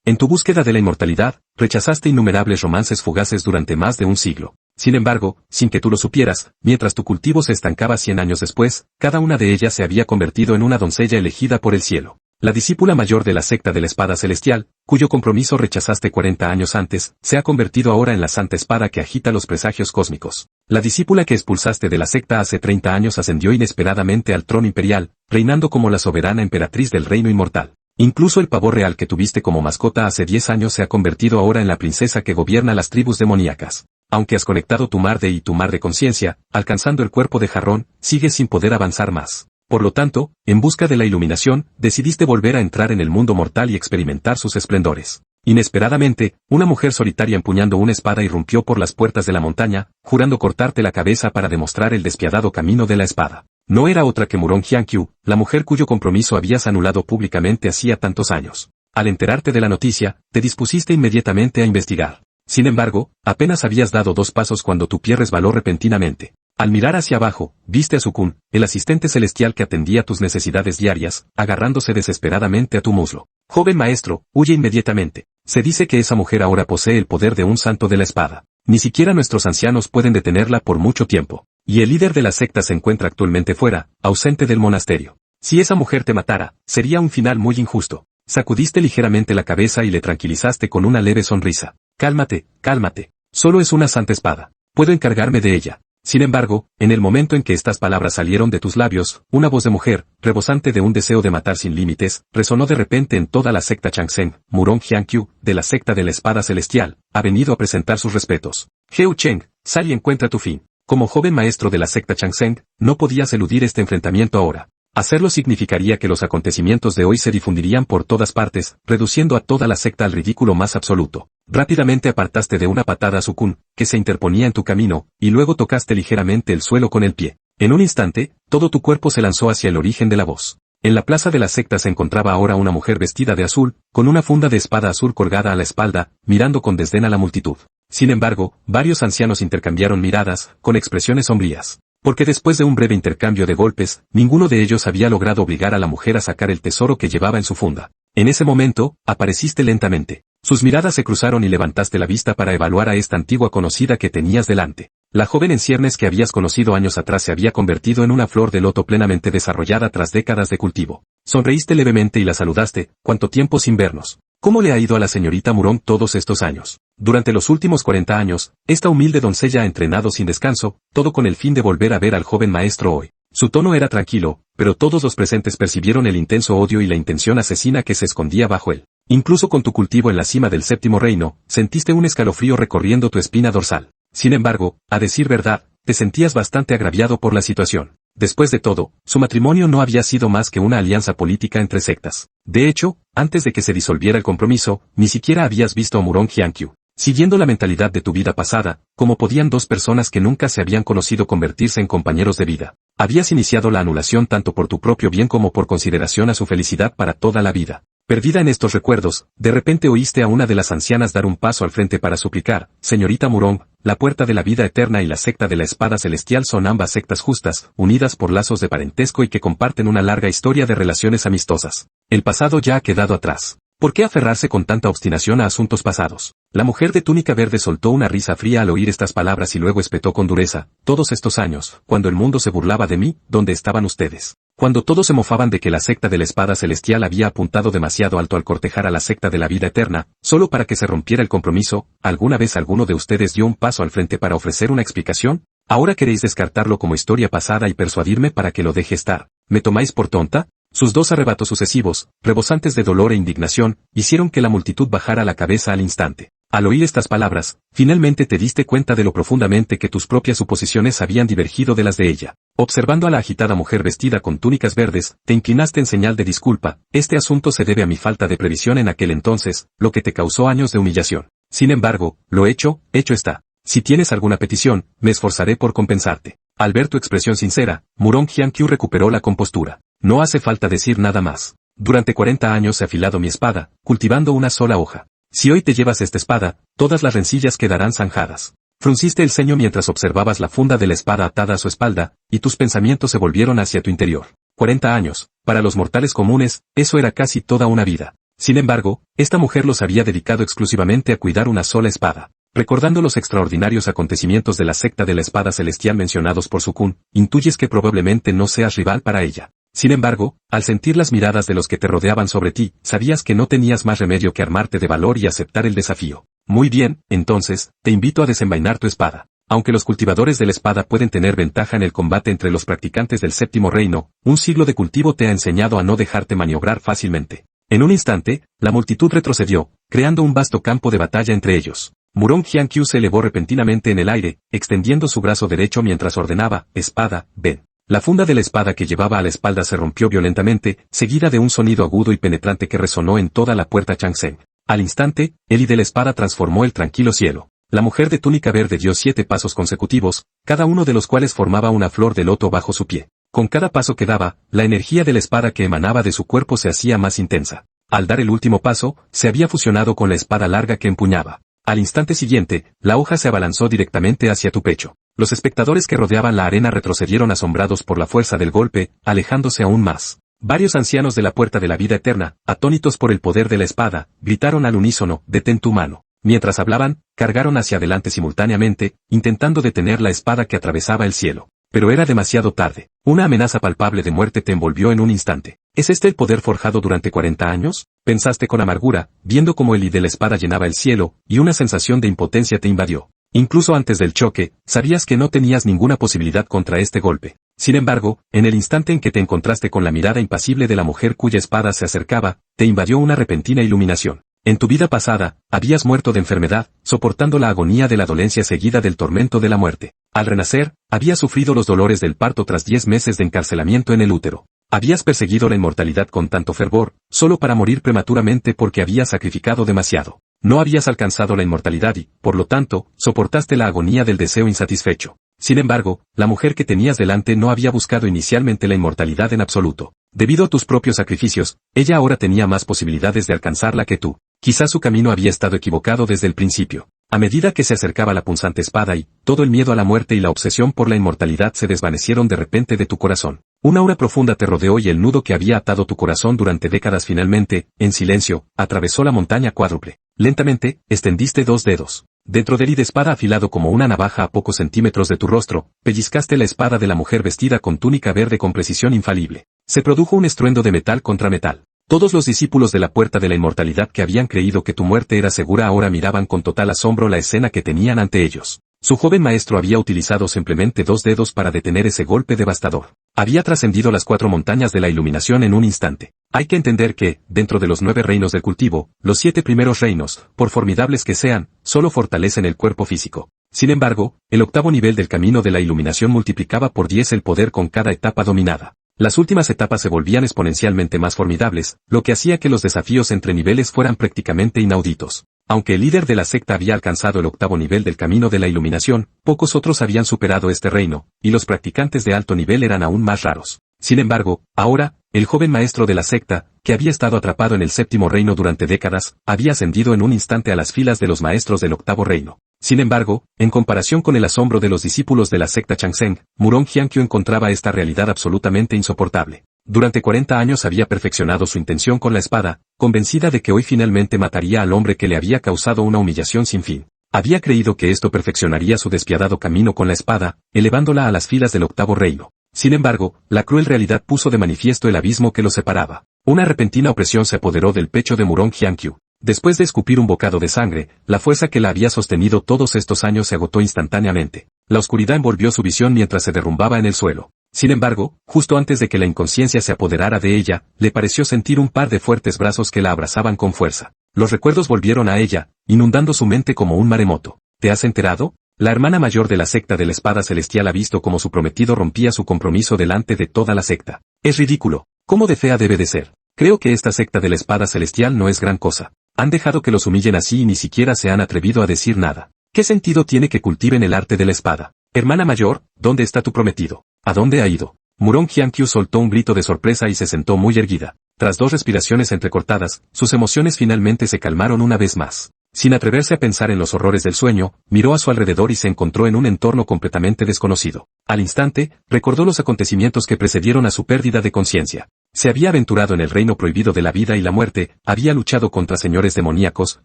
En tu búsqueda de la inmortalidad, rechazaste innumerables romances fugaces durante más de un siglo. Sin embargo, sin que tú lo supieras, mientras tu cultivo se estancaba 100 años después, cada una de ellas se había convertido en una doncella elegida por el cielo. La discípula mayor de la secta de la espada celestial, cuyo compromiso rechazaste 40 años antes, se ha convertido ahora en la santa espada que agita los presagios cósmicos. La discípula que expulsaste de la secta hace 30 años ascendió inesperadamente al trono imperial, reinando como la soberana emperatriz del reino inmortal. Incluso el pavo real que tuviste como mascota hace 10 años se ha convertido ahora en la princesa que gobierna las tribus demoníacas. Aunque has conectado tu mar de y tu mar de conciencia, alcanzando el cuerpo de jarrón, sigues sin poder avanzar más. Por lo tanto, en busca de la iluminación, decidiste volver a entrar en el mundo mortal y experimentar sus esplendores. Inesperadamente, una mujer solitaria empuñando una espada irrumpió por las puertas de la montaña, jurando cortarte la cabeza para demostrar el despiadado camino de la espada. No era otra que Murong Hyangkyu, la mujer cuyo compromiso habías anulado públicamente hacía tantos años. Al enterarte de la noticia, te dispusiste inmediatamente a investigar. Sin embargo, apenas habías dado 2 pasos cuando tu pie resbaló repentinamente. Al mirar hacia abajo, viste a Sukun, el asistente celestial que atendía tus necesidades diarias, agarrándose desesperadamente a tu muslo. Joven maestro, huye inmediatamente. Se dice que esa mujer ahora posee el poder de un santo de la espada. Ni siquiera nuestros ancianos pueden detenerla por mucho tiempo. Y el líder de la secta se encuentra actualmente fuera, ausente del monasterio. Si esa mujer te matara, sería un final muy injusto. Sacudiste ligeramente la cabeza y le tranquilizaste con una leve sonrisa. Cálmate, cálmate. Solo es una santa espada. Puedo encargarme de ella. Sin embargo, en el momento en que estas palabras salieron de tus labios, una voz de mujer, rebosante de un deseo de matar sin límites, resonó de repente en toda la secta Changsheng. Murong Hyangkyu, de la secta de la espada celestial, ha venido a presentar sus respetos. Heu Cheng, sal y encuentra tu fin. Como joven maestro de la secta Changsheng, no podías eludir este enfrentamiento ahora. Hacerlo significaría que los acontecimientos de hoy se difundirían por todas partes, reduciendo a toda la secta al ridículo más absoluto. Rápidamente apartaste de una patada a Sukun, que se interponía en tu camino, y luego tocaste ligeramente el suelo con el pie. En un instante, todo tu cuerpo se lanzó hacia el origen de la voz. En la plaza de la secta se encontraba ahora una mujer vestida de azul, con una funda de espada azul colgada a la espalda, mirando con desdén a la multitud. Sin embargo, varios ancianos intercambiaron miradas, con expresiones sombrías. Porque después de un breve intercambio de golpes, ninguno de ellos había logrado obligar a la mujer a sacar el tesoro que llevaba en su funda. En ese momento, apareciste lentamente. Sus miradas se cruzaron y levantaste la vista para evaluar a esta antigua conocida que tenías delante. La joven en ciernes que habías conocido años atrás se había convertido en una flor de loto plenamente desarrollada tras décadas de cultivo. Sonreíste levemente y la saludaste. ¿Cuánto tiempo sin vernos? ¿Cómo le ha ido a la señorita Murong todos estos años? Durante los últimos 40 años, esta humilde doncella ha entrenado sin descanso, todo con el fin de volver a ver al joven maestro hoy. Su tono era tranquilo, pero todos los presentes percibieron el intenso odio y la intención asesina que se escondía bajo él. Incluso con tu cultivo en la cima del séptimo reino, sentiste un escalofrío recorriendo tu espina dorsal. Sin embargo, a decir verdad, te sentías bastante agraviado por la situación. Después de todo, su matrimonio no había sido más que una alianza política entre sectas. De hecho, antes de que se disolviera el compromiso, ni siquiera habías visto a Murong Hyangkyu. Siguiendo la mentalidad de tu vida pasada, ¿cómo podían 2 personas que nunca se habían conocido convertirse en compañeros de vida? Habías iniciado la anulación tanto por tu propio bien como por consideración a su felicidad para toda la vida. Perdida en estos recuerdos, de repente oíste a una de las ancianas dar un paso al frente para suplicar, señorita Murong, la puerta de la vida eterna y la secta de la espada celestial son ambas sectas justas, unidas por lazos de parentesco y que comparten una larga historia de relaciones amistosas. El pasado ya ha quedado atrás. ¿Por qué aferrarse con tanta obstinación a asuntos pasados? La mujer de túnica verde soltó una risa fría al oír estas palabras y luego espetó con dureza. Todos estos años, cuando el mundo se burlaba de mí, ¿dónde estaban ustedes? Cuando todos se mofaban de que la secta de la espada celestial había apuntado demasiado alto al cortejar a la secta de la vida eterna, solo para que se rompiera el compromiso, ¿alguna vez alguno de ustedes dio un paso al frente para ofrecer una explicación? ¿Ahora queréis descartarlo como historia pasada y persuadirme para que lo deje estar? ¿Me tomáis por tonta? Sus 2 arrebatos sucesivos, rebosantes de dolor e indignación, hicieron que la multitud bajara la cabeza al instante. Al oír estas palabras, finalmente te diste cuenta de lo profundamente que tus propias suposiciones habían divergido de las de ella. Observando a la agitada mujer vestida con túnicas verdes, te inclinaste en señal de disculpa. Este asunto se debe a mi falta de previsión en aquel entonces, lo que te causó años de humillación. Sin embargo, lo hecho está. Si tienes alguna petición, me esforzaré por compensarte. Al ver tu expresión sincera, Murong Hyangkyu recuperó la compostura. No hace falta decir nada más. Durante 40 años he afilado mi espada, cultivando una sola hoja. Si hoy te llevas esta espada, todas las rencillas quedarán zanjadas. Frunciste el ceño mientras observabas la funda de la espada atada a su espalda, y tus pensamientos se volvieron hacia tu interior. 40 años, para los mortales comunes, eso era casi toda una vida. Sin embargo, esta mujer los había dedicado exclusivamente a cuidar una sola espada. Recordando los extraordinarios acontecimientos de la secta de la espada celestial mencionados por Sukun, intuyes que probablemente no seas rival para ella. Sin embargo, al sentir las miradas de los que te rodeaban sobre ti, sabías que no tenías más remedio que armarte de valor y aceptar el desafío. Muy bien, entonces, te invito a desenvainar tu espada. Aunque los cultivadores de la espada pueden tener ventaja en el combate entre los practicantes del séptimo reino, un siglo de cultivo te ha enseñado a no dejarte maniobrar fácilmente. En un instante, la multitud retrocedió, creando un vasto campo de batalla entre ellos. Murong Hyangkyu se elevó repentinamente en el aire, extendiendo su brazo derecho mientras ordenaba, espada, ven. La funda de la espada que llevaba a la espalda se rompió violentamente, seguida de un sonido agudo y penetrante que resonó en toda la puerta Changsheng. Al instante, el y de la espada transformó el tranquilo cielo. La mujer de túnica verde dio 7 pasos consecutivos, cada uno de los cuales formaba una flor de loto bajo su pie. Con cada paso que daba, la energía de la espada que emanaba de su cuerpo se hacía más intensa. Al dar el último paso, se había fusionado con la espada larga que empuñaba. Al instante siguiente, la hoja se abalanzó directamente hacia tu pecho. Los espectadores que rodeaban la arena retrocedieron asombrados por la fuerza del golpe, alejándose aún más. Varios ancianos de la puerta de la vida eterna, atónitos por el poder de la espada, gritaron al unísono, detén tu mano. Mientras hablaban, cargaron hacia adelante simultáneamente, intentando detener la espada que atravesaba el cielo. Pero era demasiado tarde. Una amenaza palpable de muerte te envolvió en un instante. ¿Es este el poder forjado durante 40 años? Pensaste con amargura, viendo cómo el y de la espada llenaba el cielo, y una sensación de impotencia te invadió. Incluso antes del choque, sabías que no tenías ninguna posibilidad contra este golpe. Sin embargo, en el instante en que te encontraste con la mirada impasible de la mujer cuya espada se acercaba, te invadió una repentina iluminación. En tu vida pasada, habías muerto de enfermedad, soportando la agonía de la dolencia seguida del tormento de la muerte. Al renacer, habías sufrido los dolores del parto tras 10 meses de encarcelamiento en el útero. Habías perseguido la inmortalidad con tanto fervor, solo para morir prematuramente porque habías sacrificado demasiado. No habías alcanzado la inmortalidad y, por lo tanto, soportaste la agonía del deseo insatisfecho. Sin embargo, la mujer que tenías delante no había buscado inicialmente la inmortalidad en absoluto. Debido a tus propios sacrificios, ella ahora tenía más posibilidades de alcanzarla que tú. Quizás su camino había estado equivocado desde el principio. A medida que se acercaba la punzante espada y, todo el miedo a la muerte y la obsesión por la inmortalidad se desvanecieron de repente de tu corazón. Una aura profunda te rodeó y el nudo que había atado tu corazón durante décadas finalmente, en silencio, atravesó la montaña cuádruple. Lentamente, extendiste 2 dedos. Dentro del y de espada afilado como una navaja a pocos centímetros de tu rostro, pellizcaste la espada de la mujer vestida con túnica verde con precisión infalible. Se produjo un estruendo de metal contra metal. Todos los discípulos de la puerta de la inmortalidad que habían creído que tu muerte era segura ahora miraban con total asombro la escena que tenían ante ellos. Su joven maestro había utilizado simplemente 2 dedos para detener ese golpe devastador. Había trascendido las 4 montañas de la iluminación en un instante. Hay que entender que, dentro de los 9 reinos del cultivo, los 7 primeros reinos, por formidables que sean, solo fortalecen el cuerpo físico. Sin embargo, el 8º nivel del camino de la iluminación multiplicaba por 10 el poder con cada etapa dominada. Las últimas etapas se volvían exponencialmente más formidables, lo que hacía que los desafíos entre niveles fueran prácticamente inauditos. Aunque el líder de la secta había alcanzado el 8º nivel del camino de la iluminación, pocos otros habían superado este reino, y los practicantes de alto nivel eran aún más raros. Sin embargo, ahora, el joven maestro de la secta, que había estado atrapado en el 7º reino durante décadas, había ascendido en un instante a las filas de los maestros del 8º reino. Sin embargo, en comparación con el asombro de los discípulos de la secta Changsheng, Murong Hyangkyu encontraba esta realidad absolutamente insoportable. Durante 40 años había perfeccionado su intención con la espada, convencida de que hoy finalmente mataría al hombre que le había causado una humillación sin fin. Había creído que esto perfeccionaría su despiadado camino con la espada, elevándola a las filas del 8º reino. Sin embargo, la cruel realidad puso de manifiesto el abismo que los separaba. Una repentina opresión se apoderó del pecho de Murong Hyangkyu. Después de escupir un bocado de sangre, la fuerza que la había sostenido todos estos años se agotó instantáneamente. La oscuridad envolvió su visión mientras se derrumbaba en el suelo. Sin embargo, justo antes de que la inconsciencia se apoderara de ella, le pareció sentir un par de fuertes brazos que la abrazaban con fuerza. Los recuerdos volvieron a ella, inundando su mente como un maremoto. ¿Te has enterado? La hermana mayor de la secta de la espada celestial ha visto cómo su prometido rompía su compromiso delante de toda la secta. Es ridículo. ¿Cómo de fea debe de ser? Creo que esta secta de la espada celestial no es gran cosa. Han dejado que los humillen así y ni siquiera se han atrevido a decir nada. ¿Qué sentido tiene que cultiven el arte de la espada? Hermana mayor, ¿dónde está tu prometido? ¿A dónde ha ido? Murong Hyangkyu soltó un grito de sorpresa y se sentó muy erguida. Tras 2 respiraciones entrecortadas, sus emociones finalmente se calmaron una vez más. Sin atreverse a pensar en los horrores del sueño, miró a su alrededor y se encontró en un entorno completamente desconocido. Al instante, recordó los acontecimientos que precedieron a su pérdida de conciencia. Se había aventurado en el reino prohibido de la vida y la muerte, había luchado contra señores demoníacos,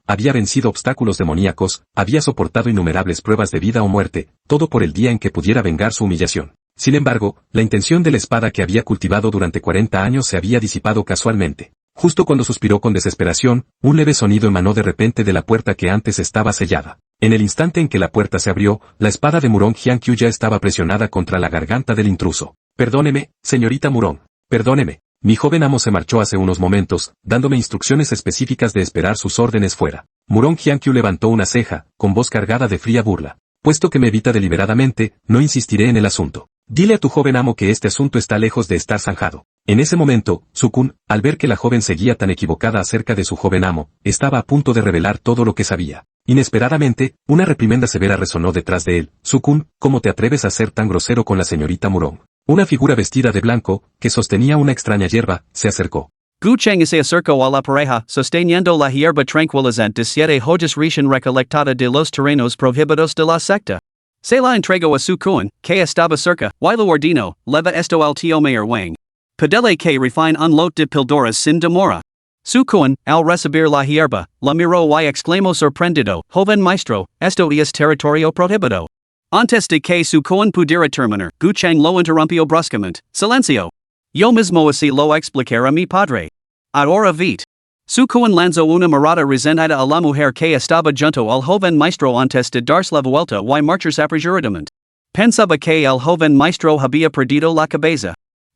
había vencido obstáculos demoníacos, había soportado innumerables pruebas de vida o muerte, todo por el día en que pudiera vengar su humillación. Sin embargo, la intención de la espada que había cultivado durante 40 años se había disipado casualmente. Justo cuando suspiró con desesperación, un leve sonido emanó de repente de la puerta que antes estaba sellada. En el instante en que la puerta se abrió, la espada de Murong Hyangkyu ya estaba presionada contra la garganta del intruso. Perdóneme, señorita Murong. Perdóneme. Mi joven amo se marchó hace unos momentos, dándome instrucciones específicas de esperar sus órdenes fuera. Murong Hyangkyu levantó una ceja, con voz cargada de fría burla. Puesto que me evita deliberadamente, no insistiré en el asunto. Dile a tu joven amo que este asunto está lejos de estar zanjado. En ese momento, Sukun, al ver que la joven seguía tan equivocada acerca de su joven amo, estaba a punto de revelar todo lo que sabía. Inesperadamente, una reprimenda severa resonó detrás de él. Sukun, ¿cómo te atreves a ser tan grosero con la señorita Murong? Una figura vestida de blanco, que sostenía una extraña hierba, se acercó. Gu Cheng se acercó a la pareja, sosteniendo la hierba tranquilizante 7 hojas recién recolectada de los terrenos prohibidos de la secta. Se la entregó a su Kuan, que estaba cerca, y lo ordenó, leva esto al tío Mayor Wang. Pedele que refine un lot de píldoras sin demora. Su Kuan, al recibir la hierba, la miró y exclamó sorprendido, joven maestro, esto es territorio prohibido. Antes de que su Kuan pudiera terminar, Gu Cheng lo interrumpió bruscamente. Silencio. Yo mismo así lo explicaré a mi padre. Ahora vite. Su Kuan lanzó una mirada resentida a la mujer que estaba junto al joven maestro antes de darse la vuelta y marcharse apresuradamente. Pensaba que el joven maestro había perdido la cabeza.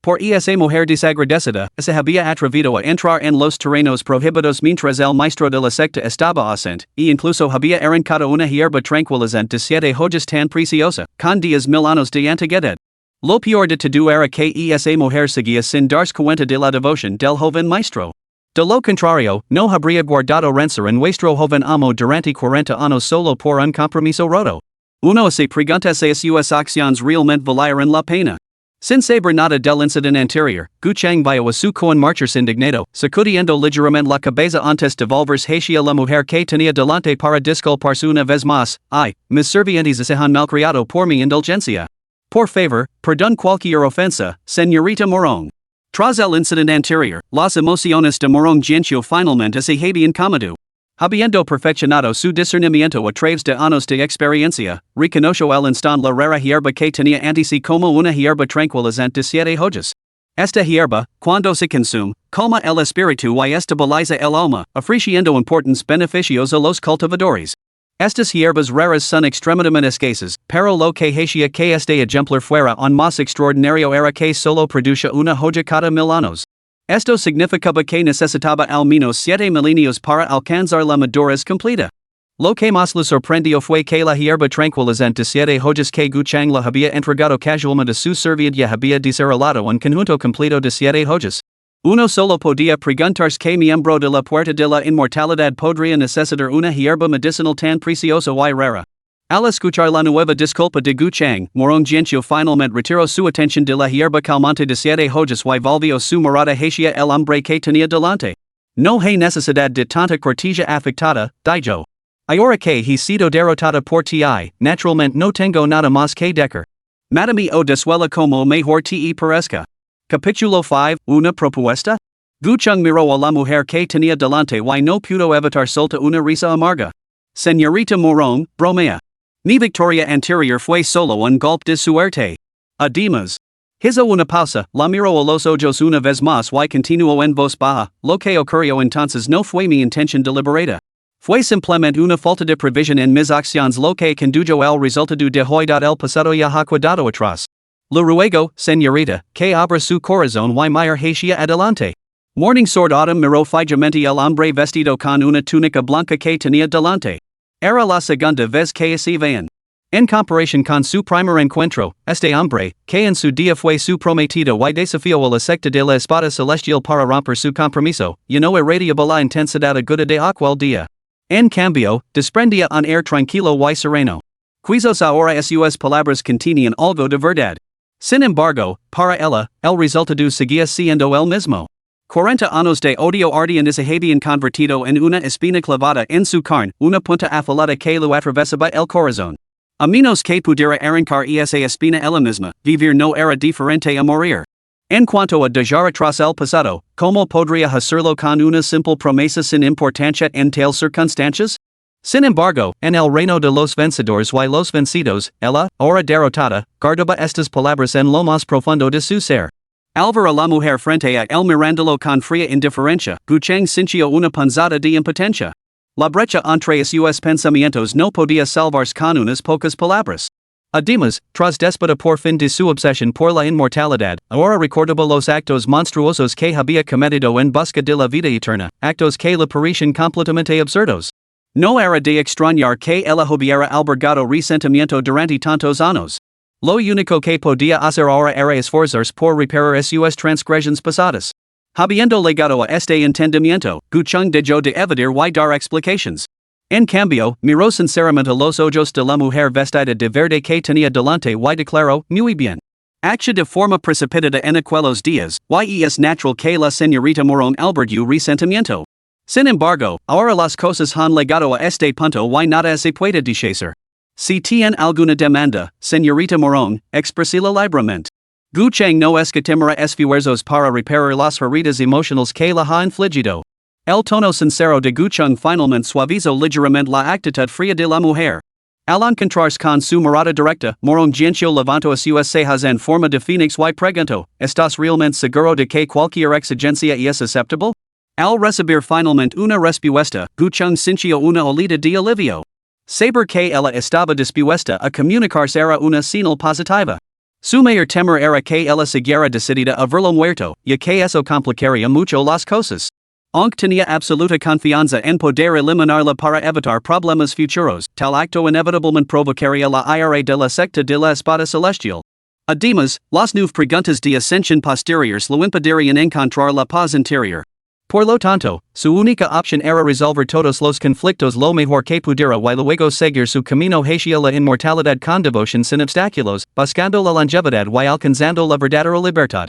Por esa mujer desagradecida, se había atrevido a entrar en los terrenos prohibidos mientras el maestro de la secta estaba ausente, y incluso había arrancado una hierba tranquilizante de 7 hojas tan preciosa, con 10,000 años de antigüedad. Lo peor de todo era que esa mujer seguía sin darse cuenta de la devoción del joven maestro. De lo contrario, no habría guardado rencor en nuestro joven amo durante 40 años solo por un compromiso roto. Uno se pregunta si sus acciones realmente valieron la pena. Sin saber nada del incidente anterior, Gu Cheng vio a su Kuan marcharse indignado, sacudiendo ligeramente la cabeza antes de volverse hacia la mujer que tenía delante para disculparse una vez más. Ay, mis servientes se han malcriado por mi indulgencia. Por favor, perdón cualquier ofensa, señorita Murong. Tras el incidente anterior, las emociones de Murong Jianqiu finalmente se habían calmado. Habiendo perfeccionado su discernimiento a través de años de experiencia, reconoció al instante la rara hierba que tenía ante sí como una hierba tranquilizante de 7 hojas. Esta hierba, cuando se consume, calma el espíritu y estabiliza el alma, ofreciendo importantes beneficios a los cultivadores. Estas hierbas raras son extremadamente escasas, pero lo que hacía que este ejemplar fuera aún más extraordinario era que solo produce una hoja cada 1000 años. Esto significaba que necesitaba al menos 7 milenios para alcanzar la madurez completa. Lo que más le sorprendió fue que la hierba tranquilizante de 7 hojas que Gu Cheng le había entregado casualmente a su servidor ya había desarrollado un conjunto completo de 7 hojas. Uno solo podía preguntarse qué miembro de la puerta de la inmortalidad podría necesitar una hierba medicinal tan preciosa y rara. Al escuchar la nueva disculpa de Gu Cheng, Murong Jianqiu finalmente retiró su atención de la hierba calmante de 7 hojas y volvió su mirada hacia el hombre que tenía delante. No hay necesidad de tanta cortesía afectada, dijo. Ahora que he sido derrotada por ti, naturalmente no tengo nada más que decir. Matarme o desuela como mejor te parezca. Capítulo 5, una propuesta? Gu Cheng miró a la mujer que tenía delante y no pudo evitar soltar una risa amarga. Señorita Murong, bromea. Mi victoria anterior fue solo un golpe de suerte. Además. Hizo una pausa, la miró a los ojos una vez más y continuó en voz baja, lo que ocurrió entonces no fue mi intención deliberada. Fue simplemente una falta de previsión en mis acciones lo que condujo al resultado de hoy el pasado ya ha quedado atrás. Le ruego, señorita, que abra su corazón y mire hacia adelante. Morning Sword Autumn miró fijamente el hombre vestido con una túnica blanca que tenía delante. Era la segunda vez que se veían. En comparación con su primer encuentro, este hombre, que en su día fue su prometido y desafió a la secta de la espada celestial para romper su compromiso, no irradiaba la intensidad aguda de aquel día. En cambio, desprendía un air tranquilo y sereno. Quizás ahora sus palabras contenían algo de verdad. Sin embargo, para ella, el resultado seguía siendo el mismo. 40 años de odio ardiente se habían convertido en una espina clavada en su carne, una punta afilada que lo atravesaba el corazón. A menos que pudiera arrancar esa espina ella misma, vivir no era diferente a morir. En cuanto a dejar atrás el pasado, ¿cómo podría hacerlo con una simple promesa sin importancia en tales circunstancias? Sin embargo, en el reino de los vencedores y los vencidos, ella, ahora derrotada, guardaba estas palabras en lo más profundo de su ser. Al ver a la mujer frente a él mirándolo con fría indiferencia, Gucheng sintió una punzada de impotencia. La brecha entre sus pensamientos no podía salvarse con unas pocas palabras. Además, tras después por fin de su obsesión por la inmortalidad, ahora recordaba los actos monstruosos que había cometido en busca de la vida eterna, actos que le parecían completamente absurdos. No era de extrañar que ella hubiera albergado resentimiento durante tantos años. Lo único que podía hacer ahora era esforzarse por reparar sus transgresiones pasadas. Habiendo llegado a este entendimiento, Gucheng dejó de evadir y dar explicaciones. En cambio, miró sinceramente los ojos de la mujer vestida de verde que tenía delante y declaró, muy bien. Actúa de forma precipitada en aquellos días, y es natural que la señorita Morón albergue resentimiento. Sin embargo, ahora las cosas han llegado a este punto y nada se puede deshacer. Si tiene alguna demanda, señorita Morón, expresila libremente. Gucheng no escatimara esfuerzos para reparar las heridas emocionales que la ha infligido. El tono sincero de Gucheng finalmente suavizó ligeramente la actitud fría de la mujer. Al encontrarse con su mirada directa, Morón Gentil levantó a sus cejas en forma de fénix y preguntó, ¿estás realmente seguro de que cualquier exigencia es aceptable? Al recibir finalmente una respuesta, Gucheng sintió una olida de alivio. Saber que ella estaba dispuesta a comunicarse era una señal positiva. Su mayor temor era que ella siguiera decidida a verlo muerto, y que eso complicaría mucho las cosas. Aunque tenía absoluta confianza en poder eliminarla para evitar problemas futuros, tal acto inevitablemente provocaría la ira de la secta de la espada celestial. Además, las nuevas preguntas de ascensión posteriores lo impedirían encontrar la paz interior. Por lo tanto, su única opción era resolver todos los conflictos lo mejor que pudiera y luego seguir su camino hacia la inmortalidad con devoción sin obstáculos, buscando la longevidad y alcanzando la verdadera libertad.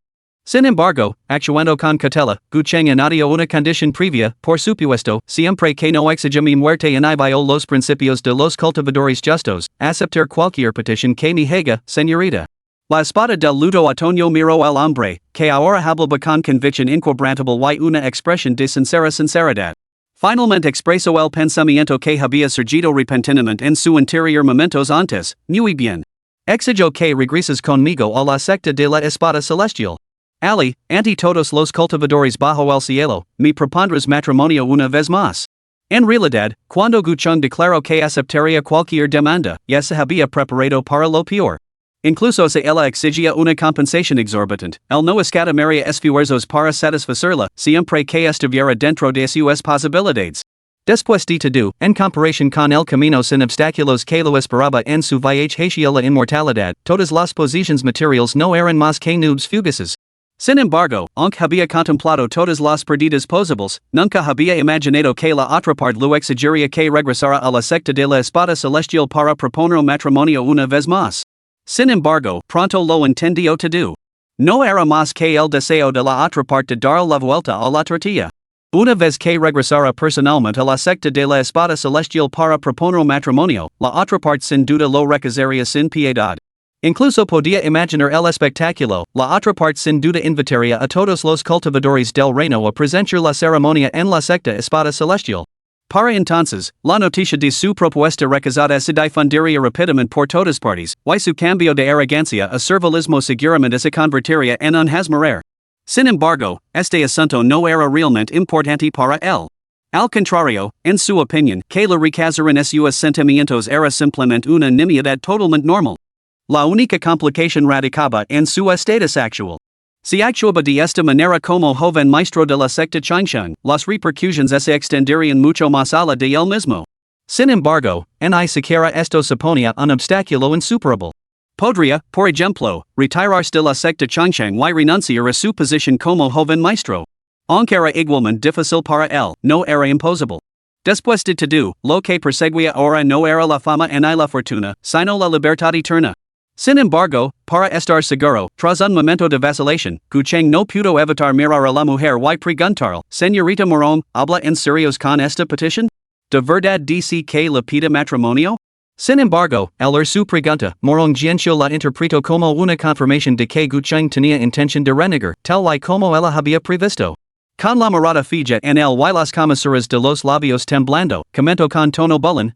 Sin embargo, actuando con cautela, Gucheng añadió una condición previa, por supuesto, siempre que no exija mi muerte y violó los principios de los cultivadores justos, aceptar cualquier petición que me haga, señorita. La espada del luto otoño miró al hombre, que ahora hablaba con convicción inquebrantable y una expresión de sincera sinceridad. Finalmente expresó el pensamiento que había surgido repentinamente en su interior momentos antes, muy bien. Exijo que regreses conmigo a la secta de la espada celestial. Ali, ante todos los cultivadores bajo el cielo, me propondrás matrimonio una vez más. En realidad, cuando Gucheng declaró que aceptaría cualquier demanda, ya se había preparado para lo peor. Incluso si ella exigía una compensación exorbitante, él no escatimaría esfuerzos para satisfacerla, siempre que estuviera dentro de sus posibilidades. Después de todo, en comparación con el camino sin obstáculos que lo esperaba en su viaje hacia la inmortalidad, todas las posiciones materiales no eran más que nubes fugaces. Sin embargo, aunque había contemplado todas las pérdidas posibles, nunca había imaginado que la otra parte lo exigiría que regresara a la secta de la espada celestial para proponer matrimonio una vez más. Sin embargo, pronto lo entendió todo. No era más que el deseo de la otra parte de dar la vuelta a la tortilla. Una vez que regresara personalmente a la secta de la espada celestial para proponer matrimonio, la otra parte sin duda lo rechazaría sin piedad. Incluso podía imaginar el espectáculo, la otra parte sin duda invitaría a todos los cultivadores del reino a presenciar la ceremonia en la secta espada celestial. Para entonces, la noticia de su propuesta rechazada se difundiría rápidamente por todas partes, y su cambio de arrogancia a servilismo seguramente se convertiría en un hazmerrer. Sin embargo, este asunto no era realmente importante para él. Al contrario, en su opinión, que la rechazaran sus sentimientos era simplemente una nimiedad totalmente normal. La única complicación radicaba en su estatus actual. Si actuaba de esta manera como joven maestro de la secta Changsheng, las repercusiones se extenderían mucho más allá de él mismo. Sin embargo, ni siquiera esto suponía un obstáculo insuperable. Podría, por ejemplo, retirarse de la secta Changsheng y renunciar a su posición como joven maestro. Aunque era igualmente difícil para él, no era imposible. Después de todo, lo que perseguía ahora no era la fama ni la fortuna, sino la libertad eterna. Sin embargo, para estar seguro, tras un momento de vacilación, Gucheng no pudo evitar mirar a la mujer y preguntarle, Señorita Morón, ¿habla en serio con esta petición? ¿De verdad dice que le pide matrimonio? Sin embargo, su pregunta, morong jiencio la interpreto como una confirmación de que Gucheng tenía intención de renegar, tal y como ella había previsto. Con la mirada fija en el y las comisuras de los labios temblando, comentó con tono bullen,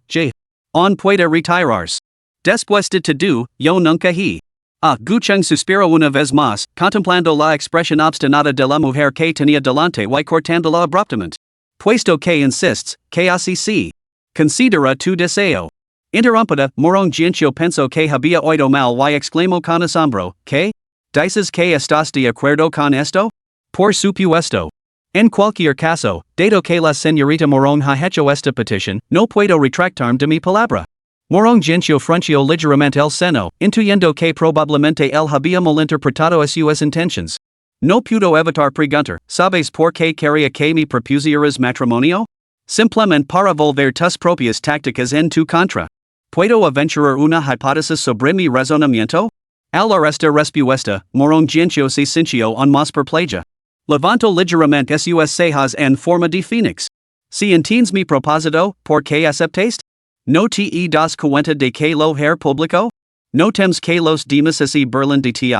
on puede retirarse. Después de todo, yo nunca he. Gucheng suspiró una vez más, contemplando la expresión obstinada de la mujer que tenía delante y cortándola abruptamente. Puesto que insistes, que así sí. Considera tu deseo. Interrumpida, morong jiencio pensó que había oído mal y exclamó con asombro, ¿qué? ¿Dices que estás de acuerdo con esto? Por supuesto. En cualquier caso, dado que la señorita Morong ha hecho esta petición, no puedo retractarme de mi palabra. Morong jiencio frunció ligeramente el seno, intuyendo que probablemente él había malinterpretado sus intentions. No pudo evitar preguntar, ¿sabes por qué quería que me propusieras matrimonio? Simplemente para volver tus propias tácticas en tu contra. ¿Puedo aventurar una hipótesis sobre mi razonamiento? Al esta respuesta, morong jiencio se sintió aún más perpleja. Levantó ligeramente sus cejas en forma de fénix. Si entiendes mi propósito, ¿por qué aceptaste? ¿No te das cuenta de que lo her público? ¿No temes que los demás se burlen de ti?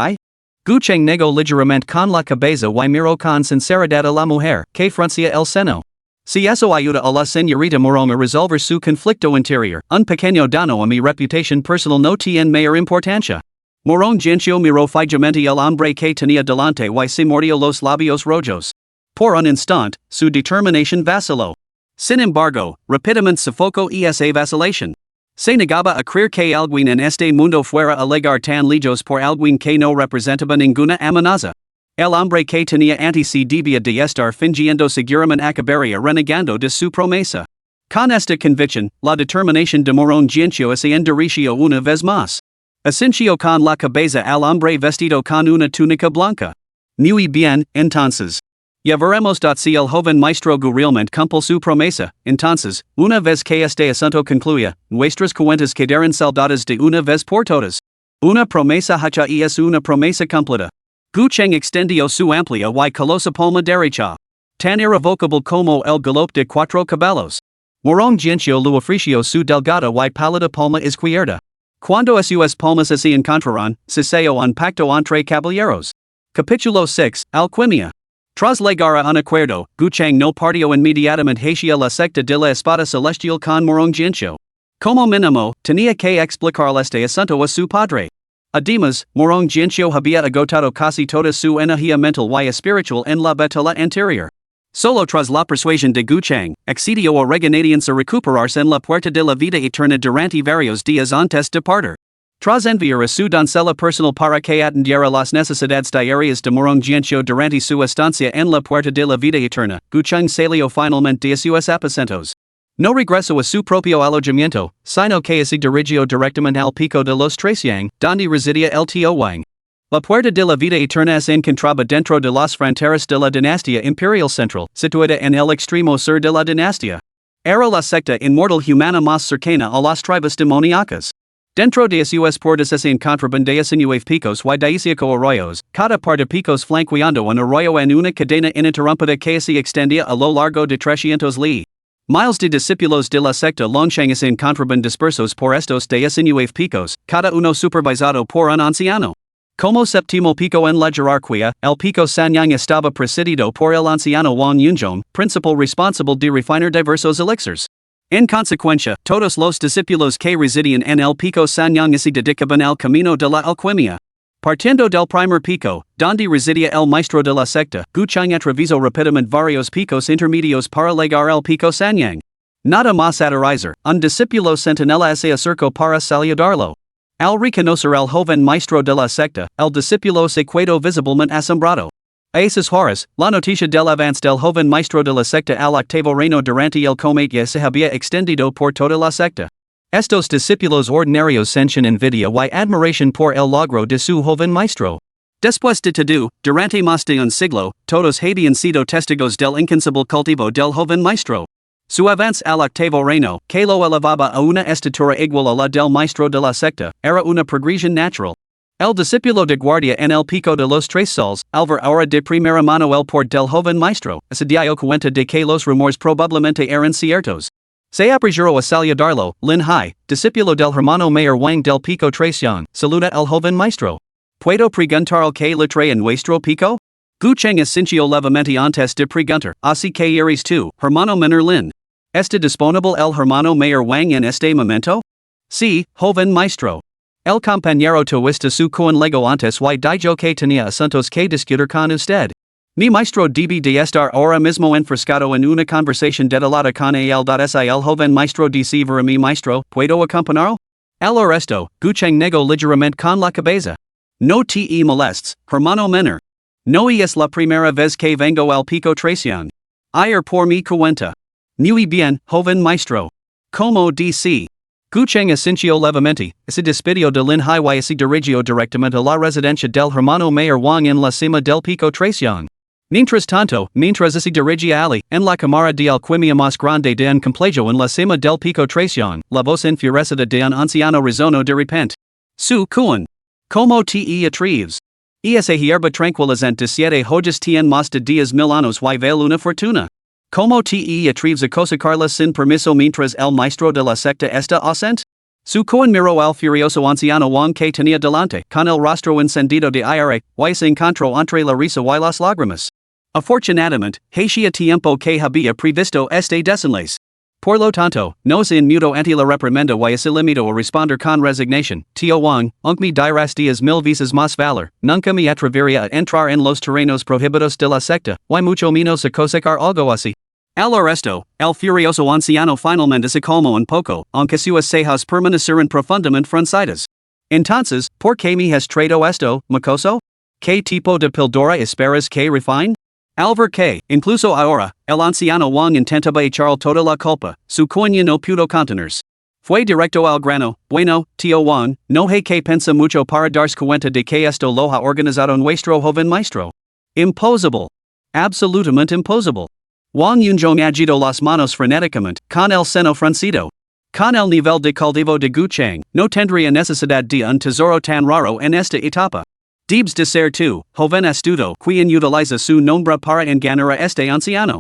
Gucheng negó ligeramente con la cabeza y miró con sinceridad a la mujer, que fruncía el seno. Si eso ayuda a la señorita Morong a resolver su conflicto interior, un pequeño daño a mi reputación personal no tiene mayor importancia. Morong jiencio miró fijamente el hombre que tenía delante y se mordió los labios rojos. Por un instante, su determinación vaciló. Sin embargo, rápidamente sofocó esa vacilación. Se negaba a creer que alguien en este mundo fuera a llegar tan lejos por alguien que no representaba ninguna amenaza. El hombre que tenía ante sí debía de estar fingiendo seguramente acabaría renegando de su promesa. Con esta convicción, la determinación de morong jiencio se endureció una vez más. Asintió con la cabeza al hombre vestido con una túnica blanca. Muy bien, entonces. Ya veremos si el joven maestro realmente cumple su promesa. Entonces, una vez que este asunto concluya, nuestras cuentas quedarán saldadas de una vez por todas. Una promesa hecha y es una promesa cumplida. Gucheng extendió su amplia y colosa palma derecha. Tan irrevocable como el galope de cuatro caballos. Morong jiencio le ofreció su delgada y pálida palma izquierda. Cuando sus palmas se encontraron, cesó un pacto entre caballeros. Capítulo 6, Alquimia. Tras llegar a un acuerdo, Gucheng no partió inmediatamente hacia la secta de la espada celestial con morong jiencio. Como mínimo, tenía que explicar este asunto a su padre. Además, morong jiencio había agotado casi toda su energía mental y espiritual en la batalla anterior. Solo tras la persuasión de Gucheng, accedió a regañadientes a recuperarse en la puerta de la vida eterna durante varios días antes de partir. Tras enviar a su doncella personal para que atendiera las necesidades diarias de morong jiencio durante su estancia en la puerta de la vida eterna, Gucheng salió finalmente de sus aposentos. No regresó a su propio alojamiento, sino que se dirigió directamente al pico de los Tresiang, donde residía el tío Wang. La puerta de la vida eterna se encontraba dentro de las fronteras de la dinastía imperial central, situada en el extremo sur de la dinastía. Era la secta inmortal humana más cercana a las tribus demoníacas. Dentro de sus puertas se encontraban 19 picos y 18 arroyos, cada par de picos flanqueando un arroyo en una cadena ininterrumpida que se extendía a lo largo de 300 li. Miles de discípulos de la secta Longsheng se encontraban dispersos por estos 19 picos, cada uno supervisado por un anciano. Como séptimo pico en la jerarquía, el pico Sanyang estaba presidido por el anciano Wang Yunzhong, principal responsable de refinar diversos elixirs. En consecuencia, todos los discípulos que residían en el pico Sanyang se dedicaban al camino de la alquimia. Partiendo del primer pico, donde residía el maestro de la secta, Gucheng atravesó rápidamente varios picos intermedios para llegar al pico Sanyang. Nada más aterrizar, un discípulo centinela se acercó para saludarlo. Al reconocer al joven maestro de la secta, el discípulo se quedó visiblemente asombrado. A esas horas, la noticia del avance del joven maestro de la secta al octavo reino durante el cometa se había extendido por toda la secta. Estos discípulos ordinarios sentían envidia y admiración por el logro de su joven maestro. Después de todo, durante más de un siglo, todos habían sido testigos del incansable cultivo del joven maestro. Su avance al octavo reino, que lo elevaba a una estatura igual a la del maestro de la secta, era una progresión natural. El discípulo de guardia en el pico de los tres sols, al ver ahora de primera mano el port del joven maestro, se dio cuenta de que los rumores probablemente eran ciertos. Se aprigiro a saludarlo, Lin Hai, discípulo del hermano mayor Wang del Pico Traición, saluda el joven maestro. ¿Puedo preguntar que le trae nuestro pico? Gucheng asincio levemente antes de preguntar, así que eres tú, hermano menor Lin. ¿Está disponible el hermano mayor Wang en este momento? Sí, joven maestro. El compañero tuviste su con lego antes y dijo que tenía asuntos que discutir con usted. Mi maestro debe de estar ahora mismo enfrascado en una conversación detallada con él. El joven maestro dice ver a mi maestro, ¿puedo acompañarlo? Al resto, Gucheng negó ligeramente con la cabeza. No te molestes, hermano menor. No es la primera vez que vengo al Pico Traición. Ir por mi cuenta. Muy bien, joven maestro. Como dice. Gucheng asincio levemente, se despidió de Lin Hai y se dirigió directamente a la residencia del hermano mayor Wang en la cima del Pico Traición. Mientras tanto, mientras se dirigía Ali, en la cámara de alquimia más grande de un complejo en la cima del Pico Traición, la voz enfurecida de un anciano resonó de repente. Su Kuan. Como te atreves. Esa hierba tranquilizante de 7 hojas tien más de 10,000 años y vale una fortuna. Como te atreves a cosacarla sin permiso mientras el maestro de la secta está ausente? Su Kuan miró al furioso anciano Wang que tenía delante, con el rostro encendido de ira, y se encontró entre la risa y las lágrimas. Afortunadamente, hacía tiempo que había previsto este desenlace. Por lo tanto, no se inmutó ante la reprimenda y se limitó a responder con resignación, tío Wang, aunque me dirás 10,000 veces más valor, nunca me atrevería a entrar en los terrenos prohibidos de la secta, y mucho menos a cosecar algo así. Al resto, el furioso anciano finalmente se calmó un poco, aunque sus cejas permanecieron profundamente fruncidas. Entonces, ¿por qué me has traído esto, mocoso? ¿Qué tipo de píldora esperas que refine? Al ver que, incluso ahora, el anciano Wang intentaba echar toda la culpa, su coño no pudo contenerse. Fue directo al grano, bueno, tío Wang, no hay que pensar mucho para darse cuenta de que esto lo ha organizado nuestro joven maestro. Imposible. Absolutamente imposible. Wang Yunzhong agitó las manos frenéticamente, con el seno fruncido. Con el nivel de cultivo de Gucheng, no tendría necesidad de un tesoro tan raro en esta etapa. Debes de ser tú, joven astuto, quien utiliza su nombre para engañar a este anciano.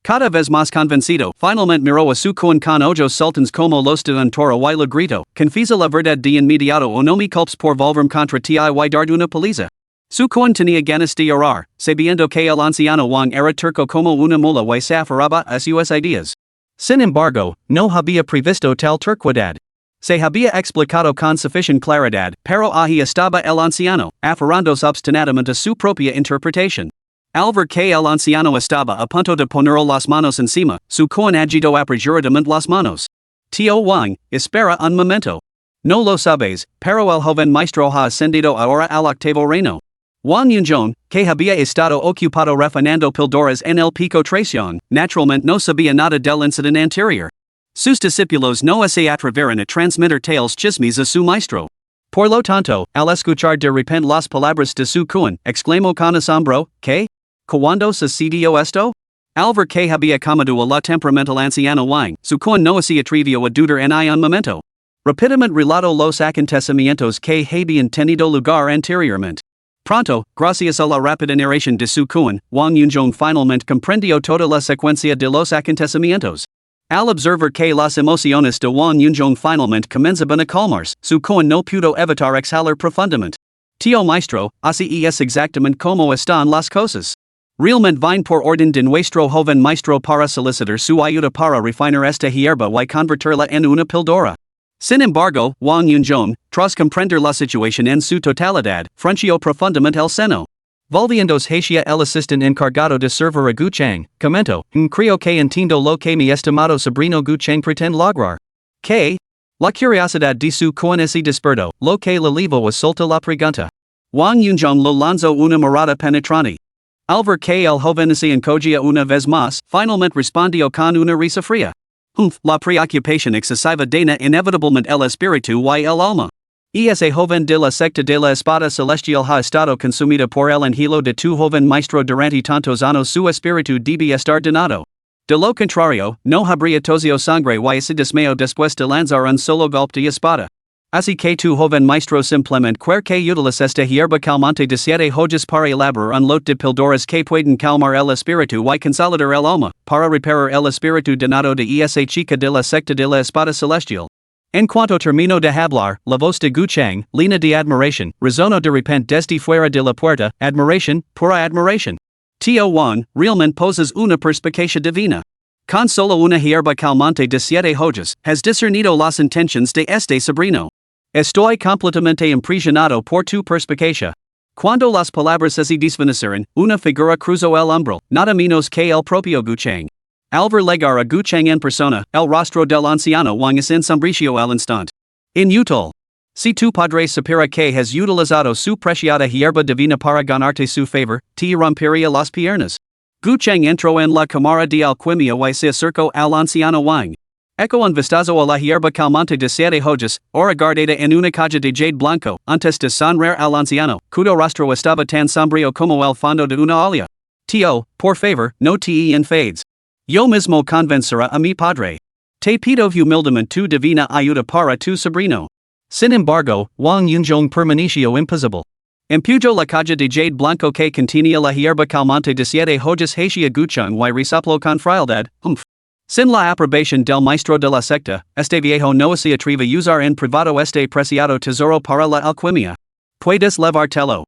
Cada vez más convencido, finalmente miró a su con ojos sultanes como los de un toro y le gritó, confiesa la verdad de inmediato o no me culpes por volverme contra ti y dar una paliza. Su con tenía ganas de orar, sabiendo que el anciano Wang era turco como una mula y se aferraba a sus ideas. Sin embargo, no había previsto tal turquidad. Se había explicado con suficiente claridad, pero ahí estaba el anciano, aferrándose obstinadamente a su propia interpretación. Al ver que el anciano estaba a punto de poner las manos encima, su con agitó apresuradamente las manos. Tío Wang, espera un momento. No lo sabes, pero el joven maestro ha ascendido ahora al octavo reino. Wang Yunzhong, que había estado ocupado refinando píldoras en el Pico Traición, naturalmente no sabía nada del incidente anterior. Sus discípulos no se atreveron a transmitir tales chismes a su maestro. Por lo tanto, al escuchar de repente las palabras de su Kuan, exclamó con asombro, ¿qué? ¿Cuándo sucedió esto? Al ver que había comido a la temperamental anciano Wang, su Kuan no se atrevió a dudar en un momento. Rápidamente relató los acontecimientos que habían tenido lugar anteriormente. Pronto, gracias a la rápida narración de su Kuan, Wang Yunzhong finalmente comprendió toda la secuencia de los acontecimientos. Al observar que las emociones de Wang Yunzhong finalmente comenzaban a calmarse, su Kuan no pudo evitar exhalar profundamente. Tío maestro, así es exactamente como están las cosas. Realmente vine por orden de nuestro joven maestro para solicitar su ayuda para refinar esta hierba y convertirla en una píldora. Sin embargo, Wang Yunzhong, tras comprender la situación en su totalidad, frunció profundamente el seno. Volviéndose hacia el asistente encargado de servir a Gucheng, comentó, creo que entiendo lo que mi estimado sobrino Gucheng pretende lograr. ¿Qué? La curiosidad de su Kuan se despertó, lo que le llevó a soltar la pregunta. Wang Yunzhong lo lanzó una mirada penetrante. Al ver que el joven se encogía una vez más, finalmente respondió con una risa fría. La preocupación excesiva daña inevitablemente el espíritu y el alma. Ese joven de la secta de la espada celestial ha estado consumido por el angelo de tu joven maestro durante tantos años, su espíritu debe estar dañado. De lo contrario, no habría tosido sangre y se desmayó después de lanzar un solo golpe de espada. Así que tu joven maestro simplemente quiere que utiles esta hierba calmante de siete hojas para elaborar un lot de píldoras que pueden calmar el espíritu y consolidar el alma, para reparar el espíritu dañado de esa chica de la secta de la espada celestial. En cuanto termino de hablar, la voz de Guchang, lina de admiración, resonó de repente desde fuera de la puerta, admiración, pura admiración. Tio Juan, realmente poses una perspicacia divina. Con solo una hierba calmante de siete hojas, has discernido las intenciones de este sobrino. Estoy completamente impresionado por tu perspicacia. Cuando las palabras se desvanecieron, una figura cruzó el umbral, nada menos que el propio Guchang. Al ver llegar a Guchang en persona, el rostro del anciano Wang se ensombreció al instante. Inútil. Si tu padre supera que has utilizado su preciada hierba divina para ganarte su favor, te rompería las piernas. Guchang entró en la cámara de alquimia y se acercó al anciano Wang. Eco un vistazo a la hierba calmante de siete hojas, ahora guardada en una caja de jade blanco, antes de sonreír al anciano, cuyo rostro estaba tan sombrío como el fondo de una olla. Tío, por favor, no te enfades. Yo mismo convencerá a mi padre. Te pido humildemente tu divina ayuda para tu sobrino. Sin embargo, Wang Yunzhong permaneció impasible. Empujó la caja de jade blanco que contenía la hierba calmante de siete hojas hacia Guchang y resopló con frialdad, Sin la aprobación del maestro de la secta, este viejo no se atreve a usar en privado este preciado tesoro para la alquimia. Puedes levártelo.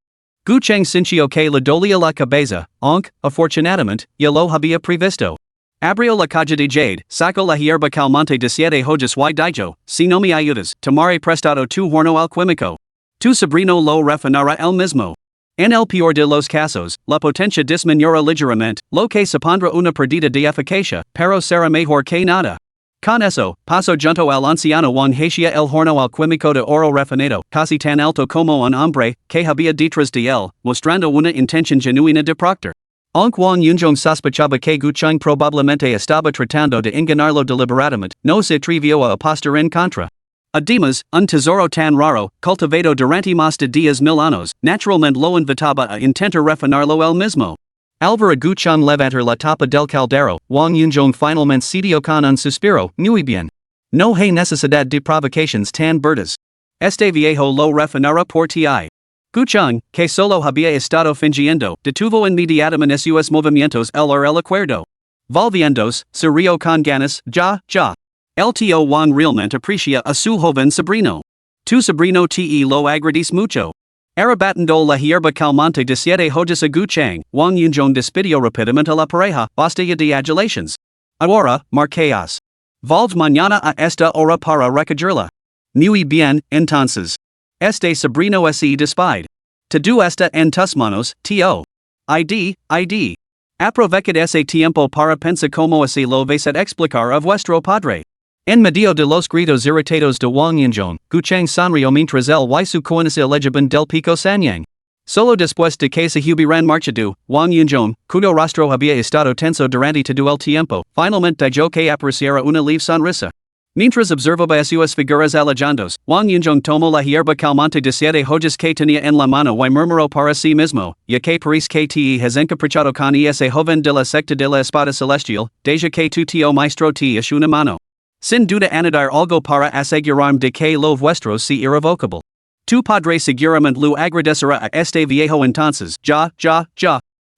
Guchang sintió que le dolía la cabeza, aunque, afortunadamente, ya lo había previsto. Abrió la caja de jade, sacó la hierba calmante de siete hojas y dijo, si no me ayudas, tomaré prestado tu horno alquímico. Tu sobrino lo refinará él mismo. En el peor de los casos, la potencia disminuirá ligeramente, lo que supondrá una pérdida de eficacia, pero será mejor que nada. Con eso, pasó junto al anciano Wang hacia el horno alquímico de oro refinado, casi tan alto como un hombre, que había detrás de él, mostrando una intención genuina de proctor. Aunque Wang Yunzhong sospechaba que Guchang probablemente estaba tratando de engañarlo deliberadamente, no se atrevió a apostar en contra. Además, un tesoro tan raro, cultivado durante más de 10,000 años, naturalmente lo invitaba a intentar refinarlo él mismo. Al ver a Guchang levantar la tapa del caldero, Wang Yunzhong finalmente cedió con un suspiro, muy bien. No hay necesidad de provocaciones tan burdas. Este viejo lo refinará por ti. Guchang, que solo había estado fingiendo, detuvo inmediatamente sus movimientos el acuerdo. Volviéndose, se rió con ganas, ya. El tío Wang realmente aprecia a su joven sobrino. Tu sobrino te lo agradece mucho. Arrebatando la hierba calmante de siete hojas a Guchang, Wang Yunzhong despidió rápidamente a la pareja, basta ya de adulaciones. Ahora, marqueas. Volve mañana a esta hora para recogerla. Muy bien, entonces. Este sobrino se despide. Te do esta en tus manos, tío. ID. Aprovechad ese tiempo para pensar como se lo vais a explicar a vuestro padre. En medio de los gritos irritados de Wang Yunzhong, Guchang sonrió mientras él y su conoce legiban del pico Sanyang. Solo después de que se hubieran marchado, Wang Yunzhong, cuyo rostro había estado tenso durante todo el tiempo, finalmente dijo que apreciara una leve sonrisa. Mientras observaba a sus figuras alejandos, Wang Yunzhong tomó la hierba calmante de siete hojas que tenía en la mano y murmuró para sí mismo, ya que parece que te has encaprichado con ese joven de la secta de la espada celestial, deja que tu tío maestro te eche una mano. Sin duda añadir algo para asegurarme de que lo vuestro sea irrevocable. Tu padre seguramente lo agradecerá a este viejo entonces, ya.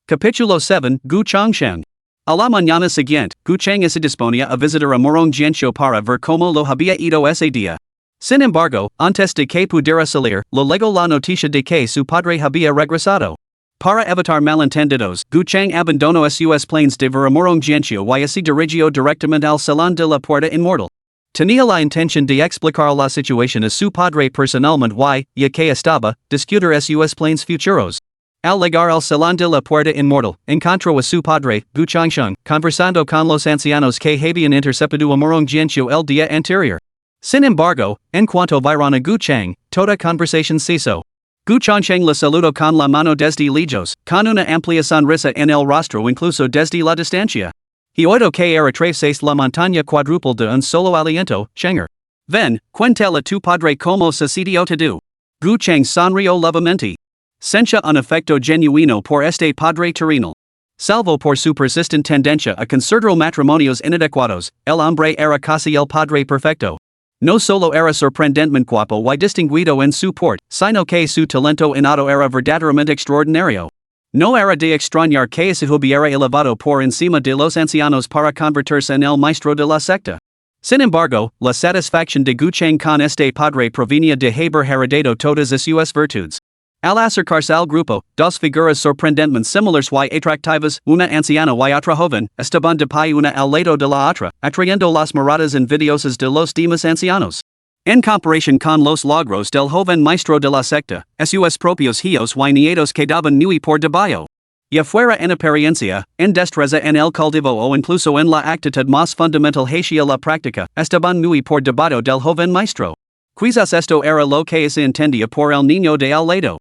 Capítulo 7, Guchang. A la mañana siguiente, Guchang se disponía a visitar a Morong Jianxiu para ver cómo lo había ido ese día. Sin embargo, antes de que pudiera salir, le llegó la noticia de que su padre había regresado. Para evitar malentendidos, Guchang abandonó sus planes de ver a Morong Jianxiu y se dirigió directamente al Salón de la Puerta Inmortal. Tenía la intención de explicar la situación a su padre personalmente y, ya que estaba, discutir sus planes futuros. Al llegar al Salón de la Puerta Inmortal, encontró a su padre, Guchang, conversando con los ancianos que habían interceptado a Morong Jianxiu el día anterior. Sin embargo, en cuanto vieron a Guchang, toda conversación cesó. Guchang le saludó con la mano desde lejos, con una amplia sonrisa en el rostro incluso desde la distancia. He oído que atravesaste la montaña cuádruple de un solo aliento, Chenger. Ven, cuéntale a tu padre cómo sucedió todo. Guchang sonrió levemente. Sentia un afecto genuino por este padre terrenal. Salvo por su persistente tendencia a concertar matrimonios inadecuados, el hombre era casi el padre perfecto. No solo era sorprendente guapo y distinguido en su porte, sino que su talento innato era verdaderamente extraordinario. No era de extrañar que se hubiera elevado por encima de los ancianos para convertirse en el maestro de la secta. Sin embargo, la satisfacción de Guchang con este padre provenía de haber heredado todas sus virtudes. Al acercarse al grupo, dos figuras sorprendentemente similares y atractivas, una anciana y otra joven, estaban de pie una al lado de la otra, atrayendo las miradas envidiosas de los demás ancianos. En comparación con los logros del joven maestro de la secta, sus propios hijos y nietos quedaban muy por debajo. Ya fuera en apariencia, en destreza en el cultivo o incluso en la actitud más fundamental hacia la práctica, estaban muy por debajo del joven maestro. Quizás esto era lo que se entendía por el niño de al lado.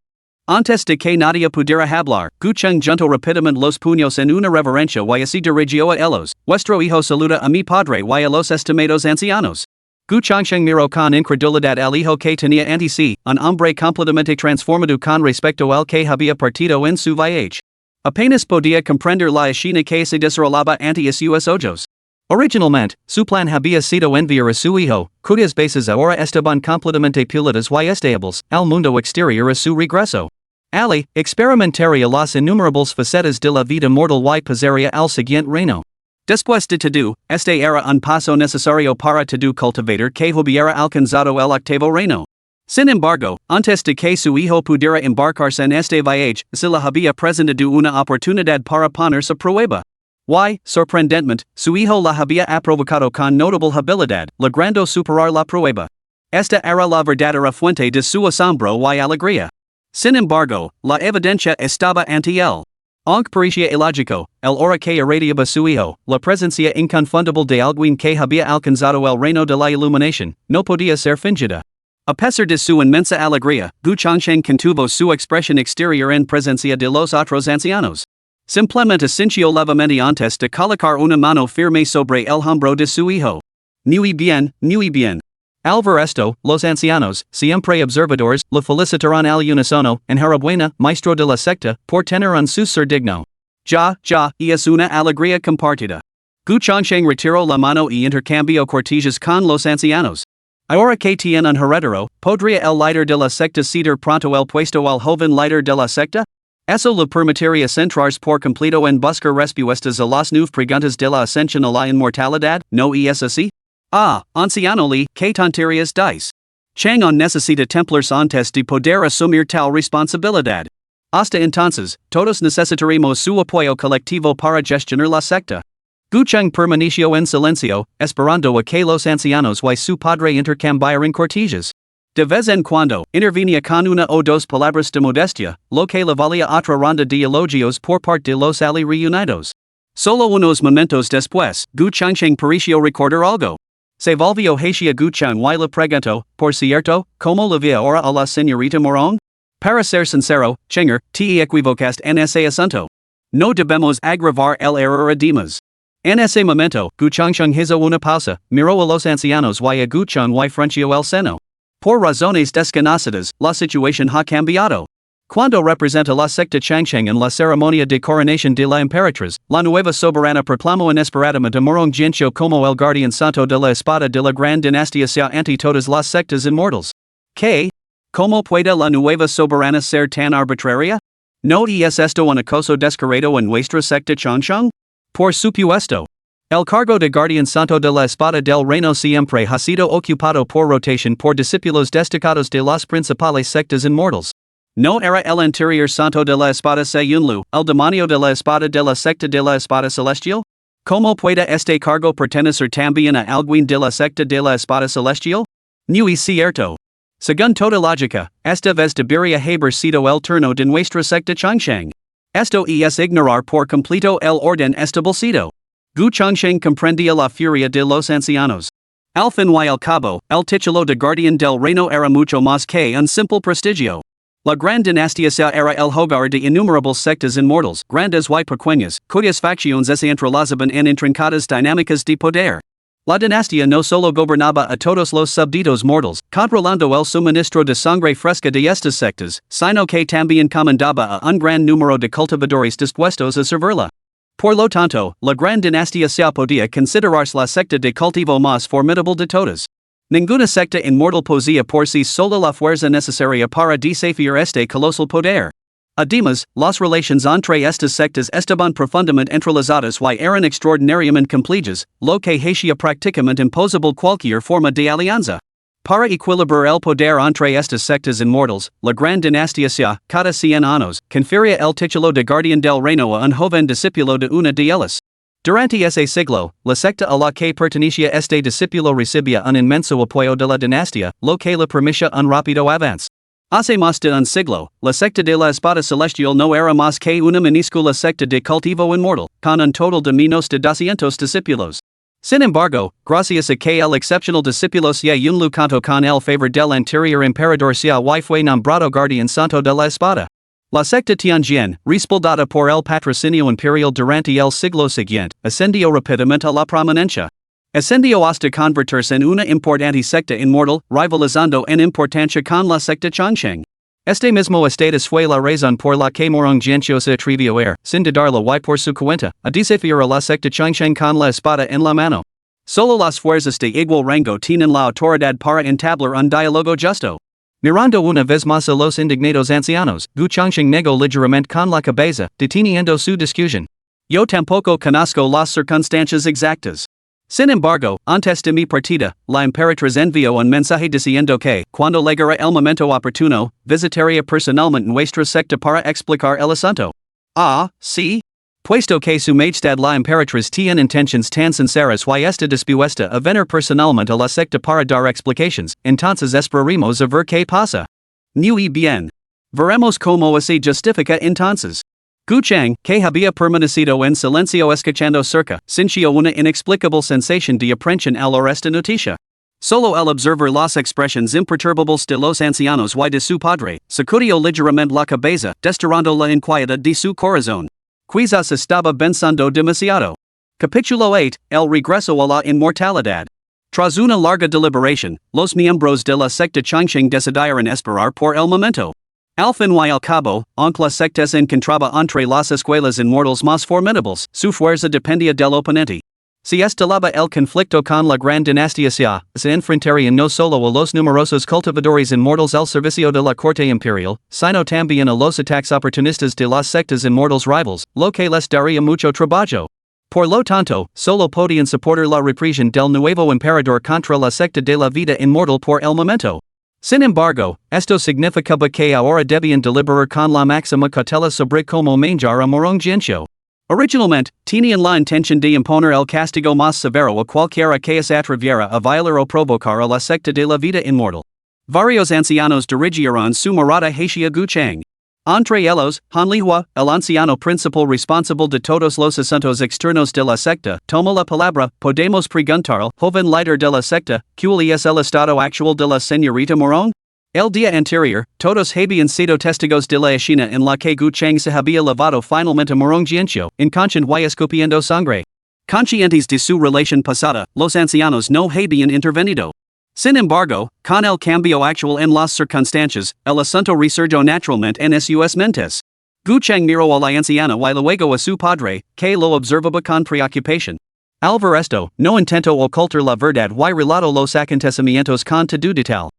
Antes de que nadie pudiera hablar, Guchang juntó rápidamente los puños en una reverencia y así dirigió a ellos: vuestro hijo saluda a mi padre y a los estimados ancianos. Guchang miró con incredulidad al hijo que tenía ante sí, un hombre completamente transformado con respecto al que había partido en su viaje. Apenas podía comprender la escena que se desarrollaba ante sus ojos. Originalmente, su plan había sido enviar a su hijo, cuyas bases ahora estaban completamente pulidas y estables, al mundo exterior a su regreso. Ali experimentaría las innumerables facetas de la vida mortal y pasaría al siguiente reino. Después de todo, este era un paso necesario para todo cultivador que hubiera alcanzado el octavo reino. Sin embargo, antes de que su hijo pudiera embarcarse en este viaje, se le había presentado una oportunidad para ponerse a prueba. Y, sorprendentemente, su hijo la había aprovechado con notable habilidad, logrando superar la prueba. Esta era la verdadera fuente de su asombro y alegría. Sin embargo, la evidencia estaba ante él. Aunque parecía ilógico, el hora que irradiaba su hijo, la presencia inconfundible de alguien que había alcanzado el reino de la iluminación, no podía ser fingida. A pesar de su inmensa alegría, Guchang contuvo su expresión exterior en presencia de los otros ancianos. Simplemente sintió levemente antes de colocar una mano firme sobre el hombro de su hijo. Muy bien, muy bien. Al ver esto, los ancianos, siempre observadores, le felicitaron al unísono: enhorabuena, maestro de la secta, por tener un sucesor digno. Y es una alegría compartida. Guchang retiró la mano y intercambió cortesías con los ancianos. Ahora que tiene un heredero, ¿podría el líder de la secta ceder pronto el puesto al joven líder de la secta? Eso le permitiría centrarse por completo en buscar respuestas a las nuevas preguntas de la ascensión a la inmortalidad, ¿no es así? Anciano Lee, ¿qué tonterías dice? Chang'an necesita templarse antes de poder asumir tal responsabilidad. Hasta entonces, todos necesitaremos su apoyo colectivo para gestionar la secta. Guchang permaneció en silencio, esperando a que los ancianos y su padre intercambiaran cortesías. De vez en cuando, intervenía con una o dos palabras de modestia, lo que le valía otra ronda de elogios por parte de los ali reunidos. Solo unos momentos después, Guchang pareció recordar algo. Se volvió hacia Guchang y le preguntó: por cierto, ¿cómo le ve ahora a la señorita Morón? Para ser sincero, Chenger, te equivocaste en ese asunto. No debemos agravar el error además. En ese momento, Guchang hizo una pausa, miró a los ancianos y a Guchang y frunció el seno. Por razones desconocidas, la situación ha cambiado. Cuando representa la secta Changcheng en la ceremonia de coronación de la emperatriz, la nueva soberana proclamó inesperadamente a Morong Jianqiu como el guardián santo de la espada de la gran dinastía ante todas las sectas inmortales. ¿Qué? ¿Cómo puede la nueva soberana ser tan arbitraria? ¿No es esto un acoso descarado en nuestra secta Changcheng? Por supuesto. El cargo de guardián santo de la espada del reino siempre ha sido ocupado por rotación por discípulos destacados de las principales sectas inmortales. ¿No era el anterior santo de la espada Yunlu, el demonio de la espada de la secta de la espada celestial? ¿Cómo puede este cargo pertenecer también a alguien de la secta de la espada celestial? Muy cierto. Según toda lógica, esta vez debería haber sido el turno de nuestra secta Changcheng. Esto es ignorar por completo el orden establecido. Guchang comprendía la furia de los ancianos. Al fin y al cabo, el título de guardián del reino era mucho más que un simple prestigio. La gran dinastía era el hogar de innumerables sectas inmortales, grandes y pequeñas, cuyas facciones se entrelazaban en intrincadas dinámicas de poder. La dinastía no solo gobernaba a todos los súbditos mortales, controlando el suministro de sangre fresca de estas sectas, sino que también comandaba a un gran número de cultivadores dispuestos a servirla. Por lo tanto, la gran dinastía se podía considerarse la secta de cultivo más formidable de todas. Ninguna secta inmortal poesía por sí sola la fuerza necesaria para desafiar este colosal poder. Además, las relaciones entre estas sectas estaban profundamente entrelazadas y eran extraordinariamente complejas, lo que hacía prácticamente imposible cualquier forma de alianza. Para equilibrar el poder entre estas sectas inmortales, la gran dinastía Xia, cada 100 años, confería el título de guardián del reino a un joven discípulo de una de ellas. Durante ese siglo, la secta a la que pertenecía este discípulo recibía un inmenso apoyo de la dinastía, lo que le permitía un rápido avance. Hace más de un siglo, la secta de la espada celestial no era más que una minúscula secta de cultivo inmortal, con un total de menos de 200 discípulos. Sin embargo, gracias a que el excepcional discípulo Xia Yun luchando con el favor del anterior emperador Xia y fue nombrado guardián santo de la espada. La secta Tianjin, respaldada por el patrocinio imperial durante el siglo siguiente, ascendió rápidamente a la prominencia. Ascendió hasta convertirse en una importante secta inmortal, rivalizando en importancia con la secta Chongqing. Este mismo estatus fue la razón por la que Morongjianqiu se atrevió sin dudarlo y por su cuenta, a desafiar a la secta Chongqing con la espada en la mano. Solo las fuerzas de igual rango tienen la autoridad para entablar un diálogo justo. Mirando una vez más a los indignados ancianos, Gu Chongqing negó ligeramente con la cabeza, deteniendo su discusión. Yo tampoco conozco las circunstancias exactas. Sin embargo, antes de mi partida, la emperatriz envió un mensaje diciendo que, cuando llegara el momento oportuno, visitaría personalmente nuestra secta para explicar el asunto. Ah, sí. Puesto que su majestad la emperatriz tiene intenciones tan sinceras y está dispuesta a venir personalmente a la secta para dar explicaciones, entonces esperaremos a ver qué pasa. Muy bien. Veremos cómo se justifica entonces. Gu Chang, que había permanecido en silencio escuchando cerca, sintió una inexplicable sensación de aprensión al oír esta noticia. Solo al observar las expresiones imperturbables de los ancianos y de su padre, sacudió ligeramente la cabeza, desterrando la inquietud de su corazón. Quizás estaba pensando demasiado. Capítulo 8, El regreso a la inmortalidad. Tras una larga deliberación, los miembros de la secta Chongqing decidieron esperar por el momento. Al fin y al cabo, aunque la secta se encontraba entre las escuelas inmortales más formidables, su fuerza dependía del oponente. Si estalaba el conflicto con la gran dinastía Xia, se enfrentarían no solo a los numerosos cultivadores inmortales al servicio de la corte imperial, sino también a los ataques oportunistas de las sectas inmortales rivals, lo que les daría mucho trabajo. Por lo tanto, solo podían soportar la represión del nuevo emperador contra la secta de la vida inmortal por el momento. Sin embargo, esto significaba que ahora debían deliberar con la máxima cautela sobre cómo manejar a Morongjianqiu. Originalmente, tenían la intención de imponer el castigo más severo a cualquiera que se atreviera a violar o provocar a la secta de la vida inmortal. Varios ancianos dirigieron su mirada hacia Gu Chang. Entre ellos, Manhwa, el anciano principal responsable de todos los asuntos externos de la secta, tomó la palabra. Podemos preguntar, joven líder de la secta, ¿cuál es el estado actual de la señorita Morong? El día anterior, todos habían sido testigos de la escena en la que Gu Chang se había llevado finalmente a Morongjianqiu, inconsciente y escupiendo sangre. Conscientes de su relación pasada, los ancianos no habían intervenido. Sin embargo, con el cambio actual en las circunstancias, el asunto resurgió naturalmente en sus mentes. Gu Chang miró a la anciana y luego a su padre, que lo observaba con preocupación. Al ver esto, no intentó ocultar la verdad y relató los acontecimientos con todo detalle.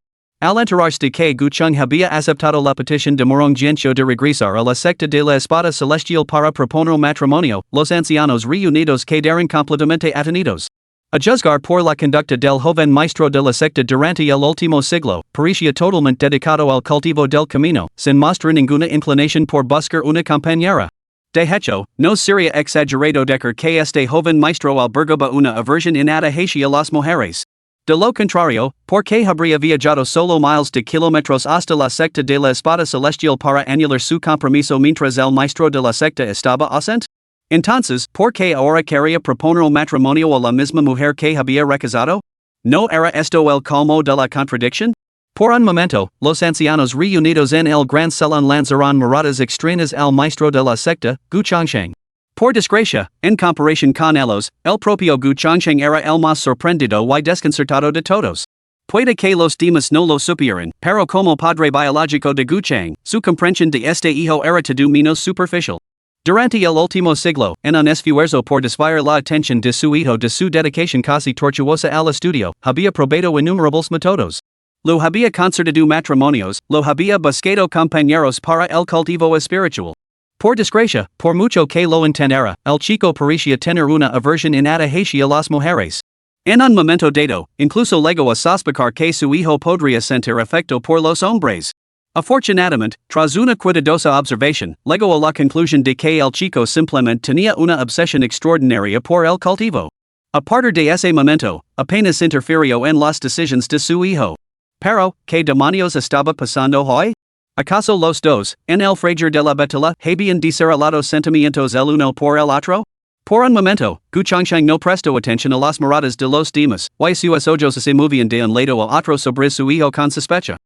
Al enterarse de que Gu Chang había aceptado la petición de Morongjianqiu de regresar a la secta de la espada celestial para proponer matrimonio, los ancianos reunidos quedaron completamente atónitos. A juzgar por la conducta del joven maestro de la secta durante el último siglo, parecía totalmente dedicado al cultivo del camino, sin mostrar ninguna inclinación por buscar una compañera. De hecho, no sería exagerado decir que este joven maestro albergaba una aversión innata hacia las mujeres. De lo contrario, porque habría viajado solo miles de kilómetros hasta la secta de la espada celestial para anular su compromiso mientras el maestro de la secta estaba ausente? Entonces, ¿por qué ahora quería proponer el matrimonio a la misma mujer que había rechazado? ¿No era esto el colmo de la contradicción? Por un momento, los ancianos reunidos en el gran salón lanzaron miradas extrañas al maestro de la secta, Gu Chongqing. Por desgracia, en comparación con ellos, el propio Gu Chongqing era el más sorprendido y desconcertado de todos. Puede que los demás no lo supieran, pero como padre biológico de Gu Chang, su comprensión de este hijo era todo menos superficial. Durante el último siglo, en un esfuerzo por desviar la atención de su hijo de su dedicación casi tortuosa al estudio, había probado innumerables métodos. Lo había concertado matrimonios, lo había buscado compañeros para el cultivo espiritual. Por desgracia, por mucho que lo intentara, el chico parecía tener una aversión innata hacia las mujeres. En un momento dado, incluso llegó a sospechar que su hijo podría sentir afecto por los hombres. Afortunadamente, tras una cuidadosa observación, llegó a la conclusión de que el chico simplemente tenía una obsesión extraordinaria por el cultivo. A partir de ese momento, apenas interfirió en las decisiones de su hijo. Pero, ¿qué demonios estaba pasando hoy? ¿Acaso los dos, en el fragor de la batalla, habían desarrollado sentimientos el uno por el otro? Por un momento, Gu Changsheng no prestó atención a las miradas de los demás, y sus ojos se movían de un lado a otro sobre su hijo con sospecha.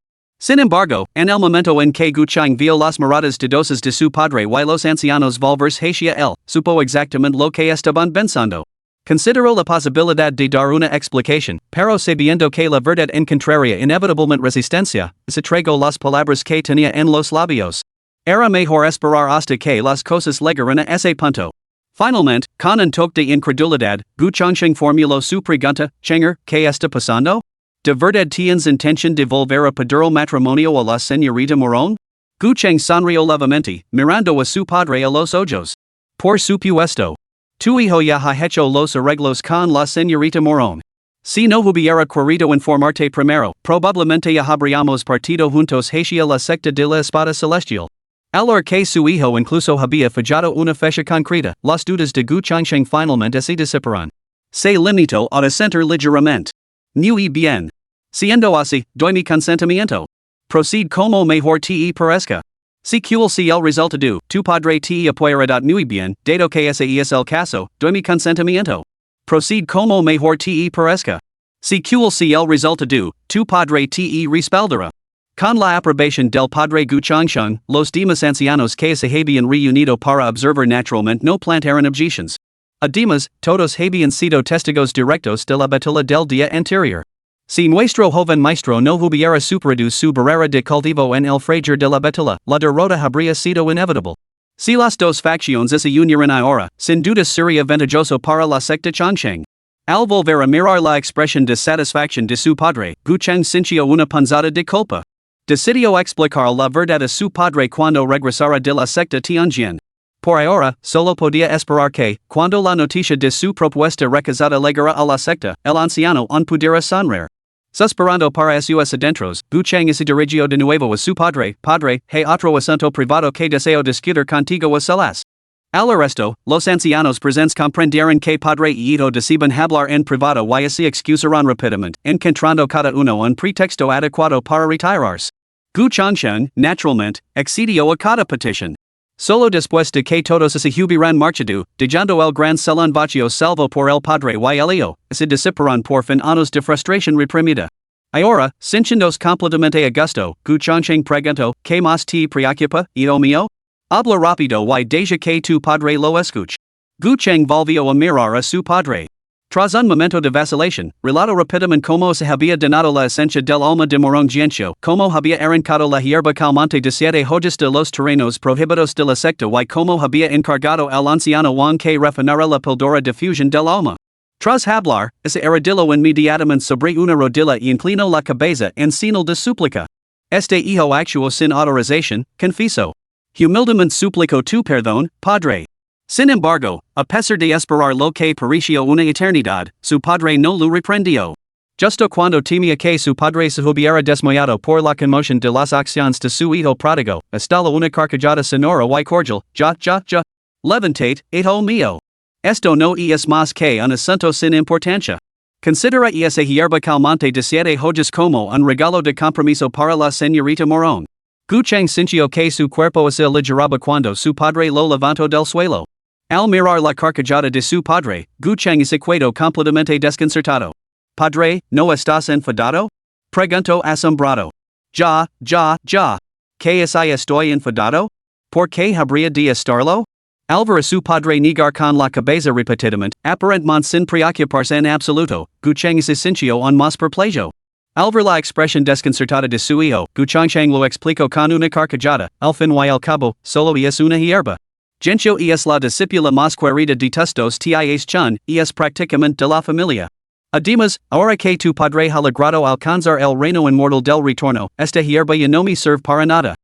Sin embargo, en el momento en que Gu Chang vio las miradas dudosas de su padre y los ancianos volverse hacia él, supo exactamente lo que estaban pensando. Consideró la posibilidad de dar una explicación, pero sabiendo que la verdad encontraría inevitablemente resistencia, se tragó las palabras que tenía en los labios. Era mejor esperar hasta que las cosas llegaran a ese punto. Finalmente, con un toque de incredulidad, Gu Changsheng formuló su pregunta: Chenger, ¿qué está pasando? ¿De verdad tienes intención de volver a pedir el matrimonio a la señorita Morón? Gu Chang sonrió levemente, mirando a su padre a los ojos. Por supuesto. Tu hijo ya ha hecho los arreglos con la señorita Morón. Si no hubiera querido informarte primero, probablemente ya habríamos partido juntos hacia la secta de la espada celestial. Al ver que su hijo incluso había fallado una fecha concreta, las dudas de Gu Changsheng finalmente se disiparon. Se limitó a asentir ligeramente. Muy bien. Siendo así, doy mi consentimiento. Procede como mejor te parezca. Si cual sea el resultado, tu padre te apoyará muy bien, dado que ese es el caso, doy mi consentimiento. Procede como mejor te parezca. Si cual sea el resultado, tu padre te respaldará. Con la aprobación del padre Gu Changsheng, los demás ancianos que se habían reunido para observar naturalmente no plantaron objeciones. Además, todos habían sido testigos directos de la batalla del día anterior. Si nuestro joven maestro no hubiera superado su barrera de cultivo en el fragor de la batalla, la derrota habría sido inevitable. Si las dos facciones se unieran ahora, sin duda sería ventajoso para la secta Changsheng. Al volver a mirar la expresión de satisfacción de su padre, Gu Chang sintió una punzada de culpa. Decidió explicar la verdad a su padre cuando regresara de la secta Tianjin. Por ahora, solo podía esperar que, cuando la noticia de su propuesta recazada llegara a la secta, el anciano aún pudiera sonreír. Suspirando para sus adentros, Gu Chang se dirigió de nuevo a su padre: Padre, hay otro asunto privado que deseo discutir contigo a solas. Al resto, los ancianos presentes comprendieron que padre y hijo deciden hablar en privado y se excusaron rápidamente, encontrando cada uno un pretexto adecuado para retirarse. Gu Changsheng, naturalmente, accedió a cada petición. Solo después de que todos se hubieran marchado, dejando el gran salón vacío salvo por el padre y el hijo, se disiparon por fin años de frustración reprimida. Ahora, sintiéndose completamente a gusto, Gu Changsheng preguntó: ¿Qué más te preocupa, hijo mío? Habla rápido y deja que tu padre lo escuche. Gu Chang volvió a mirar a su padre. Tras un momento de vacilación, relató rápidamente cómo se había donado la esencia del alma de Morón Jianxiu, cómo había arrancado la hierba calmante de 7 hojas de los terrenos prohibidos de la secta y cómo había encargado al anciano Wang que refinara la píldora de fusión del alma. Tras hablar, se arrodilló inmediatamente sobre una rodilla y inclinó la cabeza en señal de súplica. Este hijo actuó sin autorización, confesó. Humildemente suplicó tu perdón, padre. Sin embargo, a pesar de esperar lo que pareció una eternidad, su padre no lo reprendió. Justo cuando temía que su padre se hubiera desmayado por la conmoción de las acciones de su hijo pródigo, estalló una carcajada sonora y cordial: ya. Levantate, hijo mío. Esto no es más que un asunto sin importancia. Considera esa hierba calmante de 7 hojas como un regalo de compromiso para la señorita Morón. Gu Chang sintió que su cuerpo se aligeraba cuando su padre lo levantó del suelo. Al mirar la carcajada de su padre, Gu Chang se quedó completamente desconcertado. Padre, ¿no estás enfadado? Preguntó asombrado. Ya. ¿Qué es estoy enfadado? ¿Por qué habría de estarlo? Al ver a su padre negar con la cabeza repetidamente, aparentemente sin preocuparse en absoluto, Gu Chang se sintió aún más perplejo. Al ver la expresión desconcertada de su hijo, Gu Changsheng lo explicó con una carcajada: al fin y al cabo, solo es una hierba. Gentio es la discípula más querida de testos tias chun, es prácticamente de la familia. Además, ahora que tu padre ha logrado alcanzar el reino inmortal del retorno, esta hierba ya no me serve para nada.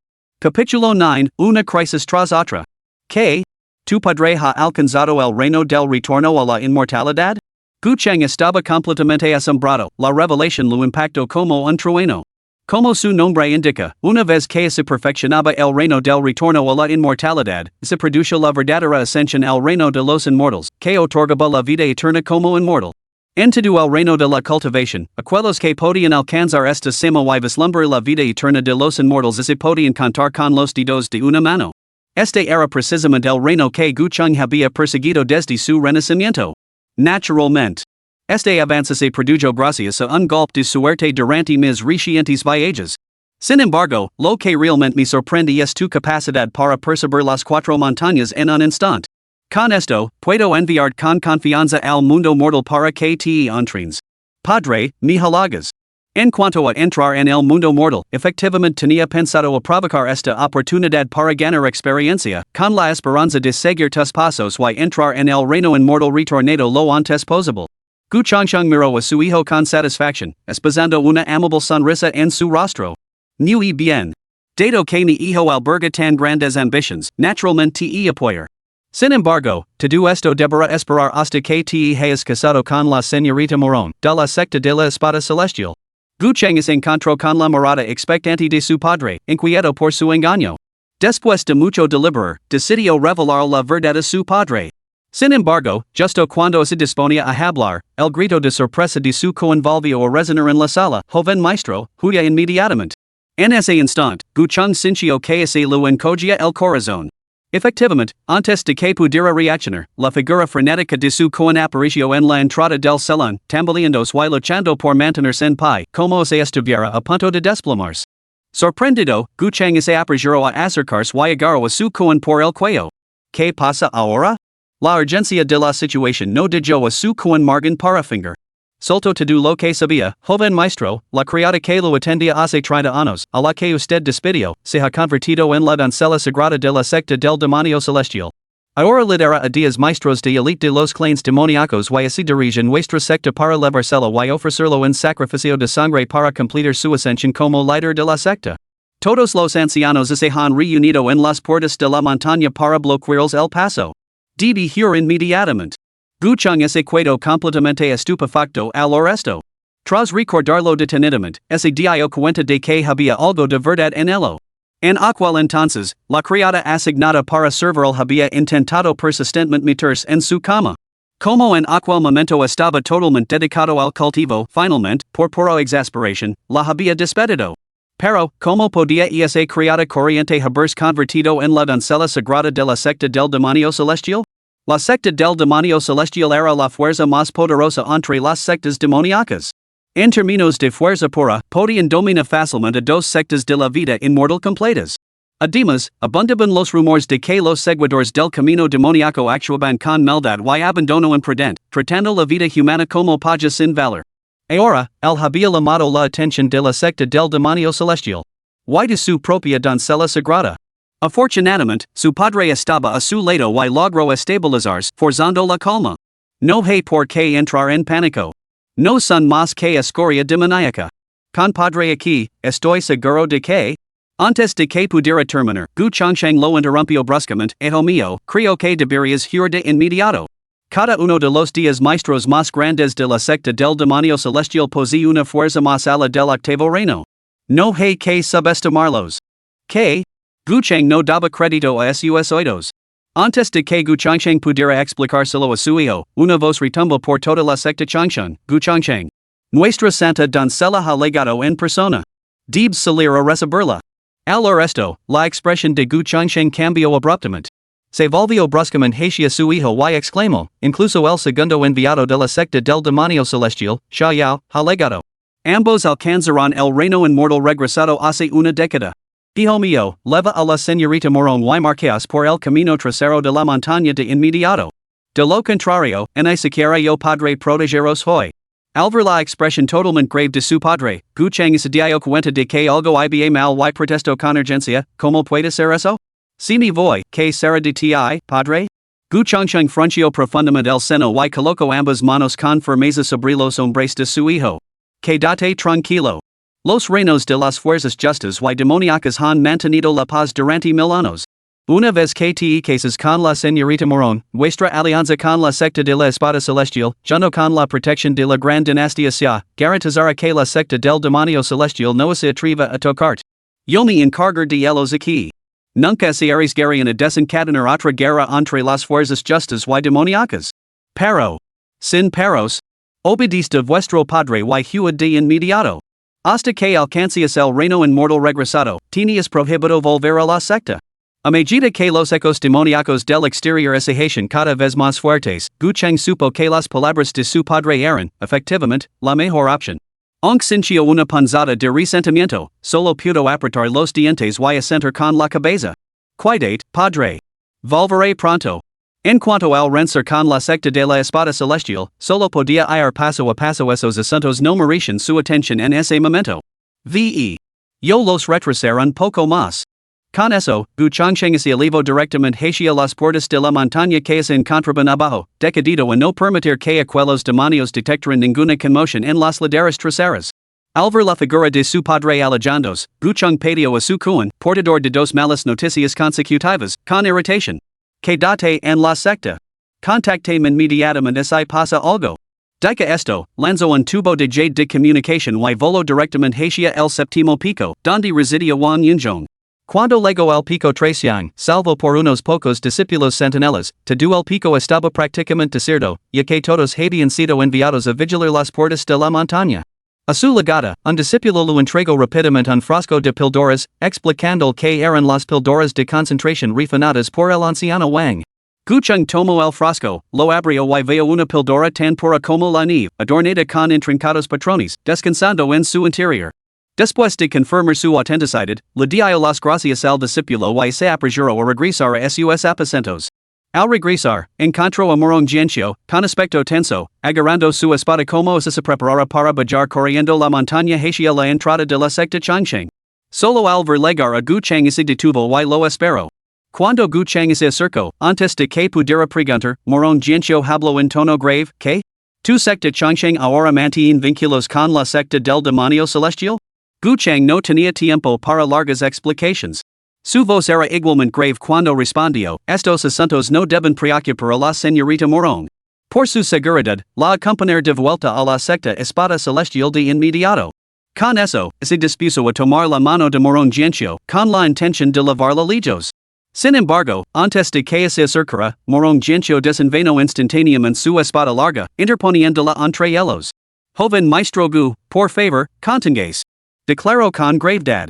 Capítulo 9, una crisis tras otra. ¿Qué? ¿Tu padre ha alcanzado el reino del retorno a la inmortalidad? Gu Cheng estaba completamente asombrado, la revelación lo impactó como un trueno. Como su nombre indica, una vez que se perfeccionaba el reino del retorno a la inmortalidad, se produjo la verdadera ascensión al reino de los inmortales, que otorgaba la vida eterna como inmortal. En todo el reino de la cultivación, aquellos que podían alcanzar esta cima y vislumbrar la vida eterna de los inmortales se podían contar con los dedos de una mano. Este era precisamente el reino que Gu Cheng había perseguido desde su renacimiento. Naturalmente, este avance se produjo gracias a un golpe de suerte durante mis recientes viajes. Sin embargo, lo que realmente me sorprende es tu capacidad para perseguir las cuatro montañas en un instante. Con esto, puedo enviar con confianza al mundo mortal para que te entres. Padre, me halagas. En cuanto a entrar en el mundo mortal, efectivamente tenía pensado aprovechar esta oportunidad para ganar experiencia, con la esperanza de seguir tus pasos y entrar en el reino inmortal retornado lo antes posible. Gu Changsheng miró a su hijo con satisfacción, esbozando una amable sonrisa en su rostro. Muy bien. Dado que mi hijo alberga tan grandes ambitions, naturalmente te apoyar. Sin embargo, todo esto deberá esperar hasta que te hayas casado con la señorita Morón, de la secta de la espada celestial. Gu Cheng se encontró con la mirada expectante de su padre, inquieto por su engaño. Después de mucho deliberar, decidió revelar la verdad a su padre. Sin embargo, justo cuando se disponía a hablar, el grito de sorpresa de su coinvolvió a resonar en la sala. Joven maestro, huya inmediatamente. En ese instante, Gu Cheng sintió que se lo encogía el corazón. Efectivamente, antes de que pudiera reaccionar, la figura frenética de su coin apareció en la entrada del salón, tambaleando y luchando por mantenerse en pie, como si estuviera a punto de desplomarse. Sorprendido, Gu Cheng se apresuró a acercarse y agarró a su coin por el cuello. ¿Qué pasa ahora? La urgencia de la situación no dejó a su coin margen para finger. Soltó todo lo que sabía, joven maestro, la criada que lo atendía hace 30 años, a la que usted despidió, se ha convertido en la doncella sagrada de la secta del demonio celestial. Ahora lidera a 10 maestros de elite de los clanes demoníacos y así dirige nuestra secta para levársela y ofrecerlo en sacrificio de sangre para completar su ascensión como líder de la secta. Todos los ancianos se han reunido en las puertas de la montaña para bloquearles el paso. Debe ir inmediatamente. Gu Cheng se quedó completamente estupefacto al oír esto. Tras recordarlo detenidamente, se dio cuenta de que había algo de verdad en ello. En aquel entonces, la criada asignada para servirle había intentado persistentemente meterse en su cama. Como en aquel momento estaba totalmente dedicado al cultivo, finalmente, por pura exasperación, la había despedido. Pero, ¿cómo podía esa criada corriente haberse convertido en la doncella sagrada de la secta del demonio celestial? La secta del demonio celestial era la fuerza más poderosa entre las sectas demoníacas. En términos de fuerza pura, podían dominar fácilmente dos sectas de la vida inmortal completas. Además, abundaban los rumores de que los seguidores del camino demoníaco actuaban con maldad y abandono imprudente, tratando la vida humana como paja sin valor. Ahora, él había llamado la atención de la secta del demonio celestial. Y de su propia doncella sagrada. Afortunadamente, su padre estaba a su lado y logró estabilizarse, forzando la calma. No hay por qué entrar en pánico. No son más que escoria demoníaca. Con padre aquí, estoy seguro de que, antes de que pudiera terminar, Gu Changsheng lo interrumpió bruscamente. Hijo mío, creo que deberías ir de inmediato. Cada uno de los 10 maestros más grandes de la secta del demonio celestial posee una fuerza más ala del octavo reino. No hay que subestimarlos. ¿Qué? Gu Cheng no daba crédito a sus oídos. Antes de que Gu Changsheng pudiera explicárselo a su hijo, una voz retumbó por toda la secta Changsheng. Gu Changsheng. Nuestra santa doncella ha legado en persona. Debes salir a recibirla. Al oír esto, la expresión de Gu Changsheng cambió abruptamente. Se volvió bruscamente hacia su hijo y exclamó, incluso el segundo enviado de la secta del demonio celestial, Sha Yao, ha legado. Ambos alcanzarán el reino inmortal regresado hace una década. Hijo mío, leva a la señorita Morón y marqueas por el camino trasero de la montaña de inmediato. De lo contrario, en siquiera yo padre protegeros hoy. Al ver la expresión totalmente grave de su padre, Gu Cheng se dio cuenta de que algo iba mal y protestó con urgencia. ¿Cómo puede ser eso? Si me voy, que será de ti, padre? Gu changcheng fruncio profundamente el seno y coloco ambas manos con firmeza sobre los hombres de su hijo. Quédate tranquilo. Los reinos de las fuerzas justas y demoníacas han mantenido la paz durante 1000 años. Una vez que te cases con la señorita Morón, vuestra alianza con la secta de la espada celestial, junto con la protección de la gran dinastía se garantizará que la secta del demonio celestial no se atreva a tocarte. Yo me encargo de ellos aquí. Nunca se arriesgarían a desencadenar otra guerra entre las fuerzas justas y demoníacas. Pero, sin peros, obedeced a vuestro padre y huid de inmediato. Hasta que alcances el reino inmortal regresado, tenías prohibido volver a la secta. A medida que los ecos demoníacos del exterior se hacen cada vez más fuertes, Gu Cheng supo que las palabras de su padre eran, efectivamente, la mejor opción. Aunque sintió una punzada de resentimiento, solo pudo apretar los dientes y asentir con la cabeza. Cuidate, padre. Volveré pronto. En cuanto al renser con la secta de la espada celestial, solo podía ir paso a paso esos asuntos no merecían su atención en ese momento. V.E. Yo los retrasaré un poco más. Con eso, Gu Changcheng se elevó directamente hacia las puertas de la montaña que se encontraban abajo, decidido a no permitir que aquellos demonios detectaran ninguna conmoción en las laderas traseras. Al ver la figura de su padre alejándose, Gu Cheng pidió a su cuen, portador de dos malas noticias consecutivas, con irritación. Quédate en la secta. Contactame inmediatamente si pasa algo. Dica esto, lanzó un tubo de jade de comunicación y voló directamente hacia el séptimo pico, donde residía Wang Yunzhong. Cuando llegó al pico traición, salvo por unos pocos discípulos centinelas, todo el pico estaba prácticamente desierto, ya que todos habían sido enviados a vigilar las puertas de la montaña. A su llegada, un discípulo lo entregó rápidamente un frasco de píldoras, explicando que eran las píldoras de concentración refinadas por el anciano Wang. Gu Cheng tomó el frasco, lo abrió y vio una píldora tan pura como la nieve, adornada con intrincados patrones, descansando en su interior. Después de confirmar su autenticidad, le dio las gracias al discípulo y se apresuró a regresar a sus aposentos. Al regresar, encontró a Morong Jianxiu, con aspecto tenso, agarrando su espada como si se preparara para bajar corriendo la montaña hacia la entrada de la secta Changcheng. Solo al ver llegar a Gu Cheng se detuvo y lo esperó. Cuando Gu Cheng se acercó, antes de que pudiera preguntar, Morong Jianxiu habló en tono grave, ¿qué? ¿Tu secta Changcheng ahora mantiene vínculos con la secta del demonio celestial? Gu Cheng no tenía tiempo para largas explicaciones. Su voz era igualmente grave cuando respondió, estos asuntos no deben preocupar a la señorita Morong. Por su seguridad, la acompañar de vuelta a la secta espada celestial de inmediato. Con eso, se dispuso a tomar la mano de Morong Jianxiu, con la intención de lavarla lejos. Sin embargo, antes de que se acercara, Morong Jianxiu desenvainó instantáneamente su espada larga, interponiéndola entre ellos. Joven maestro Gu, por favor, contengáis. Declaró con gravedad.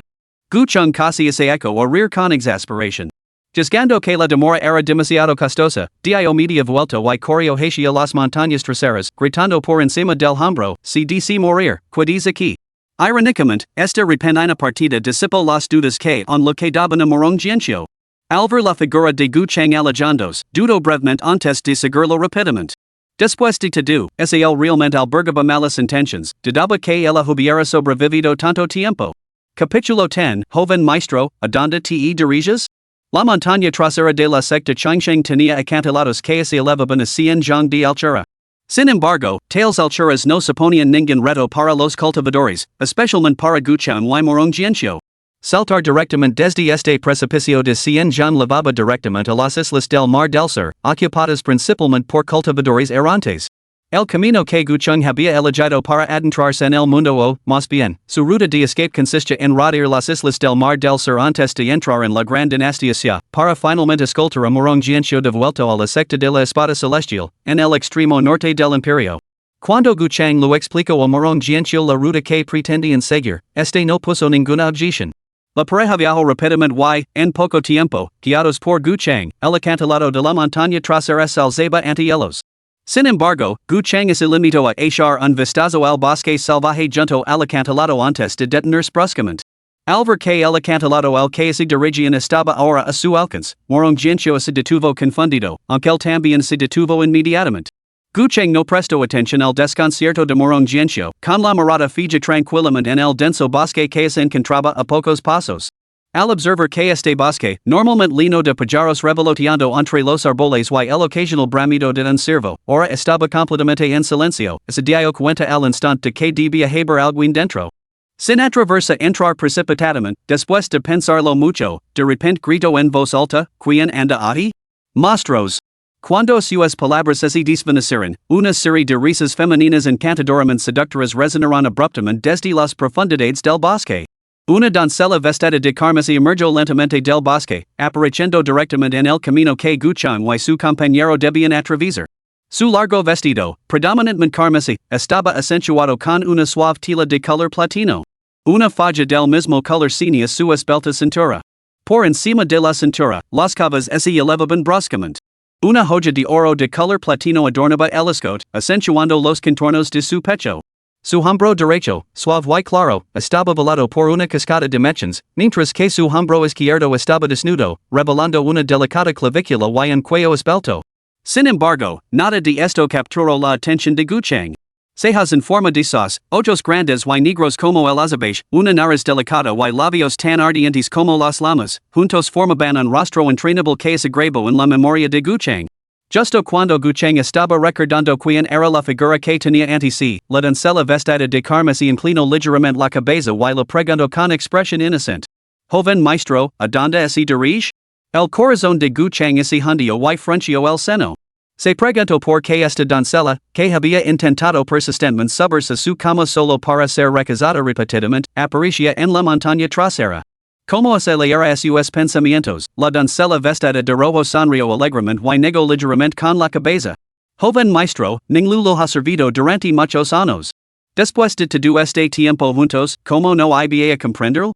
Gu Cheng casi se echó a reír con exasperación. Juzgando que la demora era demasiado costosa, dio media vuelta y corrió hacia las montañas traseras, gritando por encima del hombro, si dice morir, quedéis aquí. Irónicamente, esta repentina partida disipó las dudas que on lo quedaban a Morong Jianxiu. Al ver la figura de Gu Cheng alejándose, dudó brevemente antes de seguirlo rápidamente. Después de todo, ese él realmente albergaba malas intenciones, dudaba que ella hubiera sobrevivido tanto tiempo. Capítulo 10, Joven Maestro, ¿a dónde te diriges? La montaña trasera de la secta Changcheng tenía acantilados que se elevaban a 100 zhang de altura. Sin embargo, tales alturas no suponían ningún reto para los cultivadores, especialmente para Gu Cheng y Morong Jianxiu. Saltar directamente desde este precipicio de 100 zhang levaba directamente a las islas del Mar del Sur, ocupadas principalmente por cultivadores errantes. El camino que Gu Cheng había elegido para adentrarse en el mundo o, más bien, su ruta de escape consistía en rodear las islas del Mar del Sur antes de entrar en la gran dinastía Xia, para finalmente escoltar a Morong Jianxiu de vuelta a la secta de la espada celestial, en el extremo norte del imperio. Cuando Gu Cheng lo explicó a Morong Jianxiu la ruta que pretendían seguir, este no puso ninguna objeción. La pareja viajó rápidamente y, en poco tiempo, guiados por Gu Cheng, el acantilado de la montaña trasera se alzaba ante ellos. Sin embargo, Gu Cheng se limitó a echar un vistazo al bosque salvaje junto al acantilado antes de detenerse bruscamente. Al ver que el acantilado al que se dirigían estaba ahora a su alcance, Morong Jianxiu se detuvo confundido, aunque él también se detuvo inmediatamente. Gu Cheng no prestó atención al desconcierto de Morong Jianxiu, con la mirada fija tranquilamente en el denso bosque que se encontraba a pocos pasos. Al observer que este bosque, normalmente lleno de pajaros revoloteando entre los árboles y el occasional bramido de un ciervo, ahora estaba completamente en silencio, se dio cuenta al instante de que debía haber alguien dentro. Sin atreverse a entrar precipitadamente, después de pensarlo mucho, de repente gritó en voz alta, ¿Quién anda ahí? Monstruos. Cuando sus palabras se desvanecieron, una serie de risas femeninas encantadoramente seductoras resonaron abruptamente desde las profundidades del bosque. Una doncella vestida de carmesí emergió lentamente del bosque, apareciendo directamente en el camino que Guchang y su compañero debían atravesar. Su largo vestido, predominantemente carmesí, estaba acentuado con una suave tela de color platino. Una faja del mismo color ceñía su esbelta cintura. Por encima de la cintura, las cavas se elevaban bruscamente. Una joya de oro de color platino adornaba el escote, acentuando los contornos de su pecho. Su hombro derecho, suave y claro, estaba velado por una cascada de mechones, mientras que su hombro izquierdo estaba desnudo, revelando una delicada clavícula y un cuello esbelto. Sin embargo, nada de esto capturó la atención de Guchang. Cejas en forma de sos, ojos grandes y negros como el azabache, una nariz delicada y labios tan ardientes como las llamas, juntos formaban un rostro entrenable que se grabó en la memoria de Guchang. Justo cuando Guchang estaba recordando quién era la figura que tenía ante sí, la doncella vestida de carmesí inclinó ligeramente la cabeza y le preguntó con expresión inocente. Joven maestro, ¿a dónde se dirige? El corazón de Guchang se hundió y frunció el seno. Se preguntó por qué esta doncella, que había intentado persistentemente subirse a su cama solo para ser recazada repetidamente, aparecía en la montaña trasera. Como acelera sus pensamientos, la doncella vestida de rojo sonrió alegremente y negó ligeramente con la cabeza. Joven maestro, ninglu lo ha servido durante muchos años. Después de todo este tiempo juntos, ¿cómo no iba a comprenderlo?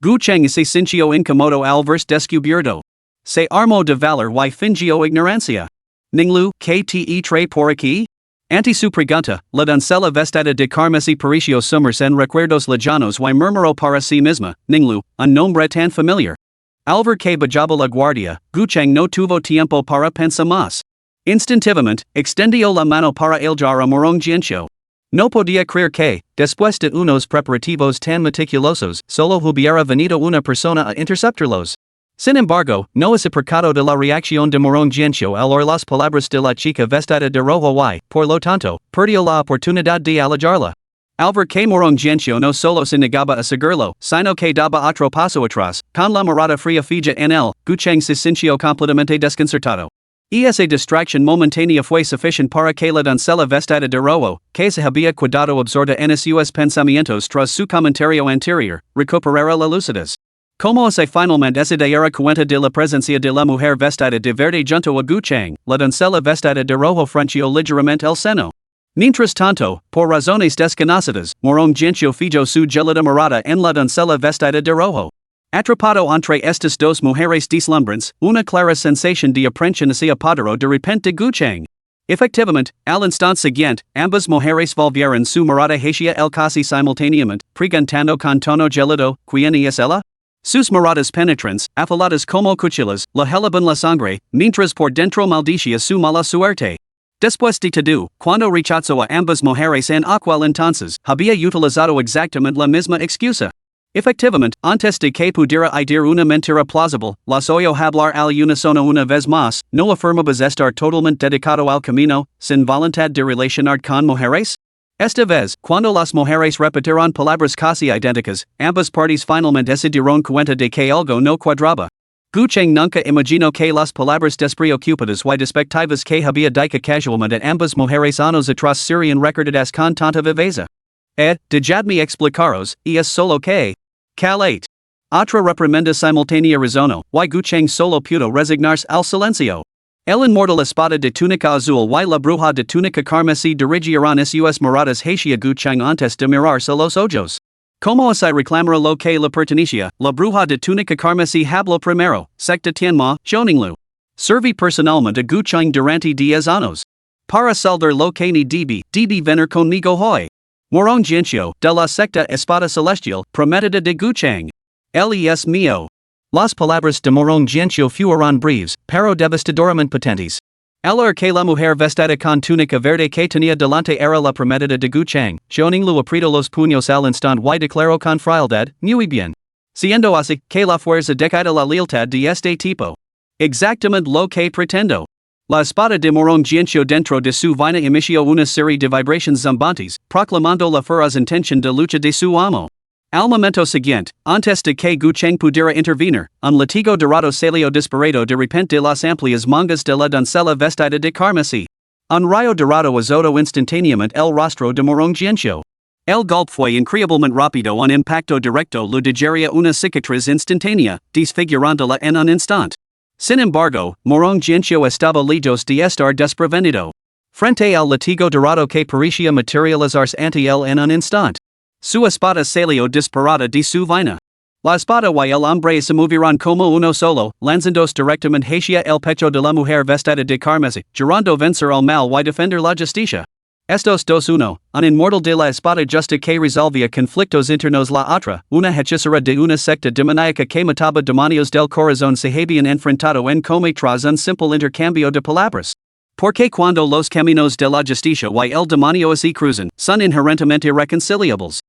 Guchang se sintió incómodo al verse descubierto. Se armó de valor y fingió ignorancia. Ninglu, ¿qué te trae por aquí? Ante su pregunta, la doncella vestida de carmesí pareció sumerse en recuerdos lejanos y murmuró para sí misma, Ninglu, un nombre tan familiar. Al ver que bajaba la guardia, Guchang no tuvo tiempo para pensar más. Instintivamente, extendió la mano para ayudar a Morong Jianxiu. No podía creer que, después de unos preparativos tan meticulosos, solo hubiera venido una persona a interceptarlos. Sin embargo, no se percató de la reacción de Morong Jianxiu al oír las palabras de la chica vestida de rojo y, por lo tanto, perdió la oportunidad de alejarla. Al ver que Morong Jianxiu no solo se negaba a seguirlo, sino que daba otro paso atrás, con la mirada fría fija en él, Guchang se sintió completamente desconcertado. Esa distracción momentánea fue suficiente para que la doncella vestida de rojo, que se había quedado absorta en sus pensamientos tras su comentario anterior, recuperara la lucidez. Como se finalmente se diera cuenta de la presencia de la mujer vestida de verde junto a Guchang, la doncella vestida de rojo frunció ligeramente el seno. Mientras tanto, por razones desconocidas, Morong Jianxiu fijó su gelada mirada en la doncella vestida de rojo. Atrapado entre estas dos mujeres deslumbrantes, una clara sensación de aprensión se apoderó de repente de Guchang. Efectivamente, al instante siguiente, ambas mujeres volvieron su mirada hacia él casi simultáneamente, preguntando con tono gélido, ¿quién es ella? Sus miradas penetrantes, afiladas como cuchillas, la helaban la sangre, mientras por dentro maldicia su mala suerte. Después de todo, cuando rechazó a ambas mujeres en aquel entonces, había utilizado exactamente la misma excusa. Efectivamente, antes de que pudiera decir una mentira plausible, las oyó hablar al unísono una vez más, ¿no afirmabas estar totalmente dedicado al camino, sin voluntad de relacionar con mujeres? Esta vez, cuando las mujeres repitieron palabras casi idénticas, ambas partes finalmente se dieron cuenta de que algo no cuadraba. Guchang nunca imaginó que las palabras despreocupadas y despectivas que había dicho casualmente ambas mujeres años atrás serían recordadas con tanta viveza. Dejadme explicaros, es solo que. Calate. Otra reprimenda simultánea resonó, y Guchang solo pudo resignarse al silencio. El inmortal espada de túnica azul y la bruja de túnica carmesí dirigieron sus miradas hacia Guchang antes de mirarse los ojos. Como se reclamara lo que le pertenecía, la bruja de túnica carmesí habló primero, secta Tianma, Shoninglu. Serví personalmente a Guchang durante 10 años. Para saldar lo que ni debí venir conmigo hoy. Morong Jianxiu, de la secta Espada Celestial, prometida de Guchang. Él es mío. Las palabras de Morong Jianxiu fueron breves, pero devastadoramente potentes. Al que la mujer vestida con túnica verde que tenía delante era la prometida de Guchang, Shoninglu apretó los puños al instante y declaró con frialdad, muy bien. Siendo así, que la fuerza decida la lealtad de este tipo. Exactamente lo que pretendo. La espada de Morong Jianxiu dentro de su vaina inició una serie de vibrations zumbantes, proclamando la feroz intención de lucha de su amo. Al momento siguiente, antes de que Gu Cheng pudiera intervenir, un latigo dorado salió disparado de repente de las amplias mangas de la doncella vestida de carmesí. Un rayo dorado azotó instantáneamente el rostro de Morong Jianxiu. El golpe fue increíblemente rápido, un impacto directo lo dejaría una cicatriz instantánea, desfigurándola en un instante. Sin embargo, Morong Jianxiu estaba lejos de estar desprevenido. Frente al latigo dorado que parecía materializarse ante él en un instante. Su espada salió disparada de su vaina. La espada y el hombre se movieron como uno solo, lanzándose directamente hacia el pecho de la mujer vestida de carmesí, jurando vencer al mal y defender la justicia. Estos dos uno, un inmortal de la espada justa que resolvía conflictos internos, la otra, una hechicera de una secta demoníaca que mataba demonios del corazón, se habían enfrentado en come tras un simple intercambio de palabras. Porque cuando los caminos de la justicia y el demonio se cruzan, son inherentemente reconciliables.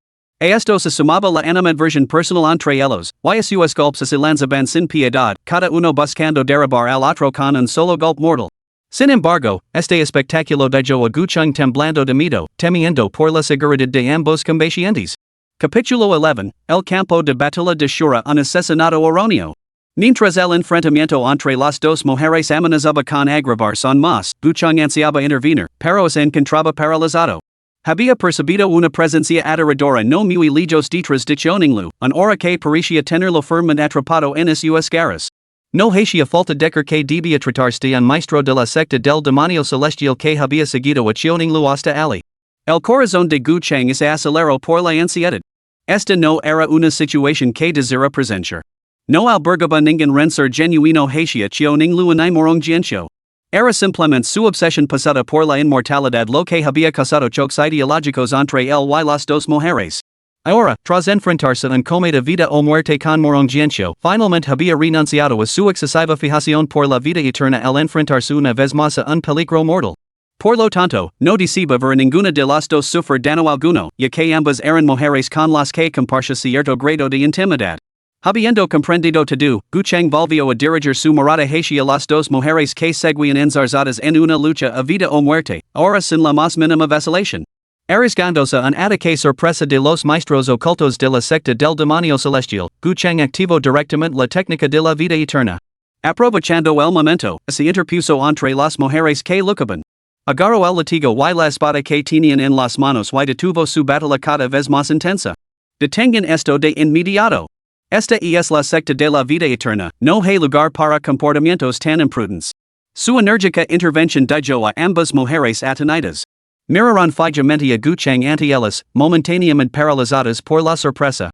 A esto se sumaba la animadversión personal entre ellos, y sus golpes se lanzaban sin piedad, cada uno buscando derribar al otro con un solo golpe mortal. Sin embargo, este espectáculo dejó a Gu Cheng temblando de miedo, temiendo por la seguridad de ambos combatientes. Capítulo 11, El campo de batalla de Shura, un asesinato erróneo. Mientras el enfrentamiento entre las dos mujeres amenazaba con agravarse aún más, Gu Cheng ansiaba intervenir, pero se encontraba paralizado. Había percibido una presencia aterradora no muy lejos detrás de Chioninglu, un aura que parecía tenerlo firmemente atrapado en sus garras. No hacía falta decir que debía tratarse de un maestro de la secta del demonio celestial que había seguido a Chioninglu hasta allí. El corazón de Gu Cheng se aceleró por la ansiedad. Esta no era una situación que desira presenciar. No albergaba ningún rencer genuino hacia Chioninglu ni Morong Jianxiu. Era simplemente su obsesión pasada por la inmortalidad lo que había causado choques ideológicos entre él y las dos mujeres. Ahora, tras enfrentarse en come de vida o muerte con Morong Jianxiu, finalmente había renunciado a su excesiva fijación por la vida eterna al enfrentarse una vez más a un peligro mortal. Por lo tanto, no decía ver ninguna de las dos sufrir daño alguno, ya que ambas eran mujeres con las que compartía cierto grado de intimidad. Habiendo comprendido todo, Gu Cheng volvió a dirigir su mirada hacia las dos mujeres que seguían enzarzadas en una lucha a vida o muerte, ahora sin la más mínima vacilación. Arriesgándose un ataque sorpresa de los maestros ocultos de la secta del demonio celestial, Gu Cheng activó directamente la técnica de la vida eterna. Aprovechando el momento, se interpuso entre las mujeres que luchaban. Agarró el latigo y la espada que tenían en las manos y detuvo su batalla cada vez más intensa. Detengan esto de inmediato. Esta es la secta de la vida eterna, no hay lugar para comportamientos tan imprudentes. Su enérgica intervención dejó a ambas mujeres atonidas. Miraron fijamente a Gu Cheng ante ellas, momentáneamente paralizadas por la sorpresa.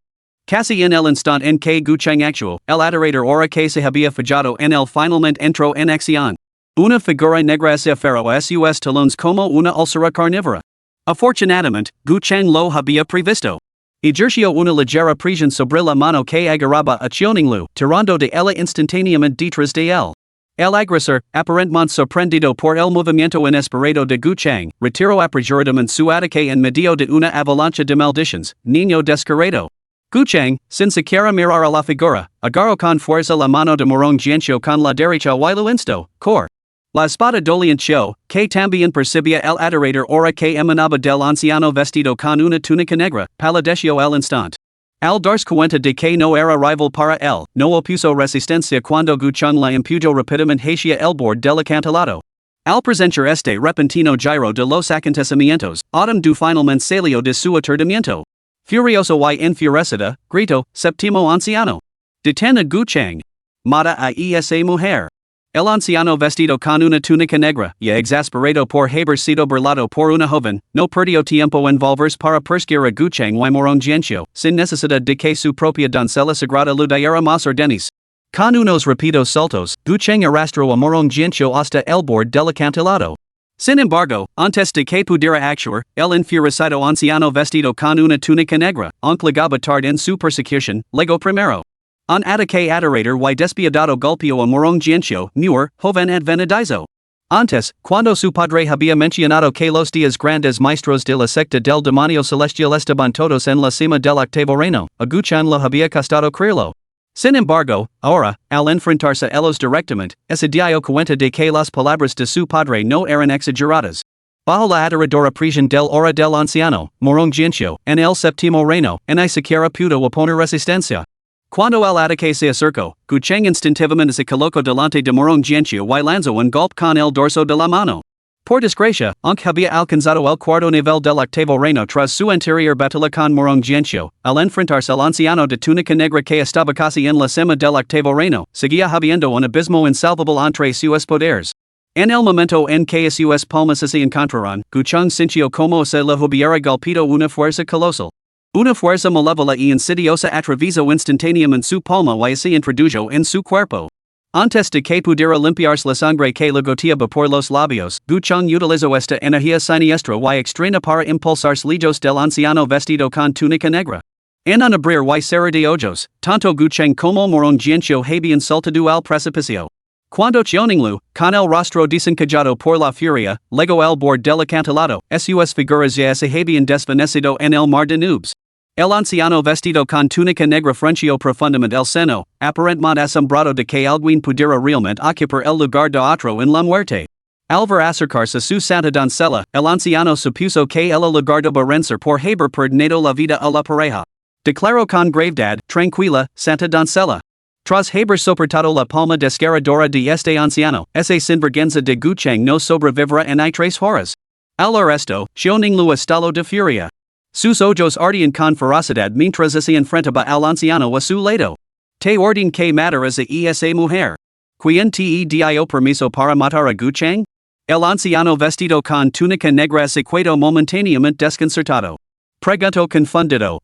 Casi en el instante en que Gu Cheng actuó, el adorador aura que se había fijado en él finalmente entró en acción. Una figura negra se aferró a sus talones como una úlcera carnívora. Afortunadamente, Gu Cheng lo había previsto. Ejerció una ligera presión sobre la mano que agarraba a Chioninglu, tirando de ella instantáneamente detrás de él. El agresor, aparentemente sorprendido por el movimiento inesperado de Gu Cheng, retiró apresuradamente su ataque en medio de una avalancha de maldiciones, niño descarado. Gu Cheng, sin siquiera mirar a la figura, agarró con fuerza la mano de Morong Jianxiu con la derecha y lo instó, cor. La espada doliente, que también percibía el adorador aura que emanaba del anciano vestido con una túnica negra, palideció el instante. Al darse cuenta de que no era rival para él, no opuso resistencia cuando Gu Cheng la empujó rápidamente hacia el borde del acantilado. Al presenciar este repentino giro de los acontecimientos, Autumn du finalmente salió de su aturdimiento. Furioso y enfurecida, gritó, séptimo anciano. Detén a Gu Cheng. Mata a esa mujer. El anciano vestido con una túnica negra, ya exasperado por haber sido burlado por una joven, no perdió tiempo en volverse para perseguir a Gu Cheng y Morong Jianxiu, sin necesidad de que su propia doncella sagrada lo diera más órdenes. Con unos rápidos saltos, Gu Cheng arrastró a Morong Jianxiu hasta el borde del acantilado. Sin embargo, antes de que pudiera actuar, el enfurecido anciano vestido con una túnica negra, aunque llegaba tarde en su persecución, legó primero. Un ataque adorador y despiadado golpeó a Morong Jianxiu, muer, joven advenedizo. Antes, cuando su padre había mencionado que los días grandes maestros de la secta del demonio celestial estaban todos en la cima del octavo reino, Aguchan lo había costado creerlo. Sin embargo, ahora, al enfrentarse a ellos directamente, se dio cuenta de que las palabras de su padre no eran exageradas. Bajo la aterradora presión del hora del anciano, Morong Jinsho, en el séptimo reino, ni siquiera pudo oponer resistencia. Cuando el ataque se acercó, Gucheng instintivamente se colocó delante de Morong Jinsho y lanzó un golpe con el dorso de la mano. Por desgracia, aunque había alcanzado el cuarto nivel del octavo reino tras su anterior batalla con Morong Jinsho, al enfrentarse al anciano de túnica negra que estaba casi en la cima del octavo reino, seguía habiendo un abismo insalvable entre sus poderes. En el momento en que sus palmas se encontraron, Gucheng sintió como se le hubiera golpeado una fuerza colosal. Una fuerza malévola y insidiosa atravesó instantáneamente su palma y se introdujo en su cuerpo. Antes de que pudiera limpiarse la sangre que le goteaba por los labios, Gucheng utilizó esta energía siniestra y extraña para impulsar los del anciano vestido con túnica negra. En un abrir y cerrar de ojos, tanto Gucheng como Morong Jinsho habían saltado al precipicio. Cuando Chioninglu, con el rostro desencajado por la furia, llegó al borde del acantilado, sus figuras ya se habían desvanecido en el mar de nubes. El anciano vestido con túnica negra frunció profundamente el seno, aparentemente asombrado de que alguien pudiera realmente ocupar el lugar de otro en la muerte. Al ver acercarse su santa doncella, el anciano supuso que el lugar de Barenser por haber perdonado la vida a la pareja. Declaró con gravedad, tranquila, santa doncella. Tras haber soportado la palma desgarradora de este anciano, esa sinvergüenza de Gucheng no sobrevivirá en 3 horas. Al arresto, Xiaoninglu estalló de furia. Sus ojos ardían con ferocidad mientras se enfrentaba al anciano a su lado. Te ordeno que mataras a esa mujer. ¿Quién te dio permiso para matar a Gucheng? El anciano vestido con túnica negra se quedó momentáneamente desconcertado. Preguntó confundido,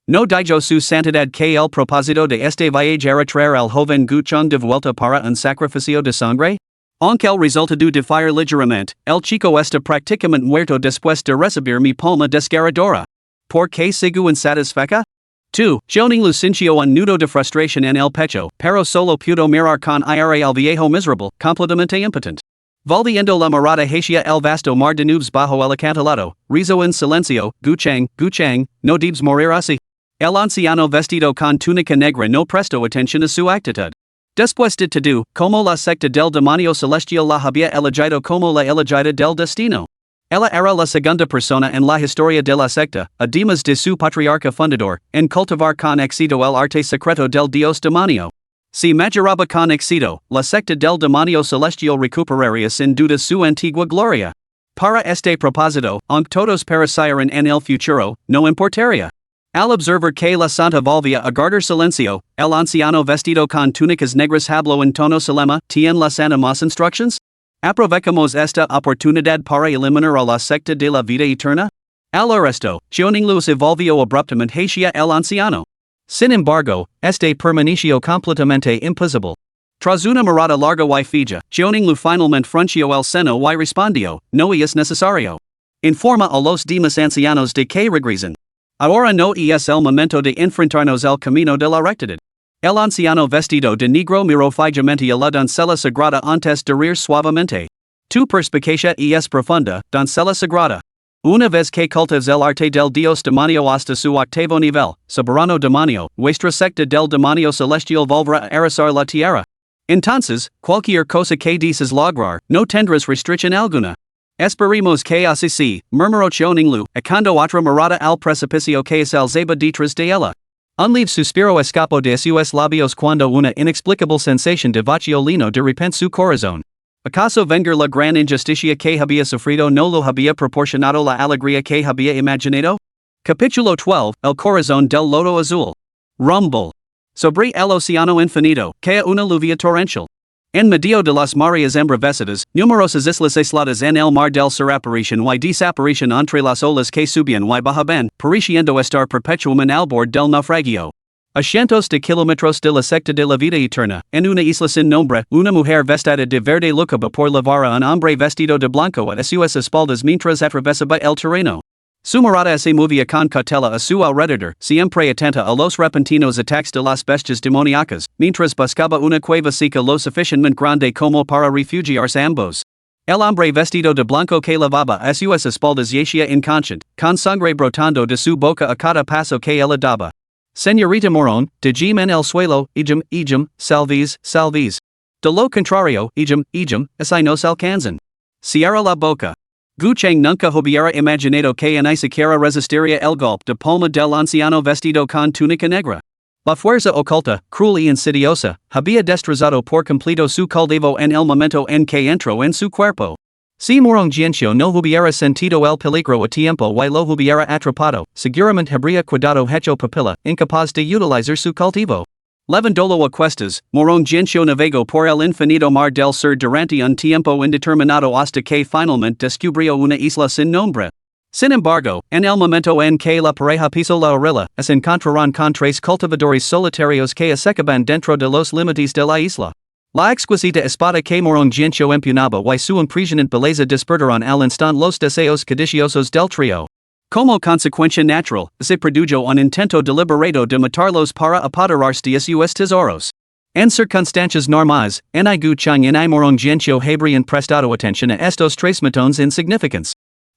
¿No dijo su santidad que el propósito de este viaje era traer al joven Gucheng de vuelta para un sacrificio de sangre? Aunque el resultado differ ligeramente, el chico está prácticamente muerto después de recibir mi palma desgarradora. ¿Por qué sigo insatisfecha? 2. Xiaoninglu sintió un nudo de frustración en el pecho, pero solo pudo mirar con ira al viejo miserable, completamente impotente. Volviendo la mirada hacia el vasto mar de nubes bajo el acantilado, rizo en silencio, Gucheng, no debes morir así. El anciano vestido con túnica negra no prestó atención a su actitud. Después de todo, como la secta del demonio celestial la había elegido como la elegida del destino. Ella era la segunda persona en la historia de la secta, además de su patriarca fundador, en cultivar con éxito el arte secreto del dios demonio. Si majoraba con éxito, la secta del demonio celestial recuperaría sin duda su antigua gloria. Para este propósito, aunque todos perecieran en el futuro, no importaría. Al observar que la santa volvía a guardar silencio, el anciano vestido con túnicas negras habló en tono solemne, ¿Tien la santa más instructions? ¿Aprovechamos esta oportunidad para eliminar a la secta de la vida eterna? Al arresto, Xiaoninglu se volvió abruptamente hacia el anciano. Sin embargo, este permaneció completamente impasible. Tras una mirada larga y fija, Xiaoninglu finalmente frunció el seno y respondió, no es necesario. Informa a los demás ancianos de que regresen. Ahora no es el momento de enfrentarnos al camino de la rectitud. El anciano vestido de negro miró fijamente a la doncella sagrada antes de reír suavemente. Tu perspicacia es profunda, doncella sagrada. Una vez que cultivas el arte del dios demonio hasta su octavo nivel, soberano demonio, vuestra secta del demonio celestial volverá a arrasar la tierra. Entonces, cualquier cosa que dices lograr, no tendrás restricción alguna. Esperemos que así sea, murmuró Xiaoninglu, echando otra mirada al precipicio que se alzaba detrás de ella. Un leve suspiro escapó de sus labios cuando una inexplicable sensación de vacío llenó de repente su corazón. ¿Acaso vengar la gran injusticia que había sufrido no lo había proporcionado la alegría que había imaginado? Capítulo 12, El corazón del lodo azul. Rumble. Sobre el océano infinito, cae una lluvia torrencial. En medio de las mareas embravecidas, numerosas islas aisladas en el mar del sur aparecen y desaparecen entre las olas que subían y bajaban, pareciendo estar perpetuamente al borde del naufragio. A cientos de kilómetros de la secta de la vida eterna, en una isla sin nombre, una mujer vestida de verde lucaba por llevar a un hombre vestido de blanco a sus espaldas mientras atravesaba el terreno. Su mirada se movía con cautela a su alrededor, siempre atenta a los repentinos ataques de las bestias demoníacas, mientras buscaba una cueva seca lo suficientemente grande como para refugiarse ambos. El hombre vestido de blanco que lavaba sus espaldas yacía inconscient, con sangre brotando de su boca a cada paso que ella daba. Señorita Morón, de gem en el suelo, ejam, salvis, De lo contrario, ejam, así nos alcanzan. Cierra la boca. Gu Cheng nunca hubiera imaginado que ni siquiera resistiría el golpe de palma del anciano vestido con túnica negra. La fuerza oculta, cruel y insidiosa, había destrozado por completo su cultivo en el momento en que entró en su cuerpo. Si Morón Jianxiu no hubiera sentido el peligro a tiempo y lo hubiera atrapado, seguramente habría quedado hecho papilla, incapaz de utilizar su cultivo. Levantolo a cuestas, Morón Jianxiu navegó por el infinito mar del sur durante un tiempo indeterminado hasta que finalmente descubrió una isla sin nombre. Sin embargo, en el momento en que la pareja pisó la orilla, se encontraron con tres cultivadores solitarios que se acaban dentro de los límites de la isla. La exquisita espada que Morón Jianxiu empuñaba y su impresionante belleza despertaron al instante los deseos codiciosos del trío. Como consecuencia natural, se produjo un intento deliberado de matarlos para apoderarse de sus tesoros. En circunstancias normales, ni Gu Cheng ni Morón Jianxiu habrían prestado atención a estos tres matones insignificants.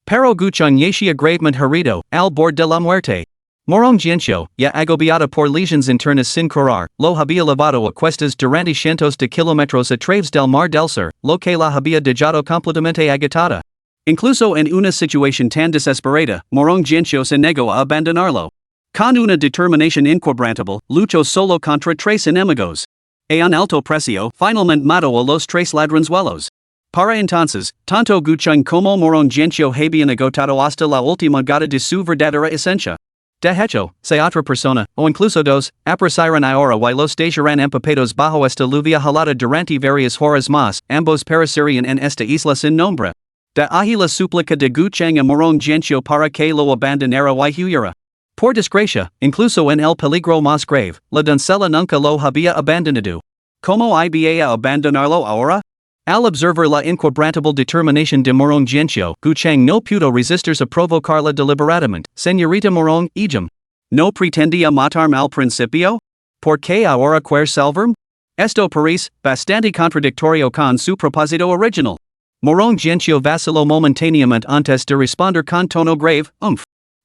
Pero Gu Cheng yacía gravemente herido, al borde de la muerte. Morón Jianxiu, ya agobiada por lesiones internas sin curar, lo había llevado a cuestas durante cientos de kilómetros a través del mar del sur, lo que la había dejado completamente agotada. Incluso en una situación tan desesperada, Morón Jianxiu se negó a abandonarlo. Con una determinación inquebrantable, luchó solo contra tres enemigos. A un alto precio, finalmente mató a los tres ladronzuelos. Para entonces, tanto Gu Cheng como Morón Jianxiu habían agotado hasta la última gota de su verdadera esencia. De hecho, si otra persona, o incluso dos, aparecieran ahora y los dejaran empapados bajo esta lluvia helada durante varias horas más, ambos perecerían en esta isla sin nombre. De ahí la súplica de Gu Cheng a Morón Jianxiu para que lo abandonara y huyera. Por desgracia, incluso en el peligro más grave, la doncella nunca lo había abandonado. ¿Cómo iba a abandonarlo ahora? Al observar la inquebrantable determinación de Morón Jianxiu, Gu Cheng no pudo resistirse a provocarla deliberadamente. Señorita Morón, ejam. ¿No pretendía matarme al principio? ¿Por qué ahora quiere salvarme? Esto parece bastante contradictorio con su propósito original. Morón Jianxiu vaciló momentáneamente antes de responder con tono grave,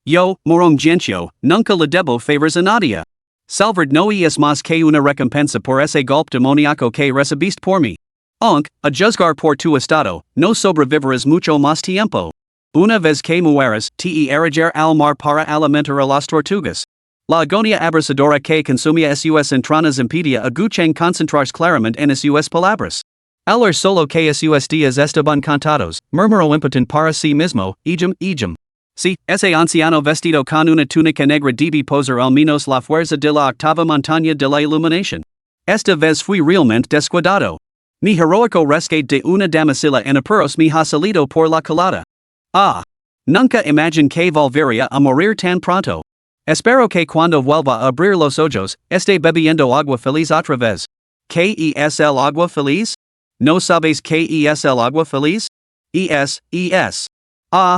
Yo, Morón Jianxiu, nunca le debo favors a nadie. Salvar no es más que una recompensa por ese golpe demoníaco que recibiste por mí. A juzgar por tu estado, no sobrevivirás mucho más tiempo. Una vez que mueras, te arrojar al mar para alimentar a las tortugas. La agonía abrasadora que consumía sus entrañas impedía a Gu Cheng concentrarse claramente en sus palabras. Al solo que sus días estaban contados, murmuró impotent para sí mismo, ejam. Si, ese anciano vestido con una túnica negra debe poseer al menos la fuerza de la octava montaña de la iluminación. Esta vez fui realmente descuidado. Mi heroico rescate de una damacilla en apuros me ha salido por la culata. Nunca imaginé que volvería a morir tan pronto. Espero que cuando vuelva a abrir los ojos, esté bebiendo agua feliz otra vez. ¿Qué es el agua feliz? ¿No sabes qué es el agua feliz?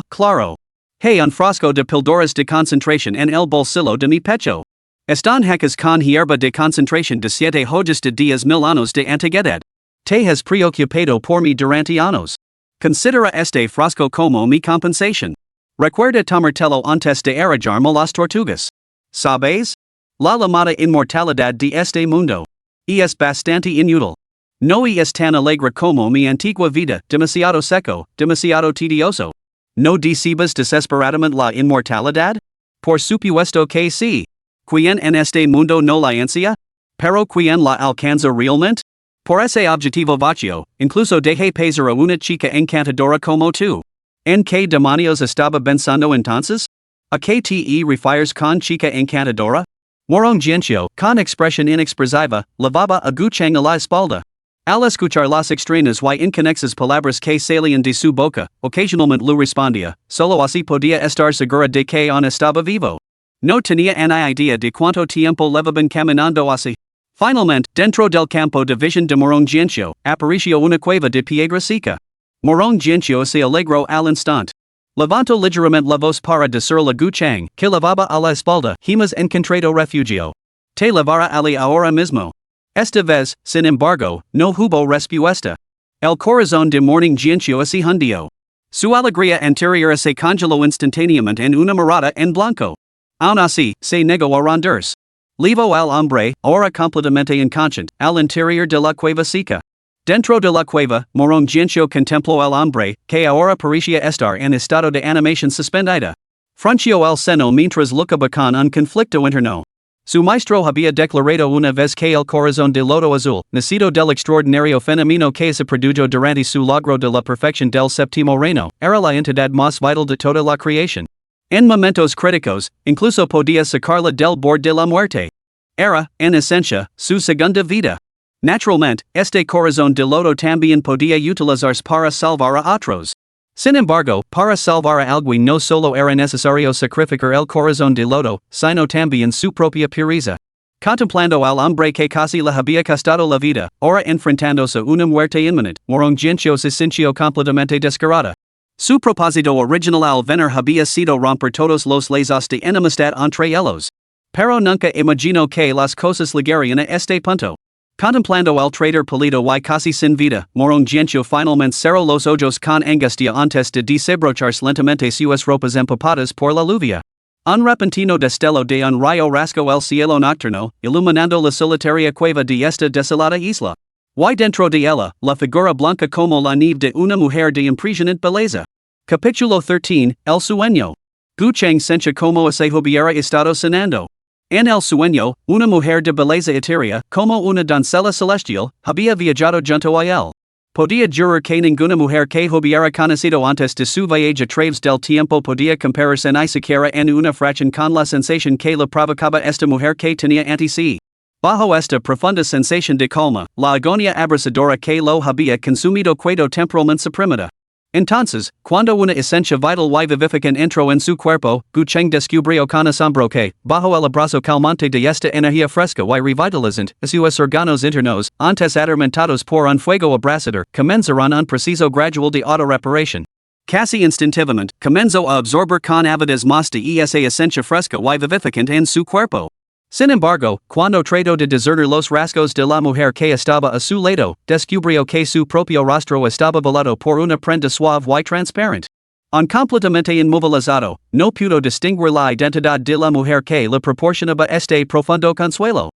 Claro. Hay un frasco de píldoras de concentración en el bolsillo de mi pecho. Están hechas con hierba de concentración de 7 hojas de 10,000 años de antigüedad. Te has preocupado por mí durante años. Considera este frasco como mi compensación. Recuerda tomártelo antes de arrojarme las tortugas. ¿Sabes? La llamada inmortalidad de este mundo es bastante inútil. No es tan alegre como mi antigua vida, demasiado seco, demasiado tedioso. ¿No deseas desesperadamente la inmortalidad? Por supuesto que sí. ¿Quién en este mundo no la ansía? ¿Pero quién la alcanza realmente? Por ese objetivo vacío, incluso dejé pasar a una chica encantadora como tú. ¿En qué demonios estaba pensando entonces? ¿A qué te refieres con chica encantadora? Morón Jianxiu, con expresión inexpresiva, lavaba a Gu Cheng a la espalda. Al escuchar las extrañas y inconexas palabras que salían de su boca, ocasionalmente lo respondía, solo así podía estar segura de que aún estaba vivo. No tenía ni idea de cuánto tiempo llevaban caminando así. Finalmente, dentro del campo de visión de Morón Jianxiu, apareció una cueva de piedra seca. Morón Jianxiu se alegró al instante. Levantó ligeramente la voz para decirle a Gu Cheng, que lavaba a la espalda, hemos encontrado refugio. Te llevará ali ahora mismo. Esta vez, sin embargo, no hubo respuesta. El corazón de morning giencio así hundio. Su alegría anterior se congeló instantáneamente en una mirada en blanco. Aun así, se negó a rendirse. Levo al hombre, ahora completamente inconsciente, al interior de la cueva seca. Dentro de la cueva, morón giencio contempló al hombre, que ahora parecía estar en estado de animación suspendida. Frunció el seno mientras lucaba con un conflicto interno. Su maestro había declarado una vez que el corazón de loto azul, nacido del extraordinario fenomeno que se produjo durante su logro de la perfección del séptimo reino, era la entidad más vital de toda la creación. En momentos críticos, incluso podía sacarla del borde de la muerte. Era, en esencia, su segunda vida. Naturalmente, este corazón de loto también podía utilizarse para salvar a otros. Sin embargo, para salvar a alguien no solo era necesario sacrificar el corazón de loto, sino también su propia pureza. Contemplando al hombre que casi le había costado la vida, ahora enfrentándose a una muerte inminente, morón giencio se sintió completamente descarada. Su propósito original al venir había sido romper todos los lazos de enemistad entre ellos. Pero nunca imaginó que las cosas llegarían a este punto. Contemplando al traitor Polito y casi sin vida, morón giencio finalmente cerró los ojos con angustia antes de desabrocharse lentamente sus ropas empapadas por la lluvia. Un repentino destello de un rayo rasgó el cielo nocturno, iluminando la solitaria cueva de esta desolada isla. Y dentro de ella, la figura blanca como la nieve de una mujer de impresionante belleza. Capítulo 13, El sueño. Gu Cheng sencha como se hubiera estado cenando. En el sueño, una mujer de belleza etérea, como una doncella celestial, había viajado junto a él. Podía jurar que ninguna mujer que hubiera conocido antes de su viaje a través del tiempo podía compararse ni siquiera en una fracción con la sensación que le provocaba esta mujer que tenía ante sí. Bajo esta profunda sensación de calma, la agonía abrasadora que lo había consumido quedó temporalmente suprimida. Entonces, cuando una esencia vital y vivificante entró en su cuerpo, Gu Cheng descubrió con asombro que, bajo el abrazo calmante de esta energía fresca y revitalizante, sus órganos internos, antes atormentados por un fuego abrasador, comenzaron un proceso gradual de autorreparación. Casi instintivamente, comenzó a absorber con avidez más de esa esencia fresca y vivificante en su cuerpo. Sin embargo, cuando trató de discernir los rasgos de la mujer que estaba a su lado, descubrió que su propio rostro estaba velado por una prenda suave y transparente. Completamente inmovilizado, no pudo distinguir la identidad de la mujer que le proporcionaba este profundo consuelo.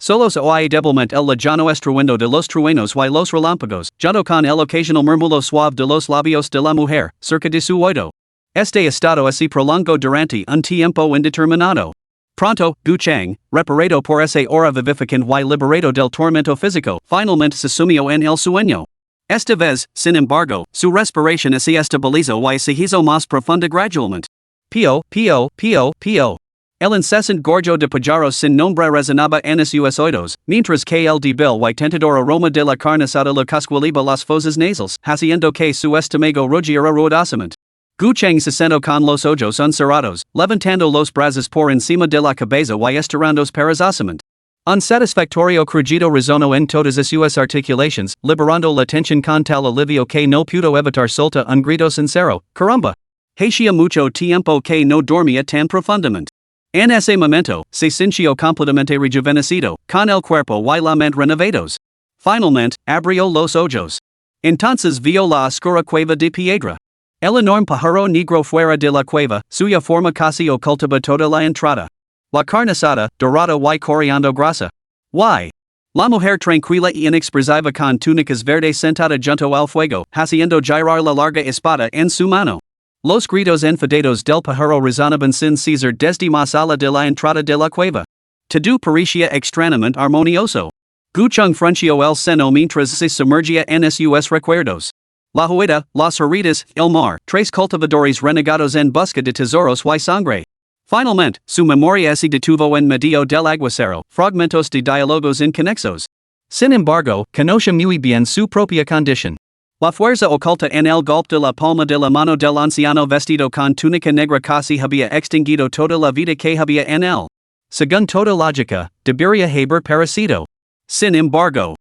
Solo se oía débilmente el lejano estruendo de los truenos y los relámpagos, junto con el ocasional murmullo suave de los labios de la mujer, cerca de su oído. Este estado así prolongó durante un tiempo indeterminado. Pronto, Gu Cheng, reparado por ese aura vivificante y liberado del tormento físico, finalmente se sumió en el sueño. Esta vez, sin embargo, su respiración se estabilizó y se hizo más profunda gradualmente. Pío, pío, pío, pío. El incesante gorjo de pájaros sin nombre resonaba en sus oídos, mientras que el débil y tentador aroma de la carne asada le cascueliba las fosas nasales, haciendo que su estómago rugiera ruidosamente. Gu Cheng se sentó con los ojos encerrados, levantando los brazos por encima de la cabeza y estirándolos perezosamente. Un satisfactorio crujido resonó en todas sus articulaciones, liberando la tensión con tal alivio que no pudo evitar soltar un grito sincero, caramba. Hacía mucho tiempo que no dormía tan profundamente. En ese momento, se sintió completamente rejuvenecido, con el cuerpo y la mente renovados. Finalmente, abrió los ojos. Entonces vio la oscura cueva de piedra. El enorme pájaro negro fuera de la cueva, suya forma casi ocultaba toda la entrada. La carne asada, dorada y coriando grasa. Y la mujer tranquila y inexpresiva con túnicas verdes sentada junto al fuego, haciendo girar la larga espada en su mano. Los gritos enfadados del pájaro resonaban sin cesar desde más allá de la entrada de la cueva. Todo parecía extrañamente armonioso. Gu Cheng frunció el seno mientras se sumergía en sus recuerdos. La huida, las heridas, el mar, tres cultivadores renegados en busca de tesoros y sangre. Finalmente, su memoria se detuvo en medio del aguacero, fragmentos de diálogos inconexos. Sin embargo, conoce muy bien su propia condición. La fuerza oculta en el golpe de la palma de la mano del anciano vestido con túnica negra casi había extinguido toda la vida que había en él. Según toda lógica, debería haber perecido. Sin embargo,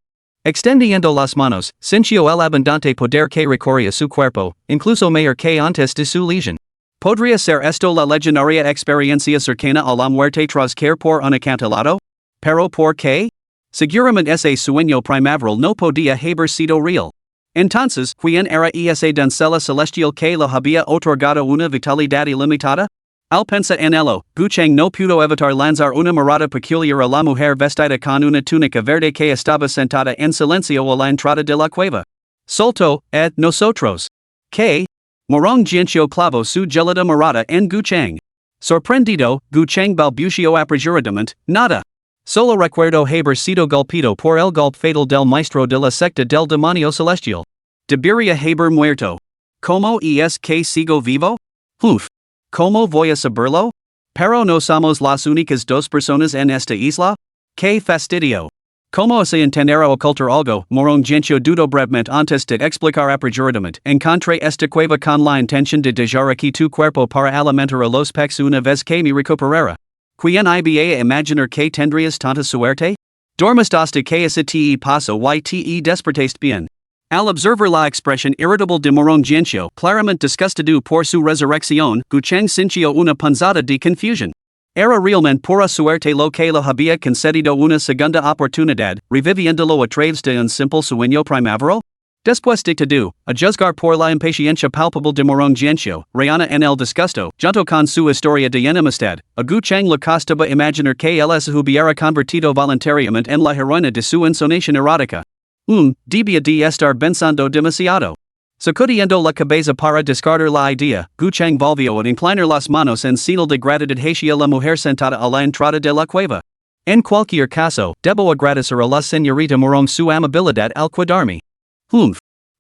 extendiendo las manos, sintió el abundante poder que recorría su cuerpo, incluso mayor que antes de su lesión. ¿Podría ser esto la legendaria experiencia cercana a la muerte tras caer por un acantilado? ¿Pero por qué? Seguramente ese sueño primaveral no podía haber sido real. Entonces, ¿quién era esa doncella celestial que lo había otorgado una vitalidad ilimitada? Al pensa en ello, Gucheng no pudo evitar lanzar una mirada peculiar a la mujer vestida con una túnica verde que estaba sentada en silencio a la entrada de la cueva. Soltó, nosotros. ¿Qué? Morong Jianxiu clavó su gelada mirada en Gucheng. Sorprendido, Gucheng balbució apresuradamente, nada. Solo recuerdo haber sido golpeado por el golpe fatal del maestro de la secta del demonio celestial. Debería haber muerto. ¿Cómo es que sigo vivo? Uf. ¿Cómo voy a saberlo? Pero no somos las únicas dos personas en esta isla? ¡Qué fastidio! ¿Cómo se entenderá ocultar algo? Morong Jianxiu dudó brevemente antes de explicar apresuradamente. Encontré esta cueva con la intención de dejar aquí tu cuerpo para alimentar a los peces una vez que me recuperara. ¿Quién iba a imaginar que tendrías tanta suerte? Dormiste hasta que ese te pasó y te despertaste bien. Al observar la expresión irritable de Morong Jianxiu, claramente disgustado por su resurrección, Gucheng sintió una punzada de confusión. Era realmente pura suerte lo que le había concedido una segunda oportunidad, reviviéndolo a través de un simple sueño primaveral? Después de todo, a juzgar por la impaciencia palpable de Morong Jianxiu, Rihanna en el disgusto, junto con su historia de enemistad, a Gucheng le costaba imaginar que él se hubiera convertido voluntariamente en la heroína de su ensonación erótica. Debía de estar pensando demasiado. Sacudiendo la cabeza para descartar la idea, Gucheng volvió a inclinar las manos en señal de gratitud hacia la mujer sentada a la entrada de la cueva. En cualquier caso, debo agradecer a la señorita Morong su amabilidad al cuidarme.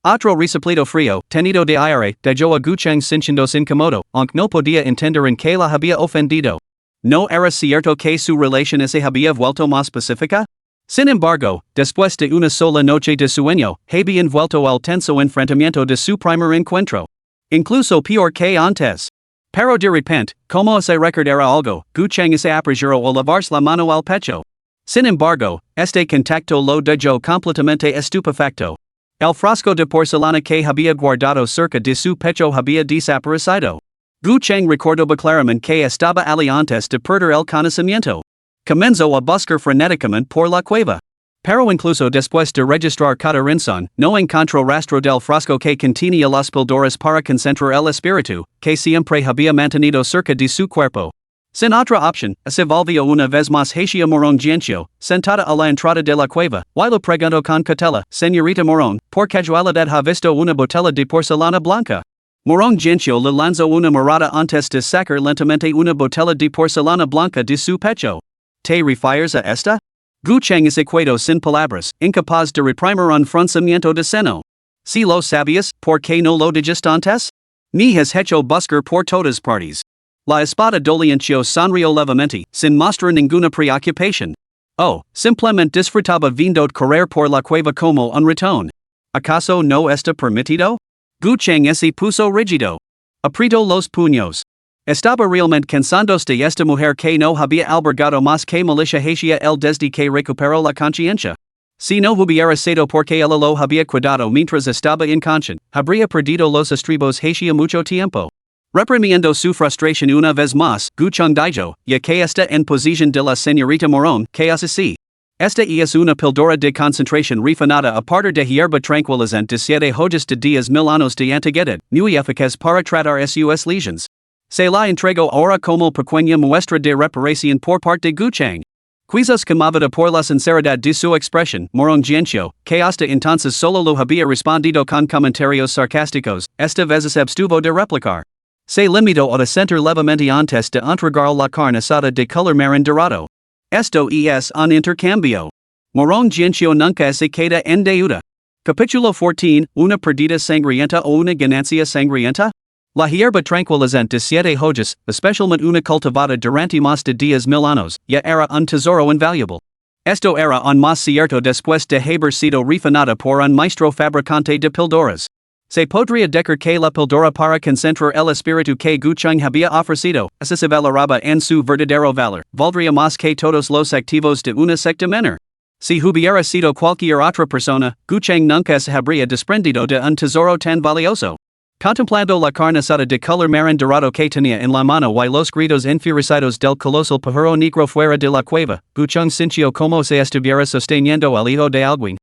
Otro resoplido frío, tenido de aire, dejó a Gucheng sintiéndose incómodo, aunque no podía entender en qué la había ofendido. ¿No era cierto que su relación se había vuelto más pacífica? Sin embargo, después de una sola noche de sueño, habían vuelto al tenso enfrentamiento de su primer encuentro. Incluso peor que antes. Pero de repente, como se recordara algo, Gucheng se apresuró a lavarse la mano al pecho. Sin embargo, este contacto lo dejó completamente estupefacto. El frasco de porcelana que había guardado cerca de su pecho había desaparecido. Gucheng recordó claramente que estaba allí antes de perder el conocimiento. Comenzó a buscar frenéticamente por la cueva. Pero incluso después de registrar cada rincón, no encontró rastro del frasco que contenía las píldoras para concentrar el espíritu, que siempre había mantenido cerca de su cuerpo. Sin otra opción, se volvió una vez más hacia Morong Jianxiu, sentada a la entrada de la cueva, y le preguntó con cautela, señorita Morong, ¿por casualidad ha visto una botella de porcelana blanca? Morong Jianxiu le lanzó una mirada antes de sacar lentamente una botella de porcelana blanca de su pecho. ¿Te refieres a esta? Gucheng se quedó sin palabras, incapaz de reprimir un fruncimiento de seno. Si lo sabías, ¿por qué no lo dijiste antes? Ni has hecho buscar por todas partes. La espada doliencio sonrió levemente, sin mostrar ninguna preocupación. Oh, simplemente disfrutaba viendo correr por la cueva como un ratón. ¿Acaso no está permitido? Gucheng se puso rígido. Apretó los puños. Estaba realmente cansándose de esta mujer que no había albergado más que malicia hacia él desde que recuperó la conciencia. Si no hubiera sido porque él lo había cuidado mientras estaba inconsciente, habría perdido los estribos hacia mucho tiempo. Reprimiendo su frustración una vez más, Gucheng dijo, ya que está en posición de la señorita Morong, ¿qué hace así? Esta es una píldora de concentración refinada a partir de hierba tranquilizante de 7 hojas de 10,000 años de antigüedad, muy eficaz para tratar sus lesiones. Se la entrego ahora como pequeña muestra de reparación por parte de Gucheng. Quizás conmovida por la sinceridad de su expresión, Morong Jianxiu, que hasta entonces solo lo había respondido con comentarios sarcásticos, esta vez se abstuvo de replicar. Se limitó a asentir levemente antes de entregar la carne asada de color marrón dorado. Esto es un intercambio. Morong Jianxiu nunca se queda en deuda. Capítulo 14, ¿una pérdida sangrienta o una ganancia sangrienta? La hierba tranquilizante de 7 hojas, especialmente una cultivada durante más de 10,000 años, ya era un tesoro invaluable. Esto era aún más cierto después de haber sido refinada por un maestro fabricante de píldoras. Se podría decir que la píldora para concentrar el espíritu que Gucheng había ofrecido, si se valoraba en su verdadero valor, valdría más que todos los activos de una secta menor. Si hubiera sido cualquier otra persona, Gucheng nunca se habría desprendido de un tesoro tan valioso. Contemplando la carne asada de color marrón dorado que tenía en la mano y los gritos enfurecidos del colosal pájaro negro fuera de la cueva, Gucheng sintió como se estuviera sosteniendo al hijo de alguien.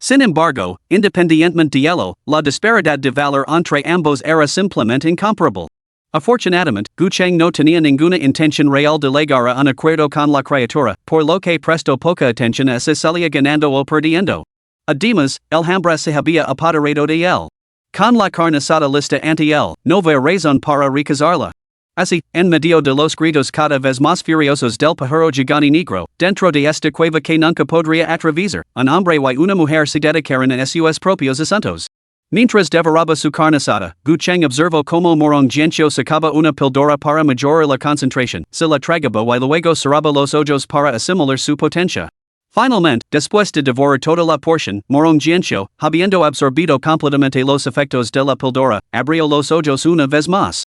Sin embargo, independientemente de ello, la disparidad de valor entre ambos era simplemente incomparable. Afortunadamente, Gu Cheng no tenía ninguna intención real de llegar a un acuerdo con la criatura, por lo que prestó poca atención a si salía ganando o perdiendo. Además, el hambre se había apoderado de él. Con la carne asada lista ante él, no había razón para rechazarla. Así, en medio de los gritos cada vez más furiosos del pájaro gigante negro, dentro de esta cueva que nunca podría atravesar, un hombre y una mujer se dedicaron a sus propios asuntos. Mientras devoraba su carne asada, Gu Cheng observó como Morong Jianxiu sacaba una píldora para mejorar la concentración, se la tragaba y luego cerraba los ojos para asimilar su potencia. Finalmente, después de devorar toda la porción, Morong Jianxiu, habiendo absorbido completamente los efectos de la píldora, abrió los ojos una vez más.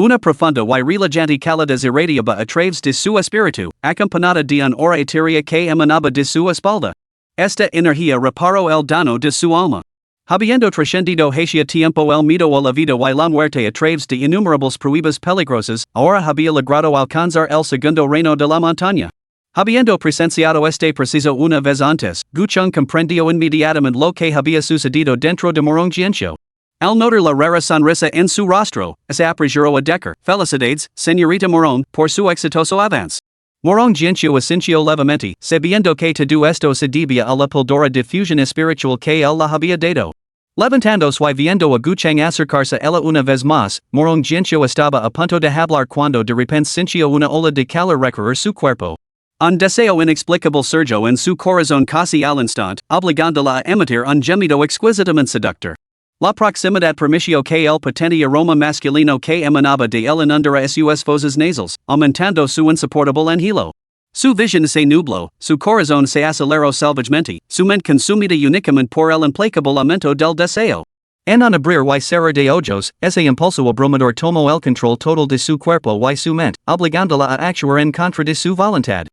Una profunda y relajante calidez irradiaba a través de su espíritu, acompañada de un aura etérea que emanaba de su espalda. Esta energía reparó el daño de su alma. Habiendo trascendido hacia tiempo el miedo a la vida y la muerte a través de innumerables pruebas peligrosas, ahora había logrado alcanzar el segundo reino de la montaña. Habiendo presenciado este preciso una vez antes, Gu Cheng comprendió inmediatamente lo que había sucedido dentro de Morong Jianxiu. Al notar la rara sonrisa en su rostro, se apresuró a decir, felicidades, señorita Morong, por su exitoso avance. Morong Jianxiu asintió levemente, sabiendo que todo esto se debía a la píldora de fusión espiritual que él la había dado. Levantándose y viendo a Gu Cheng acercarse a ella una vez más, Morong Jianxiu estaba a punto de hablar cuando de repente sintió una ola de calor recorrer su cuerpo. Un deseo inexplicable surgió en su corazón casi al instante, obligándola a emitir un gemido exquisitamente seductor. La proximidad permitió que el potente aroma masculino que emanaba de él inundara sus fosas nasales, aumentando su insoportable anhelo. Su visión se nubló, su corazón se aceleró salvajemente, su mente consumida únicamente por el implacable aumento del deseo. En un abrir y cerrar de ojos, ese impulso abrumador tomó el control total de su cuerpo y su mente, obligándola a actuar en contra de su voluntad.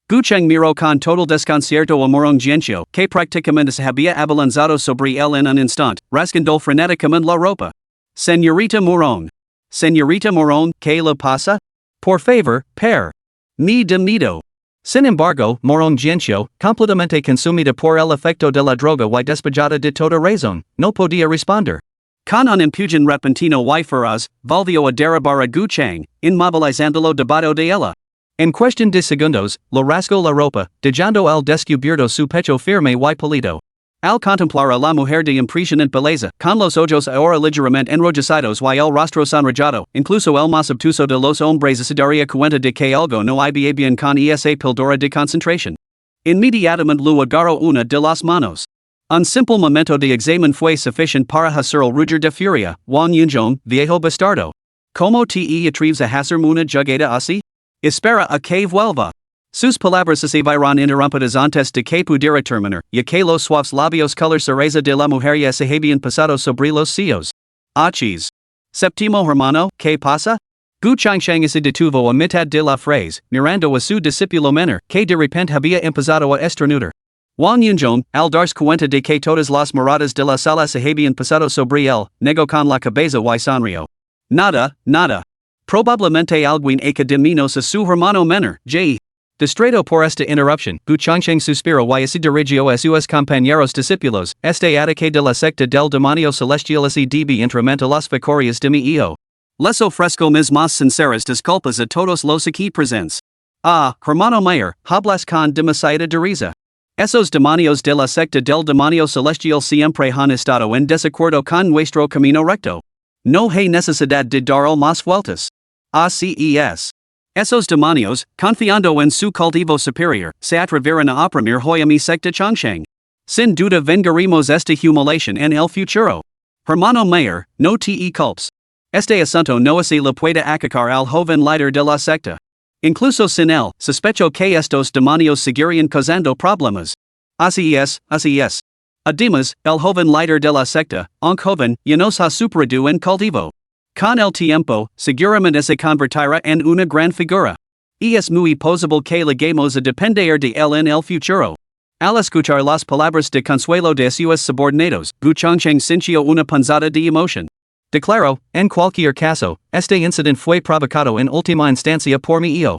Gu Cheng miró con total desconcierto a Morong Jianxiu, que prácticamente se había abalanzado sobre él en un instante, rasgando frenéticamente la ropa. Señorita Morong. Señorita Morong, ¿qué le pasa? Por favor, per. Me da miedo. Sin embargo, Morong Jianxiu, completamente consumida por el efecto de la droga y despejada de toda razón, no podía responder. Con un empujón repentino y feroz, volvió a derribar a Gu Cheng, inmovilizándolo debajo de ella. En cuestión de segundos, le rasgó la ropa, dejando al descubierto su pecho firme y pálido. Al contemplar a la mujer de impresionante belleza, con los ojos ahora ligeramente enrojecidos y el rostro sonrojado, incluso el más obtuso de los hombres se daría cuenta de que algo no iba bien con esa píldora de concentración. Inmediatamente lo agarró una de las manos. Un simple momento de examen fue suficiente para hacer el rugir de furia. Wang Yunzhong, viejo bastardo. ¿Cómo te atreves a hacerme una jugada así? Espera a que vuelva. Sus palabras se vieron interrumpidas antes de que pudiera terminar, ya que los suaves labios color cereza de la mujer ya se habían pasado sobre los sellos. Achis. Séptimo hermano, ¿qué pasa? Gu Changsheng se detuvo a mitad de la frase, mirando a su discípulo menor, que de repente había empezado a esternudar. Wang Yunzhong, al darse cuenta de que todas las miradas de la sala se habían pasado sobre él, negó con la cabeza y sonrió. Nada, nada. Probablemente alguien echa de menos a su hermano menor, J. Distraído por esta interrupción, Gu Changsheng suspiró y se dirigió a sus compañeros discípulos, este ataque de la secta del demonio celestial se debe enteramente las victorias de mi hijo. Les ofrezco mis más sinceras disculpas a todos los aquí presentes. Hermano mayor, hablas con demasiada dureza. Esos demonios de la secta del demonio celestial siempre han estado en desacuerdo con nuestro camino recto. No hay necesidad de dar más vueltas. Aces. Esos demonios, confiando en su cultivo superior, se atreveron a oprimir hoy a mi secta Changsheng. Sin duda vengaremos esta humiliación en el futuro. Hermano mayor, no te culpes. Este asunto no se le puede achacar al joven líder de la secta. Incluso sin él, sospecho que estos demonios seguirían causando problemas. Así es. Además, el joven líder de la secta, aunque joven, ya nos ha superado en cultivo. Con el tiempo, seguramente se convertirá en una gran figura. Y es muy posible que lleguemos a depender de él en el futuro. Al escuchar las palabras de consuelo de sus subordinados, Gu Changsheng sintió una punzada de emoción. Declaró, en cualquier caso, este incidente fue provocado en última instancia por mi hijo.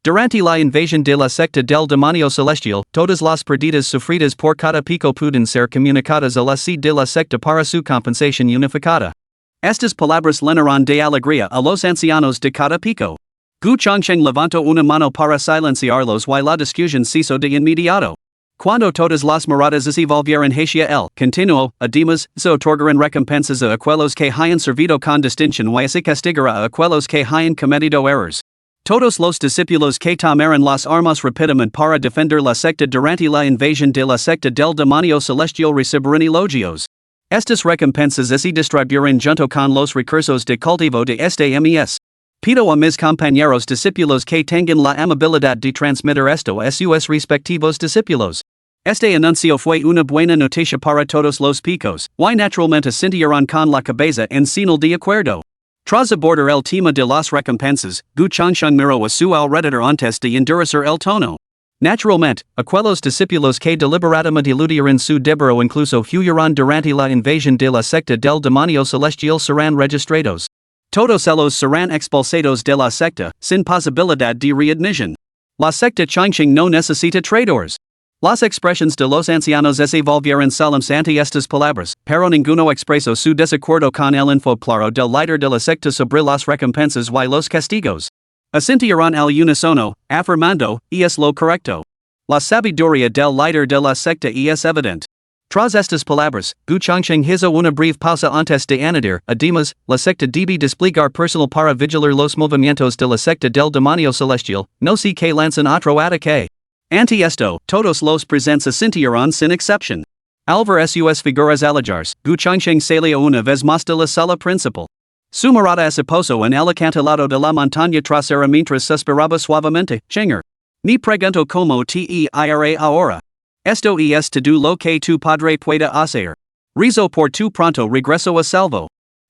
Durante la invasión de la secta del demonio celestial, todas las perdidas sufridas por cada pico pueden ser comunicadas a la sede de la secta para su compensación unificada. Estas palabras llenaron de alegría a los ancianos de cada pico. Gu Chongsheng levantó una mano para silenciarlos y la discusión cesó de inmediato. Cuando todas las miradas se volvieron hacia él, continuó, además, se otorgaron recompensas a aquellos que hayan servido con distinción y se castigará a aquellos que hayan cometido errores. Todos los discípulos que tomaron las armas rápidamente para defender la secta durante la invasión de la secta del demonio celestial recibirán elogios. Estas recompensas se distribuirán junto con los recursos de cultivo de este mes. Pido a mis compañeros discípulos que tengan la amabilidad de transmitir esto a sus respectivos discípulos. Este anuncio fue una buena noticia para todos los picos, y naturalmente sintieron con la cabeza en señal de acuerdo. Tras abordar el tema de las recompensas, Gu Chongsheng miró a su alrededor antes de endurecer el tono. Naturalmente, aquellos discípulos que deliberadamente eludieron su deber incluso huyeron durante la invasión de la secta del demonio celestial serán registrados. Todos ellos serán expulsados de la secta, sin posibilidad de readmisión. La secta Chongsheng no necesita traidores. Las expresiones de los ancianos se volvieron solemnes ante estas palabras, pero ninguno expresó su desacuerdo con el enfoque claro del líder de la secta sobre las recompensas y los castigos. Asintieron al unísono, afirmando, es lo correcto. La sabiduría del líder de la secta es evidente. Tras estas palabras, Gu Chongsheng hizo una breve pausa antes de añadir, además, la secta debe desplegar personal para vigilar los movimientos de la secta del demonio celestial, no se que lanzan otro ataque. Ante esto, todos los presentes asintieron sin excepción. Al ver sus figuras alejarse, Gu Chongsheng salió una vez más de la sala principal. Su mirada se posó en el acantilado de la montaña trasera mientras suspiraba suavemente, Chinger. Ni pregunto como te irá ahora. Esto es todo lo que tu padre pueda hacer. Rezo por tu pronto regreso a salvo.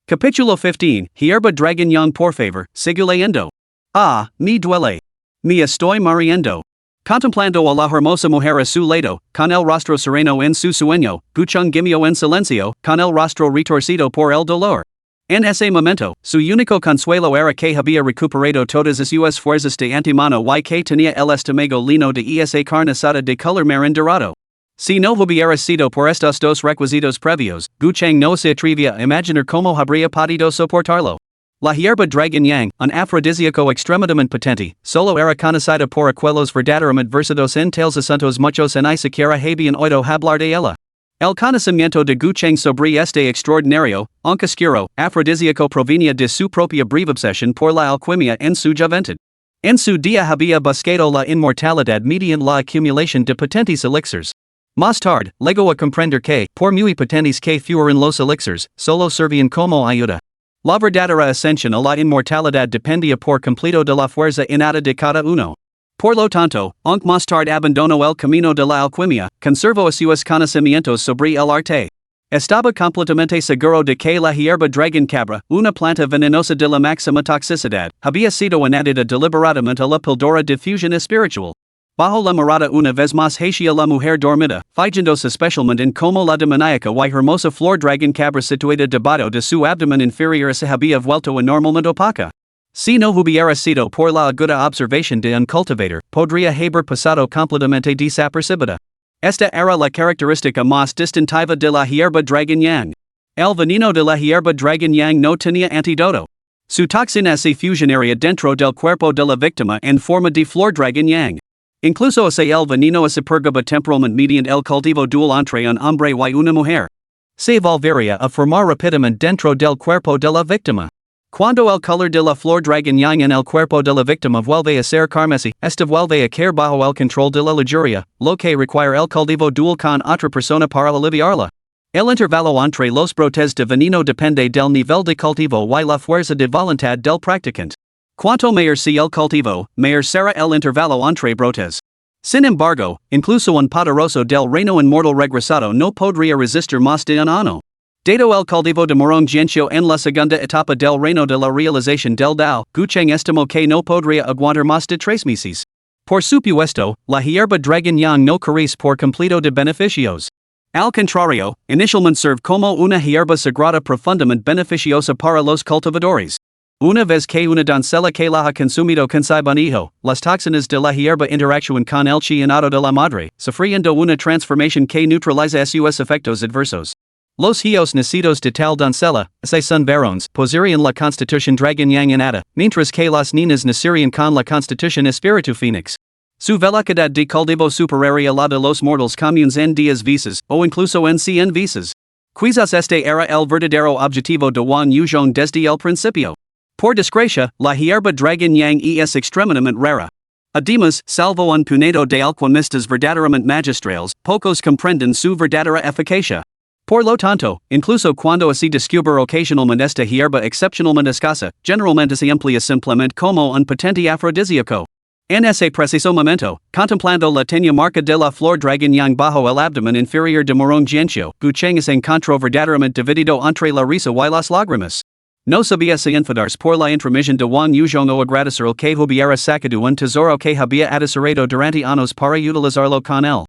Capítulo 15, Hierba Dragon Young por favor, sigue leyendo. Ah, me duele. Me estoy muriendo. Contemplando a la hermosa mujer a su lado, con el rostro sereno en su sueño, Gu Chong gimió en silencio, con el rostro retorcido por el dolor. En ese momento, su único consuelo era que había recuperado todas sus fuerzas de antemano y que tenía el estómago lleno de esa carne asada de color marrón dorado. Si no hubiera sido por estos dos requisitos previos, Gu Chang no se atrevía a imaginar cómo habría podido soportarlo. La hierba dragon yang, un afrodisíaco extremadamente potente, solo era conocida por aquellos verdaderamente versados en tales asuntos muchos ni siquiera habían oído hablar de ella. El conocimiento de Gu Chang sobre este extraordinario, aunque oscuro, afrodisíaco provenía de su propia breve obsesión por la alquimia en su juventud. En su día había buscado la inmortalidad mediante la acumulación de potentes elixirs. Más tarde, llegó a comprender que, por muy potentes que fueran los elixirs, solo servían como ayuda. La verdadera ascensión a la inmortalidad dependía por completo de la fuerza innata de cada uno. Por lo tanto, aunque más tarde abandonó el camino de la alquimia, conservó sus conocimientos sobre el arte. Estaba completamente seguro de que la hierba dragon cabra, una planta venenosa de la máxima toxicidad, había sido añadida deliberadamente a la píldora de fusión espiritual. Bajo la mirada una vez más hacia la mujer dormida, fijándose especialmente en cómo la demoníaca y hermosa flor dragon cabra situada debajo de su abdomen inferior se había vuelto enormemente opaca. Si no hubiera sido por la aguda observación de un cultivador, podría haber pasado completamente desapercibida. Esta era la característica más distintiva de la hierba dragon yang. El veneno de la hierba dragon yang no tenía antídoto. Su toxina se fusionaría dentro del cuerpo de la víctima en forma de flor dragon yang. Incluso si el veneno se purgaba temporalmente mediante el cultivo dual entre un hombre y una mujer, se volvería a formar rápidamente dentro del cuerpo de la víctima. Cuando el color de la flor dragon yang en el cuerpo de la víctima vuelve a ser carmesí, esta vuelve a caer bajo el control de la lujuria, lo que requiere el cultivo dual con otra persona para aliviarla. El intervalo entre los brotes de veneno depende del nivel de cultivo y la fuerza de voluntad del practicante. Cuanto mayor sea el cultivo, mayor será el intervalo entre brotes. Sin embargo, incluso un poderoso del reino inmortal regresado no podría resistir más de un año. Dado el cultivo de morón gencio en la segunda etapa del reino de la realización del Dao, Gu Chang estimó que no podría aguantar más de 3 meses. Por supuesto, la hierba dragon yang no carece por completo de beneficios. Al contrario, inicialmente serve como una hierba sagrada profundamente beneficiosa para los cultivadores. Una vez que una doncella que la ha consumido consigo hijo, las toxinas de la hierba interactúan con el chianado de la madre, sufriendo una transformación que neutraliza sus efectos adversos. Los hijos nacidos de tal doncella, se son varones, poseerían la constitución dragon yang innata, mientras que las niñas nacerían con la constitución espíritu phoenix. Su velocidad de cultivo superaría la de los mortals comunes en días visas, o incluso en 100 visas. Quizás este era el verdadero objetivo de Wan Yuzhong desde el principio. Por desgracia, la hierba dragon yang es extremadamente rara. Además, salvo un puñado de alquimistas verdaderamente magistrales, pocos comprenden su verdadera eficacia. Por lo tanto, incluso cuando se descubre ocasionalmente esta hierba excepcionalmente escasa, generalmente se emplea simplemente como un potente afrodisíaco. En ese preciso momento, contemplando la teña marca de la flor dragon yang bajo el abdomen inferior de Morong Jianxiu, Gucheng se encontró verdaderamente dividido entre la risa y las lágrimas. No sabía si enfadarse por la intromisión de Wang Yuzhong o agradecer el que hubiera sacado un tesoro que había atesorado durante años para utilizarlo con él.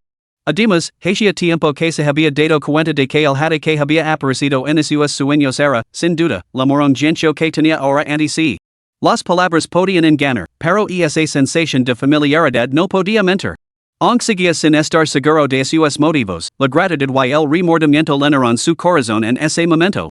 Además, hacía tiempo que se había dado cuenta de que el jade que había aparecido en sus sueños era, sin duda, la Morong Jianxiu que tenía ahora ante sí. Las palabras podían engañar, pero esa sensación de familiaridad no podía mentir. Aunque seguía sin estar seguro de sus motivos, la gratitud y el remordimiento llenaron su corazón en ese momento.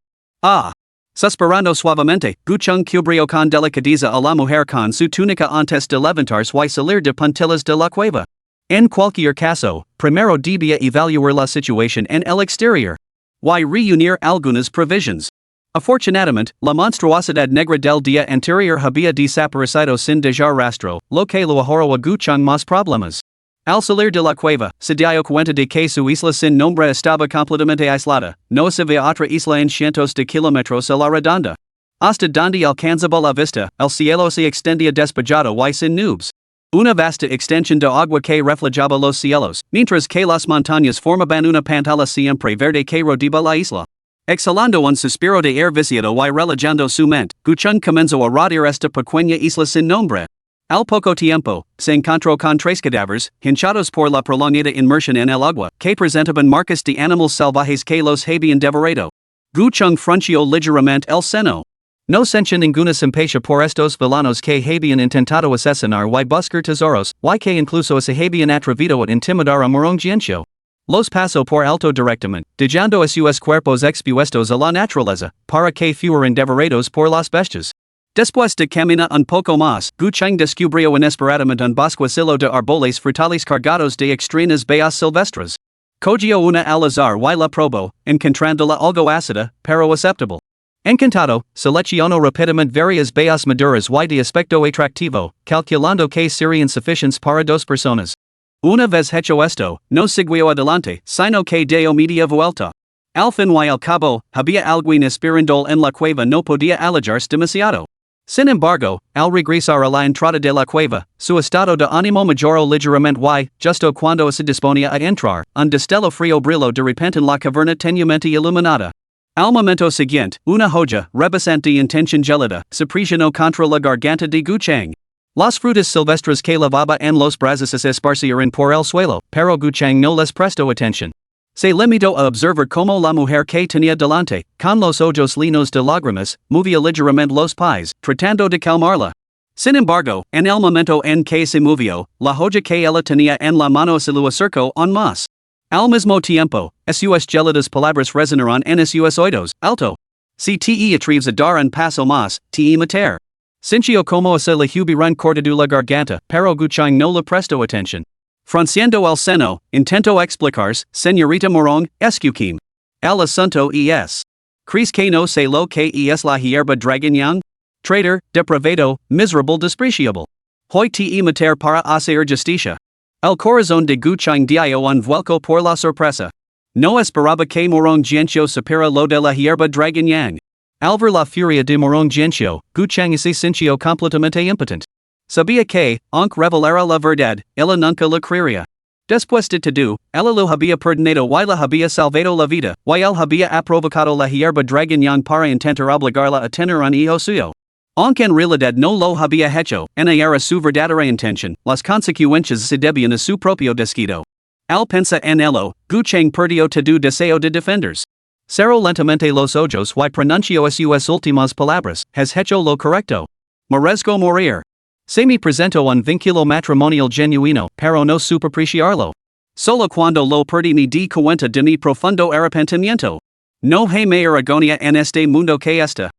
Suspirando suavemente, Gucheng cubrió con delicadeza a la mujer con su túnica antes de levantarse y salir de puntillas de la cueva. En cualquier caso, primero debía evaluar la situación en el exterior. Y reunir algunas provisions. Afortunadamente, la monstruosidad negra del día anterior había desaparecido sin dejar rastro, lo que lo ahorró a Gucheng más problemas. Al salir de la cueva, se dio cuenta de que su isla sin nombre estaba completamente aislada, no se veía otra isla en cientos de kilómetros a la redonda. Hasta donde alcanzaba la vista, el cielo se extendía despejado y sin nubes. Una vasta extensión de agua que reflejaba los cielos, mientras que las montañas formaban una pantalla siempre verde que rodeaba la isla. Exhalando un suspiro de air viciado y relajando su mente, Gucheng comenzó a rodear esta pequeña isla sin nombre. Al poco tiempo, se encontró con 3 cadáveres, hinchados por la prolongada inmersión en el agua, que presentaban marcas de animales salvajes que los habían devorado. Gucheng frunció ligeramente el seno. No sentía ninguna simpatía por estos villanos que habían intentado asesinar y buscar tesoros, y que incluso se habían atrevido a intimidar a Morong Jianxiu. Los pasó por alto directamente, dejando a sus cuerpos expuestos a la naturaleza, para que fueran devorados por las bestias. Después de caminar un poco más, Gucheng descubrió inesperadamente un bosquecillo de árboles frutales cargados de extrañas bayas silvestres. Cogió una al azar y la probó, encontrándola algo ácida, pero aceptable. Encantado, seleccionó rápidamente varias bayas maduras y de aspecto atractivo, calculando que serían suficientes para 2 personas. Una vez hecho esto, no siguió adelante, sino que dio media vuelta. Al fin y al cabo, había algo inesperado en la cueva, no podía alejarse demasiado. Sin embargo, al regresar a la entrada de la cueva, su estado de ánimo mejoró ligeramente y, justo cuando se disponía a entrar, un destello frío brilló de repente en la caverna tenuemente iluminada. Al momento siguiente, una joya, rebosante de intención gelada, se presionó contra la garganta de Gucheng. Las frutas silvestres que lavaba en los brazos se esparcieron por el suelo, pero Gucheng no les prestó atención. Se limitó a observar cómo la mujer que tenía delante, con los ojos llenos de lágrimas, movía ligeramente los pies, tratando de calmarla. Sin embargo, en el momento en que se movió, la joya que ella tenía en la mano se lo acercó aún más. Al mismo tiempo, sus gélidas palabras resonaron en sus oídos, alto. Si te atreves a dar un paso más, te matar. Sintió como se le hubieran cortado la garganta, pero Gucheng no le prestó atención. Frunciendo el seno, intentó explicarse, señorita Morong, escuchime. El asunto es. ¿Crees que no sé lo que es la hierba dragon yang? Traitor, depravado, miserable, despreciable. Hoy te matar para hacer justicia. El corazón de Gucheng dio un vuelco por la sorpresa. No esperaba que Morong Jianxiu supiera lo de la hierba dragon yang. Al ver la furia de Morong Jianxiu, Gucheng se sintió completamente impotente. Sabía que, aunque revelara la verdad, ella nunca la creería. Después de todo, ella lo había perdonado y la había salvado la vida, y él había aprovechado la hierba dragon yang para intentar obligarla a tener un hijo suyo. Aunque en realidad no lo había hecho, ena era su verdadera intención, las consecuencias se debían a su propio desquito. Al pensar en ello, Gucheng perdió todo deseo de defenderse. Cero lentamente los ojos y pronuncio sus últimas palabras, has hecho lo correcto. Merezco morir. Se me presento un vínculo matrimonial genuino, pero no superpreciarlo. Solo cuando lo perdí me di cuenta de mi profundo arrepentimiento. No hay mayor agonía en este mundo que esta.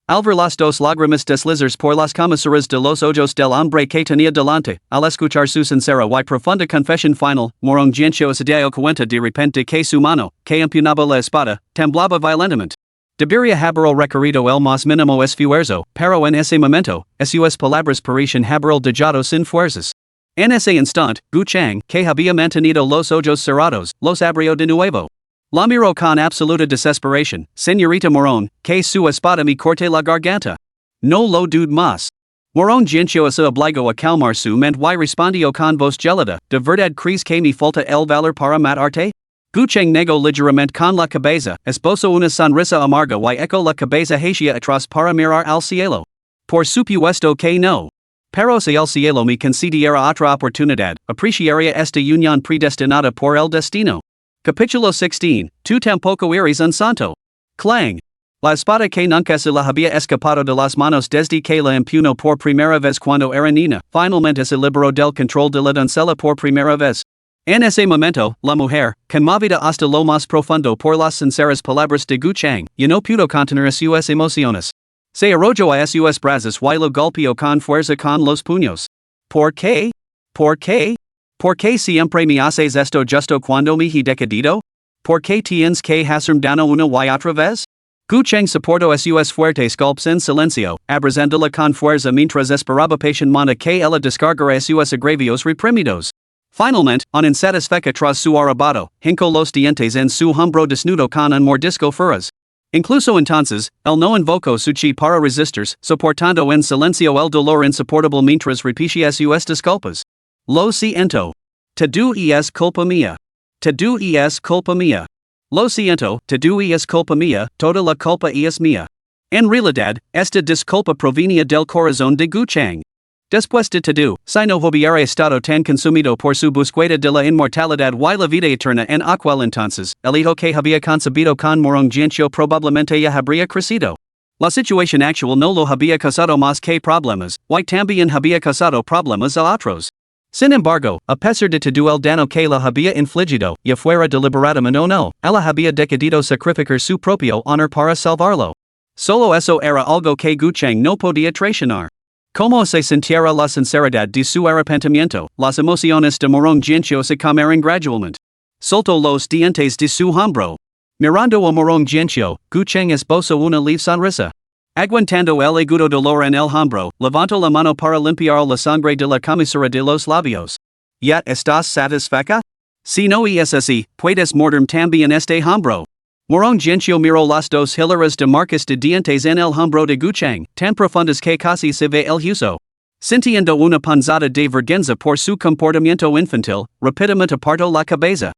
Al ver las dos lágrimas deslizarse por las comisuras de los ojos del hombre que tenía delante, al escuchar su sincera y profunda confesión final, Morón Jianxiu se dio cuenta de repente que su mano, que empuñaba la espada, temblaba violentamente. Debería haber requerido el más mínimo esfuerzo, pero en ese momento, sus palabras parecían haber dejado sin fuerzas. En ese instante, Gu Chang, que había mantenido los ojos cerrados, los abrió de nuevo. La miró con absoluta desesperación, señorita Morón, que su espada me corte la garganta. No lo dude más. Morón Jianxiu se obligó a calmar su mente y respondió con voz gelada, ¿de verdad crees que me falta el valor para matarte? Gu Chang negó ligeramente con la cabeza, esbozó una sonrisa amarga y echó la cabeza hacia atrás para mirar al cielo. Por supuesto que no. Pero si el cielo me concediera otra oportunidad, apreciaría esta unión predestinada por el destino. Capítulo 16, tú tampoco eres un santo. Clang. La espada que nunca se la había escapado de las manos desde que la empuñó por primera vez cuando era niña, finalmente se liberó del control de la doncella por primera vez. En ese momento, la mujer, conmovida hasta lo más profundo por las sinceras palabras de Gu Chang, ya no pudo contener sus emociones. Se arrojó a sus brazos y lo golpeó con fuerza con los puños. ¿Por qué? ¿Por qué? ¿Por qué siempre me haces esto justo cuando me he decadido? ¿Por qué tienes que hacerme daño una y otra vez? Gu Chang soportó sus fuertes golpes en silencio, abrazándola con fuerza mientras esperaba pacientemente que ella descargara sus agravios reprimidos. Finalmente, un insatisfecho tras su arrebato, hincó los dientes en su hombro desnudo con un mordisco feroz. Incluso entonces, él no invocó su chi para resistirse, soportando en silencio el dolor insoportable mientras repetía sus disculpas. Lo siento. Todo es culpa mía. Todo es culpa mía. Lo siento, todo es culpa mía, toda la culpa es mía. En realidad, esta disculpa provenía del corazón de Gu Chang. Después de todo, si no hubiera estado tan consumido por su búsqueda de la inmortalidad y la vida eterna en aquel entonces, el hijo que había concebido con Morón Jianxiu probablemente ya habría crecido. La situación actual no lo había causado más que problemas, y también había causado problemas a otros. Sin embargo, a pesar de todo el daño que la había infligido, ya fuera deliberadamente o no, ella había decidido sacrificar su propio honor para salvarlo. Solo eso era algo que Gu Chang no podía traicionar. Como se sintiera la sinceridad de su arrepentimiento, las emociones de Morón Jianxiu se calmaron gradualmente. Soltó los dientes de su hombro. Mirando a Morón Jianxiu, Gu Chang esbozó una leve sonrisa. Aguantando el agudo dolor en el hombro, levantó la mano para limpiar la sangre de la comisura de los labios. ¿Ya estás satisfecha? Si no es así, puedes morderme también este hombro. Morón Jianxiu miró las dos hileras de marcas de dientes en el hombro de Gu Chang, tan profundas que casi se ve el hueso. Sintiendo una punzada de vergüenza por su comportamiento infantil, rápidamente apartó la cabeza.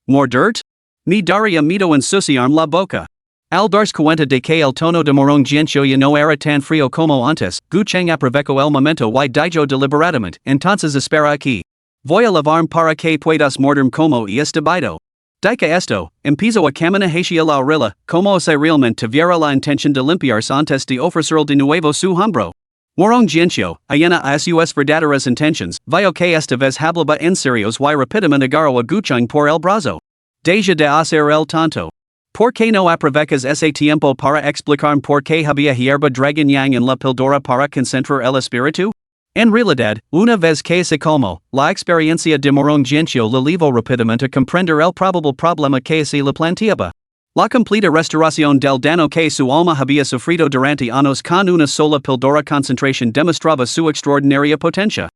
¿Mordert? Me daría miedo ensuciarme la boca. Al darse cuenta de que el tono de Morón Jianxiu ya no era tan frío como antes, Gu Chang aprovechó el momento y dijo deliberadamente, entonces espera aquí. Voy a lavarme para que puedas morderme como es debido. Dica esto, empezó a caminar hacia la orilla, como si realmente tuviera la intención de limpiarse antes de ofrecerle de nuevo su hombro. Morón Jianxiu, ayena a sus verdaderas intentions, vio que esta vez hablaba en serios y rápidamente agarró a Gu Chang por el brazo. Deja de hacer el tonto. ¿Por qué no aprovechas ese tiempo para explicarme por qué había hierba dragon yang en la píldora para concentrar el espíritu? En realidad, una vez que se calmó, la experiencia de Morón Jianxiu le llevó rápidamente a comprender el probable problema que se le planteaba. La completa restauración del daño que su alma había sufrido durante años con una sola píldora concentración demostraba su extraordinaria potencia.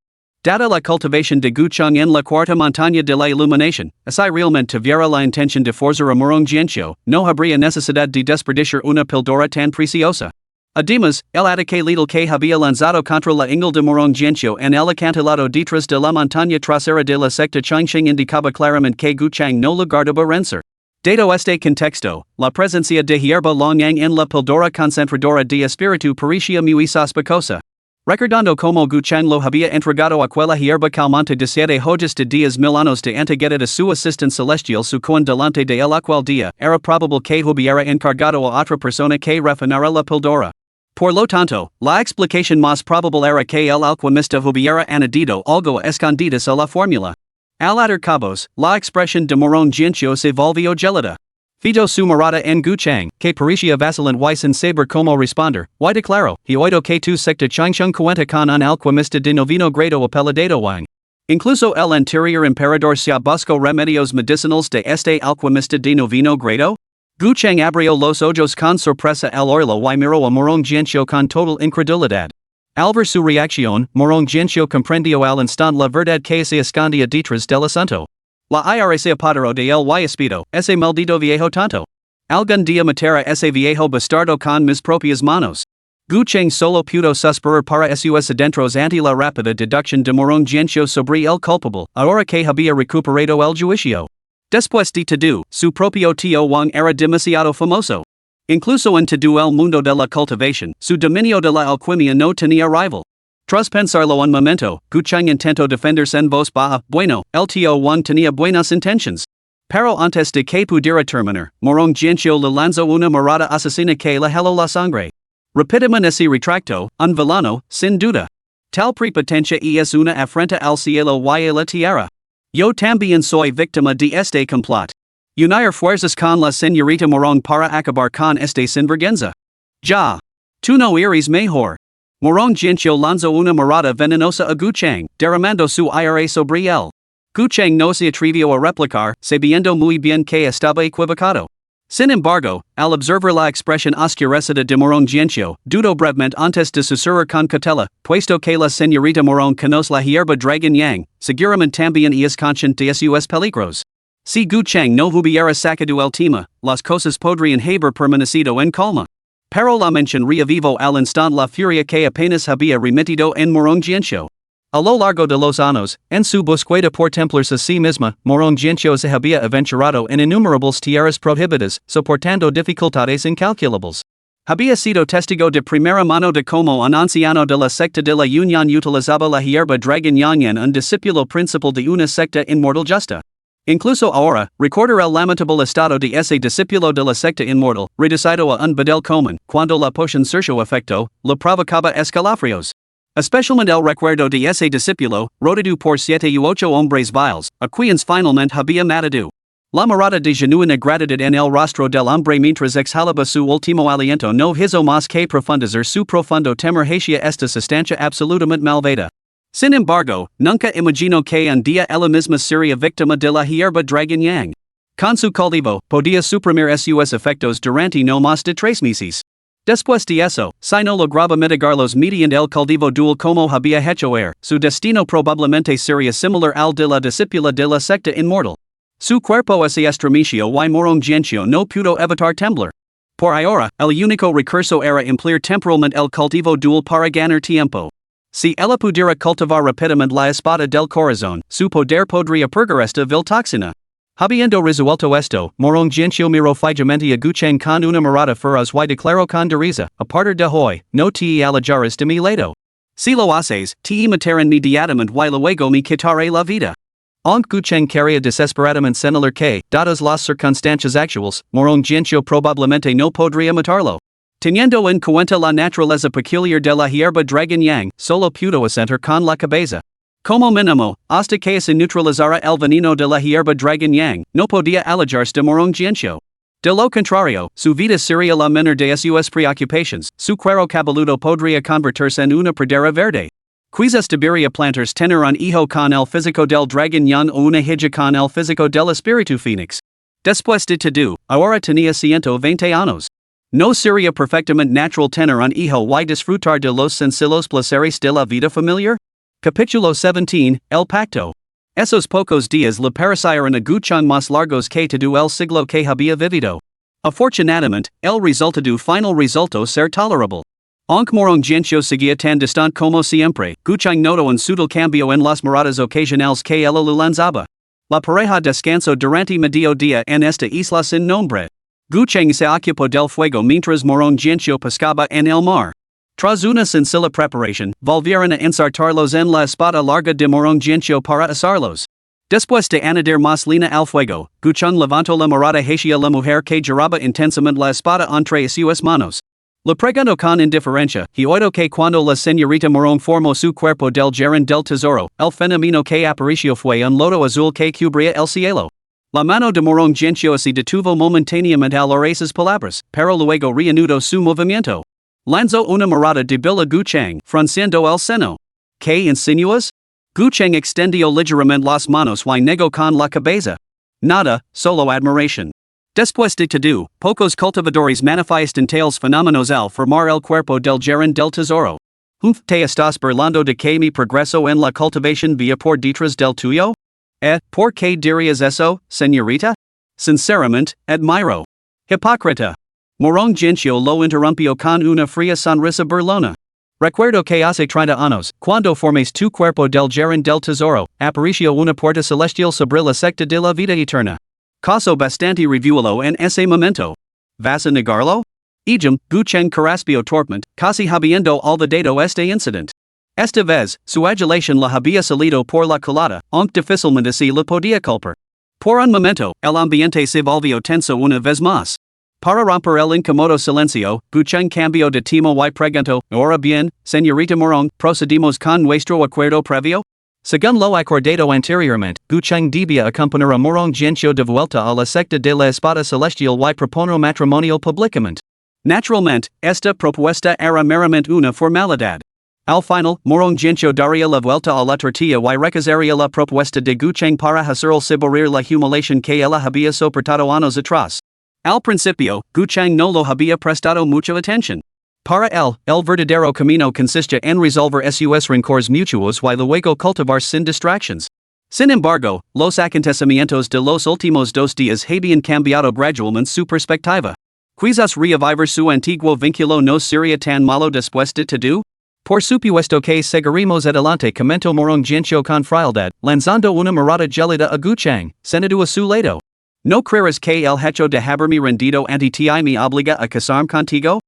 Dada la cultivación de Gu Chang en la cuarta montaña de la iluminación, si realmente tuviera la intención de forzar a Morón Jianxiu, no habría necesidad de desperdiciar una píldora tan preciosa. Además, el ataque letal que había lanzado contra la ingle de Morón Jianxiu en el acantilado detrás de la montaña trasera de la secta Changxing indicaba claramente que Gu Chang no lograba vencer. Dado este contexto, la presencia de hierba longyang en la píldora concentradora de espíritu parecía muy sospechosa. Recordando como Guchang lo había entregado aquella hierba calmante de 7 hojas de días mil años de antigüedad a su asistente celestial su coin delante de él aquel día, era probable que hubiera encargado a otra persona que refinara la píldora. Por lo tanto, la explicación más probable era que el alquimista hubiera añadido algo a escondidas a la fórmula. Al atar cabos, la expresión de morón gentio se volvió gelada. Fijo su mirada en Guchang, que parecía vacilante y sin saber cómo responder, y declaró, he oído que tu secta chingchung cuenta con un alquimista de noveno grado apelidado Wang. Incluso el anterior emperador se buscó remedios medicinales de este alquimista de noveno grado? Guchang abrió los ojos con sorpresa al oírlo y miró a morón gentio con total incredulidad. Al ver su reacción, morón gentio comprendió al instante la verdad que se escondía detrás del asunto. La ira se apoderó de él y espero, ese maldito viejo tonto. Algún día mataré ese viejo bastardo con mis propias manos. Guchang solo pudo suspirar para sus adentros ante la rápida deducción de morón gentio sobre el culpable, ahora que había recuperado el juicio. Después de todo, su propio tío Wang era demasiado famoso. Incluso en todo el mundo de la cultivación, su dominio de la alquimia no tenía rival. Tras pensarlo un momento, Guchang intentó defenderse en voz baja. Bueno, el tío Wang tenía buenas intenciones. Pero antes de que pudiera terminar, morón gentio le lanzó una mirada asesina que le heló la sangre. Rápidamente se retractó, un villano, sin duda. Tal prepotencia es una afrenta al cielo y a la tierra. Yo también soy víctima de este complot. Unir fuerzas con la señorita morón para acabar con este sinvergüenza. Ya. Tú no eres mejor. Morón gentio lanzó una mirada venenosa a Guchang, derramando su ira sobre él. Guchang no se atrevió a replicar, sabiendo muy bien que estaba equivocado. Sin embargo, al observar la expresión oscurecida de morón gentio, dudó brevemente antes de susurrar con cautela, puesto que la señorita morón conoce la hierba dragon yang, seguramente también es consciente de sus peligros. Si Guchang no hubiera sacado el tema, las cosas podrían haber permanecido en calma. Pero la mención reavivó al instante la furia que apenas había remitido en morón gentio. A lo largo de los años, en su búsqueda por templarse a sí misma, morón gentio se había aventurado en innumerables tierras prohibidas, soportando dificultades incalculables. Había sido testigo de primera mano de cómo un anciano de la secta de la Unión utilizaba la hierba dragon yang, un discípulo principal de una secta inmortal justa. Incluso ahora, recordar el lamentable estado de ese discípulo de la secta inmortal, reducido a un bedel común, cuando la poción surgió efecto, le provocaba escalofríos. Especialmente el recuerdo de ese discípulo, rodeado por 7 u 8 hombres viles, a quienes finalmente había matado. La mirada de genuina gratitud en el rostro del hombre mientras exhalaba su último aliento no hizo más que profundizar su profundo temor hacia esta sustancia absolutamente malvada. Sin embargo, nunca imaginó que un día ella misma sería víctima de la hierba dragon yang. Con su cultivo, podía suprimir sus efectos durante no más de 3 meses. Después de eso, si no lograba mitigarlos mediante el cultivo dual como había hecho su destino probablemente sería similar al de la discípula de la secta inmortal. Su cuerpo se estremeció y morón gentio no pudo evitar temblar. Por ahora, el único recurso era emplear temporalmente el cultivo dual para ganar tiempo. Si ella pudiera cultivar rápidamente la espada del corazón, su poder podría purgar esta vil toxina. Habiendo resuelto esto, morón gentio miró fijamente a Guchang con una mirada feroz y declaró con dureza, a partir de hoy, no te alejarás de mi lado. Si lo haces, te mataré inmediatamente y luego me quitaré la vida. Aunque Guchang quería desesperadamente señalar que, dadas las circunstancias actuales, morón gentio probablemente no podría matarlo. Teniendo en cuenta la naturaleza peculiar de la hierba dragon yang, solo pudo asentir con la cabeza. Como mínimo, hasta que se neutralizara el veneno de la hierba dragon yang, no podía alejarse de morón gentio. De lo contrario, su vida sería la menor de sus preocupaciones, su cuero cabelludo podría convertirse en una pradera verde. Quizás debería plantarse tener un hijo con el físico del dragon yang o una hija con el físico del espíritu fénix. Después de todo, ahora tenía 120 años. No sería perfectamente natural tener un hijo y disfrutar de los sencillos placeres de la vida familiar? Capítulo 17, El Pacto. Esos pocos días le parecieron a Guchang más largos que todo el siglo que había vivido. Afortunadamente, el resultado final resultó ser tolerable. Aunque morón gentio seguía tan distante como siempre, Guchang notó un sutil cambio en las miradas ocasionales que ella le lanzaba. La pareja descansó durante medio día en esta isla sin nombre. Guchang se ocupó del fuego mientras morón gentio pescaba en el mar. Tras una sencilla preparación, volvieron a ensartarlos en la espada larga de morón gencio para asarlos. Después de añadir más leña al fuego, Gucheng levantó la mirada hacia la mujer que giraba intensamente la espada entre sus manos. Le preguntó con indiferencia, y oído que cuando la señorita morón formó su cuerpo del jardín del tesoro, el femenino que apareció fue un lodo azul que cubría el cielo. La mano de morón gencio se detuvo momentáneamente al oír esas palabras, pero luego reanudó su movimiento. Lanzó una mirada débil a Gucheng, frunciendo el seno. ¿Qué insinúas? Gucheng extendió ligeramente las manos y negó con la cabeza. Nada, solo admiración. Después de todo, pocos cultivadores manifiestan tales fenómenos al formar el cuerpo del jardín del tesoro. ¿Te estás burlando de que mi progreso en la cultivación vía por detrás del tuyo? ¿Por qué dirías eso, señorita? Sinceramente, admiro. Hipócrita. Morón gencio lo interrumpió con una fría sonrisa burlona. Recuerdo que hace 30 años, cuando formes tu cuerpo del jardín del tesoro, apareció una puerta celestial sobre la secta de la vida eterna. Caso bastante revuelo en ese momento. ¿Vas a negarlo? Gucheng Caraspio Torpment, casi habiendo olvidado este incident. Esta vez, su agitación la había salido por la culata, aunque difícilmente se le podía culpar. Por un momento, el ambiente se volvió tenso una vez más. Para romper el incómodo silencio, Gucheng cambió de tema y preguntó, ahora bien, señorita Morón, procedimos con nuestro acuerdo previo? Según lo acordado anteriormente, Gucheng debía acompañar a morón gencio de vuelta a la secta de la espada celestial y proponer matrimonio públicamente. Naturalmente, esta propuesta era meramente una formalidad. Al final, morón gencio daría la vuelta a la tortilla y rechazaría la propuesta de Gucheng para hacerle saborear la humiliación que ella había soportado años atrás. Al principio, Gucheng no lo había prestado mucha atención. Para él, el verdadero camino consiste en resolver sus rencores mutuos y luego cultivar sin distractions. Sin embargo, los acontecimientos de los últimos 2 días habían cambiado gradualmente su perspectiva. Quizás revivir su antiguo vínculo no sería tan malo después de todo? Por supuesto que seguiremos adelante, comentó morón gencio con frialdad, lanzando una mirada gelida a Gucheng, sentado a su lado. ¿No creerás que el hecho de haberme rendido ante ti me obliga a casarme contigo?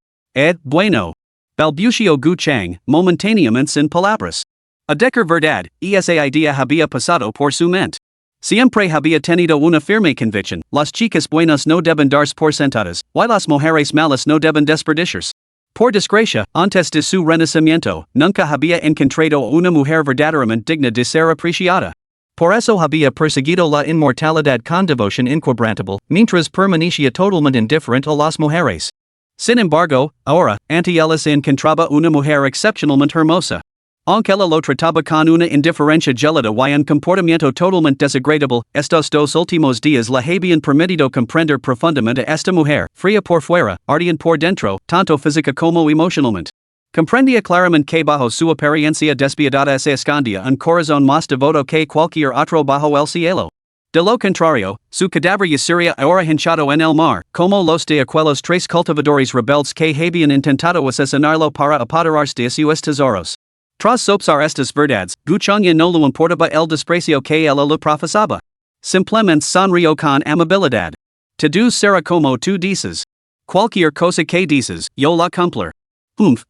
Bueno. Balbució Gucheng, momentáneamente sin palabras. A decir verdad, esa idea había pasado por su mente. Siempre había tenido una firme convicción, las chicas buenas no deben darse por sentadas, y las mujeres malas no deben desperdiciarse. Por desgracia, antes de su renacimiento, nunca había encontrado una mujer verdaderamente digna de ser apreciada. Por eso había perseguido la inmortalidad con devoción inquebrantable, mientras permanecía totalmente indiferente a las mujeres. Sin embargo, ahora, ante él se encontraba una mujer excepcionalmente hermosa. Aunque ella lo trataba con una indiferencia gelida y un comportamiento totalmente desagradable, estos 2 últimos días le habían permitido comprender profundamente a esta mujer, fría por fuera, ardiente por dentro, tanto física como emocionalmente. Comprendía claramente que bajo su apariencia despiadada se escondía un corazón más devoto que cualquier otro bajo el cielo. De lo contrario, su cadáver yaciera ahora hinchado en el mar, como los de aquellos 3 cultivadores rebeldes que habían intentado asesinarlo para apoderarse de sus tesoros. Tras sopesar estas verdades, Gucheng ya no le importaba el desprecio que ella le profesaba. Simplemente sonrió con amabilidad. Todo será como tú dices. Cualquier cosa que dices, yo la cumplir.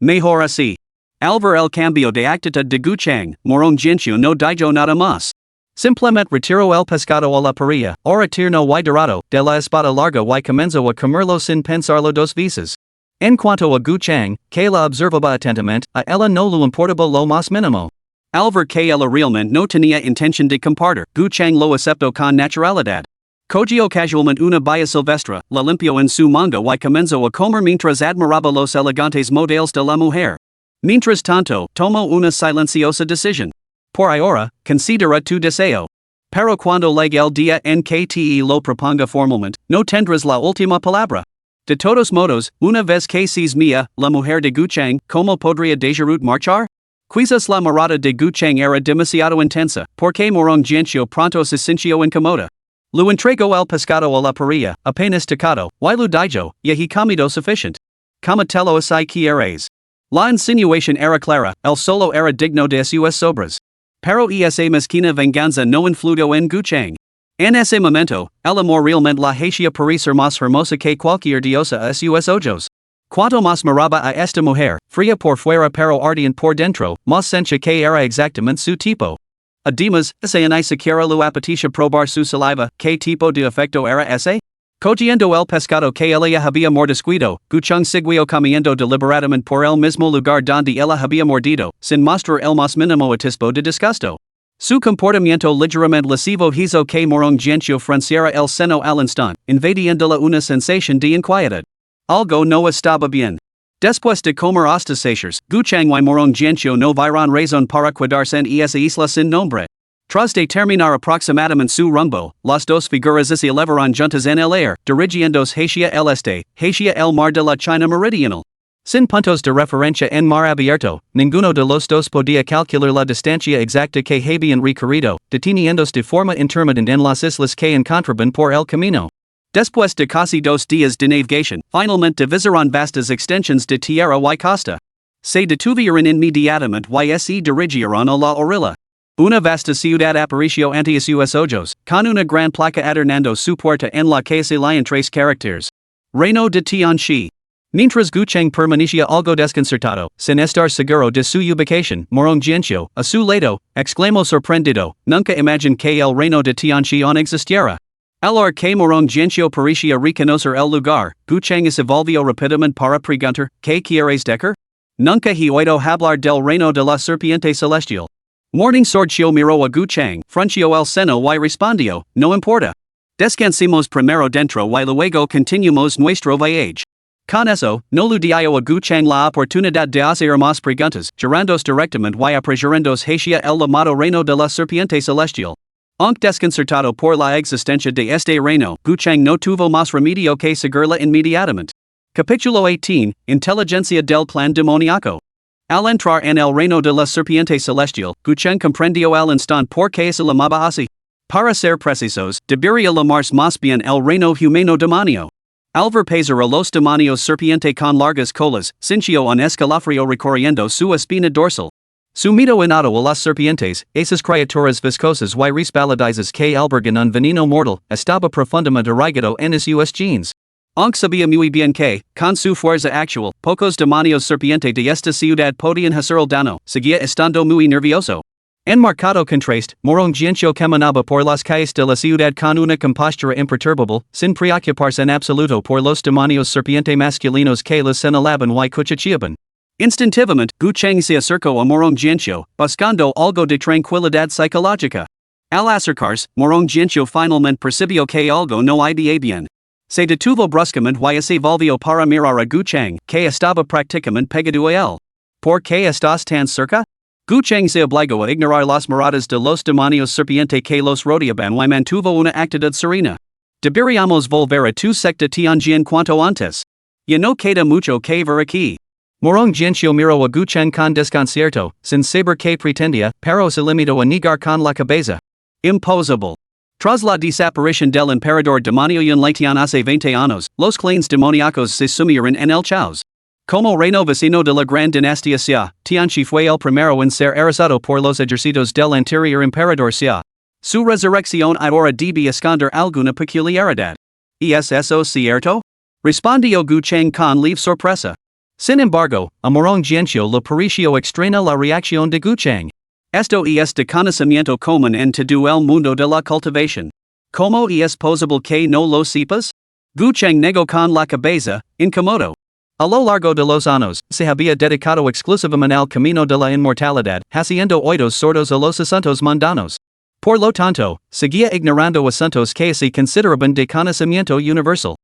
Mejor así. Al ver el cambio de actitud de Gucheng, morón gencio no dijo nada más. Simplemente retiró el pescado a la parrilla, ahora tierno y dorado, de la espada larga y comenzó a comerlo sin pensarlo 2 veces. En cuanto a Gucheng, que la observaba atentamente, a ella no le importaba lo más mínimo. Al ver que ella realmente no tenía intención de compartir, Gucheng lo aceptó con naturalidad. Cogió casualmente una baya silvestre, la limpió en su manga y comenzó a comer mientras admiraba los elegantes modelos de la mujer. Mientras tanto, tomó una silenciosa decisión. Por ahora, considera tu deseo. Pero cuando llegue el día en que te lo proponga formalmente, no tendrás la última palabra. De todos modos, una vez que seas mía, la mujer de Gucheng, ¿cómo podría dejarut marchar? Quizás la mirada de Gucheng era demasiado intensa, porque morón gencio pronto se sintió incómoda. Lo entregó el pescado a la parrilla, apenas tocado, y lo dijo, ya he comido suficiente. Cometelo así quieres. La insinuación era clara, el solo era digno de sus sobras. Pero esa mezquina venganza no influyó en Gucheng. En ese momento, el amor realmente la hacía parecer más hermosa que cualquier diosa a sus ojos. Cuanto más maraba a esta mujer, fría por fuera pero ardiente por dentro, más sencha que era exactamente su tipo. Además, ese ni siquiera lo apetecía probar su saliva, ¿qué tipo de efecto era ese? Cogiendo el pescado que ella había mordisquido, Gucheng siguió caminando deliberadamente por el mismo lugar donde ella había mordido, sin mostrar el más mínimo atisbo de disgusto. Su comportamiento ligeramente lascivo hizo que Morong Jianqiu frunciera el seno al instante, invadiéndola una sensación de inquietud. Algo no estaba bien. Después de comer hasta sacios, Gucheng y Morong Jianqiu no vieron razón para quedarse en esa isla sin nombre. Tras de terminar aproximadamente su rumbo, las dos figuras se elevaron juntas en el aire, dirigiéndose hacia el este, hacia el mar de la China meridional. Sin puntos de referencia en mar abierto, ninguno de los dos podía calcular la distancia exacta que habían recorrido, deteniéndose de forma intermitente en las islas que encontraban por el camino. Después de casi 2 días de navegación, finalmente divisaron vastas extensiones de tierra y costa. Se detuvieron inmediatamente y se dirigieron a la orilla. Una vasta ciudad apareció ante sus ojos, con una gran placa adornando su puerta en la que se leían 3 caracteres. Reino de Tianxi. Mientras Gucheng permanecía algo desconcertado, sin estar seguro de su ubicación, Morong Jianqiu, a su lado, exclamó sorprendido, nunca imaginé que el reino de Tianxi aún existiera. Al hora que Morong Jianqiu parecía reconocer el lugar, Gucheng se volvió rápidamente para preguntar, ¿qué quieres decir? Nunca he oído hablar del reino de la serpiente celestial. Morning Sorcio miró a Gucheng, frunció el seno y respondió, no importa. Descansemos primero dentro y luego continuamos nuestro viaje. Con eso, no le dio a Gucheng la oportunidad de hacer más preguntas, girándose directamente y apresurándose hacia el llamado reino de la serpiente celestial. Aunque desconcertado por la existencia de este reino, Gucheng no tuvo más remedio que seguirla inmediatamente. Capítulo 18, Inteligencia del plan demoníaco. Al entrar en el reino de la serpiente celestial, Gucheng comprendió al instante por qué se llamaba así. Para ser precisos, debería llamarse más bien el reino humano demonio. Al ver pasar a los demonios serpiente con largas colas, sintió un escalofrío recorriendo su espina dorsal. Sumido en a las serpientes, esas criaturas viscosas y resbaladizas que albergan un veneno mortal, estaba profundamente arraigado en sus genes. Aunque sabía muy bien que, con su fuerza actual, pocos demonios serpiente de esta ciudad podían hacer el daño, seguía estando muy nervioso. En marcado contraste, Morong Jianqiu caminaba por las calles de la ciudad con una compostura imperturbable, sin preocuparse en absoluto por los demonios serpiente masculinos que les señalaban y cuchicheaban. Instintivamente, Gucheng se acercó a Morong Jianqiu, buscando algo de tranquilidad psicológica. Al acercarse, Morong Jianqiu finalmente percibió que algo no iba bien. Se detuvo bruscamente y se volvió para mirar a Gucheng, que estaba prácticamente pegado a él. ¿Por qué estás tan cerca? Gucheng se obligó a ignorar las miradas de los demonios serpiente que los rodeaban y mantuvo una actitud serena. Deberíamos volver a tu secta Tianjin cuanto antes. Ya no queda mucho que ver aquí. Morong Jianqiu miró a Gucheng con desconcierto, sin saber qué pretendía, pero se limitó a negar con la cabeza. Imposible. Tras la desaparición del emperador demonio en Latian hace 20 años, los clanes demoníacos se sumieron en el caos. Como reino vecino de la gran dinastía Xia, Tianxi fue el primero en ser arrasado por los ejércitos del anterior emperador Xia. Su resurrección ahora debe esconder alguna peculiaridad. ¿Es eso cierto? Respondió Gucheng con leve sorpresa. Sin embargo, a Morong Jianqiu le pareció extraña la reacción de Gucheng. Esto es de conocimiento común en todo el mundo de la cultivación. ¿Cómo es posible que no lo sepas? Gucheng negó con la cabeza, incómodo. A lo largo de los años, se había dedicado exclusivamente al camino de la inmortalidad, haciendo oídos sordos a los asuntos mundanos. Por lo tanto, seguía ignorando asuntos que se consideraban de conocimiento universal.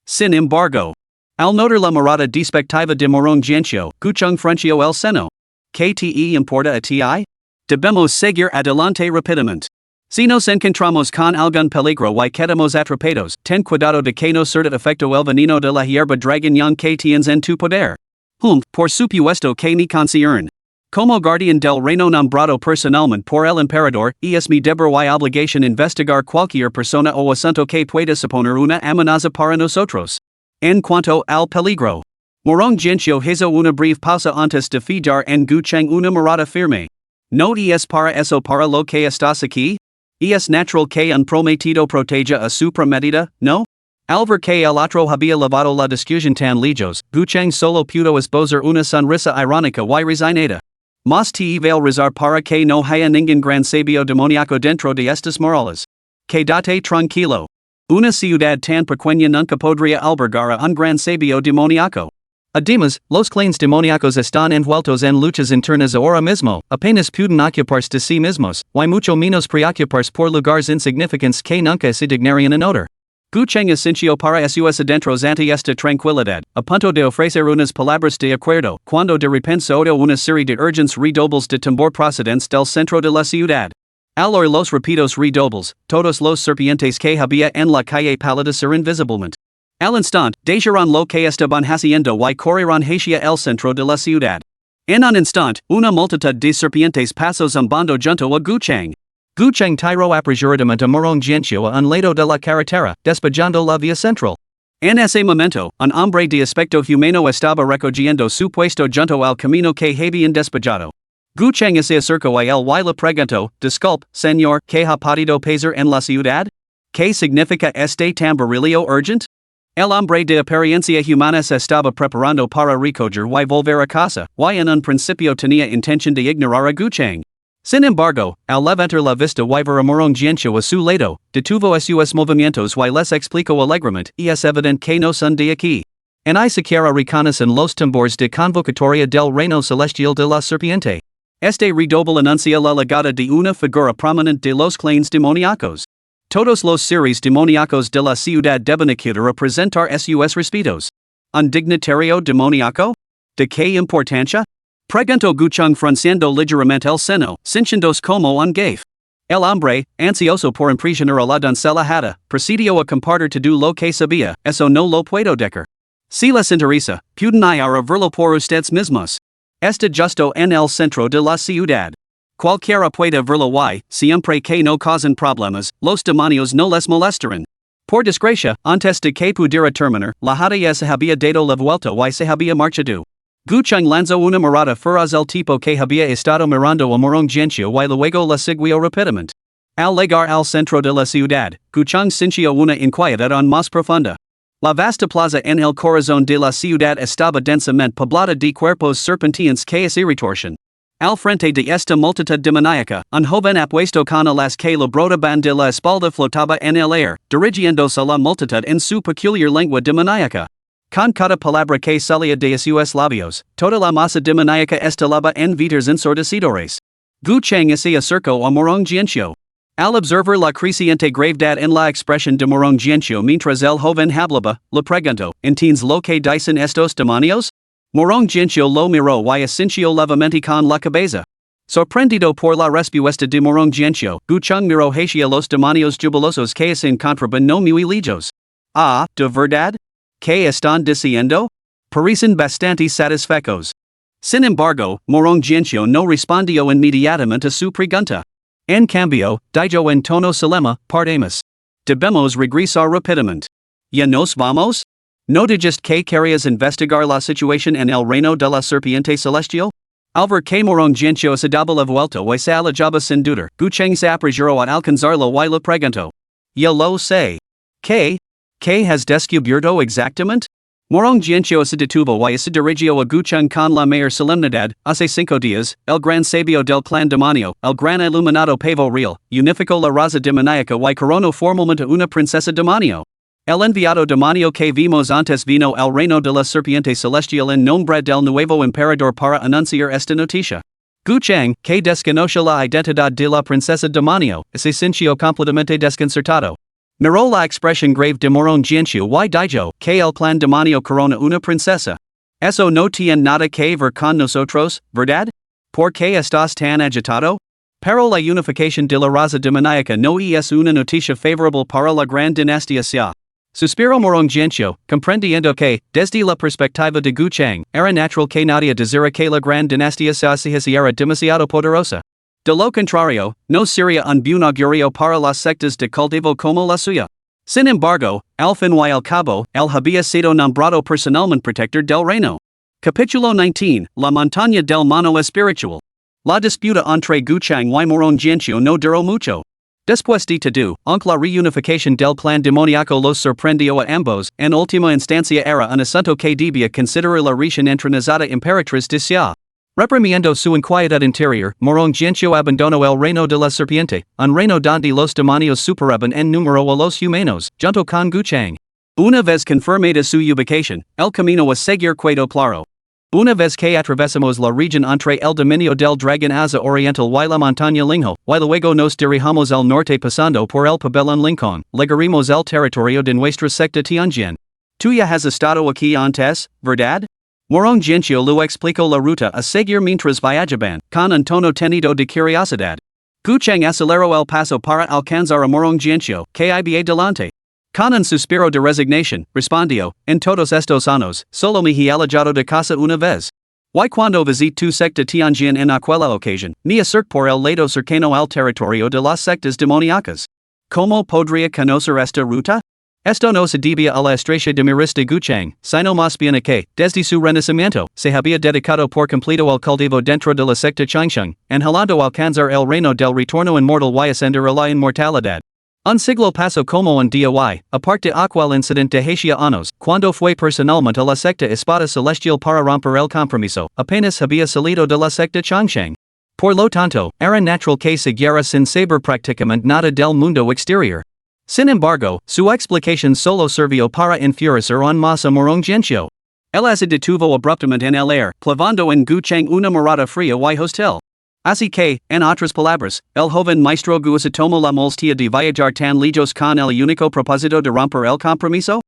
Sin embargo, al notar la mirada despectiva de Morong Jianqiu, Gucheng frunció el seno. ¿Qué te importa a ti? Debemos seguir adelante rápidamente. Si nos encontramos con algún peligro y quedamos atrapados, ten cuidado de que no surta efecto el veneno de la hierba dragon yang que tienes en tu poder. Por supuesto que me concierne. Como guardián del reino nombrado personalmente por el emperador, es mi deber y obligación investigar cualquier persona o asunto que pueda suponer una amenaza para nosotros. En cuanto al peligro, Morong Jianqiu hizo una breve pausa antes de fijar en Gucheng una mirada firme. ¿No es para eso para lo que estás aquí? ¿Es natural que un prometido proteja a su prometida, no? Alver que el otro había lavado la discusión tan lejos, Gucheng solo pudo esbozar una sonrisa irónica y resignada. Mas te iba rezar para que no haya ningún gran sabio demoníaco dentro de estas morales. Quédate tranquilo. Una ciudad tan pequeña nunca podría albergar a un gran sabio demoníaco. Además, los clanes demoníacos están envueltos en luchas internas ahora mismo, apenas pueden ocuparse de sí mismos, y mucho menos preocuparse por lugares insignificantes que nunca se dignarían en otro. Gucheng asintió para sus adentros ante esta tranquilidad, a punto de ofrecer unas palabras de acuerdo, cuando de repente oyó una serie de urgentes redobles de tambor procedentes del centro de la ciudad. Al oír los rápidos redobles, todos los serpientes que había en la calle palidecerán visiblemente. Al instante, dejarán lo que estaban haciendo y correrán hacia el centro de la ciudad. En un instante, una multitud de serpientes pasó zumbando junto a Gucheng. Gucheng tiró apresuradamente morón gencio a un lado de la carretera, despejando la vía central. En ese momento, un hombre de aspecto humano estaba recogiendo su puesto junto al camino que habían despejado. Gucheng se acercó a él y le preguntó, disculpe, señor, ¿qué ha podido pasar en la ciudad? ¿Qué significa este tamborileo urgent? El hombre de apariencia humana se estaba preparando para recoger y volver a casa, y en un principio tenía intención de ignorar a Gucheng. Sin embargo, al levantar la vista y ver a morón gencio a su lado, detuvo sus movimientos y les explicó alegremente, y es evidente que no son de aquí. En ni siquiera reconocen los tambores de convocatoria del reino celestial de la serpiente. Este redoble anuncia la llegada de una figura prominente de los clanes demoníacos. Todos los seres demoníacos de la ciudad deben acudir a presentar sus respetos. ¿Un dignatario demoníaco? ¿De qué importancia? Preguntó Gucheng frunciendo ligeramente el seno, sintiéndose como un gafe. El hombre, ansioso por impresionar a la doncella hada, procedió a compartir todo lo que sabía, eso no lo puedo decir. Si les interesa, pueden ir a verlo por ustedes mismos. Está justo en el centro de la ciudad. Cualquiera puede verlo y, siempre que no causen problemas, los demonios no les molestarán. Por desgracia, antes de que pudiera terminar, la hada ya se había dado la vuelta y se había marchado. Gucheng lanzó una mirada feroz al tipo que había estado mirando a morón gencio y luego la siguió rápidamente. Al llegar al centro de la ciudad, Gucheng sintió una inquietud aún más profunda. La vasta plaza en el corazón de la ciudad estaba densamente poblada de cuerpos serpenteantes que se retorcían. Al frente de esta multitud demoníaca, un joven apuesto con alas que la brotaban de la espalda flotaba en el aire, dirigiéndose a la multitud en su peculiar lengua demoníaca. Con cada palabra que salía de sus labios, toda la masa demoníaca estalaba en vitres ensordecedores. Gucheng se acercó a morón gencio. Al observar la creciente gravedad en la expresión de morón gencio mientras el joven hablaba, le preguntó, ¿entiendes lo que dicen estos demonios? Morón gencio lo miró y asintió levemente con la cabeza. Sorprendido por la respuesta de morón gencio, Gucheng miró hacia los demonios jubilosos que se encontraban no muy lejos. Ah, ¿de verdad? ¿Qué están diciendo? Parecen bastante satisfechos. Sin embargo, morón gencio no respondió inmediatamente a su pregunta. En cambio, dijo en tono solemne, partamos. Debemos regresar rápidamente. ¿Ya nos vamos? ¿No dijiste que querías investigar la situación en el reino de la serpiente celestial? Al ver que morón gencio se daba la vuelta y se alejaba sin dudar, Gucheng se apresuró a alcanzarlo y le preguntó. Ya lo sé. ¿Qué? ¿Qué has descubierto exactamente? Morón gencio se detuvo y se dirigió a Gucheng con la mayor solemnidad. Hace 5 días, el gran sabio del clan demonio, el gran iluminado pavo real, unificó la raza demoníaca y coronó formalmente una princesa demonio. El enviado demonio que vimos antes vino al reino de la serpiente celestial en nombre del nuevo emperador para anunciar esta noticia. Gucheng, que desconoce la identidad de la princesa demonio, se sintió completamente desconcertado. Miró la expresión grave de morón gencio y dijo que el clan demonio corona una princesa. Eso no tiene nada que ver con nosotros, ¿verdad? ¿Por qué estás tan agitado? Pero la unificación de la raza demoníaca no es una noticia favorable para la gran dinastía Xia. Suspiró morón gencio, comprendiendo que, desde la perspectiva de Gucheng, era natural que nadie desira que la gran dinastía Xia se hiciera demasiado poderosa. De lo contrario, no sería un buen augurio para las sectas de cultivo como la suya. Sin embargo, al fin y al cabo, él había sido nombrado personalmente protector del reino. Capítulo 19, La montaña del mano espiritual. La disputa entre Gucheng y morón gencio no duró mucho. Después de todo, aunque la reunificación del plan demoníaco los sorprendió a ambos, en última instancia era un asunto que debía considerar la recién entronizada emperatriz de Xia. Reprimiendo su inquietud interior, Morong Jianqiu abandonó el reino de la serpiente, un reino donde los demonios superaban en número a los humanos, junto con Guchang. Una vez confirmada su ubicación, el camino a seguir quedó claro. Una vez que atravesamos la región entre el dominio del dragón hacia oriental y la montaña Lingho, y luego nos dirigimos al norte pasando por el pabellón Lincoln, llegaremos al territorio de nuestra secta Tianjin. Tú ya has estado aquí antes, ¿verdad? Morong Jianqiu lo explicó la ruta a seguir mientras viajaban, con un tono tenido de curiosidad. Guchang aceleró el paso para alcanzar a Morong Jianqiu, que iba delante. Con un suspiro de resignación, respondió, en todos estos años, solo me he alejado de casa una vez. Y cuando visité tu secta Tianjin en aquella ocasión, me acerqué por el lado cercano al territorio de las sectas demoníacas. ¿Cómo podría conocer esta ruta? Esto no se debía a la estrella de miras de Guchang, sino más bien a que, desde su renacimiento, se había dedicado por completo al cultivo dentro de la secta Changsheng, anhelando alcanzar el reino del retorno inmortal y ascender a la inmortalidad. Un siglo pasó como un día y, aparte aquel incidente de hacia años, cuando fue personalmente a la secta Espada Celestial para romper el compromiso, apenas había salido de la secta Changsheng. Por lo tanto, era natural que siguiera sin saber prácticamente nada del mundo exterior. Sin embargo, su explicación solo sirvió para enfurecer aún más a Morong Jianqiu. Él se detuvo abruptamente en el aire, clavando en Guchang una mirada fría y hostil. Así que, en otras palabras, el joven maestro Gu se tomó la molestia de viajar tan lejos con el único propósito de romper el compromiso?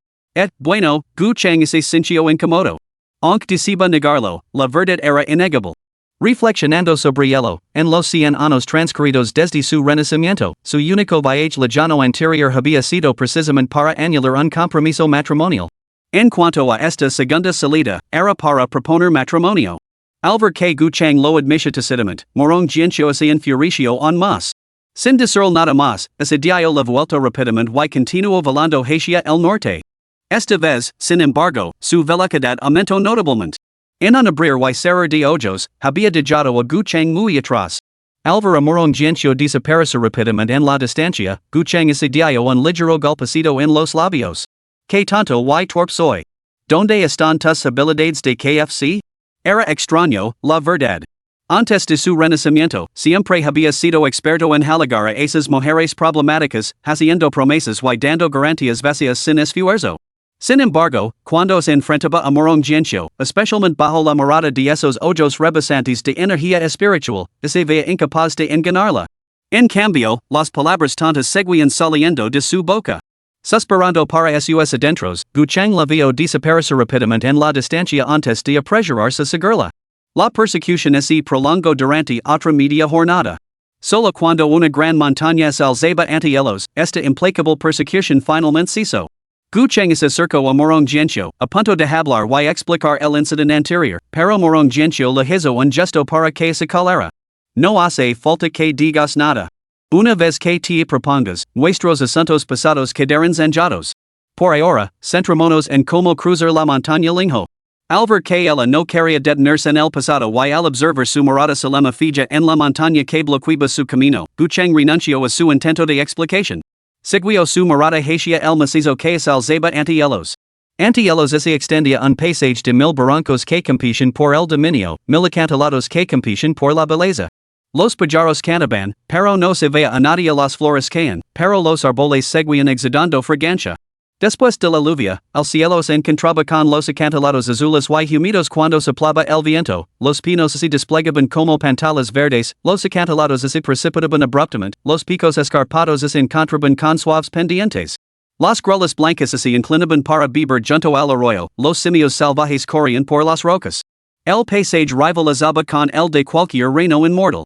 Bueno, Guchang se sintió incómodo. Aunque decía negarlo, la verdad era innegable. Reflexionando sobre ello, en los 100 años transcurridos desde su renacimiento, su único viaje lejano anterior había sido precisamente para anular un compromiso matrimonial. En cuanto a esta segunda salida, era para proponer matrimonio. Al ver que Guchang lo admitía tácitamente, Morong Jianqiu se enfureció aún más. Sin decir nada más, se dio la vuelta rápidamente y continuó volando hacia el norte. Esta vez, sin embargo, su velocidad aumentó notablemente. En un abrir y cerrar de ojos, había dejado a Guchang muy atrás. Al ver a Morong Jianqiu desaparecer rápidamente en la distancia, Guchang se dio un ligero golpecito en los labios. ¿Qué tanto y torpe soy? ¿Dónde están tus habilidades de KFC? Era extraño, la verdad. Antes de su renacimiento, siempre había sido experto en halagar a esas mujeres problemáticas, haciendo promesas y dando garantías vacías sin esfuerzo. Sin embargo, cuando se enfrentaba a Morong Jianqiu, especialmente bajo la mirada de esos ojos rebosantes de energía espiritual, se veía incapaz de engañarla. En cambio, las palabras tontas seguían saliendo de su boca. Suspirando para sus adentros, Guchang la vio desaparecer rápidamente en la distancia antes de apresurarse a seguirla. La persecución se prolongó durante otra media jornada. Solo cuando una gran montaña se alzaba ante ellos, esta implacable persecución finalmente cesó. Guchang se acercó a Morong Jianqiu, a punto de hablar y explicar el incidente anterior, pero Morong Jianqiu le hizo un gesto para que se callara. No hace falta que digas nada. Una vez que te propongas, nuestros asuntos pasados quedarán zanjados. Por ahora, centrémonos en cómo cruzar la montaña Lingho. Al ver que ella no quería detenerse en el pasado y al observar su mirada solemne fija en la montaña que bloqueaba su camino, Guchang renunció a su intento de explicación. Siguió su mirada hacia el macizo que se alzaba ante ellos. Ante ellos se extendía un paisage de 1000 barrancos que compiten por el dominio, 1000 acantilados que compiten por la belleza. Los pajaros cantaban, pero no se veía a nadie, las flores caían, pero los árboles seguían exudando fragancia. Después de la lluvia, el cielo se encontraba con los acantilados azules y húmedos cuando soplaba el viento, los pinos se desplegaban como pantalas verdes, los acantilados se precipitaban abruptamente, los picos escarpados se encontraban con suaves pendientes. Las grutas blancas se inclinaban para beber junto al arroyo, los simios salvajes corrían por las rocas. El paisage rivalizaba con el de cualquier reino inmortal.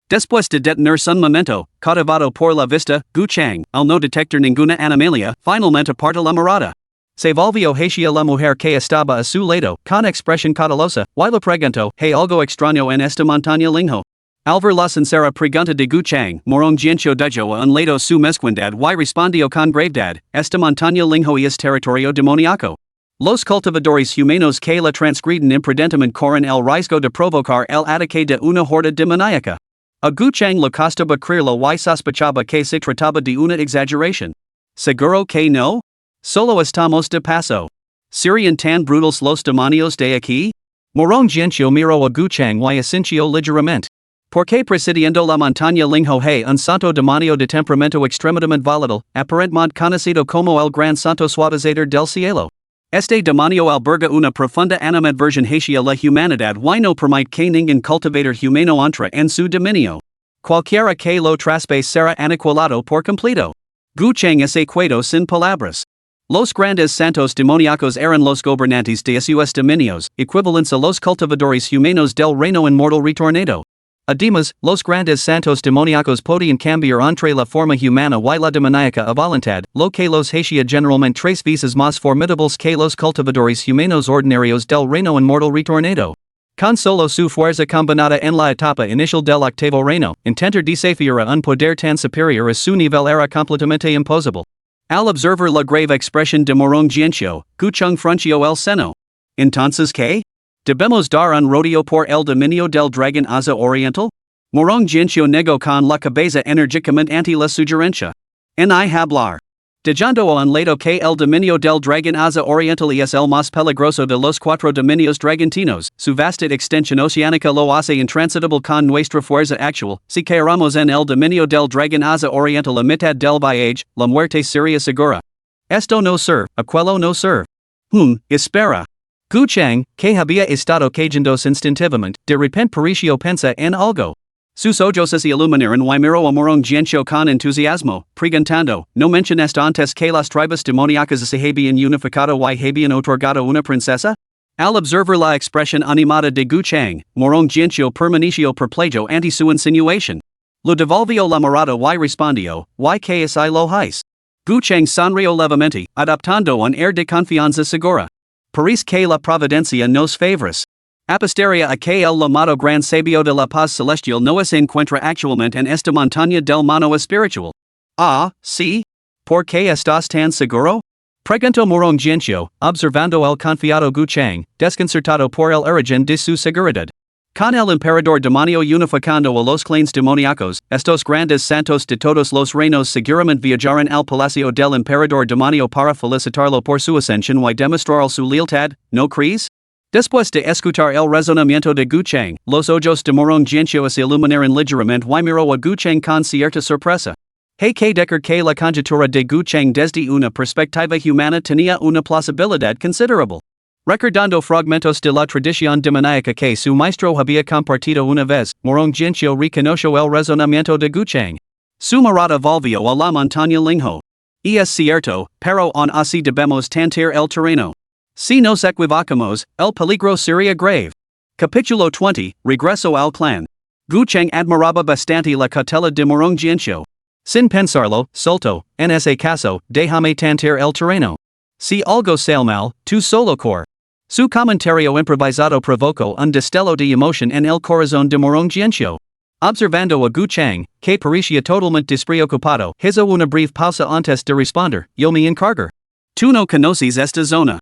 Después de detenerse un momento, cautivado por la vista, Guchang, al no detectar ninguna animalia, finalmente apartó la mirada. Se volvió hacia la mujer que estaba a su lado, con expresión cautelosa, y le preguntó, ¿hay algo extraño en esta montaña Lingho? Al ver la sincera pregunta de Guchang, Morong Jianqiu dejó a un lado su mezquindad y respondió con gravedad, esta montaña Lingho es territorio demoníaco. Los cultivadores humanos que la transgreden imprudentemente corren el riesgo de provocar el ataque de una horda demoníaca. A guchang lo costaba creerlo y sospechaba que se trataba de una exageración. Seguro que no? Solo estamos de paso. ¿Serían tan brutales los demonios de aquí? Morong Jianxiu miró a guchang y asintió ligeramente. Porque presidiendo la montaña Lingho He un santo demonio de temperamento extremadamente volátil, aparentemente conocido como el gran santo suavizador del cielo. Este demonio alberga una profunda animadversión hacia la humanidad y no permite que ningún cultivador humano entre en su dominio. Cualquiera que lo traspase será aniquilado por completo. Guchang es equado sin palabras. Los grandes santos demoníacos eran los gobernantes de sus dominios, equivalentes a los cultivadores humanos del reino inmortal retornado. Además, los grandes santos demoníacos podían cambiar entre la forma humana y la demoníaca a voluntad, lo que los hacía generalmente 3 veces más formidables que los cultivadores humanos ordinarios del reino inmortal retornado. Con solo su fuerza combinada en la etapa inicial del octavo reino, intentar desafiar a un poder tan superior a su nivel era completamente imposible. Al observar la grave expresión de Morong Jianxiu, Gucheng frunció el seno. ¿Entonces qué? ¿Debemos dar un rodeo por el dominio del dragón Asia Oriental? Morong Jianxiu negó con la cabeza enérgicamente ante la sugerencia. En hablar. Dejando a un lado que el dominio del dragón Asia Oriental es el más peligroso de los 4 dominios dragontinos, su vasta extensión oceánica lo hace intransitable con nuestra fuerza actual. Si caeramos en el dominio del dragón Asia Oriental a mitad del viaje, la muerte sería segura. Esto no sirve, aquello no sirve. Espera. Guchang, que había estado cayéndose instintivamente, de repente pareció pensa en algo. Sus ojos se iluminaron y miró a Morong Jianxiu con entusiasmo, preguntando, ¿no mencionaste antes que las tribus demoníacas se habían unificado y habían otorgado una princesa? Al observar la expresión animada de Guchang, Morong Jianxiu permaneció perplejo ante su insinuación. Lo devolvió la mirada y respondió, ¿y qué es lo hais? Guchang sonrió levemente, adoptando un air de confianza segura. Parece que la providencia nos favorece. Apostaría a que el llamado gran sabio de la paz celestial no se encuentra actualmente en esta montaña del mano espiritual. Ah, sí. ¿Por qué estás tan seguro? Preguntó Morong Jianxiu, observando el confiado Guchang, desconcertado por el origen de su seguridad. Con el emperador demonio unificando a los clanes demoníacos, estos grandes santos de todos los reinos seguramente viajaron al palacio del emperador demonio para felicitarlo por su ascensión y demostrar su lealtad, ¿no crees? Después de escuchar el razonamiento de Guchang, los ojos de Morong Jianxiu se iluminaron ligeramente y miró a Guchang con cierta sorpresa. Hay que decir que la conjetura de Guchang desde una perspectiva humana tenía una plausibilidad considerable. Recordando fragmentos de la tradición demoníaca que su maestro había compartido una vez, Morong Jianxiu reconoció el razonamiento de Guchang. Su mirada volvió a la montaña Lingho. Y es cierto, pero aún así debemos tantear el terreno. Si nos equivocamos, el peligro sería grave. Capítulo 20, Regreso al clan. Guchang admiraba bastante la cautela de Morong Jianxiu. Sin pensarlo, soltó, en ese caso, déjame tantear el terreno. Si algo sale mal, tú solo corre. Su comentario improvisado provocó un destello de emoción en el corazón de Morong Jianxiu. Observando a Guchang, que parecía totalmente despreocupado, hizo una breve pausa antes de responder, yo me encargo. Tú no conoces esta zona.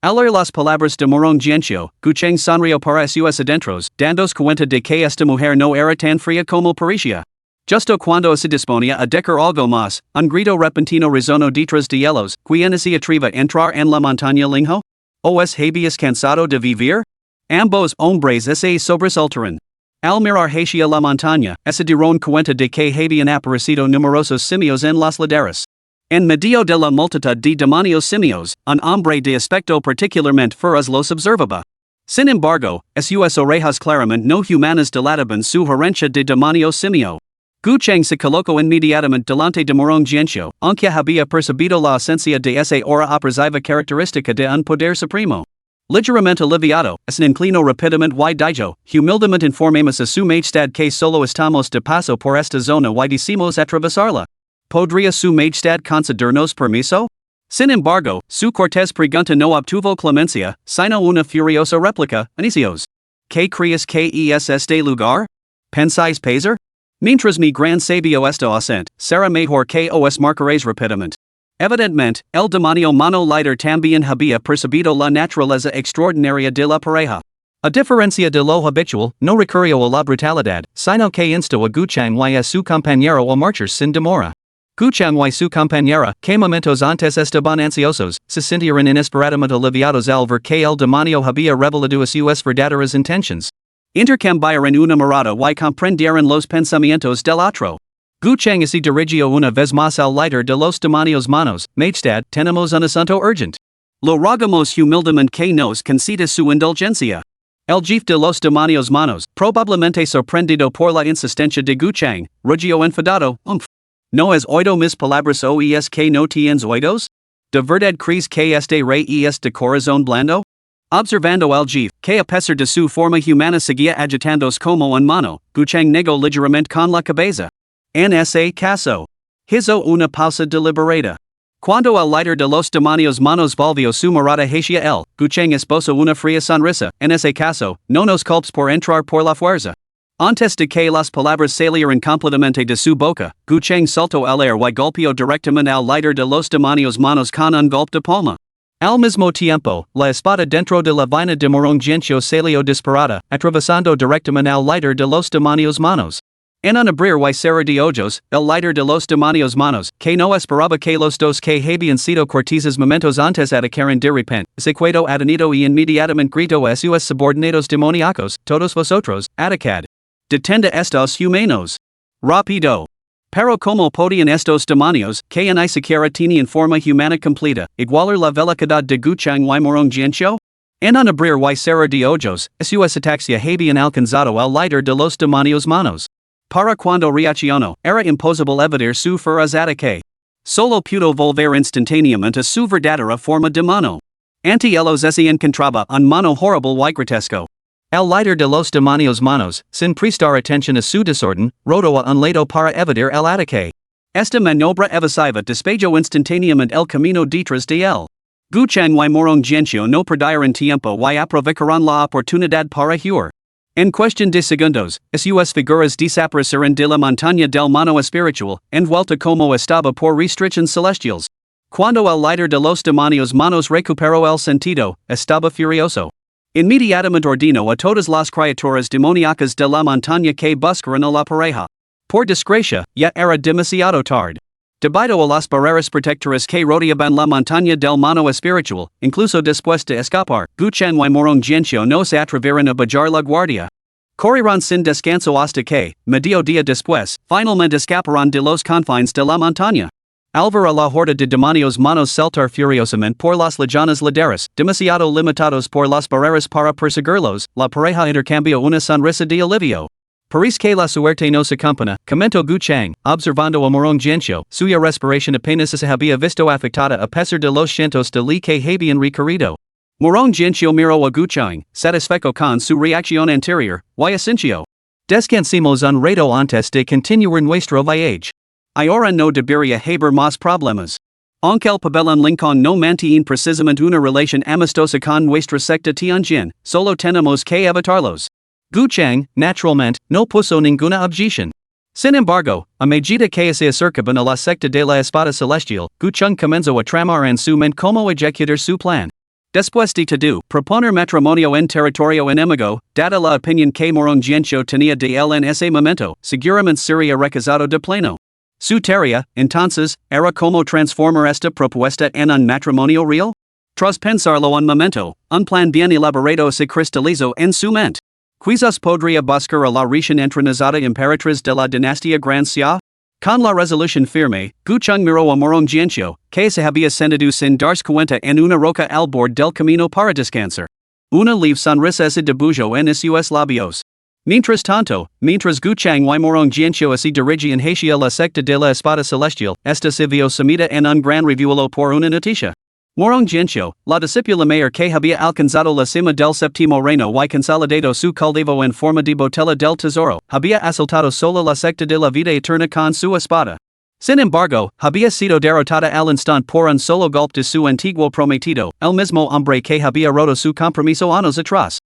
Al oír las palabras de Morong Jianxiu, Guchang sonrió para sus adentros, dándose cuenta de que esta mujer no era tan fría como parecía. Justo cuando se disponía a decir algo más, un grito repentino resonó detrás de ellos, ¿quién se atreve a entrar en la montaña Lingho? ¿Os habías cansado de vivir? Ambos hombres se sobresaltaron. Al mirar hacia la montaña, se dieron cuenta de que habían aparecido numerosos simios en las laderas. En medio de la multitud de demonios simios, un hombre de aspecto particularmente feroz los observaba. Sin embargo, sus orejas claramente no humanas delataban su herencia de demonio simio. Guchang se colocó inmediatamente delante de Morong Jianxiu, aunque había percibido la esencia de esa aura opresiva característica de un poder supremo. Ligeramente aliviado, se inclinó rápidamente y dijo, humildemente informemos a su majestad que solo estamos de paso por esta zona y decimos atravesarla. ¿Podría su majestad concedernos permiso? Sin embargo, su cortés pregunta no obtuvo clemencia, sino una furiosa réplica, inicios. ¿Qué crees que es este lugar? ¿Pensáis pasar? Mientras mi gran sabio está ausente, será mejor que os marcaréis rápidamente. Evidentemente, el demonio mono líder también había percibido la naturaleza extraordinaria de la pareja. A diferencia de lo habitual, no recurrió a la brutalidad, sino que instó a Guchang y a su compañero a marchar sin demora. Guchang y su compañera, que momentos antes estaban ansiosos, se sintieron inesperadamente aliviados al ver que el demonio había revelado sus verdaderas intentions. Intercambiaron una mirada y comprendieron los pensamientos del otro. Guchang se dirigió una vez más al líder de los demonios manos, Majestad, tenemos un asunto urgent. Lo rogamos humildemente que nos conceda su indulgencia. El jefe de los demonios manos, probablemente sorprendido por la insistencia de Guchang, rugió enfadado, ¿No has oído mis palabras o es que no tienes oídos? ¿De verdad crees que este rey es de corazón blando? Observando al jefe, que a pesar de su forma humana seguía agitándose como un mono, Guchang negó ligeramente con la cabeza. En ese caso, hizo una pausa deliberada. Cuando el líder de los demonios manos volvió su mirada hacia él, Guchang esbozó una fría sonrisa. En ese caso, no nos culpes por entrar por la fuerza. Antes de que las palabras salieran completamente de su boca, Guchang saltó al aire y golpeó directamente al líder de los demonios manos con un golpe de palma. Al mismo tiempo, la espada dentro de la vaina de Morong Jianxiu salió disparada, atravesando directamente al líder de los demonios manos. En un abrir y cerrar de ojos, el líder de los demonios manos, que no esperaba que los dos que habían sido corteses momentos antes atacaran de repente, se quedó atenido y inmediatamente gritó a sus subordinados demoníacos, todos vosotros, atacad. Detenda estos humanos. Rápido. Pero como podían estos demonios, que ni siquiera tenían forma humana completa, igualar la velocidad de Guchang y Morong Jianxiu? En un abrir y cerrar de ojos, sus ataques habían alcanzado al líder de los demonios manos. Para cuando reaccionó, era imposible evitar su feroz ataque. Solo pudo volver instantáneamente a su verdadera forma de mono. Ante ellos se encontraba un mono horrible y grotesco. El líder de los demonios manos, sin prestar atención a su desorden, rodó a un lado para evitar el ataque. Esta maniobra evasiva despejó instantáneamente el camino detrás de él. Guchang y Morong Jianxiu no perdieron tiempo y aprovecharon la oportunidad para huir. En cuestión de segundos, sus figuras desaparecieron de la montaña del mono espiritual, envuelta como estaba por restricciones celestiales. Cuando el líder de los demonios manos recuperó el sentido, estaba furioso. Inmediatamente ordenó a todas las criaturas demoníacas de la montaña que buscaran a la pareja. Por desgracia, ya era demasiado tarde. Debido a las barreras protectoras que rodeaban la montaña del mono espiritual, incluso después de escapar, Guchang y Morong Jianxiu no se atrevieron a bajar la guardia. Corrieron sin descanso hasta que, medio día después, finalmente escaparon de los confines de la montaña. Al ver a la horda de demonios manos saltar furiosamente por las lejanas laderas, demasiado limitados por las barreras para perseguirlos, la pareja intercambió una sonrisa de alivio. Parece que la suerte nos acompaña, comentó Guchang, observando a Morong Jianxiu, suya respiración apenas se había visto afectada a pesar de los cientos de li que habían recorrido. Morong Jianxiu miró a Guchang, satisfecho con su reacción anterior, y asintió. Descansemos un rato antes de continuar nuestro viaje. Ahora no debería haber más problemas. Aunque el pabellón Lincoln no mantiene precisamente una relación amistosa con nuestra secta Tianjin, solo tenemos que evitarlos. Guchang, naturalmente, no puso ninguna objeción. Sin embargo, a medida que se acercaban a la secta de la espada celestial, Guchang comenzó a tramar en su mente cómo ejecutar su plan. Después de todo, proponer matrimonio en territorio enemigo, dada la opinión que Morong Jianxiu tenía de él en ese momento, seguramente sería rechazado de pleno. Su tarea, entonces, era como transformar esta propuesta en un matrimonio real? Tras pensarlo un momento, un plan bien elaborado se cristalizó en su mente. Quizás podría buscar a la recién entronizada emperatriz de la dinastía Gran Xia? Con la resolución firme, Guchang miró a Morong Jianxiu, que se había sentado sin darse cuenta en una roca al borde del camino para descansar. Una leve sonrisa se dibujó en sus labios. Mientras tanto, mientras Guchang y Morong Jianxiu se dirigían hacia la secta de la espada celestial, esta se vio sumida en un gran revuelo por una noticia. Morong Jianxiu, la discípula mayor que había alcanzado la cima del séptimo reino y consolidado su cultivo en forma de botella del tesoro, había asaltado solo la secta de la vida eterna con su espada. Sin embargo, había sido derrotada al instante por un solo golpe de su antiguo prometido, el mismo hombre que había roto su compromiso años atrás.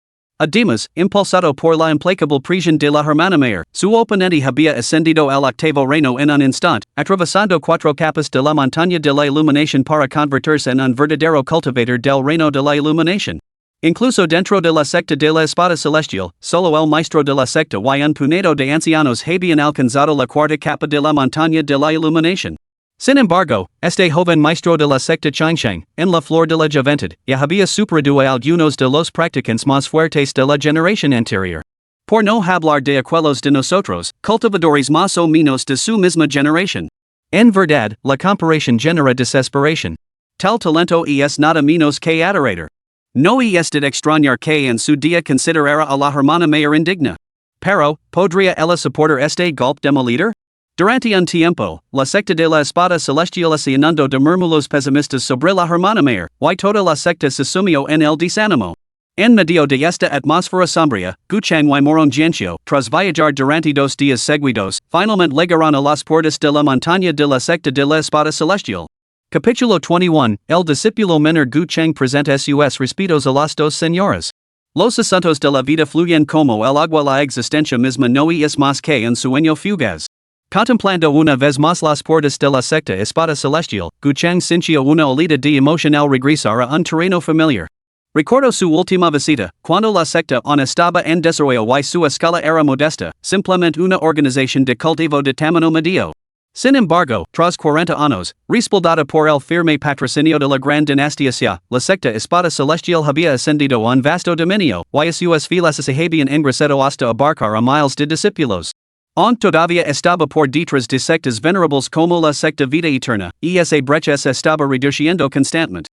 Además, impulsado por la implacable presión de la hermana mayor, su oponente había ascendido al octavo reino en un instante, atravesando 4 capas de la montaña de la iluminación para convertirse en un verdadero cultivador del reino de la iluminación. Incluso dentro de la secta de la espada celestial, solo el maestro de la secta y un puñado de ancianos habían alcanzado la cuarta capa de la montaña de la iluminación. Sin embargo, este joven maestro de la secta Changsheng, en la flor de la juventud, ya había superado a algunos de los practicantes más fuertes de la generación anterior. Por no hablar de aquellos de nosotros, cultivadores más o menos de su misma generación. En verdad, la comparación genera desesperación. Tal talento es nada menos que adorador. No es de extrañar que en su día considerara a la hermana mayor indigna. Pero, ¿podría ella soportar este golpe demolidor? Durante un tiempo, la secta de la espada celestial se inundó de murmullos pesimistas sobre la hermana mayor, y toda la secta se sumió en el desánimo. En medio de esta atmósfera sombría, Guchang y Morong Jianxiu, tras viajar durante 2 días seguidos, finalmente llegaron a las puertas de la montaña de la secta de la espada celestial. Capítulo 21, el discípulo menor Guchang presenta sus respetos a las dos señoras. Los asuntos de la vida fluyen como el agua, la existencia misma no es más que un sueño fugaz. Contemplando una vez más las puertas de la secta espada celestial, Guchang sintió una oleada de emoción al regresar a un terreno familiar. Recordó su última visita, cuando la secta aún estaba en desarrollo y su escala era modesta, simplemente una organización de cultivo de tamaño medio. Sin embargo, tras 40 años, respaldada por el firme patrocinio de la gran dinastía Xia, la secta espada celestial había ascendido a un vasto dominio, y sus filas se habían ingresado hasta abarcar a miles de discípulos. Aunque todavía estaba por detrás de sectas venerables como la secta vida eterna, esa brecha se estaba reduciendo constantemente.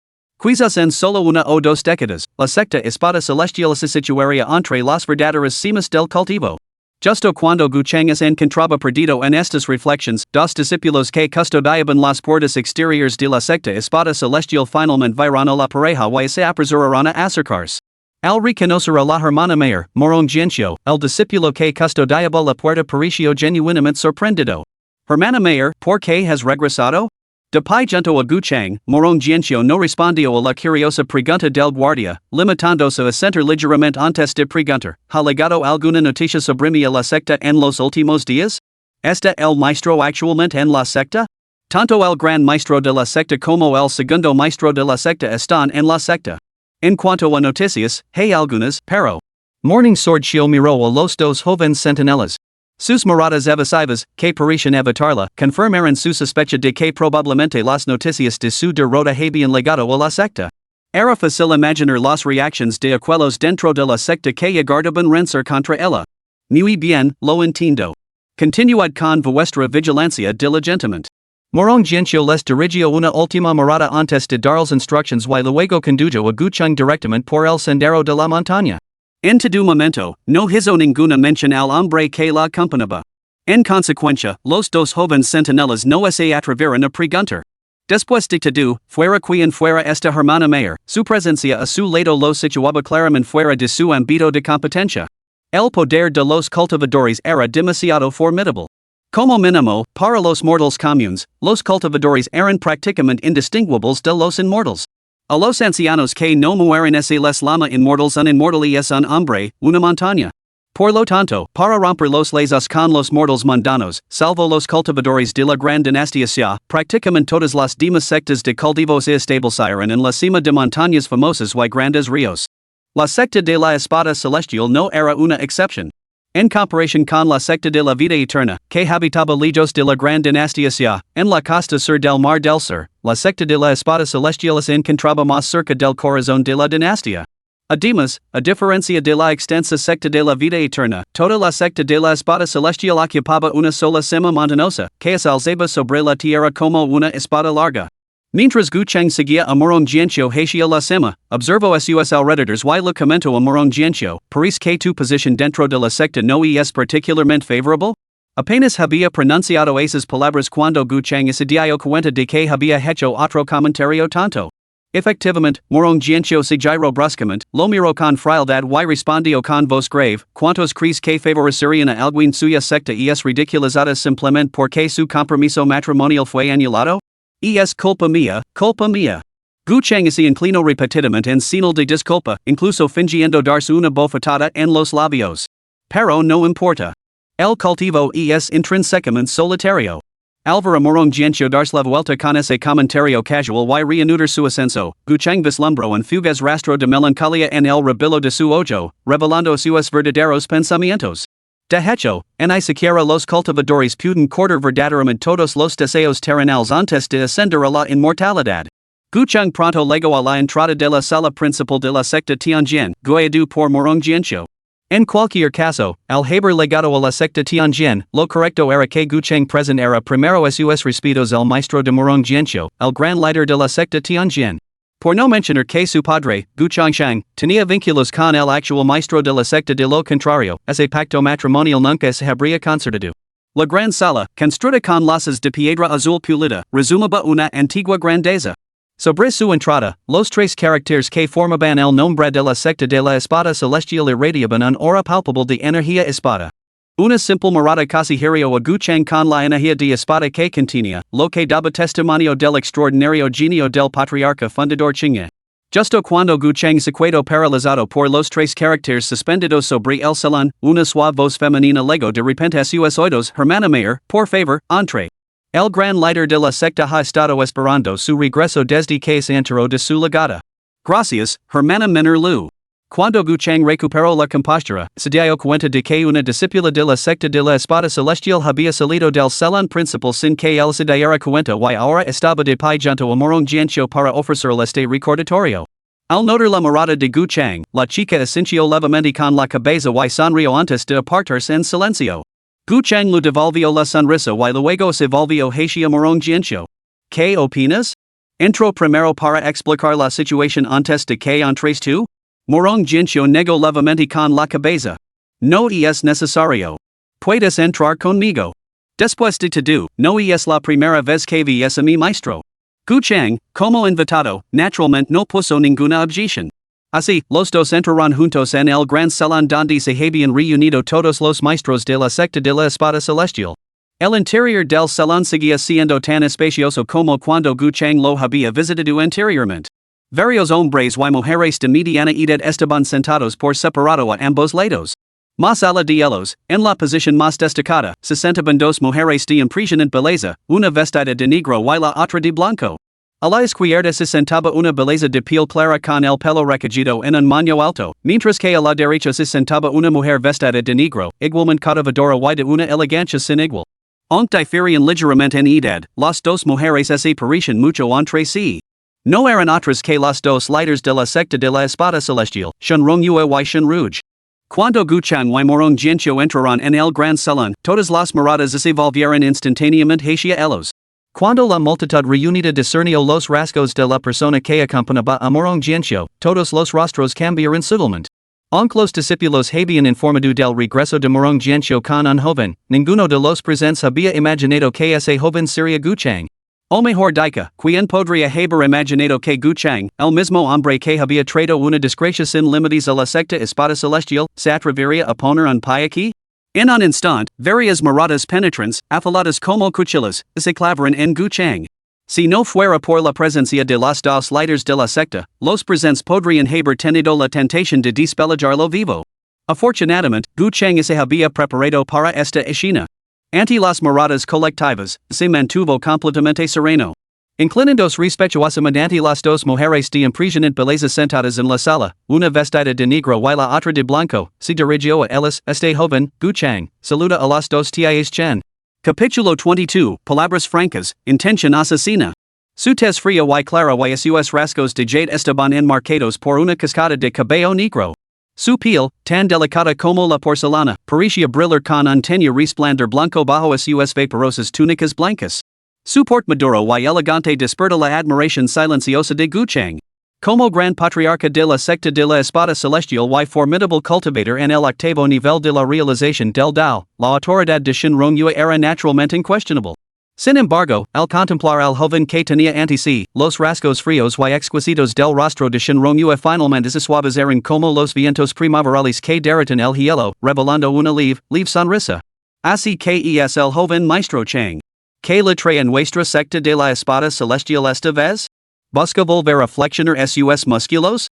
Quizás en solo 1 o 2 décadas, la secta espada celestial se situaría entre las verdaderas cimas del cultivo. Justo cuando Guchang se encontraba perdido en estas reflexiones, 2 discípulos que custodiaban las puertas exteriores de la secta espada celestial finalmente vieron a la pareja y se apresuraron a acercarse. Al reconocer a la hermana mayor, Morong Jianxiu, el discípulo que custodiaba la puerta pareció genuinamente sorprendido. Hermana mayor, ¿por qué has regresado? De pie junto a Guchang, Morong Jianxiu no respondió a la curiosa pregunta del guardia, limitándose a sentir ligeramente antes de preguntar, ¿ha llegado alguna noticia sobre mí a la secta en los últimos días? ¿Está el maestro actualmente en la secta? Tanto el gran maestro de la secta como el segundo maestro de la secta están en la secta. En cuanto a noticias, hay algunas, pero Morning Sword Xiu miró a los dos jóvenes centinelas. Sus miradas evasivas, que parecían evitarla, confirmaron su sospecha de que probablemente las noticias de su derrota habían llegado a la secta. Era fácil imaginar las reacciones de aquellos dentro de la secta que aguardaban rencer contra ella. Muy bien, lo entiendo. Continuad con vuestra vigilancia diligentemente. Morong Jianxiu les dirigió una última mirada antes de darles instructions y luego condujo a Guchang directamente por el sendero de la montaña. En todo momento, no hizo ninguna mención al hombre que la acompañaba. En consecuencia, los dos jóvenes centinelas no se atrevieron a preguntar. Después de todo, fuera quien fuera esta hermana mayor, su presencia a su lado lo situaba claramente fuera de su ámbito de competencia. El poder de los cultivadores era demasiado formidable. Como mínimo, para los mortales comunes, los cultivadores eran prácticamente indistinguibles de los inmortales. A los ancianos que no mueren se les llama inmortals, un inmortal es un hombre, una montaña. Por lo tanto, para romper los lazos con los mortales mundanos, salvo los cultivadores de la gran dinastía Xia, prácticamente todas las demás sectas de cultivo se establecieron en la cima de montañas famosas y grandes ríos. La secta de la espada celestial no era una excepción. En comparación con la secta de la vida eterna, que habitaba lejos de la gran dinastía Xia, en la costa sur del Mar del Sur, la secta de la espada celestial se encontraba más cerca del corazón de la dinastía. Además, a diferencia de la extensa secta de la vida eterna, toda la secta de la espada celestial ocupaba una sola cima montañosa, que se alzaba sobre la tierra como una espada larga. Mientras Guchang seguía a Morong Jianxiu hacia la cima, observó a sus alrededores y le comentó a Morong Jianxiu, ¿parece que tu posición dentro de la secta no es particularmente favorable? Apenas había pronunciado esas palabras cuando Guchang se dio cuenta de que había hecho otro comentario tonto. Efectivamente, Morong Jianxiu se giró bruscamente, lo miró con frialdad y respondió con voz grave, ¿cuántos crees que favorecerían a alguien suya secta es ridiculizada simplemente porque su compromiso matrimonial fue anulado? Es culpa mía, culpa mía. Guchang se inclinó repetidamente en señal de disculpa, incluso fingiendo darse una bofetada en los labios. Pero no importa. El cultivo es intrínsecamente solitario. Alvara morong giencio dars la vuelta con ese comentario casual y reanudar su ascenso, guchang vislumbro en fugaz rastro de melancolía en el rebillo de su ojo, revelando sus verdaderos pensamientos. De hecho, ni siquiera los cultivadores pueden cortar verdaderamente todos los deseos terrenales antes de ascender a la inmortalidad. Guchang pronto llegó a la entrada de la sala principal de la secta Tianjin, guiado por morong giencio. En cualquier caso, al haber legado a la secta Tianjin, lo correcto era que Guchang present era primero sus respetos el maestro de morong giencio, el gran líder de la secta Tianjin. Por no mencionar que su padre, Guchang Shang, tenía vínculos con el actual maestro de la secta de lo contrario, ese pacto matrimonial nunca se habría concertado. La gran sala, construida con losas de piedra azul pulida, resumaba una antigua grandeza. Sobre su entrada, los tres caracteres que formaban el nombre de la secta de la espada celestial irradiaban un aura palpable de energía espada. Una simple mirada casi hirió a Guchang con la energía de espada que contenía, lo que daba testimonio del extraordinario genio del patriarca fundador Qingye. Justo cuando Guchang se quedó paralizado por los tres caracteres suspendidos sobre el salón, una suave voz femenina legó de repente a sus oídos: Hermana Mayor, por favor, entre. El gran líder de la secta ha estado esperando su regreso desde que se enteró de su llegada. Gracias, hermana menor Lu. Cuando Guchang recuperó la compostura, se dio cuenta de que una discípula de la secta de la espada celestial había salido del salón principal sin que él se diera cuenta y ahora estaba de pie junto a morong giencio para ofrecerle este recordatorio. Al notar la mirada de Guchang, la chica asintió levemente con la cabeza y sonrió antes de apartarse en silencio. Guchang le devolvió la sonrisa y luego se volvió hacia morong giencio. ¿Qué opinas? Entro primero para explicar la situación antes de que entres tú? Morong giencio negó levemente con la cabeza. No es necesario. Puedes entrar conmigo. Después de todo, no es la primera vez que ves a mi maestro. Guchang, como invitado, naturalmente no puso ninguna objeción. Así, los dos entraron juntos en el gran salón donde se habían reunido todos los maestros de la secta de la espada celestial. El interior del salón seguía siendo tan espacioso como cuando Guchang lo había visitado anteriormente. Varios hombres y mujeres de mediana edad estaban sentados por separado a ambos lados. Más allá de ellos, en la posición más destacada, se sentaban dos mujeres de impresionante belleza, una vestida de negro y la otra de blanco. A la izquierda se sentaba una belleza de piel clara con el pelo recogido en un moño alto, mientras que a la derecha se sentaba una mujer vestida de negro, igualmente cautivadora y de una elegancia sin igual. Aunque diferían ligeramente en edad, las dos mujeres se parecían mucho entre sí. No eran otras que las dos líderes de la secta de la espada celestial, Shenrongyue y Shenruj. Cuando Guchang y morong giencio entraron en el gran salón, todas las miradas se volvieron instantáneamente hacia ellos. Cuando la multitud reunida discernió los rasgos de la persona que acompañaba a morong giencio, todos los rostros cambiaron sutilmente. Aunque los discípulos habían informado del regreso de morong giencio con un joven, ninguno de los presentes había imaginado que ese joven sería Guchang. O mejor dicho, ¿quién podría haber imaginado que Guchang, el mismo hombre que había traído una desgracia sin límites a la secta espada celestial, se atrevería a poner un pie aquí? En un instante, varias miradas penetrantes, afiladas como cuchillas, se clavaron en Guchang. Si no fuera por la presencia de los dos líderes de la secta, los presentes podrían haber tenido la tentación de despellejarlo vivo. Afortunadamente, Guchang se había preparado para esta escena. Ante las miradas colectivas, se mantuvo completamente sereno. Inclinándose respetuosamente ante las dos mujeres de impresionante belleza sentadas en la sala, una vestida de negro y la otra de blanco, se dirigió a ellas: este joven, Guchang, saluda a las dos tías Chen. Capítulo 22, Palabras francas, intención asesina. Su tez fría y clara y sus rasgos de jade estaban enmarcados por una cascada de cabello negro. Su piel, tan delicada como la porcelana, parecía brillar con un tenue resplandor blanco bajo sus vaporosas túnicas blancas. Su porte maduro y elegante desperta la admiración silenciosa de Guchang. Como gran patriarca de la secta de la espada celestial y formidable cultivador en el octavo nivel de la realización del Dao, la autoridad de Shenrongyue era naturalmente incuestionable. Sin embargo, al contemplar al joven que tenía ante sí, los rasgos fríos y exquisitos del rostro de Shenrongyue finalmente se suavizaron como los vientos primaverales que derriten el hielo, revelando una leve sonrisa. Así que es el joven maestro Chang. ¿Qué le trae en nuestra secta de la espada celestial esta vez? ¿Busca volver a flexionar sus músculos?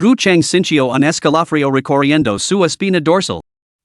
Guchang sintió un escalofrío recorriendo su espina dorsal.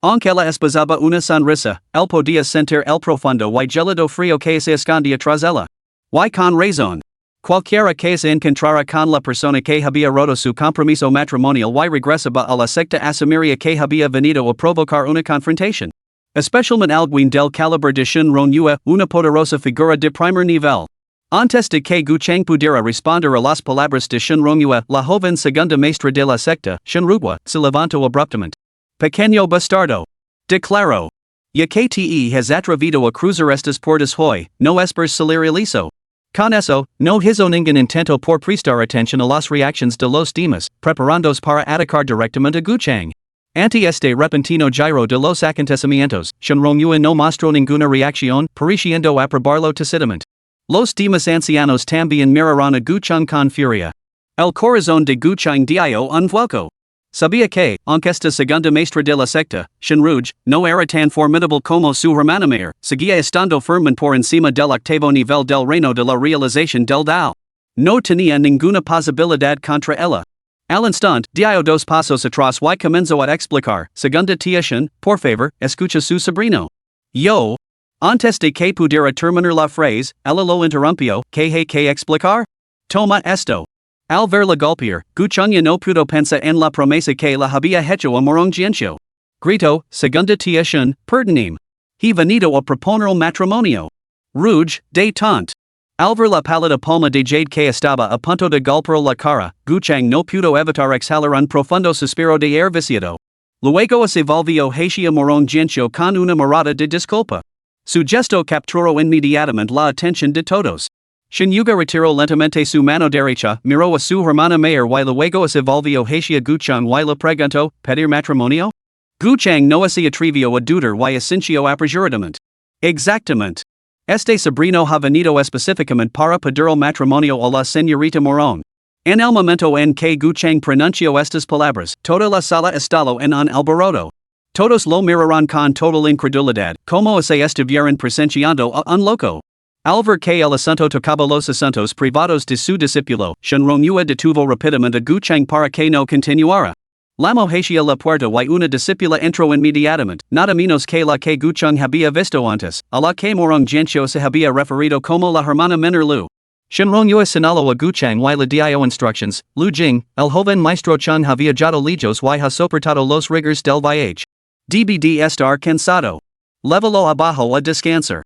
Aunque la esposaba una sonrisa, él podía sentir el profundo y gelido frío que se escondía tras ella. Y con razón. Cualquiera que se encontrara con la persona que había roto su compromiso matrimonial y regresaba a la secta asumiría que había venido a provocar una confrontación. Especialmente alguien del calibre de Shin Rong-yue, una poderosa figura de primer nivel. Antes de que Guchang pudiera responder a las palabras de Shin Rong-yue, la joven segunda maestra de la secta, Shin Rugua, se levantó abruptamente. Pequeño bastardo. Declaró. Ya que te has atrevido a cruzar estas puertas hoy, no es por salir ileso. Con eso, no hizo ningún intento por prestar atención a las reacciones de los demás, preparándose para atacar directamente a Guchang. Ante este repentino giro de los acontecimientos, Shin Rong-yue no mostró ninguna reacción, pareciendo aprobarlo tácitamente. Los demás ancianos también miraron a Guchang con furia. El corazón de Guchang dio un vuelco. Sabía que, aunque esta segunda maestra de la secta, Shinruj, no era tan formidable como su hermana mayor, seguía estando firme por encima del octavo nivel del reino de la realización del Dao. No tenía ninguna posibilidad contra ella. Al instante, dio dos pasos atrás y comenzó a explicar, segunda tía Shin, por favor, escucha su sobrino. Yo. Antes de que pudiera terminar la frase, ella lo interrumpió, ¿qué hay que explicar? Toma esto. Al verla golpear, Guchang ya no pudo pensar en la promesa que la había hecho a Morong Jianxiu. Grito, segunda tía Shin, perdonem. He venido a proponer el matrimonio. Rouge, de tant. Al ver la pálida palma de jade que estaba a punto de golpear la cara, Guchang no pudo evitar exhalar un profundo suspiro de aire viciado. Luego se volvió hacia Morong Jianxiu con una mirada de disculpa. Su gesto capturó inmediatamente la atención de todos. Shin Yuga retiró lentamente su mano derecha, miró a su hermana mayor y luego se volvió hacia Guchang y le preguntó, ¿pedir matrimonio? Guchang no se atrevió a dudar y asintió apresuradamente. Exactamente. Este sobrino ha venido específicamente para pedir el matrimonio a la señorita Morong. En el momento en que Guchang pronunció estas palabras, toda la sala estalló en un alboroto. Todos lo miraron con total incredulidad, como si estuvieran presenciando a un loco. Al ver que el asunto tocaba los asuntos privados de su discípulo, Shin Rong-yue detuvo rápidamente a Guchang para que no continuara. Llamó hacia la puerta y una discípula entró inmediatamente, nada menos que la que Guchang había visto antes, a la que Morong Jianxiu se había referido como la hermana menor Lu. Shin Rong-yue señaló a Guchang y le dio instructions, Lu Jing, el joven maestro Chun había jado lejos y ha soportado los rigores del viaje. Debd estar cansado. Lévalo abajo a descansar.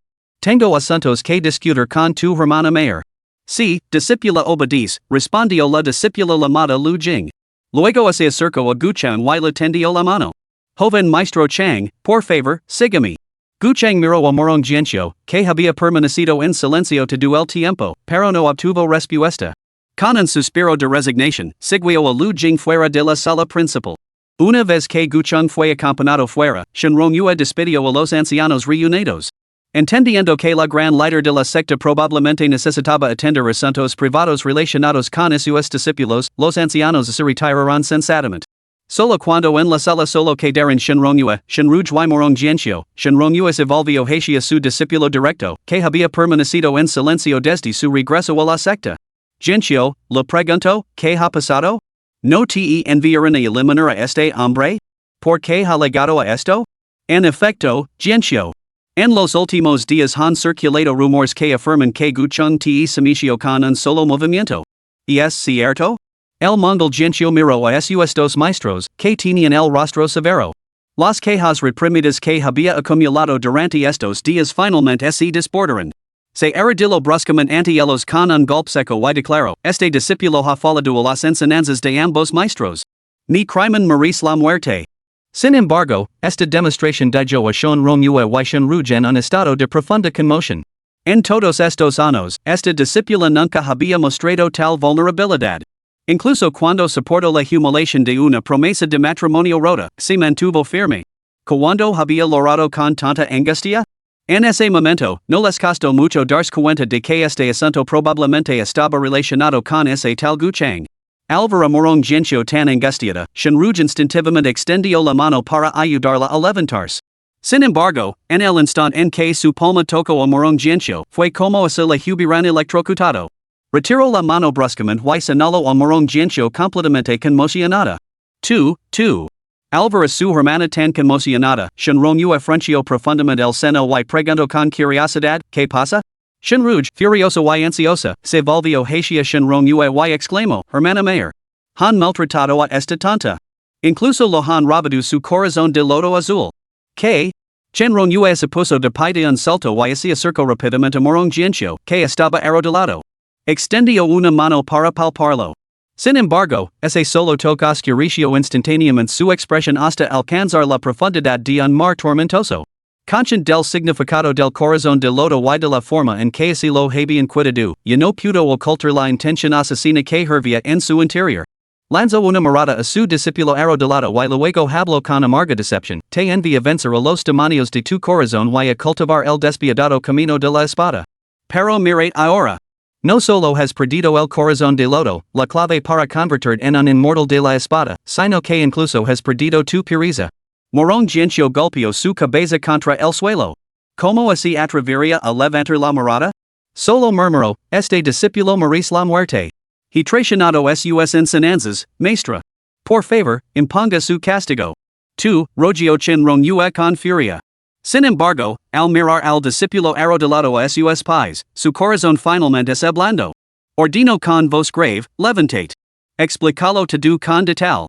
Tengo asuntos que discutir con tu hermana mayor. Sí, discípula obedece, respondió la discípula llamada Lu Jing. Luego se acercó a Guchang y le tendió la mano. Joven maestro Chang, por favor, sígame. Guchang miró a Morong Jianxiu, que había permanecido en silencio todo el tiempo, pero no obtuvo respuesta. Con un suspiro de resignación, siguió a Lu Jing fuera de la sala principal. Una vez que Guchang fue acompañado fuera, Shin Rong-yue despidió a los ancianos reunidos. Entendiendo que la gran líder de la secta probablemente necesitaba atender asuntos privados relacionados con sus discípulos, los ancianos se retiraron sensatamente. Solo cuando en la sala solo quedaron Shin Rong-yue, Shin Ruj y Morong Jianxiu, Shin Rong-yue se volvió hacia su discípulo directo, que había permanecido en silencio desde su regreso a la secta. Jianxiu, le preguntó, ¿qué ha pasado? ¿No te enviaron a eliminar a este hombre? ¿Por qué ha legado a esto? En efecto, Jianxiu. En los últimos días han circulado rumores que afirman que Guchang te sometió con un solo movimiento. ¿Y es cierto? El mongol Jianxiu miró a sus dos maestros, que tenían el rostro severo. Las quejas reprimidas que había acumulado durante estos días finalmente se desbordaron. Se arrodilló bruscamente ante ellos con un golpe seco y declaró, este discípulo ha faltado a las enseñanzas de ambos maestros. Ni crimen merece la muerte. Sin embargo, esta demostración dio a Shin Rong-yue y Shin Ruj en un estado de profunda conmoción. En todos estos años, esta discípula nunca había mostrado tal vulnerabilidad. Incluso cuando soportó la humiliación de una promesa de matrimonio rota, se mantuvo firme. ¿Cuándo había logrado con tanta angustia? En ese momento, no les costó mucho darse cuenta de que este asunto probablemente estaba relacionado con ese tal Guchang. Al ver a Morong Jianxiu tan angustiada, Shin Ruj instintivamente extendió la mano para ayudarla a levantarse. Sin embargo, en el instante en que su palma tocó a Morong Jianxiu, fue como si le hubieran electrocutado. Retiró la mano bruscamente y señaló a Morong Jianxiu completamente conmocionada. Tú. Alvarez su hermana tan conmocionada, Shinrong Frenchio profundamente el seno y pregunto con curiosidad, ¿qué pasa? Shinruj, furioso y ansiosa, se volvió hacia Shinrong y exclamó, hermana mayor. Han maltratado a esta tonta. Incluso lo han robado su corazón de lodo azul. Que? Shinrong se puso de pie de un salto y se acercó rápidamente a Morong Jianxiu, que estaba arrodillado. Extendió una mano para palparlo. Sin embargo, ese solo toque oscureció instantáneamente su expresión hasta alcanzar la profundidad de un mar tormentoso. Conscient del significado del corazón de lodo y de la forma en que se lo habían cuidado, y no pudo ocultar la intención asesina que hervía en su interior. Lanzó una mirada a su discípulo arrodillado y luego habló con amarga decepción, te envía vencer a los demonios de tu corazón y a cultivar el despiadado camino de la espada. Pero mirad ahora. No solo has perdido el corazón de lodo, la clave para convertir en un inmortal de la espada, sino que incluso has perdido tu pureza. Morong Jianxiu golpeó su cabeza contra el suelo. ¿Cómo así atrevería a levantar la mirada? Solo murmuró, este discípulo merece la muerte. He traicionado sus enseñanzas, maestra. Por favor, imponga su castigo. Tu, Rogio Shinrong con furia. Sin embargo, al mirar al discípulo arrodillado a sus pies, su corazón finalmente es hablando. Ordino con voz grave, levantate. Explicalo todo con detalle.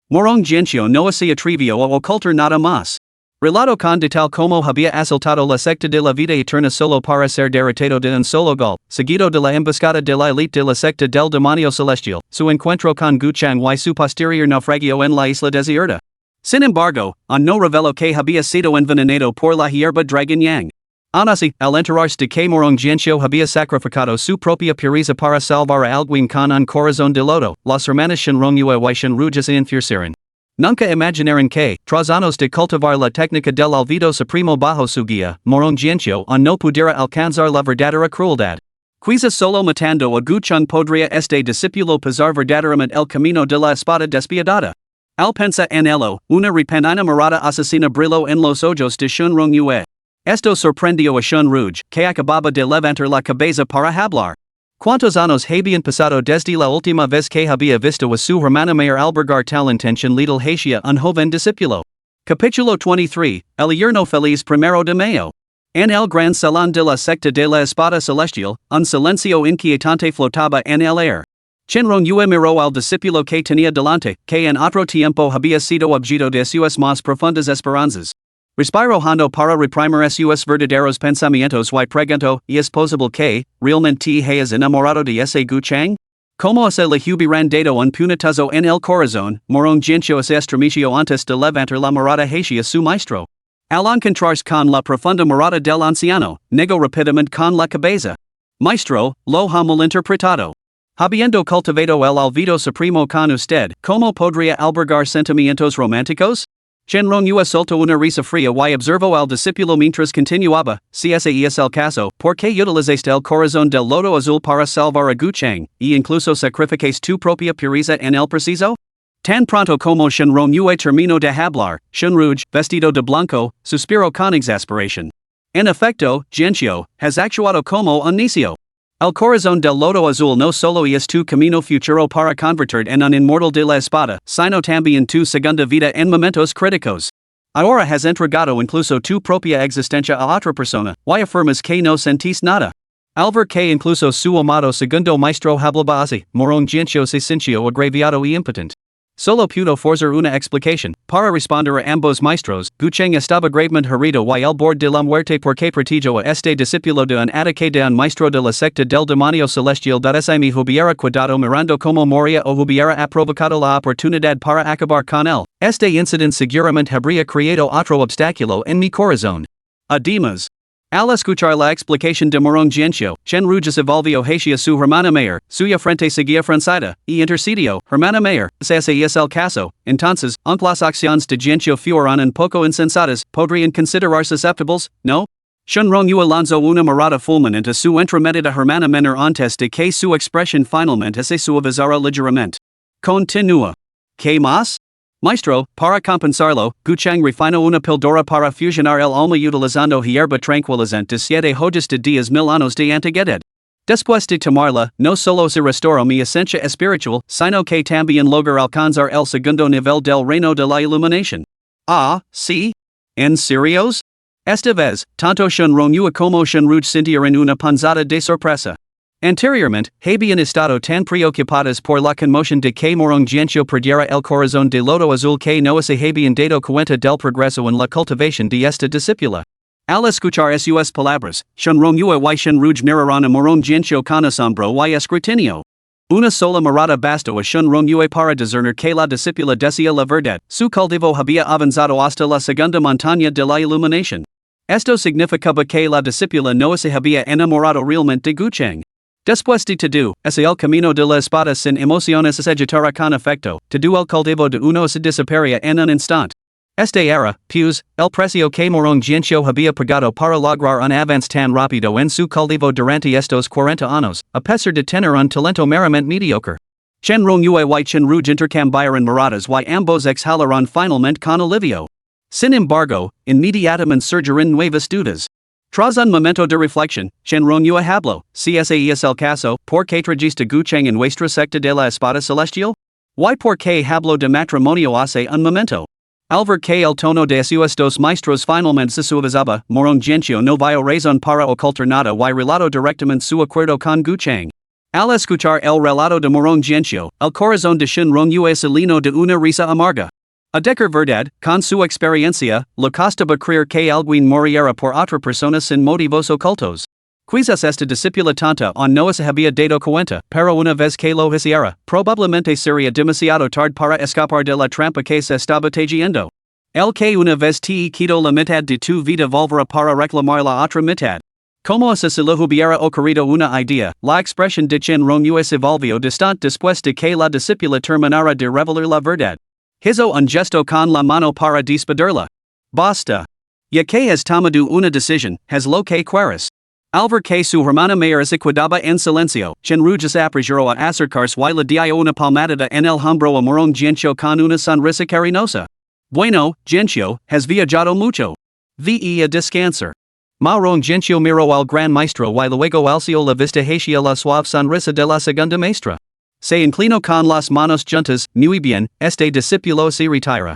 Morong Jianxiu no se atrevió a ocultar nada más. Relato con detalle como había asaltado la secta de la vida eterna solo para ser derrotado de un solo golpe, seguido de la emboscada de la elite de la secta del demonio celestial, su encuentro con Guchang y su posterior naufragio en la isla desierta. Sin embargo, no reveló que había sido envenenado por la hierba Dragon Yang. Aún así, al enterarse de que Morong Jianxiu había sacrificado su propia pureza para salvar a alguien con un corazón de lodo, las hermanas Shinrong y Shinruj se enfurecieron. Nunca imaginaron que, tras años de cultivar la técnica del olvido supremo bajo su guía, Morong Jianxiu no pudiera alcanzar la verdadera crueldad. Quizás solo matando a Guchang podría este discípulo pisar verdaderamente el camino de la espada despiadada. Al pensar en ello, una repentina mirada asesina brilló en los ojos de Shinrong Yue. Esto sorprendió a Shinruj, que acababa de levantar la cabeza para hablar. ¿Cuántos años habían pasado desde la última vez que había visto a su hermana mayor albergar tal intención letal hacia un joven discípulo? Capítulo 23, El Yerno Feliz 1 de Mayo. En el gran salón de la secta de la espada celestial, un silencio inquietante flotaba en el aire. Shinrong Yue miró al discípulo que tenía delante, que en otro tiempo había sido objeto de sus más profundas esperanzas. Respiró hondo para reprimir sus verdaderos pensamientos y preguntó, ¿y es posible que, realmente hayas enamorado de ese Guchang? ¿Cómo se le hubieran dado un puñetazo en el corazón? Morong Jianxiu se estremeció antes de levantar la mirada hacia su maestro. Al encontrarse con la profunda mirada del anciano, negó rápidamente con la cabeza. Maestro, lo ha malinterpretado. Habiendo cultivado el olvido supremo con usted, ¿cómo podría albergar sentimientos románticos? Shinrong Yue soltó una risa fría y observó al discípulo mientras continuaba, si ese es el caso, ¿por qué utilizaste el corazón del lodo azul para salvar a Guchang, y incluso sacrificaste tu propia pureza en el preciso? Tan pronto como Shinrong Yue terminó de hablar, Shinruj, vestido de blanco, suspiró con exasperación. En efecto, Jianxiu, has actuado como un necio. El corazón del lodo azul no solo es tu camino futuro para convertir en un inmortal de la espada, sino también tu segunda vida en momentos críticos. Ahora has entregado incluso tu propia existencia a otra persona, y afirmas que no sentís nada. Al ver que incluso su amado segundo maestro hablaba así, Morong Jianxiu se sintió agraviado y impotente. Solo pudo forzar una explicación, para responder a ambos maestros, Guchang estaba gravemente herido y al borde de la muerte porque protegió a este discípulo de un ataque de un maestro de la secta del demonio celestial si me hubiera cuidado mirando como moría o hubiera aprovechado la oportunidad para acabar con él. Este incidente seguramente habría creado otro obstáculo en mi corazón. Además, al escuchar la explicación de Morong Jianxiu, Shinruj se volvió hacia su hermana mayor, suya frente seguía francida, y intercedió, hermana mayor, si ese es el caso, entonces, aunque las acciones de Jianxiu fueran un poco insensatas, podrían considerar susceptibles, ¿no? Shinrong Yue lanzó una mirada fulminante a su entremetida hermana menor antes de que su expresión finalmente se suavizara ligeramente. Continúa. ¿Qué más? Maestro, para compensarlo, Guchang refinó una píldora para fusionar el alma utilizando hierba tranquilizante de 7 hojas de 10,000 años de antigüedad. Después de tomarla, no solo se restauró mi esencia espiritual, sino que también lograr alcanzar el segundo nivel del reino de la iluminación. Ah, sí? ¿En serios? Esta vez, tanto Shunrongyue como Shunruj sintieron una punzada de sorpresa. Anteriormente, habían estado tan preocupadas por la conmoción de que Morong Jianxiu perdiera el corazón de lodo azul que no se habían dado cuenta del progreso en la cultivación de esta discípula. Al escuchar sus palabras, Shunrongyue y Shunruj miraron a Morong Jianxiu con asombro y escrutinio. Una sola mirada bastó a Shunrongyue para discernir que la discípula decía la verdad, su cultivo había avanzado hasta la segunda montaña de la iluminación. Esto significaba que la discípula no se había enamorado realmente de Gucheng. Después de todo, el camino de la espada sin emociones se agitara con efecto, todo el cultivo de uno se dissiparía en un instante. Este era, pues, el precio que Morong Jianxiu había pagado para lograr un avance tan rápido en su cultivo durante estos 40 años, a pesar de tener un talento meramente mediocre. Shunrongyue y Shunruj intercambiaron miradas y ambos exhalaron finalmente con alivio. Sin embargo, inmediatamente surgieron nuevas dudas. Tras un momento de reflexión, Shunrongyue habló, si ese es el caso, ¿por qué trajiste Gucheng en vuestra secta de la espada celestial? ¿Y por qué habló de matrimonio hace un momento? Al ver que el tono de sus dos maestros finalmente se suavizaba, Morong Jianxiu no vio razón para ocultar nada y relató directamente su acuerdo con Gucheng. Al escuchar el relato de Morong Jianxiu, el corazón de Shunrongyue se llenó de una risa amarga. A decir verdad, con su experiencia, le costaba creer que alguien moriera por otra persona sin motivos ocultos. Quizás esta discípula tonta no se había dado cuenta, pero una vez que lo hiciera, probablemente sería demasiado tarde para escapar de la trampa que se estaba tejiendo. El que una vez te quitó la mitad de tu vida volverá para reclamar la otra mitad. Como si se le hubiera ocurrido una idea, la expresión de Shunrongyue se volvió distante después de que la discípula terminara de revelar la verdad. Hizo un gesto con la mano para despedirla. Basta. Ya que has tomado una decisión, haz lo que quieras. Al ver que su hermana mayor se quedaba en silencio, Shunruj se apresuró a acercarse y le dio una palmadita en el hombro a Morong Jianxiu con una sonrisa cariñosa. Bueno, Jianxiu, has viajado mucho. Ve a descansar. Morong Jianxiu miró al gran maestro y luego alzó la vista hacia la suave sonrisa de la segunda maestra. Se inclinó con las manos juntas, muy bien, este discípulo se retira.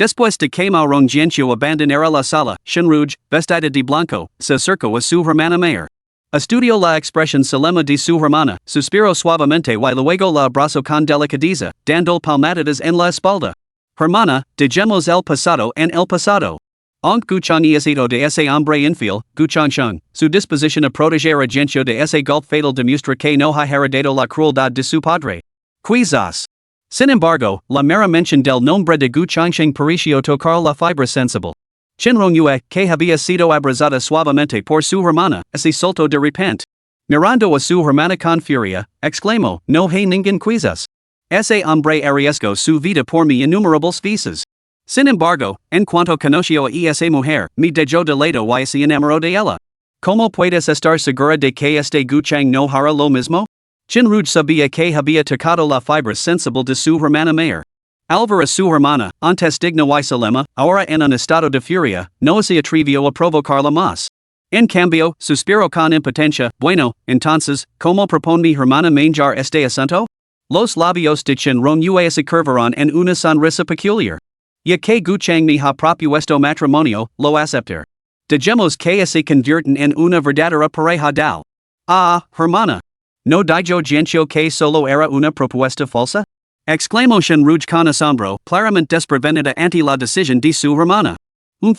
Después de que Morong Jianxiu abandonara la sala, Shunruj, vestida de blanco, se acercó a su hermana mayor. Estudió la expresión solemne de su hermana, suspiró suavemente y luego la abrazó con delicadeza, dando palmaditas en la espalda. Hermana, dejemos el pasado en el pasado. Aunque Gucheng es hijo de ese hombre infiel, Gucheng, su disposición a proteger a Jianxiu de ese golpe fatal demuestra que no ha heredado la crueldad de su padre. Quizás. Sin embargo, la mera mención del nombre de Gucheng pareció tocar la fibra sensible. Shunrongyue, que había sido abrazada suavemente por su hermana, se soltó de repente. Mirando a su hermana con furia, exclamó, no hay ningún quizás. Ese hombre arriesgó su vida por mi innumerables veces. Sin embargo, en cuanto conoció a esa mujer, me dejó de lado y se enamoró de ella. ¿Cómo puedes estar segura de que este Gucheng no hará lo mismo? Shunruj sabía que había tocado la fibra sensible de su hermana mayor. Al ver a su hermana, antes digna y solemne, ahora en un estado de furia, no se atrevió a provocarla más. En cambio, suspiró con impotencia, bueno, entonces, ¿cómo propone mi hermana mayor este asunto? Los labios de Shunrongyue se curvaron en una sonrisa peculiar. Ya que Gucheng me ha propuesto matrimonio, lo aceptar. Dejemos que se conviertan en una verdadera pareja tal. Ah, hermana. ¿No dijo Jianxiu que solo era una propuesta falsa? Exclamó Shunruj con asombro, claramente desprevenida ante la decisión de su hermana.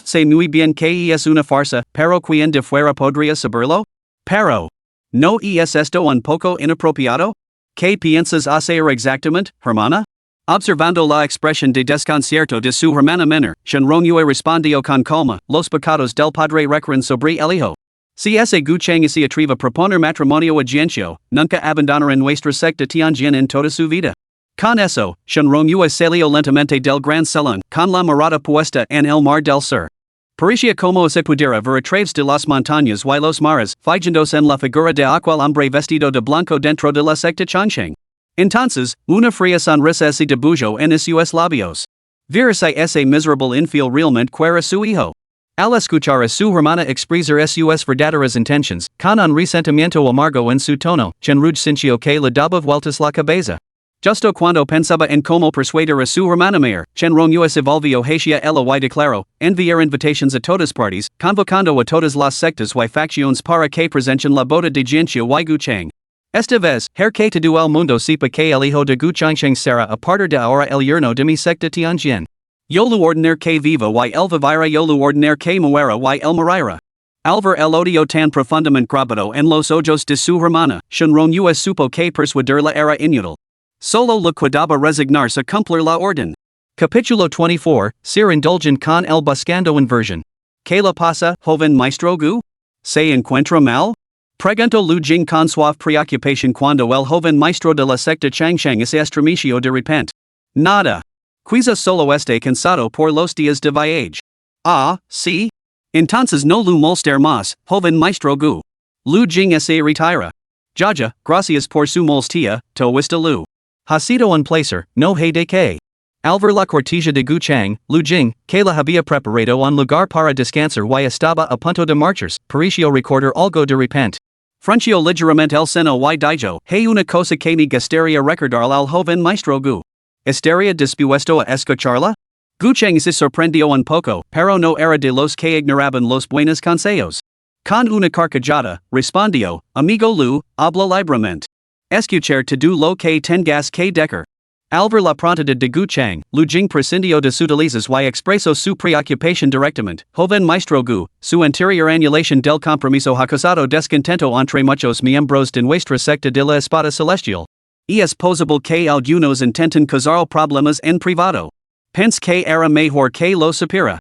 Sé muy bien que es una farsa, pero ¿quién de fuera podría saberlo? Pero. ¿No es esto un poco inapropiado? ¿Qué piensas hacer exactamente, hermana? Observando la expresión de desconcierto de su hermana menor, Shunrongyue respondió con calma, los pecados del padre recaen sobre el hijo. Si ese Gucheng se atreve a proponer matrimonio a Jianxiu, nunca abandonará nuestra secta Tianjin en toda su vida. Con eso, Shunrongyue salió lentamente del gran salón, con la mirada puesta en el mar del sur. Parecía como se pudiera ver a través de las montañas y los mares, fijándose en la figura de aquel hombre vestido de blanco dentro de la secta Changsheng. Entonces, una fría sonrisa se dibujó en sus labios. Verse ese miserable infiel realmente que era su hijo. Al escuchar a su hermana expresar sus verdaderas intenciones, con un resentimiento amargo en su tono, Chenruj sintió que le daba vueltas la cabeza. Justo cuando pensaba en cómo persuadir a su hermana mayor, Chenronua se volvió hacia ella y declaró, enviar invitations a todas partes, convocando a todas las sectas y facciones para que presenten la boda de Jianxia y Guchang. Esta vez, que todo el mundo sepa que el hijo de Guchang será a partir de ahora el yerno de mi secta Tianjin. Yo lo ordenar que viva y el vivira, yo lo ordenar que muera y el morirá. Al ver el odio tan profundamente grabado en los ojos de su hermana, Chenronua supo que persuadirla era inútil. Solo le quedaba resignarse a cumplir la orden. Capítulo 24, Ser indulgent con el buscando inversión. ¿Qué le pasa, joven maestro Gu? ¿Se encuentra mal? Preguntó Lu Jing con suave preocupación cuando el joven maestro de la secta Changsheng se estremeció de repente. Nada. Quizá solo esté cansado por los días de viaje. Ah, sí. Entonces no lo molestar más, joven maestro Gu. Lu Jing se retira. Jaja, gracias por su molestia, toista Lu. Ha sido un placer, no hay de qué. Al ver la cortija de Guchang, Lu Jing, que la había preparado un lugar para descansar y estaba a punto de marcharse, pareció recordar algo de repente. Frunció ligeramente el seno y dijo, hay una cosa que me gustaría recordar al joven maestro Gu. ¿Estaría dispuesto a escucharla? Guchang se sorprendió un poco, pero no era de los que ignoraban los buenos consejos. Con una carcajada, respondió, amigo Lu, habla libremente. Escuchar todo lo que tengas que decir. Al ver la prontidad de Guchang, Lu Jing prescindió de sudalizas y expresó su preocupación directamente. Joven maestro Gu, su anterior anulación del compromiso ha causado descontento entre muchos miembros de nuestra secta de la espada celestial. Y es posible que algunos intenten causar problemas en privado. Pense que era mejor que lo supiera.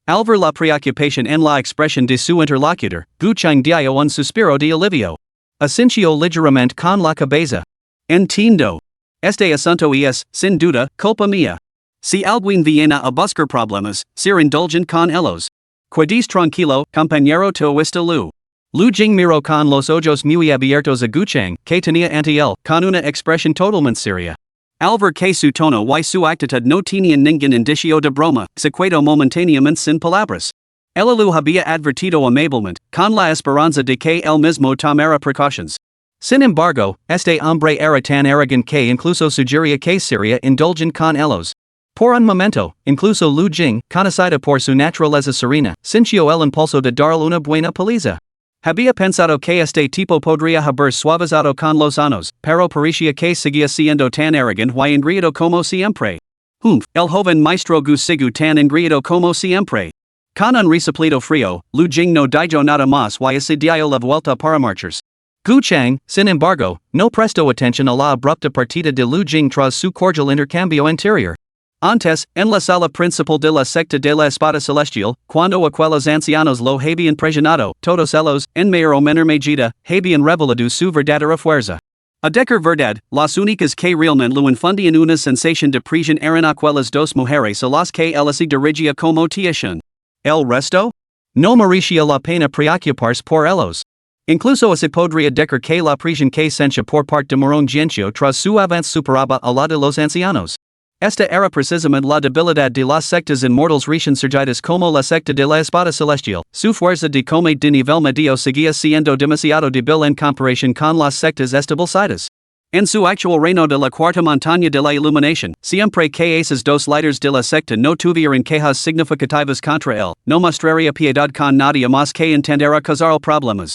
Al ver la preocupación en la expresión de su interlocutor, Guchang dio un suspiro de alivio. Asintió ligeramente con la cabeza. Entiendo. Este asunto es, sin duda, culpa mía. Si alguien viene a buscar problemas, ser indulgent con ellos. Quedís tranquilo, compañero toista Lu. Lu Jing miró con los ojos muy abiertos a Guchang, que tenía ante él, con una expresión totalmente seria. Al ver que su tono y su actitud no tenían ningún indicio de broma, se quedó momentáneamente sin palabras. Ella lo había advertido amablemente, con la esperanza de que él mismo tomara precautions. Sin embargo, este hombre era tan arrogante que incluso sugería que sería indulgent con ellos. Por un momento, incluso Lu Jing, conocida por su naturaleza serena, sintió el impulso de darle una buena paliza. Había pensado que este tipo podría haber suavizado con los años, pero parecía que seguía siendo tan arrogante y engreído como siempre. El joven maestro Gu sigue tan engreído como siempre. Con un resoplido frío, Lu Jing no dijo nada más y se dio la vuelta para marcharse. Guchang, sin embargo, no prestó atención a la abrupta partida de Lu Jing tras su cordial intercambio anterior. Antes, en la sala principal de la secta de la espada celestial, cuando aquellos ancianos lo habían presionado, todos ellos, en mayor o menor medida, habían revelado su verdadera fuerza. A decir verdad, las únicas que realmente lo infundían una sensación de presión eran aquellas dos mujeres a las que él se dirigía como tiashun. ¿El resto? No merecía la pena preocuparse por ellos. Incluso se podría decir que la presión que sentía por parte de Morón Jianxiu tras su avance superaba a la de los ancianos. Esta era precisamente la debilidad de las sectas inmortales recién surgidas como la secta de la espada celestial. Su fuerza de comer de nivel medio seguía siendo demasiado débil en comparación con las sectas establecidas. En su actual reino de la cuarta montaña de la iluminación, siempre que esos dos líderes de la secta no tuvieran quejas significativas contra él, no mostraría piedad con nadie más que intentara causar problemas.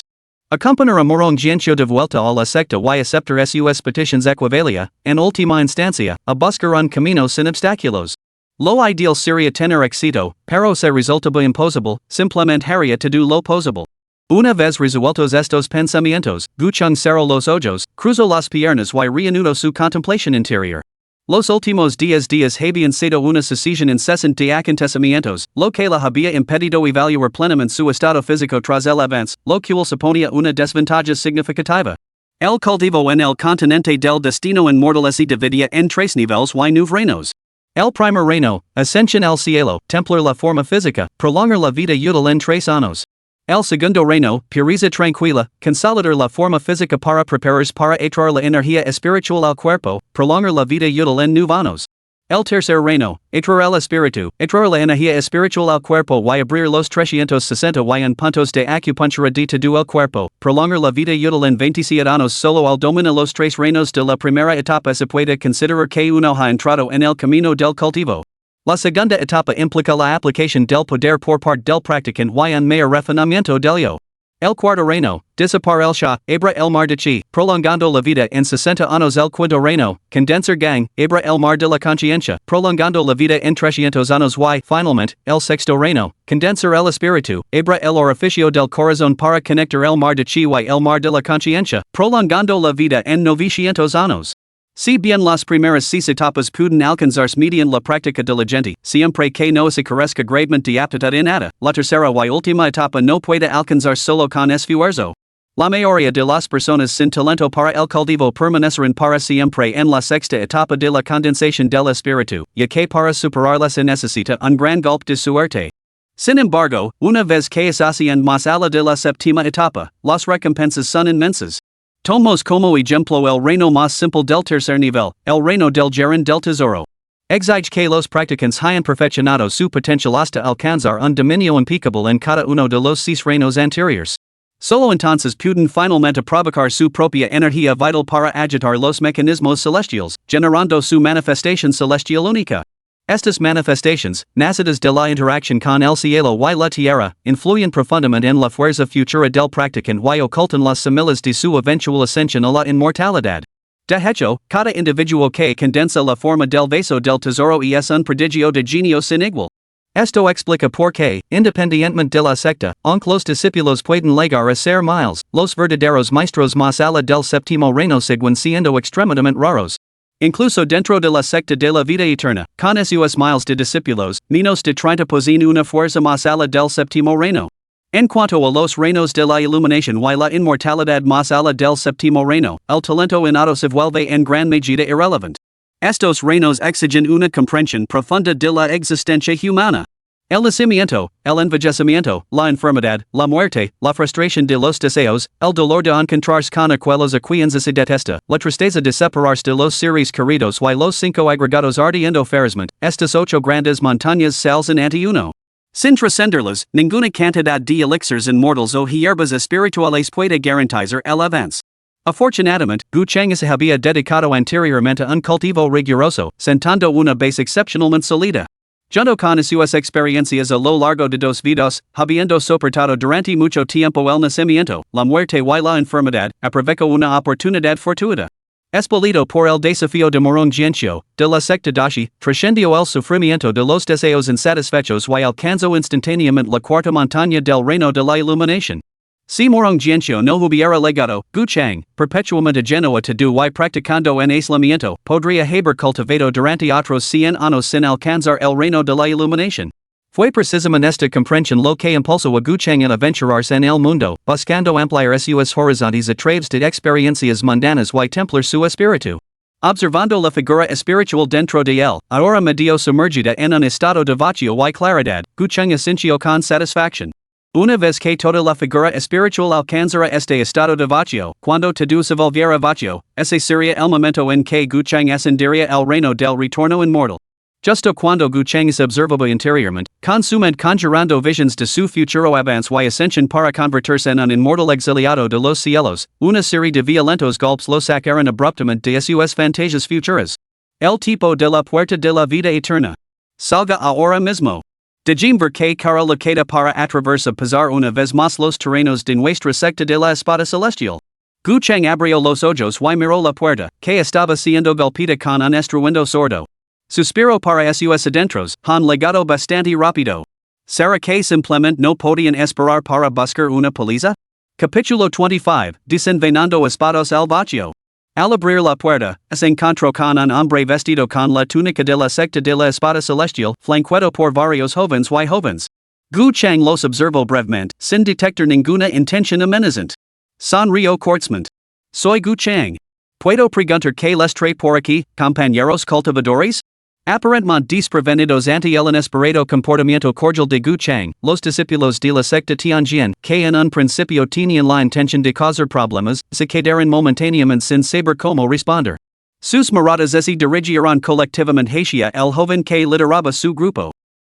Acompañar a Morón Jianxiu de vuelta a la secta y aceptar sus peticiones equivalía, en última instancia, a buscar un camino sin obstáculos. Lo ideal sería tener éxito, pero se resultaba imposible, simplemente haría todo lo posible. Una vez resueltos estos pensamientos, Guchang cerró los ojos, cruzó las piernas y reanudó su contemplación interior. Los últimos 10 días habían sido una sucesión incesante de acontecimientos, lo que la había impedido evaluar plenamente su estado físico tras el avance, lo cual suponía una desventaja significativa. El cultivo en el continente del destino inmortal se dividía en 3 niveles y 9 reinos. El primer reino, ascensión al cielo, templar la forma física, prolongar la vida útil en 3 años. El segundo reino, pureza tranquila, consolidar la forma física para prepararse para entrar la energía espiritual al cuerpo, prolongar la vida útil en 9 años. El tercer reino, etrar el espíritu, etrar la energía espiritual al cuerpo y abrir los 360 puntos de acupuntura de todo el cuerpo, prolongar la vida útil en 27 años solo al dominar los tres reinos de la primera etapa se puede considerar que uno ha entrado en el camino del cultivo. La segunda etapa implica la aplicación del poder por parte del practicante y un mayor refinamiento del yo. El cuarto reino, disipar el Shah, abra el mar de Chi, prolongando la vida en 60 años. El quinto reino, condensar gang, abra el mar de la conciencia, prolongando la vida en 300 años. Y, finalmente, el sexto reino, condensar el espíritu, abra el orificio del corazón para conectar el mar de Chi y el mar de la conciencia, prolongando la vida en 900 años. Si bien las primeras 6 etapas pueden alcanzarse mediante la práctica diligente, siempre que no se carezca gravemente de aptitud innata, la tercera y última etapa no puede alcanzar solo con esfuerzo. La mayoría de las personas sin talento para el cultivo permanecerán para siempre en la sexta etapa de la condensación del espíritu, ya que para superarla se necesita un gran golpe de suerte. Sin embargo, una vez que se hacen más allá de la séptima etapa, las recompensas son inmensas. Tomamos como ejemplo el reino más simple del tercer nivel, el reino del gerente del tesoro. Exige que los practicantes hayan perfeccionado su potencial hasta alcanzar un dominio impecable en cada uno de los 6 reinos anteriores. Solo entonces pueden finalmente provocar su propia energía vital para agitar los mecanismos celestiales, generando su manifestación celestial única. Estas manifestaciones, nacidas de la interacción con el cielo y la tierra, influyen profundamente en la fuerza futura del practicante y ocultan las semillas de su eventual ascensión a la inmortalidad. De hecho, cada individuo que condensa la forma del vaso del tesoro es un prodigio de genio sin igual. Esto explica por qué, independientemente de la secta, aunque los discípulos pueden llegar a ser miles, los verdaderos maestros más allá del séptimo reino siguen siendo extremadamente raros. Incluso dentro de la secta de la vida eterna, con esos miles de discípulos, menos de 30 poseen una fuerza más allá del séptimo reino. En cuanto a los reinos de la iluminación y la inmortalidad más allá del séptimo reino, el talento innato se vuelve en gran medida irrelevante. Estos reinos exigen una comprensión profunda de la existencia humana. El nacimiento, el envejecimiento, la enfermedad, la muerte, la frustración de los deseos, el dolor de encontrarse con aquellos a quienes se detesta, la tristeza de separarse de los seres queridos y los 5 agregados ardiendo ferozmente, estas 8 grandes montañas salen ante uno. Sin trascenderlas, ninguna cantidad de elixirs inmortales o hierbas espirituales puede garantizar el avance. Afortunadamente, Gu Cheng se había dedicado anteriormente a un cultivo riguroso, sentando una base excepcionalmente sólida. Junto con sus experiencias a lo largo de 2 vidas, habiendo soportado durante mucho tiempo el nacimiento, la muerte y la enfermedad, aprovechó una oportunidad fortuita. Expelido por el desafío de Morong Jianxiu, de la secta Dashi, trascendió el sufrimiento de los deseos insatisfechos y alcanzó instantáneamente la cuarta montaña del reino de la iluminación. Si Morong Jianxiu no hubiera legado, Gu Cheng, perpetuamente lleno a todo y practicando en aislamiento, podría haber cultivado durante otros 100 años sin alcanzar el reino de la iluminación. Fue precisamente esta comprensión lo que impulsó a Gu Cheng en aventurarse en el mundo, buscando ampliar sus horizontes a través de experiencias mundanas y templar su espíritu. Observando la figura espiritual dentro de él, ahora medio sumergida en un estado de vacío y claridad, Gu Cheng sintió con satisfacción. Una vez que toda la figura espiritual alcanzara este estado de vacío, cuando todo se volviera vacío, ese sería el momento en que Gu Cheng ascendería el reino del retorno inmortal. Justo cuando Gu Cheng se observaba interiormente, con su mente conjurando visions de su futuro avance y ascensión para convertirse en un inmortal exiliado de los cielos, una serie de violentos golpes lo sacaron abruptamente de sus fantasias futuras. El tipo de la puerta de la vida eterna. Salga ahora mismo. Dejim ver que cara la queda para atravesar pasar una vez más los terrenos de nuestra secta de la espada celestial. Gu Cheng abrió los ojos y miró la puerta, que estaba siendo golpeada con un estruendo sordo. Suspiró para sus adentros, han legado bastante rápido. ¿Será que simplemente no podían esperar para buscar una paliza? Capítulo 25, Desenvenenando espadas al vacío. Al abrir la puerta, se encontró con un hombre vestido con la túnica de la secta de la espada celestial, flanqueado por varios jóvenes y jóvenes. Gu Cheng los observó brevemente, sin detectar ninguna intención amenazante. Sonrió cortésmente. Soy Gu Cheng. ¿Puedo preguntar qué les trae por aquí, compañeros cultivadores? Aparentemente desprevenidos ante el inesperado comportamiento cordial de Gu Cheng, los discípulos de la secta Tianjin, que en un principio tenían la intención de causar problemas, se quedaron momentáneamente sin saber cómo responder. Sus miradas ese dirigieron colectivamente hacia el joven que lideraba su grupo.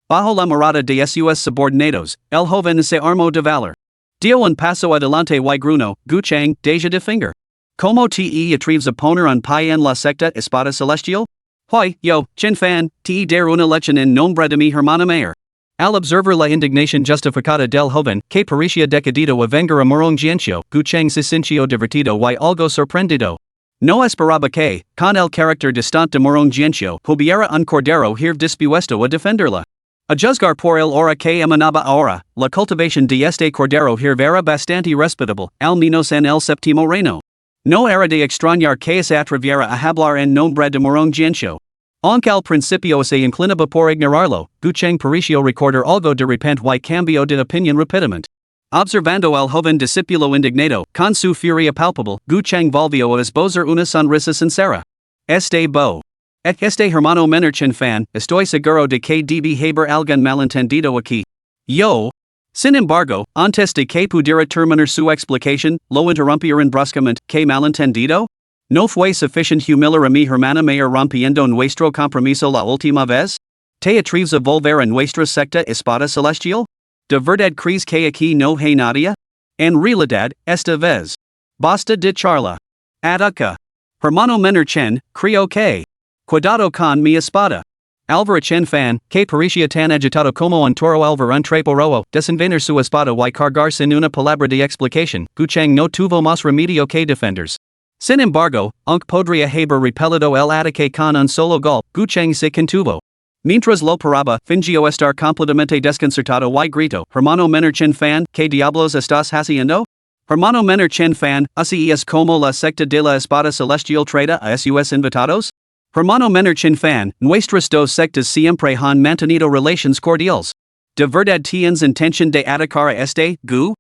Bajo la mirada de sus subordinados, el joven se armó de valor. Dio un paso adelante y gruno, Guchang, deja de finger. Como te atreves a poner un pie en la secta espada celestial? Why, yo, Chen Fan, te dar una lección en nombre de mi hermana mayor. Al observar la indignación justificada del joven, que parecía decidido a vengar a Morong Jianxiu, Guchang se sintió divertido y algo sorprendido. No esperaba que, con el carácter distante de Morong Jianxiu, hubiera un cordero here dispuesto a defenderla. A juzgar por el hora que emanaba ahora, la cultivación de este cordero here era bastante respetable, al menos en el séptimo reino. No era de extrañar que se atreviera a hablar en nombre de Morong Jianxiu. Aunque al principio se inclinaba por ignorarlo, Guchang pareció recordar algo de repente y cambió de opinión rápidamente. Observando al joven discípulo indignado, con su furia palpable, Guchang volvió a esbozar una sonrisa sincera. Este hermano menor Chen Fan, estoy seguro de que debe haber algún malentendido aquí. Yo. Sin embargo, antes de que pudiera terminar su explicación, lo interrumpieron bruscamente. ¿Qué malentendido? ¿No fue suficiente humillar a mi hermana mayor rompiendo nuestro compromiso la última vez? ¿Te atreves a volver a nuestra secta espada celestial? ¿De verdad crees que aquí no hay nadie? En realidad, esta vez. Basta de charla. Ataca. Hermano menor Chen, creo que. Cuidado con mi espada. Alvaro Chen Fan, que parecía tan agitado como un toro al ver un trapo rojo, desenvainar su espada y cargar sin una palabra de explicación, Guchang no tuvo más remedio que defenderse. Sin embargo, aunque podría haber repelido el ataque con un solo golpe, Guchang se contuvo. Mientras lo paraba, fingió estar completamente desconcertado y gritó, Hermano menor Chen Fan, ¿qué diablos estás haciendo? Hermano menor Chen Fan, así es como la secta de la espada celestial trata a sus invitados? Hermano menor Chen Fan, nuestras dos sectas siempre han mantenido relations cordiales. ¿De verdad tienes intención de atacar a este, Gu?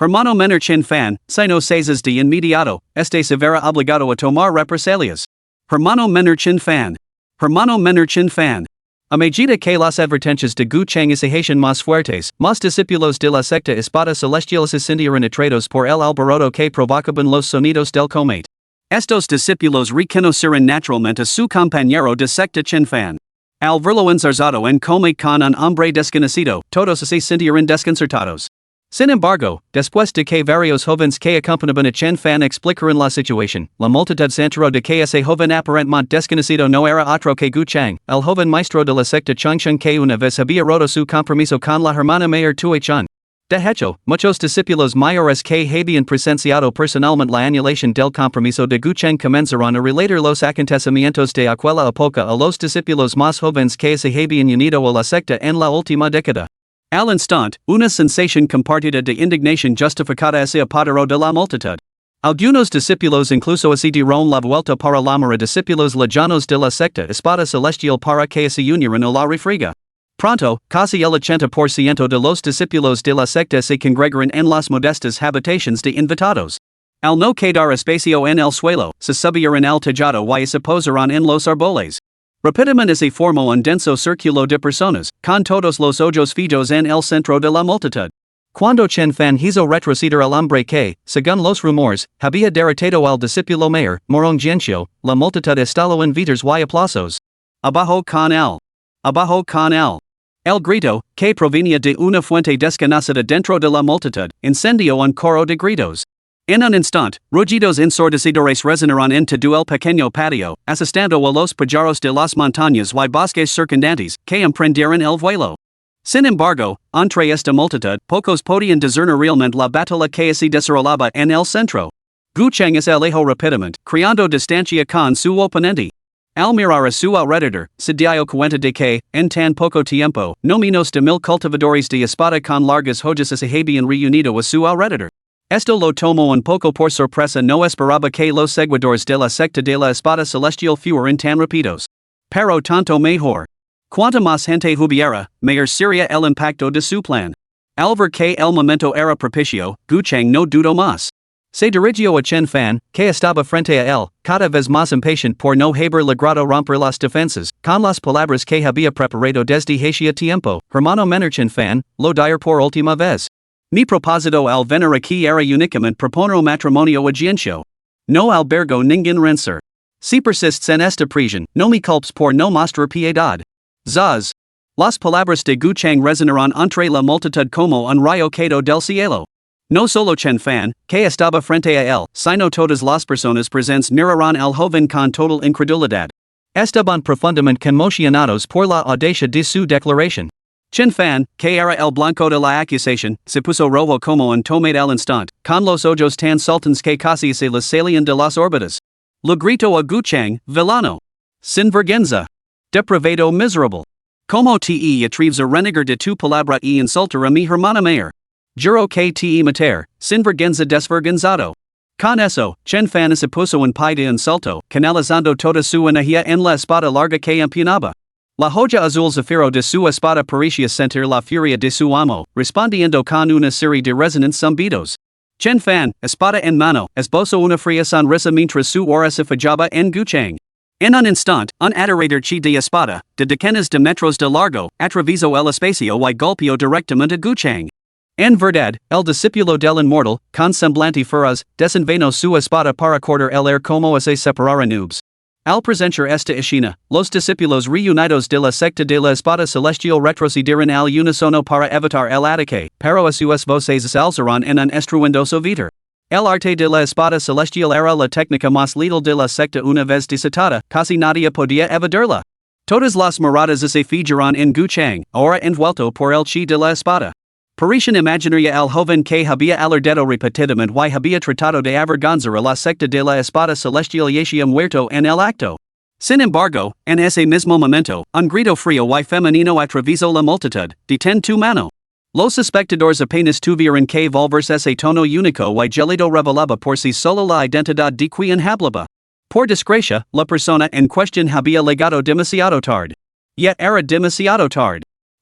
Hermano menor Chen Fan, si no cesas de inmediato, este se verá obligado a tomar represalias. Hermano menor Chen Fan. Hermano menor Chen Fan. A medida que las advertencias de Guchang se hacían más fuertes, más discípulos de la secta espada celestial se sintieron atraídos por el alboroto que provocaban los sonidos del cometa. Estos discípulos reconocieron naturalmente a su compañero de secta Chen Fan. Al verlo enzarzado en cometa con un hombre desconocido, todos se sintieron desconcertados. Sin embargo, después de que varios jóvenes que acompañaban a Chen Fan explicaron la situación, la multitud se enteró de que ese joven aparentemente desconocido no era otro que Guchang, el joven maestro de la secta Changsheng que una vez había roto su compromiso con la hermana mayor Tui Chun. De hecho, muchos discípulos mayores que habían presenciado personalmente la anulación del compromiso de Guchang comenzaron a relatar los acontecimientos de aquella época a los discípulos más jóvenes que se habían unido a la secta en la última década. Al instante, una sensación compartida de indignación justificada se apoderó de la multitud. Algunos discípulos incluso se dieron la vuelta para llamar a discípulos lejanos de la secta espada celestial para que se unieran a la refriega. Pronto, casi el 80% de los discípulos de la secta se congregaron en las modestas habitaciones de invitados. Al no quedar espacio en el suelo, se subieron al tejado y se posaron en los árboles. Rápidamente se formó un denso círculo de personas, con todos los ojos fijos en el centro de la multitud. Cuando Chen Fan hizo retroceder al hombre que, según los rumores, había derrotado al discípulo mayor, Morong Jianxiu, la multitud estalló en gritos y aplausos. Abajo con él. Abajo con él. El grito, que provenía de una fuente desconocida dentro de la multitud, incendió un coro de gritos. En un instante, rugidos ensordecedores resonaron en todo el pequeño patio, asustando a los pajaros de las montañas y bosques circundantes, que emprendieron el vuelo. Sin embargo, entre esta multitud, pocos podían discernir realmente la batalla que se desarrollaba en el centro. Guchang se alejó rápidamente, creando distancia con su oponente. Al mirar a su alrededor, se dio cuenta de que, en tan poco tiempo, no menos de 1000 cultivadores de espada con largas hojas se habían reunido a su alrededor. Esto lo tomó un poco por sorpresa, no esperaba que los seguidores de la secta de la espada celestial fueran tan rápidos. Pero tanto mejor. Cuanta más gente hubiera, mayor sería el impacto de su plan. Al ver que el momento era propicio, Guchang no dudó más. Se dirigió a Chen Fan, que estaba frente a él, cada vez más impaciente por no haber logrado romper las defensas, con las palabras que había preparado desde hacía tiempo. Hermano menor Chen Fan, lo diré por última vez. Mi propósito al venir aquí era únicamente proponer matrimonio a Jianxiu. No albergo ningún rencor. Si persists en esta prisión, no me culpes por no mostrar piedad. Zaz. Las palabras de Gu Chang resonaron entre la multitud como un rayo caído del cielo. No solo Chen Fan, que estaba frente a él, sino todas las personas presentes miraron al joven con total incredulidad. Estaban profundamente conmocionados por la audacia de su declaración. Chen Fan, que era el blanco de la acusación, se puso rojo como un tomate al instante, con los ojos tan saltones que casi se les salían de las órbitas. Le gritó a Gu Chang, villano. Sin vergüenza. Depravado miserable. Como te atreves a renegar de tu palabra y insultar a mi hermana mayor. Juro que te matar, sin vergüenza desvergonzado. Con eso, Chen Fan se puso en pie de insulto, canalizando toda su energía en la espada larga que empuñaba. La joya azul zafiro de su espada parecía sentir la furia de su amo, respondiendo con una serie de resonantes zumbidos. Chen Fan, espada en mano, esbozó una fría sonrisa mientras su aura se fijaba en Gu Chang. En un instante, un adorador chi de espada, de decenas de metros de largo, atravesó el espacio y golpeó directamente a Gu Chang. En verdad, el discípulo del inmortal, con semblante feroz, desenvainó su espada para cortar el aire como se separara nubes. Al presenciar esta escena, los discípulos reunidos de la secta de la espada celestial retrocedieron al unísono para evitar el ataque, pero a sus voces se alzaron en un estruendoso vitor. El arte de la espada celestial era la técnica más letal de la secta una vez desatada, casi nadie podía evadirla. Todas las miradas se fijaron en Gu Chang, ahora envuelto por el chi de la espada. Parecían imaginaria al joven que había alardeado repetidamente y había tratado de avergonzar a la secta de la espada celestial yacía muerto en el acto. Sin embargo, en ese mismo momento, un grito frío y femenino atravesó la multitud, detén tu mano. Los espectadores apenas tuvieron que volverse ese tono único y gélido revelaba por sí solo la identidad de quien hablaba. Por desgracia, la persona en cuestión había llegado demasiado tarde. Ya era demasiado tarde.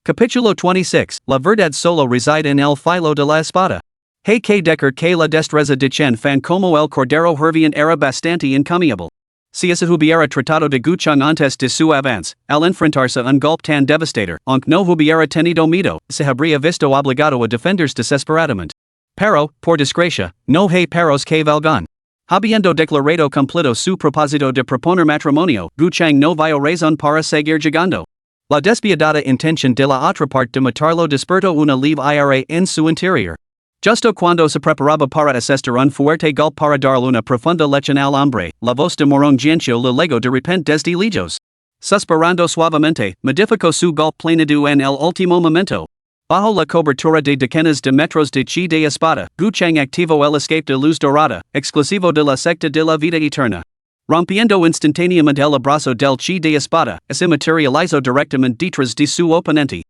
Capítulo 26, La verdad solo reside en el filo de la espada. Hay que decir que la destreza de Chen Fan como el cordero herviente era bastante encomiable. Si se hubiera tratado de Gu Chang antes de su avance, al enfrentarse a un golpe tan devastador, aunque no hubiera tenido miedo, se habría visto obligado a defenderse desesperadamente. Pero, por desgracia, no hay peros que valgan. Habiendo declarado cumplido su propósito de proponer matrimonio, Gu Chang no vio razón para seguir llegando. La despiadada intención de la otra parte de matarlo despertó una leve ira en su interior. Justo cuando se preparaba para asestar un fuerte golpe para darle una profunda lección al hombre, la voz de Morón Jianxiu le legó de repente desde lejos. Suspirando suavemente, modificó su golpe planeado en el último momento. Bajo la cobertura de decenas de metros de chi de espada, Gu Chang activó el escape de luz dorada, exclusivo de la secta de la vida eterna. Rompiendo instantáneamente el abrazo del chi de espada, se materializó directamente detrás de su oponente.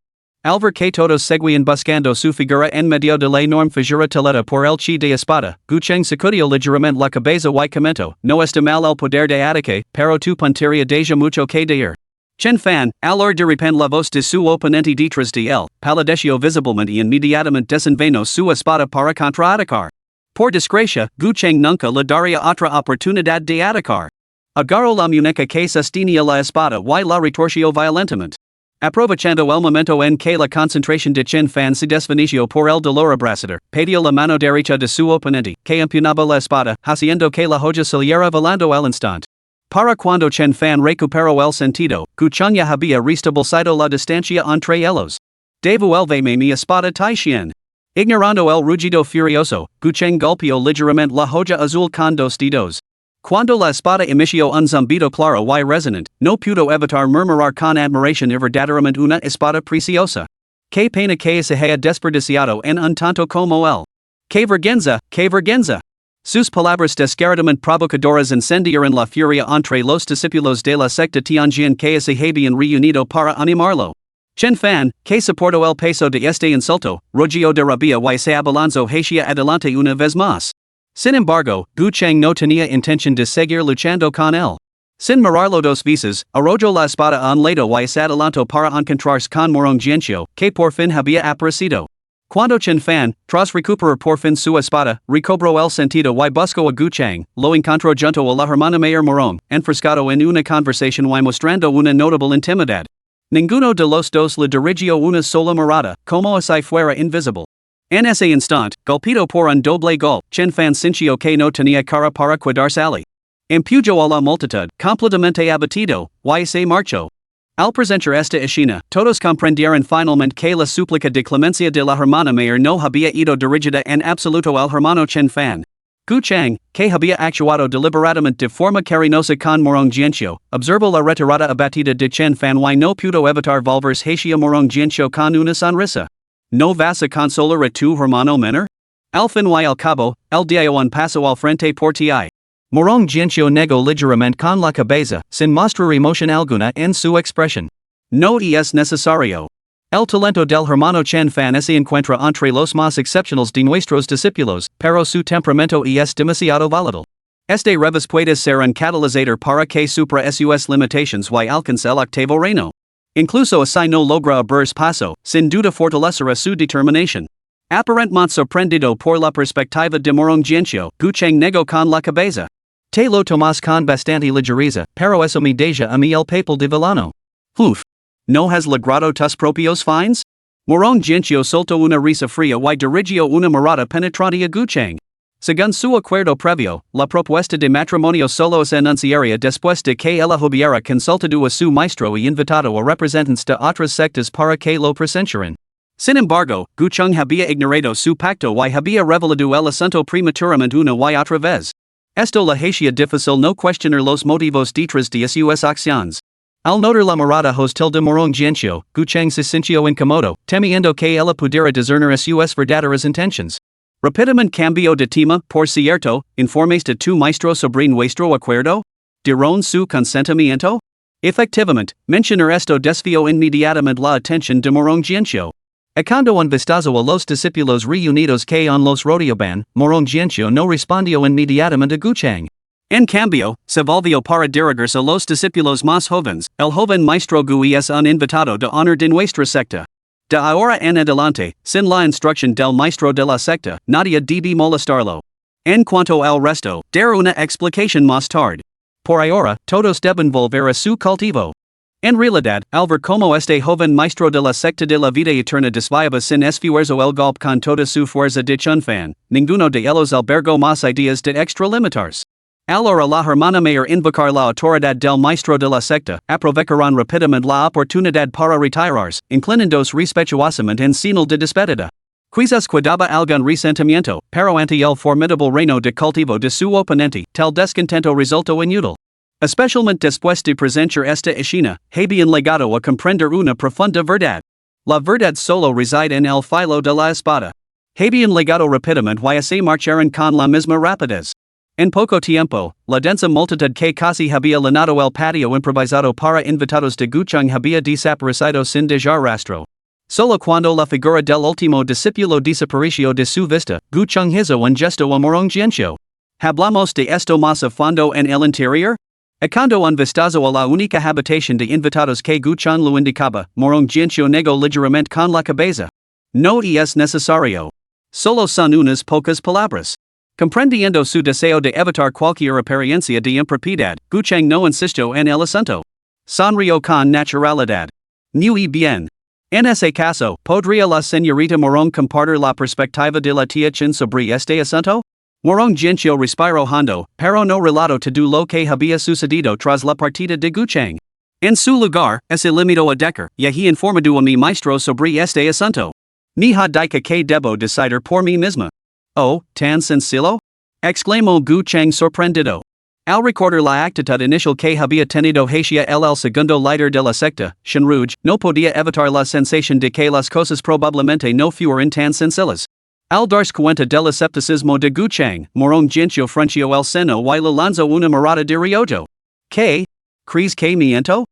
Al ver que todos seguían buscando su figura en medio de la enorme figura talada por el chi de espada, Gu Chang sacudió ligeramente la cabeza y comentó, no está mal el poder de ataque, pero tu puntería deja mucho que decir. Chen Fan, al oír de repente la voz de su oponente detrás de él, palideció visiblemente y inmediatamente desenvainó su espada para contraatacar. Por desgracia, Gu Chang nunca le daría otra oportunidad de atacar. Agarró la muñeca que sostenía la espada y la retorció violentamente. Aprovechando el momento en que la concentración de Chen Fan se desvaneció por el dolor abrasador, pidió la mano derecha de su oponente, que empuñaba la espada, haciendo que la joya saliera volando al instante. Para cuando Chen Fan recuperó el sentido, Gu Chang ya había restablecido la distancia entre ellos. Devuélveme mi espada Taishian. Ignorando el rugido furioso, Gu Chang golpeó ligeramente la joya azul con dos dedos. Cuando la espada emitió un zumbido claro y resonante, no pudo evitar murmurar con admiración y verdaderamente una espada preciosa. Que pena que se haya desperdiciado en un tanto como él. Que vergüenza, que vergüenza. Sus palabras descaradamente provocadoras encendieron la furia entre los discípulos de la secta Tianjin que se habían reunido para animarlo. Chen Fan, que soportó el peso de este insulto, rugió de rabia y se abalanzó hacia adelante una vez más. Sin embargo, Gu Chang no tenía intención de seguir luchando con él. Sin mirarlo dos veces, arrojó la espada a un lado y se adelantó para encontrarse con Morón Jianxiu, que por fin había aparecido. Cuando Chen Fan, tras recuperar por fin su espada, recobró el sentido y buscó a Gu Chang, lo encontró junto a la hermana mayor Morón, enfrascado en una conversación y mostrando una notable intimidad. Ninguno de los dos le dirigió una sola mirada, como si fuera invisible. En ese instante, golpeado por un doble golpe, Chen Fan sintió que no tenía cara para cuidarse. Empujo a la multitud, completamente abatido, y se marchó. Al presentar esta escena, todos comprendieron finalmente que la súplica de clemencia de la hermana mayor no había ido dirigida en absoluto al hermano Chen Fan. Gu Chang, que había actuado deliberadamente de forma cariñosa con Morong Jianxiu, observó la retirada abatida de Chen Fan y no pudo evitar volverse hacia Morong Jianxiu con una sonrisa. ¿No vas a consolar a tu hermano menor? Al fin y al cabo, el diayo pasó al frente por ti. Morong Jianxiu negó ligeramente con la cabeza, sin mostrar emoción alguna en su expresión. No es necesario. El talento del hermano Chen Fan se encuentra entre los más excepcionales de nuestros discípulos, pero su temperamento es demasiado volátil. Este revés puede ser un catalizador para que supera sus limitations y alcance el octavo reino. Incluso si no logra abrirse paso, sin duda fortalecerá su determinación. Aparentemente sorprendido por la perspectiva de Morong Jianxiu, Gu Chang negó con la cabeza. Te lo tomas con bastante ligereza, pero eso me deja a mí el papel de villano. Uf. ¿No has logrado tus propios fines? Morong Jianxiu soltó una risa fría y dirigió una mirada penetrante a Gu Chang. Según su acuerdo previo, la propuesta de matrimonio solo se anunciaría después de que ella hubiera consultado a su maestro y invitado a representantes de otras sectas para que lo presentaran. Sin embargo, Gu Chang había ignorado su pacto y había revelado el asunto prematuramente una y otra vez. Esto le hacía difícil no cuestionar los motivos detrás de sus acciones. Al notar la mirada hostil de Morong Jianxiu, Gu Chang se sintió incómodo, temiendo que ella pudiera discernir sus verdaderas intenciones. Rápidamente cambió de tema, por cierto, ¿informes de tu maestro sobre nuestro acuerdo? ¿Dieron su consentimiento? Efectivamente, mencionar esto desvió inmediatamente la atención de Morong Jianxiu. Echando un vistazo a los discípulos reunidos que en los rodeaban, Morong Jianxiu no respondió inmediatamente a Gu Chang. En cambio, se volvió para dirigirse a los discípulos más jóvenes. El joven maestro Gu es un invitado de honor de nuestra secta. De ahora en adelante, sin la instrucción del maestro de la secta, nadie debe molestarlo. En cuanto al resto, daré una explicación más tarde. Por ahora, todos deben volver a su cultivo. En realidad, al ver como este joven maestro de la secta de la vida eterna desviaba sin esfuerzo el golpe con toda su fuerza de Chen Fan, ninguno de ellos albergó más ideas de extralimitarse. Al oír a la hermana mayor invocar la autoridad del maestro de la secta, aprovecharon rápidamente la oportunidad para retirarse, inclinándose respetuosamente en señal de despedida. Quizás quedaba algún resentimiento, pero ante el formidable reino de cultivo de su oponente, tal descontento resultó inútil. Especialmente después de presenciar esta escena, habían llegado a comprender una profunda verdad. La verdad solo reside en el filo de la espada. Habían llegado rápidamente y se marcharon con la misma rapidez. En poco tiempo, la densa multitud que casi había llenado el patio improvisado para invitados de Gu Chang había desaparecido sin dejar rastro. Solo cuando la figura del último discípulo desapareció de su vista, Gu Chang hizo un gesto a Morong Jianxiu. ¿Hablamos de esto más a fondo en el interior? Echando un vistazo a la única habitación de invitados que Gu Chang lo indicaba, Morong Jianxiu negó ligeramente con la cabeza. No es necesario. Solo son unas pocas palabras. Comprendiendo su deseo de evitar cualquier apariencia de impropiedad, Gu Chang no insistió en el asunto. Sonrió con naturalidad. Muy bien. En ese caso, ¿podría la señorita Morong compartir la perspectiva de la tía Chen sobre este asunto? Morong Jianxiu respiró hondo, pero no relató todo lo que había sucedido tras la partida de Gu Chang. En su lugar, se limitó a decir, he informado a mi maestro sobre este asunto. Ni ha dicho que debo decidir por mí misma. Oh, tan sencillo? Exclamó Gu Chang sorprendido. Al recordar la actitud inicial que había tenido hacia el segundo líder de la secta, Shenruj, no podía evitar la sensación de que las cosas probablemente no fueran tan sencillas. Al darse cuenta del escepticismo de Gu Chang, Morong Jianxiu frunció el seno y le lanzó una mirada de riollo. ¿Qué? ¿Crees que miento?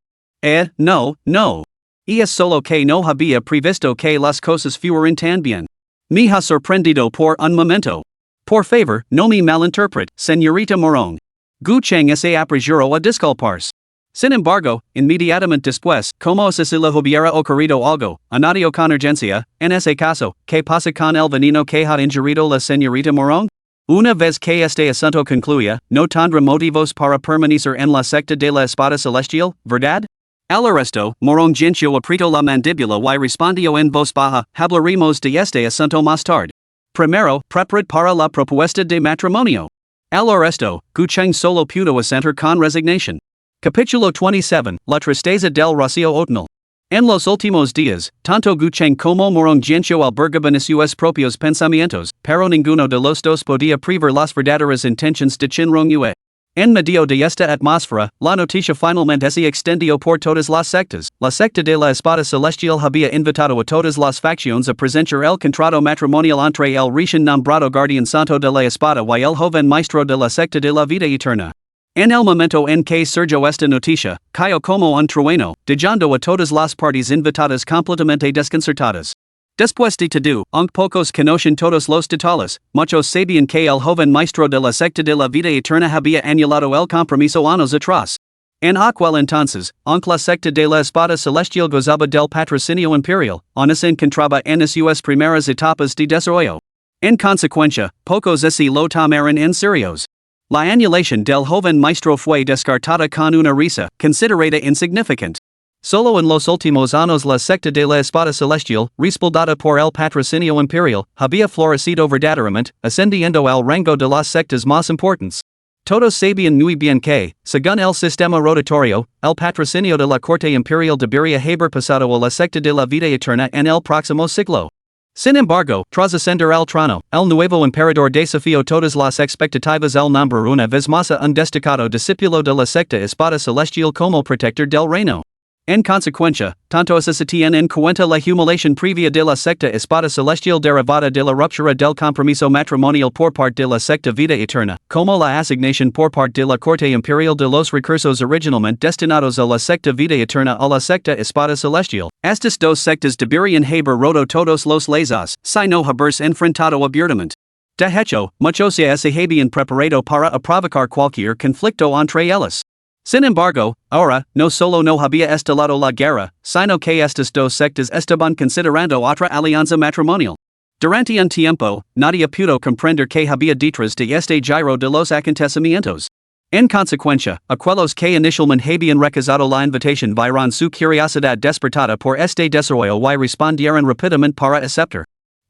No. Es solo que no había previsto que las cosas fueran tan bien. Me ha sorprendido por un momento. Por favor, no me malinterprete, señorita Morong. Gu Chang se apresuró a disculparse. Sin embargo, inmediatamente después, como si se le hubiera ocurrido algo, añadió con urgencia, en ese caso, ¿qué pasa con el veneno que ha ingerido la señorita Morong? Una vez que este asunto concluya, no tendrá motivos para permanecer en la secta de la espada celestial, ¿verdad? Al arresto, Morong Jianxiu apretó la mandíbula y respondió en voz baja, hablaremos de este asunto más tarde. Primero, preparad para la propuesta de matrimonio. Al resto, Gucheng solo pudo asentar con resignación. Capítulo 27, La tristeza del Rocío Otoñal. En los últimos días, tanto Gucheng como Morong Jiancho albergaban sus propios pensamientos, pero ninguno de los dos podía prever las verdaderas intenciones de Chinrong Yue. En medio de esta atmósfera, la noticia finalmente se extendió por todas las sectas. La secta de la espada celestial había invitado a todas las facciones a presenciar el contrato matrimonial entre el recién nombrado guardián santo de la espada y el joven maestro de la secta de la vida eterna. En el momento en que surgió esta noticia, cayó como un trueno, dejando a todas las partes invitadas completamente desconcertadas. Después de todo, aunque pocos conocen todos los detalles, muchos sabían que el joven maestro de la secta de la vida eterna había anulado el compromiso años atrás. En aquel entonces, aunque la secta de la espada celestial gozaba del patrocinio imperial, aún se encontraba en sus primeras etapas de desarrollo. En consecuencia, pocos se lo tomaron en serios. La anulación del joven maestro fue descartada con una risa, considerada insignificante. Solo en los últimos años la secta de la espada celestial, respaldada por el patrocinio imperial, había florecido verdaderamente, ascendiendo al rango de las sectas más importantes. Todos sabían muy bien que, según el sistema rotatorio, el patrocinio de la corte imperial debería haber pasado a la secta de la vida eterna en el próximo siglo. Sin embargo, tras ascender al trono, el nuevo emperador desafió todas las expectativas al nombrar una vez más a un destacado discípulo de la secta espada celestial como protector del reino. En consecuencia, tanto se tiene en cuenta la humiliación previa de la secta espada celestial derivada de la ruptura del compromiso matrimonial por parte de la secta vida eterna, como la asignación por parte de la corte imperial de los recursos originalmente destinados a la secta vida eterna a la secta espada celestial. Estas dos sectas deberían haber roto todos los lazos, si no haberse enfrentado abiertamente. De hecho, muchos se habían preparado para provocar cualquier conflicto entre ellas. Sin embargo, ahora, no solo no había estalado la guerra, sino que estas dos sectas estaban considerando otra alianza matrimonial. Durante un tiempo, nadie pudo comprender que había detrás de este giro de los acontecimientos. En consecuencia, aquellos que inicialmente habían rechazado la invitación vieron su curiosidad despertada por este desarrollo y respondieron rápidamente para aceptar.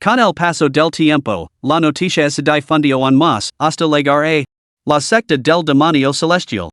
Con el paso del tiempo, la noticia se difundió aún más, hasta llegar a la secta del demonio celestial.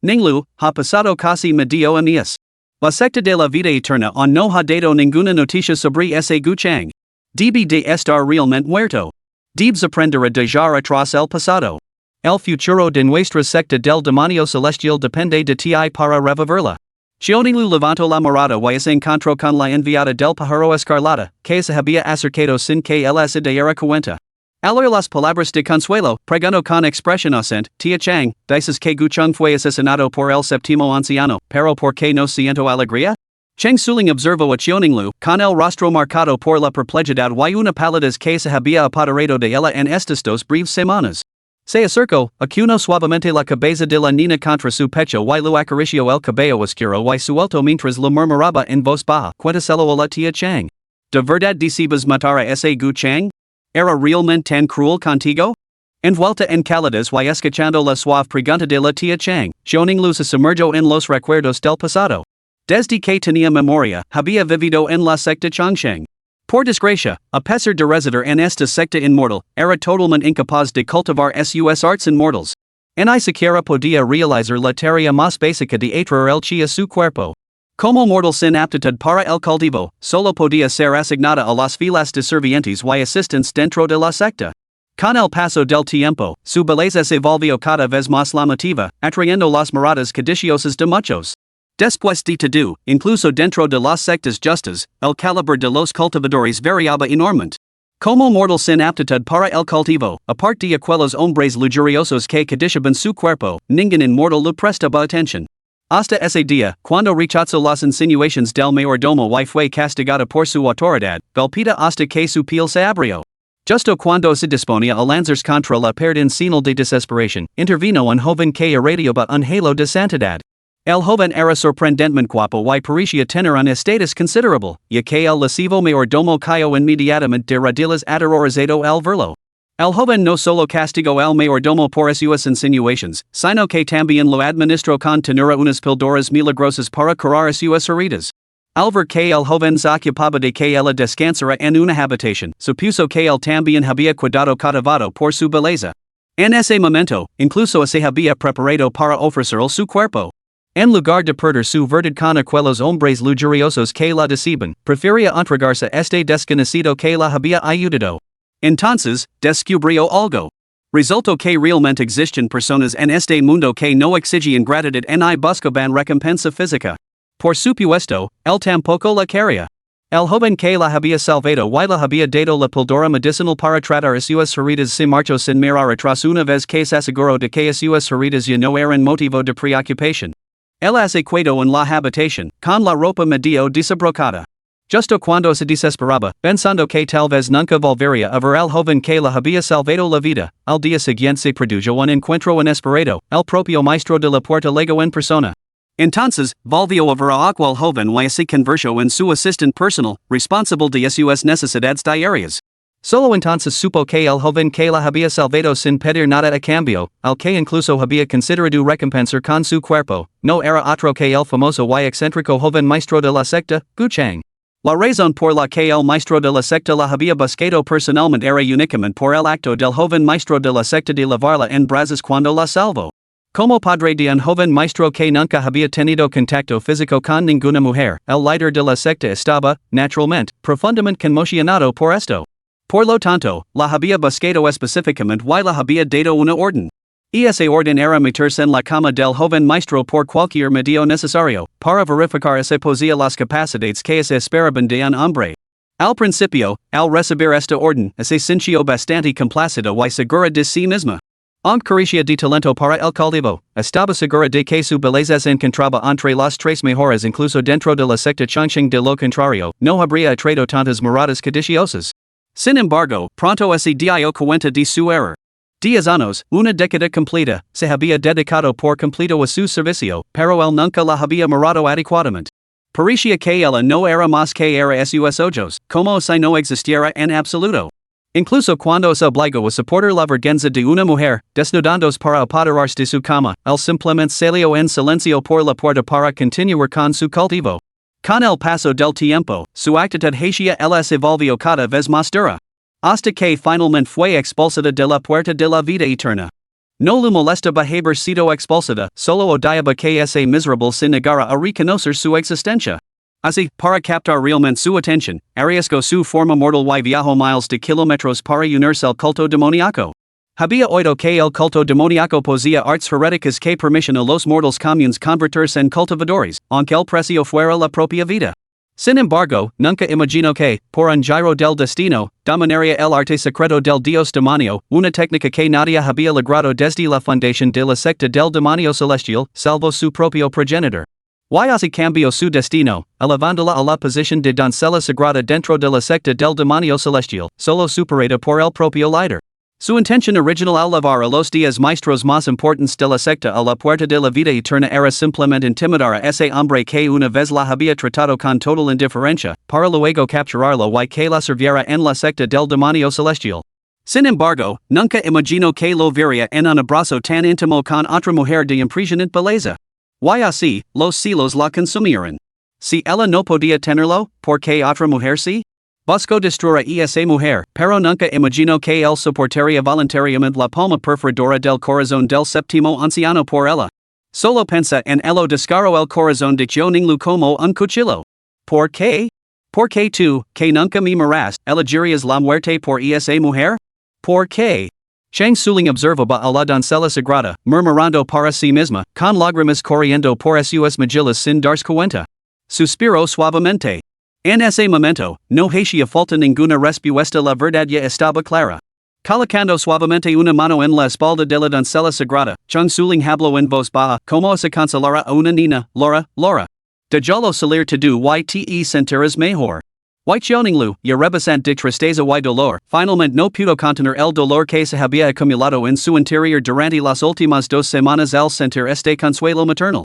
Ninglu, ha pasado casi medio años. La secta de la vida eterna aún no ha dado ninguna noticia sobre ese Gucheng. Debe de estar realmente muerto. Debes aprender a dejar atrás el pasado. El futuro de nuestra secta del demonio celestial depende de ti para revivirla. Xionglu levantó la mirada y se encontró con la enviada del pájaro escarlata, que se había acercado sin que él se diera cuenta. Al oír las palabras de consuelo, preguntó con expresión ausente, Tia Chang, dices que Gucheng fue asesinado por el séptimo anciano, pero ¿por qué no siento alegría? Cheng Suling observó a Xionglu, con el rostro marcado por la perplejidad y una palidez que se había apoderado de ella en estas dos breves semanas. Se acercó, acunó suavemente la cabeza de la niña contra su pecho y lo acarició el cabello oscuro y suelto mientras lo murmuraba en voz baja, cuéntaselo a la Tia Chang. ¿De verdad deseas matar a ese Gucheng? ¿Era realmente tan cruel contigo? Envuelta en calidez y escuchando la suave pregunta de la Tia Chang, Xionglu se sumergió en los recuerdos del pasado. Desde que tenía memoria, había vivido en la secta Chongsheng. Por desgracia, a pesar de residir en esta secta inmortal, era totalmente incapaz de cultivar sus arts inmortals. Ni siquiera podía realizar la tarea más básica de atraer el chi a su cuerpo. Como mortal sin aptitud para el cultivo, solo podía ser asignada a las filas de sirvientes y asistentes dentro de la secta. Con el paso del tiempo, su belleza se volvió cada vez más llamativa, atrayendo las miradas codiciosas de muchos. Después de todo, incluso dentro de las sectas justas, el calibre de los cultivadores variaba enormemente. Como mortal sin aptitud para el cultivo, aparte de aquellos hombres lujuriosos que codiciaban su cuerpo, ningún inmortal le prestaba atención. Hasta ese día, cuando rechazó las insinuaciones del mayordomo y fue castigada por su autoridad, golpeada hasta que su piel se abrió. Justo cuando se disponía a lanzarse contra la pared en señal de desesperación, intervino un joven que irradiaba un halo de santidad. El joven era sorprendentemente guapo y parecía tener un estatus considerable, ya que el lascivo mayordomo cayó inmediatamente de rodillas aterrorizado al verlo. El joven no solo castigó al mayordomo por sus insinuaciones, sino que también lo administró con ternura unas píldoras milagrosas para curar sus heridas. Al ver que el joven se ocupaba de que ella descansara en una habitación, supuso que él también había cuidado cautivado por su belleza. En ese momento, incluso se había preparado para ofrecer su cuerpo. En lugar de perder su verdad con aquellos hombres lujuriosos que la decían, prefería entregarse a este desconocido que la había ayudado. Entonces, descubrió algo. Resultó que realmente existen personas en este mundo que no exigen gratitud ni buscaban recompensa física. Por supuesto, él tampoco la quería. El joven que la había salvado y la había dado la píldora medicinal para tratar sus heridas se marchó sin mirar atrás una vez que se aseguró de que sus heridas ya no eran motivo de preocupación. Él se quedó en la habitación, con la ropa medio desabrocada. Justo cuando se desesperaba, pensando que tal vez nunca volvería a ver al joven que la había salvado la vida, al día siguiente se produjo un encuentro inesperado, el propio maestro de la puerta llegó en persona. Entonces, volvió a ver a aquel joven y se convirtió en su asistente personal, responsable de sus necesidades diarias. Solo entonces supo que el joven que la había salvado sin pedir nada a cambio, al que incluso había considerado recompensar con su cuerpo, no era otro que el famoso y excéntrico joven maestro de la secta, Gu Chang. La razón por la que el maestro de la secta la había buscado personalmente era únicamente por el acto del joven maestro de la secta de llevarla en brazos cuando la salvó. Como padre de un joven maestro que nunca había tenido contacto físico con ninguna mujer, el líder de la secta estaba, naturalmente, profundamente conmocionado por esto. Por lo tanto, la había buscado específicamente y la había dado una orden. Y esa orden era meterse en la cama del joven maestro por cualquier medio necesario, para verificar si poseía las capacidades que se esperaban de un hombre. Al principio, al recibir esta orden, se sintió bastante complacido y segura de sí misma. Aunque carecía de talento para el cultivo, estaba segura de que su belleza se encontraba entre las tres mejores incluso dentro de la secta Chongqing. De lo contrario, no habría atraído tantas miradas codiciosas. Sin embargo, pronto se dio cuenta de su error. 10 años, una década completa, se había dedicado por completo a su servicio, pero él nunca la había mirado adecuadamente. Parecía que ella no era más que era sus ojos, como si no existiera en absoluto. Incluso cuando se obligó a soportar la vergüenza de una mujer, desnudándose para apoderarse de su cama, él simplemente salió en silencio por la puerta para continuar con su cultivo. Con el paso del tiempo, su actitud hacia él se volvió cada vez más dura. Hasta que finalmente fue expulsada de la puerta de la vida eterna. No le molestaba haber sido expulsada, solo odiaba que ese miserable se negara a reconocer su existencia. Así, para captar realmente su atención, arriesgó su forma mortal y viajó miles de kilómetros para unirse al culto demoníaco. Había oído que el culto demoníaco poseía artes heréticas que permiten a los mortales comunes convertirse en cultivadores, aunque el precio fuera la propia vida. Sin embargo, nunca imaginó que, por un giro del destino, dominaría el arte secreto del dios demonio, una técnica que nadie había logrado desde la fundación de la secta del demonio celestial, salvo su propio progenitor. Y así cambió su destino, elevándola a la posición de doncella sagrada dentro de la secta del demonio celestial, solo superada por el propio líder. Su intención original al llevar a los 10 maestros más importantes de la secta a la puerta de la vida eterna era simplemente intimidar a ese hombre que una vez la había tratado con total indiferencia, para luego capturarlo y que la sirviera en la secta del demonio celestial. Sin embargo, nunca imaginó que lo vería en un abrazo tan íntimo con otra mujer de impresionante belleza. Y así, los celos la consumieron. Si ella no podía tenerlo, ¿por qué otra mujer sí? Buscó destruir a esa mujer, pero nunca imaginó que él soportaría voluntariamente la palma perforadora del corazón del séptimo anciano por ella. Solo pensa en ello descaró el corazón de Ninglu como un cuchillo. ¿Por qué? ¿Por qué tú, que nunca me miras, elegirías la muerte por esa mujer? ¿Por qué? Chang Suling observaba a la doncella sagrada, murmurando para sí misma, con lágrimas corriendo por sus mejillas sin darse cuenta. Suspiró suavemente. En ese momento, no hacía falta ninguna respuesta, la verdad ya estaba clara. Colocando suavemente una mano en la espalda de la doncella sagrada, Chang Suling habló en voz baja, como se consolara a una niña, Laura, déjalo salir todo y te sentirás mejor. Ninglu, ya rebasante de tristeza y dolor, finalmente no pudo contener el dolor que se había acumulado en su interior durante las últimas 2 semanas al sentir este consuelo maternal.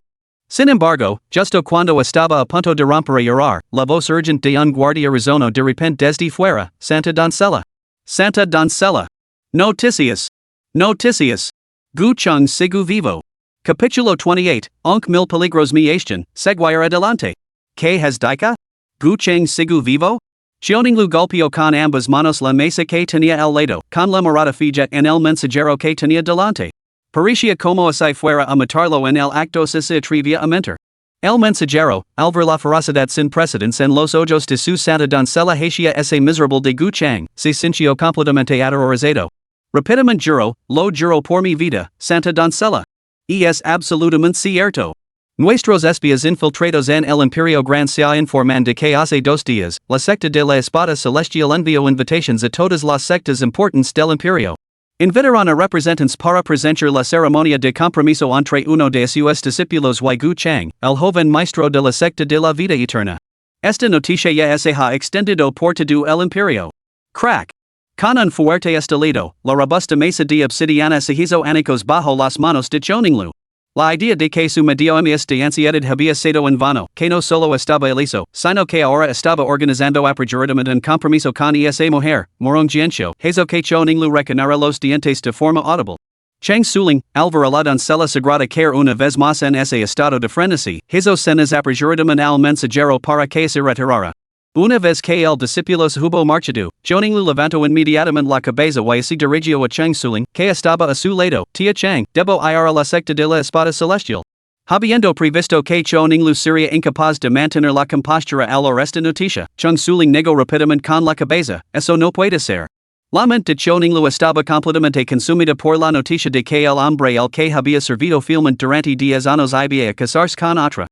Sin embargo, justo cuando estaba a punto de romper a llorar, la voz urgente de un guardia resonó de repente desde fuera: Santa Doncella. Santa Doncella. Noticias. Noticias. Gu Chung sigu vivo. Capítulo 28, Aunque mil peligros me echen, seguir adelante. ¿Qué has dicho? Gu Chung sigu vivo? Xionglu golpeo con ambas manos la mesa que tenía el lado, con la mirada fija en el mensajero que tenía delante. Parecía como si fuera a matarlo en el acto se atrevía a mentir. El mensajero, al ver la ferocidad sin precedentes en los ojos de su santa doncella hacia ese miserable de Gu Chang, se sintió completamente aterrorizado. Rapidamente lo juro por mi vida, santa doncella. Es absolutamente cierto. Nuestros espías infiltrados en el Imperio Gran se informan de que hace 2 días, la secta de la espada celestial envió invitaciones a todas las sectas importantes del Imperio. Invitaron a representantes para presenciar la ceremonia de compromiso entre uno de sus discípulos y Gu Chang, el joven maestro de la secta de la vida eterna. Esta noticia ya se ha extendido por todo el Imperio. Crack. Con un fuerte estalido, la robusta mesa de obsidiana se hizo añicos bajo las manos de Xionglu. La idea de que su medio mes de ansiedad había sido en vano, que no solo estaba ileso, sino que ahora estaba organizando apresuradamente un compromiso con esa mujer, Morong Jianxiu, hizo que Xionglu recanara los dientes de forma audible. Chang Suling, al ver a la doncella sagrada caer una vez más en ese estado de frenesí, hizo señas apresuradamente al mensajero para que se retirara. Una vez que el discípulo se hubo marchado, Xionglu levantó inmediatamente la cabeza y se dirigió a Chang Suling, que estaba a su lado. Tía Chang, debo ir a la secta de la espada celestial. Habiendo previsto que Xionglu sería incapaz de mantener la compostura al oír esta noticia, Chang Suling negó rápidamente con la cabeza, eso no puede ser. La mente de Xionglu estaba completamente consumida por la noticia de que el hombre al que había servido fielmente durante 10 años iba a casarse con otra.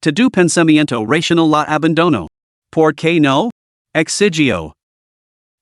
Todo pensamiento racional la abandonó. ¿Por qué no? Exigió.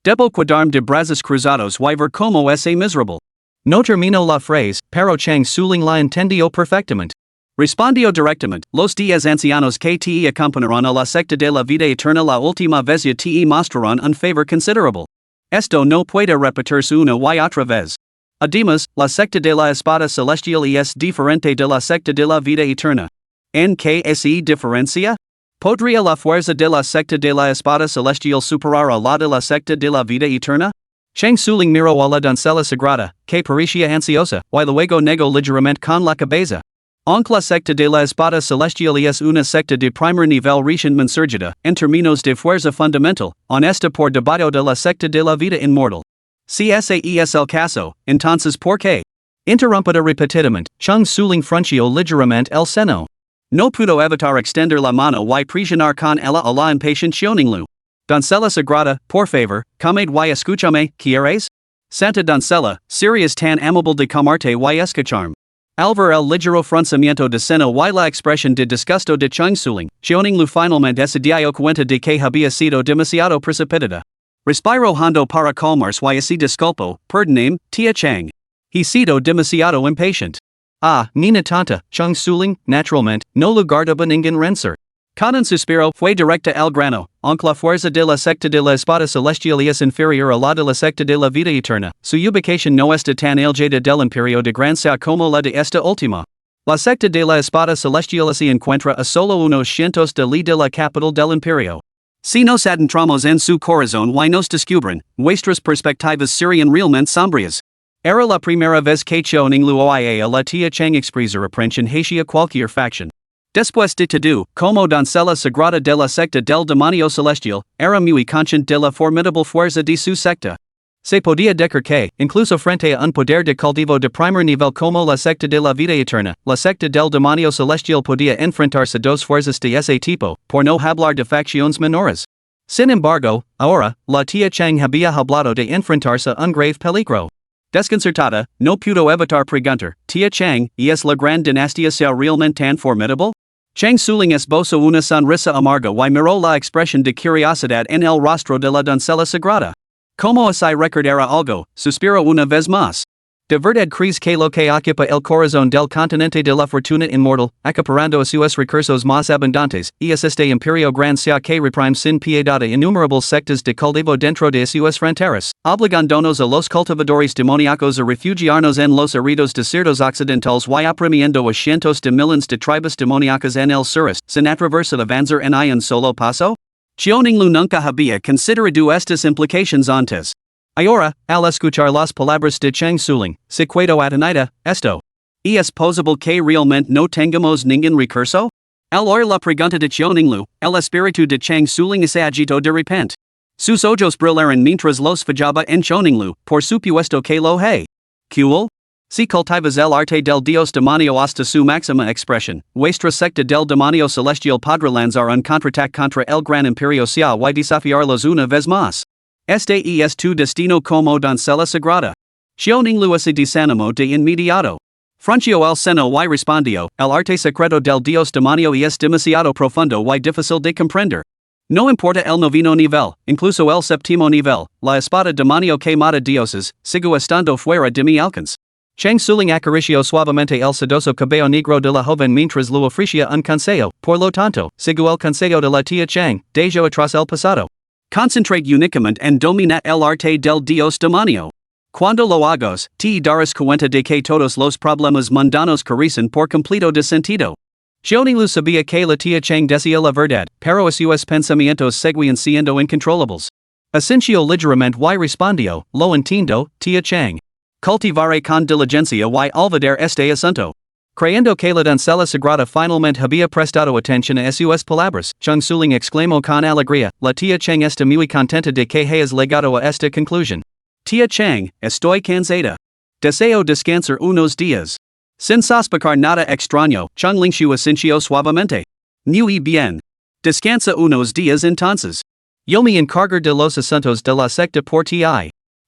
Debo cuidarme de brazos cruzados y ver como ese miserable. No terminó la frase, pero Chang Suling la entendió perfectamente. Respondió directamente, los 10 ancianos que te acompañaron a la secta de la vida eterna la última vez ya te mostraron un favor considerable. Esto no puede repetirse una y otra vez. Además, la secta de la espada celestial es diferente de la secta de la vida eterna. ¿En qué es diferencia? ¿Podría la fuerza de la secta de la espada celestial superar a la de la secta de la vida eterna? Chang Suling miró a la doncella sagrada, que parecía ansiosa, y luego negó ligeramente con la cabeza. Aunque la secta de la espada celestial es una secta de primer nivel recientemente surgida, en términos de fuerza fundamental, honesta por debajo de la secta de la vida inmortal. Si ese es el caso, entonces ¿por qué? Interrumpida repetidamente, Chang Suling frunció ligeramente el seno. No pudo evitar extender la mano y presionar con ella a la impatient Xionglu. Doncella sagrada, por favor, comed y escúchame, ¿quieres? Santa doncella, serías tan amable de comerte y escucharme. Al ver el ligero fruncimiento de seno y la expresión de disgusto de Chang Suling, Xionglu finalmente se dio cuenta de que había sido demasiado precipitada. Respiró hondo para calmarse y se disculpó, perdóneme, tía Chang. He sido demasiado impatient. Ah, Nina Tanta, Chang Suling, naturalmente, no lugardo ningún renser. Con un suspiro fue directa al grano, aunque la fuerza de la secta de la espada celestial es inferior a la de la secta de la vida eterna, su ubicación no está tan elevada del imperio de Gracia como la de esta última. La secta de la espada celestial se encuentra a solo unos cientos de li de la capital del imperio. Si nos adentramos en su corazón y nos descubren, nuestras perspectivas serían realmente sombrías. Era la primera vez que Xionglu oía a la tía Chang expresar aprensión hacia cualquier facción. Después de todo, como doncella sagrada de la secta del demonio celestial, era muy consciente de la formidable fuerza de su secta. Se podía decir que, incluso frente a un poder de cultivo de primer nivel como la secta de la vida eterna, la secta del demonio celestial podía enfrentarse a 2 fuerzas de ese tipo, por no hablar de facciones menores. Sin embargo, ahora, la tía Chang había hablado de enfrentarse a un grave peligro. Desconcertada, no pudo evitar preguntar, tía Chang, ¿es la gran dinastía ser realmente tan formidable? Chang Suling esbozó una sonrisa amarga y miró la expresión de curiosidad en el rostro de la doncella sagrada. Como si recordara algo, suspiró una vez más. De verdad crees que lo que ocupa el corazón del continente de la fortuna inmortal, acaparando a sus recursos más abundantes, es este imperio Gracia que reprime sin piedad a innumerables sectas de cultivo dentro de sus fronteras, obligándonos a los cultivadores demoníacos a refugiarnos en los áridos desiertos occidentales y oprimiendo a cientos de millones de tribus demoníacas en el sureste, sin atreverse a avanzar en un solo paso? Xionglu nunca había considerado estas implicaciones antes. Ahora, al escuchar las palabras de Chang Suling, se quedó atonida, esto. ¿Es posible que realmente no tengamos ningún recurso? Al oír la pregunta de Xionglu, el espíritu de Chang Suling se agitó de repente. Sus ojos brillaron mientras los fijaba en Choninglu, por supuesto que lo hay. Cool? Si cultivas el arte del dios demonio hasta su máxima expresión, vuestra secta del demonio celestial podrá lanzar un contraataque contra el gran imperio si y desafiarlos una vez más. Este es tu destino como doncella sagrada. Choninglu se desanimó de inmediato. Frunció el seno y respondió, el arte secreto del dios demonio es demasiado profundo y difícil de comprender. No importa el noveno nivel, incluso el séptimo nivel, la espada demonio que mata dioses, sigo estando fuera de mi alcance. Chang Suling acarició suavemente el sedoso cabello negro de la joven mientras lo ofrecía un consejo, por lo tanto, sigo el consejo de la tía Chang, dejo atrás el pasado. Concentrate únicamente en dominar el arte del dios demonio. Cuando lo hagas, te darás cuenta de que todos los problemas mundanos carecen por completo de sentido. Choninglu sabía que la tía Chang decía la verdad, pero sus pensamientos seguían siendo incontrolables. Asintió ligeramente y respondió, lo entiendo, tía Chang. Cultivaré con diligencia y olvidar este asunto. Creyendo que la doncella sagrada finalmente había prestado atención a sus palabras, Chang Suling exclamó con alegría, la tía Chang está muy contenta de que hayas llegado a esta conclusión. Tía Chang, estoy cansada. Deseo descansar unos días. Sin sospecar nada extraño, Chang Lingshu asintió suavemente. Muy bien. Descansa unos días entonces. Yo me encargo de los asuntos de la secta por ti.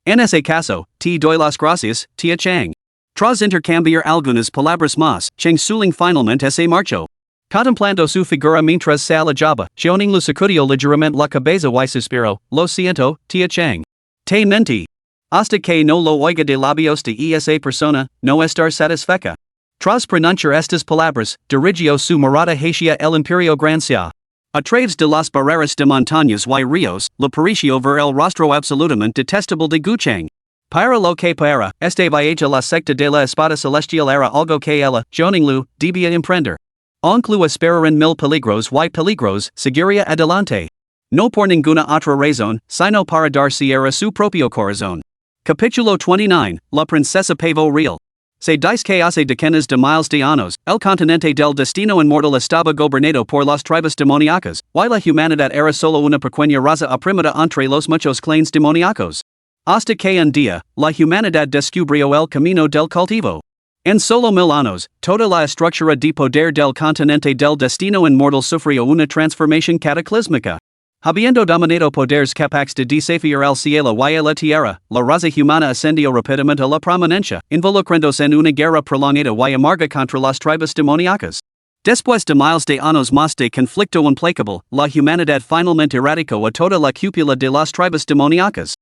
En ese caso, te doy las gracias, tía Chang. Tras intercambiar algunas palabras más, Chang Suling finalmente se marchó. Contemplando su figura mientras se alejaba, Choninglu sacudió ligeramente la cabeza y suspiró, lo siento, tía Chang. Te mentí. Hasta que no lo oiga de labios de esa persona, no estar satisfecha. Tras pronunciar estas palabras, dirigió su mirada hacia el imperio Gracia. A través de las barreras de montañas y ríos, le pareció ver el rostro absolutamente detestable de Guchang. Para lo que para, este viaje la secta de la espada celestial era algo que ella, Choninglu, debía emprender. Aunque esperaran mil peligros y peligros, seguiría adelante. No por ninguna otra razón, sino para dar cierre a su propio corazón. Capítulo 29, La princesa pavo real. Se dice que hace decenas de miles de años, el continente del destino inmortal estaba gobernado por las tribus demoníacas, y la humanidad era solo una pequeña raza oprimida entre los muchos clanes demoníacos. Hasta que un día, la humanidad descubrió el camino del cultivo. En solo 1000 años, toda la estructura de poder del continente del destino inmortal sufrió una transformación cataclísmica. Habiendo dominado poderes capaces de desafiar el cielo y la tierra, la raza humana ascendió rápidamente a la prominencia, involucrándose en una guerra prolongada y amarga contra las tribus demoníacas. Después de miles de años más de conflicto implacable, la humanidad finalmente erradicó a toda la cúpula de las tribus demoníacas.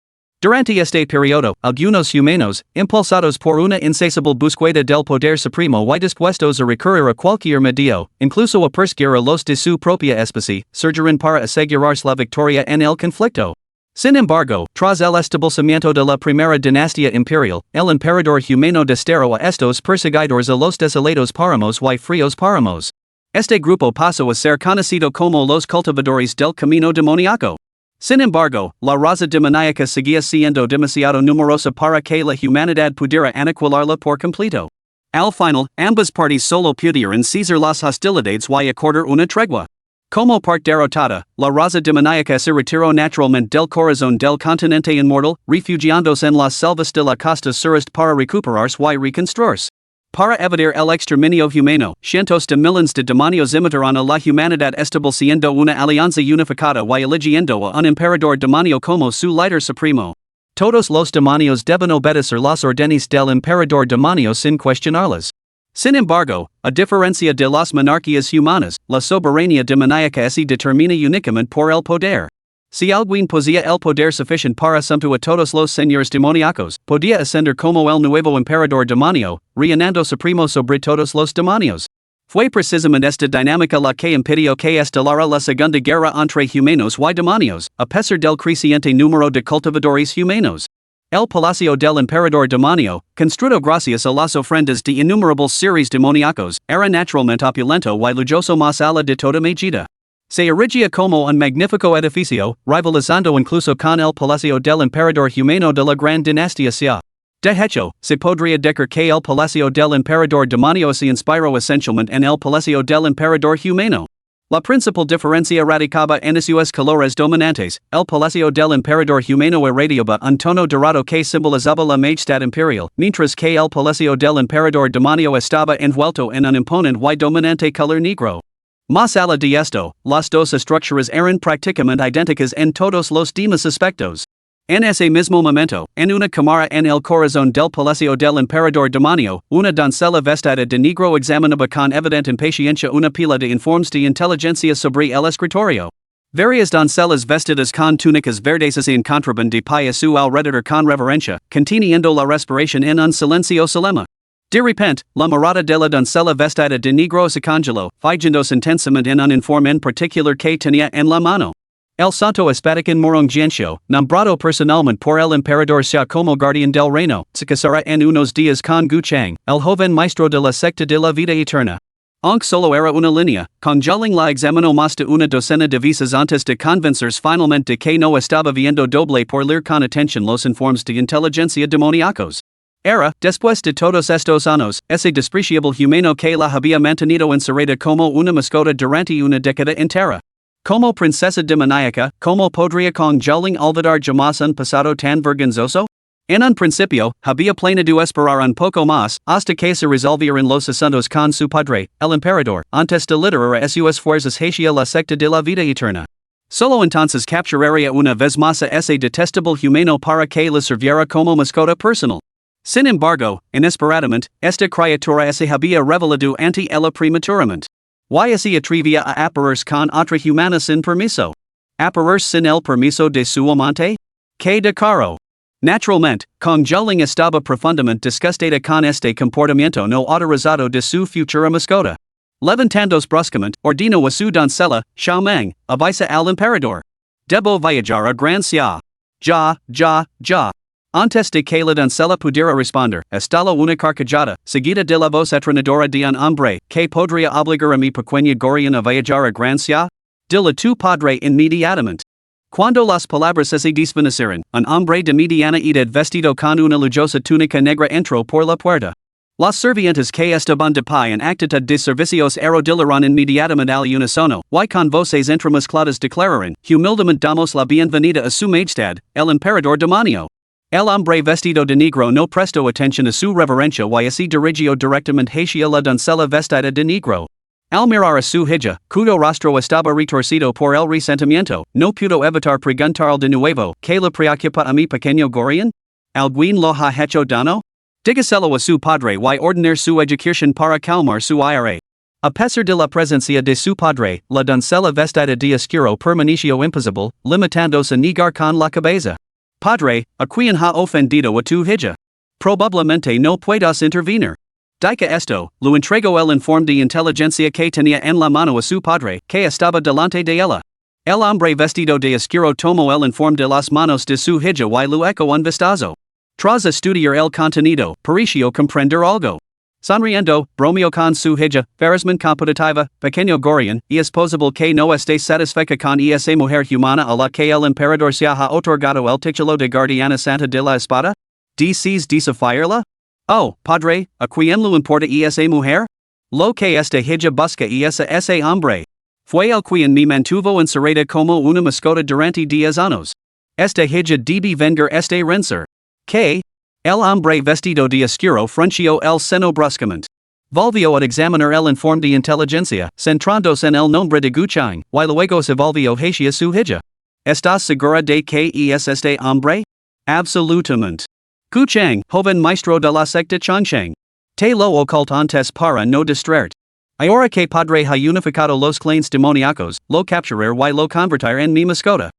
Durante este periodo, algunos humanos, impulsados por una insaciable búsqueda del poder supremo y dispuestos a recurrir a cualquier medio, incluso a perseguir a los de su propia especie, surgirán para asegurarse la victoria en el conflicto. Sin embargo, tras el establecimiento de la primera dinastía imperial, el emperador humano desterró a estos perseguidores a los desolados páramos y fríos páramos. Este grupo pasó a ser conocido como los cultivadores del camino demoníaco. Sin embargo, la raza demoníaca seguía siendo demasiado numerosa para que la humanidad pudiera aniquilarla por completo. Al final, ambas partes solo pudieron cesar las hostilidades y acordar una tregua. Como parte derrotada, la raza demoníaca se retiró naturalmente del corazón del continente inmortal, refugiándose en las selvas de la costa sureste para recuperarse y reconstruirse. Para evitar el exterminio humano, cientos de millones de demonios imitaron a la humanidad estableciendo una alianza unificada y eligiendo a un emperador demonio como su líder supremo. Todos los demonios deben obedecer las órdenes del emperador demonio sin cuestionarlas. Sin embargo, a diferencia de las monarquías humanas, la soberanía demoníaca se determina únicamente por el poder. Si alguien poseía el poder suficiente para sumar a todos los señores demoníacos, podía ascender como el nuevo emperador demonio, reinando supremo sobre todos los demonios. Fue precisamente esta dinámica la que impidió que estelara la segunda guerra entre humanos y demonios, a pesar del creciente número de cultivadores humanos. El palacio del emperador demonio, construido gracias a las ofrendas de innumerables seres demoníacos, era naturalmente opulento y lujoso más allá de toda medida. Se erigía como un magnífico edificio, rivalizando incluso con el palacio del emperador humano de la gran dinastía Xia. De hecho, se podría decir que el palacio del emperador demonio se inspiró esencialmente en el palacio del emperador humano. La principal diferencia radicaba en sus colores dominantes, el palacio del emperador humano irradiaba un tono dorado que simbolizaba la majestad imperial, mientras que el palacio del emperador demonio estaba envuelto en un imponente y dominante color negro. Más allá de esto, las dos estructuras eran prácticamente idénticas en todos los demás aspectos. En ese mismo momento, en una cámara en el corazón del palacio del emperador demonio, una doncella vestida de negro examinaba con evidente impaciencia una pila de informes de inteligencia sobre el escritorio. Varias doncellas vestidas con túnicas verdes se encontraban de pie a su alrededor con reverencia, conteniendo la respiración en un silencio solemne. De repente, la mirada de la doncella vestida de negro se congeló, fijándose intensamente en un informe en particular que tenía en la mano. El santo espadacan Morongiencio, nombrado personalmente por el emperador sea como guardián del reino, se casará en unos días con Gu Chang, el joven maestro de la secta de la vida eterna. Aunque solo era una línea, Congeling la examinó más de una docena de veces antes de convencerse finalmente de que no estaba viendo doble por leer con atención los informes de inteligencia demoníacos. Era, después de todos estos años, ese despreciable humano que la había mantenido encerrada como una mascota durante una década entera. Como princesa demoníaca, ¿cómo podría Congeling olvidar jamás un pasado tan vergonzoso? En un principio, había planeado esperar un poco más, hasta que se resolvieran los asuntos con su padre, el emperador, antes de liderar a sus fuerzas hacia la secta de la vida eterna. Solo entonces capturaría una vez más a ese detestable humano para que le sirviera como mascota personal. Sin embargo, inesperadamente, esta criatura se había revelado ante ella prematuramente. Y se atrevía a aparecerse con otra humana sin permiso. ¿Aparecerse sin el permiso de su amante? ¡Qué descaro! Naturalmente, Congeling estaba profundamente disgustada con este comportamiento no autorizado de su futura mascota. Levantándose bruscamente, ordenó a su doncella, Xiaomeng, avisa al emperador. Debo viajar a Gracias. Ya. Antes de que la doncella pudiera responder, estalló una carcajada, seguida de la voz atronadora de un hombre, que podría obligar a mi pequeña Gorian a viajar a Gracia? Dile a tu padre inmediatamente. Cuando las palabras se desvanecieron, un hombre de mediana edad vestido con una lujosa túnica negra entró por la puerta. Las servientes que estaban de pie en actitud de servicios arrodillaron inmediatamente al unísono, y con voces entremezcladas declararon, humildemente damos la bienvenida a su majestad, el emperador demonio. El hombre vestido de negro no prestó atención a su reverencia y se dirigió directamente hacia la doncella vestida de negro. Al mirar a su hija, cuyo rostro estaba retorcido por el resentimiento, no pudo evitar preguntarle de nuevo, ¿qué le preocupa a mi pequeño Gorian? ¿Alguien lo ha hecho daño? Dígaselo a su padre y ordenar su ejecución para calmar su ira. A pesar de la presencia de su padre, la doncella vestida de oscuro permaneció impasible, limitándose a negar con la cabeza. Padre, ¿a quién ha ofendido a tu hija? Probablemente no puedas intervenir. Dica esto, lo entregó el informe de inteligencia que tenía en la mano a su padre, que estaba delante de ella. El hombre vestido de oscuro tomó el informe de las manos de su hija y lo echó un vistazo. Tras estudiar el contenido, pareció comprender algo. Sonriendo, bromeó con su hija, Ferrisman competitiva, pequeño Gorian, y es posible que no esté satisfecha con esa mujer humana a la que el emperador se ha otorgado el título de guardiana santa de la espada? ¿Deseas desafiarla? Oh, padre, ¿a quién le importa esa mujer? Lo que esta hija busca ese hombre. Fue el quien me mantuvo encerrada como una mascota durante 10 años. Esta hija debe vengar este renser. ¿Qué? El hombre vestido de oscuro frunció el seno bruscamente. Volvió a examinar el informe de inteligencia, centrándose en el nombre de Gu Chang, y luego se volvió hacia su hija. ¿Estás segura de que es este hombre? Absolutamente. Gu Chang, joven maestro de la secta Changsheng. Te lo oculto antes para no distraerte. Ahora que padre ha unificado los clanes demoníacos, lo capturar y lo convertir en mi mascota.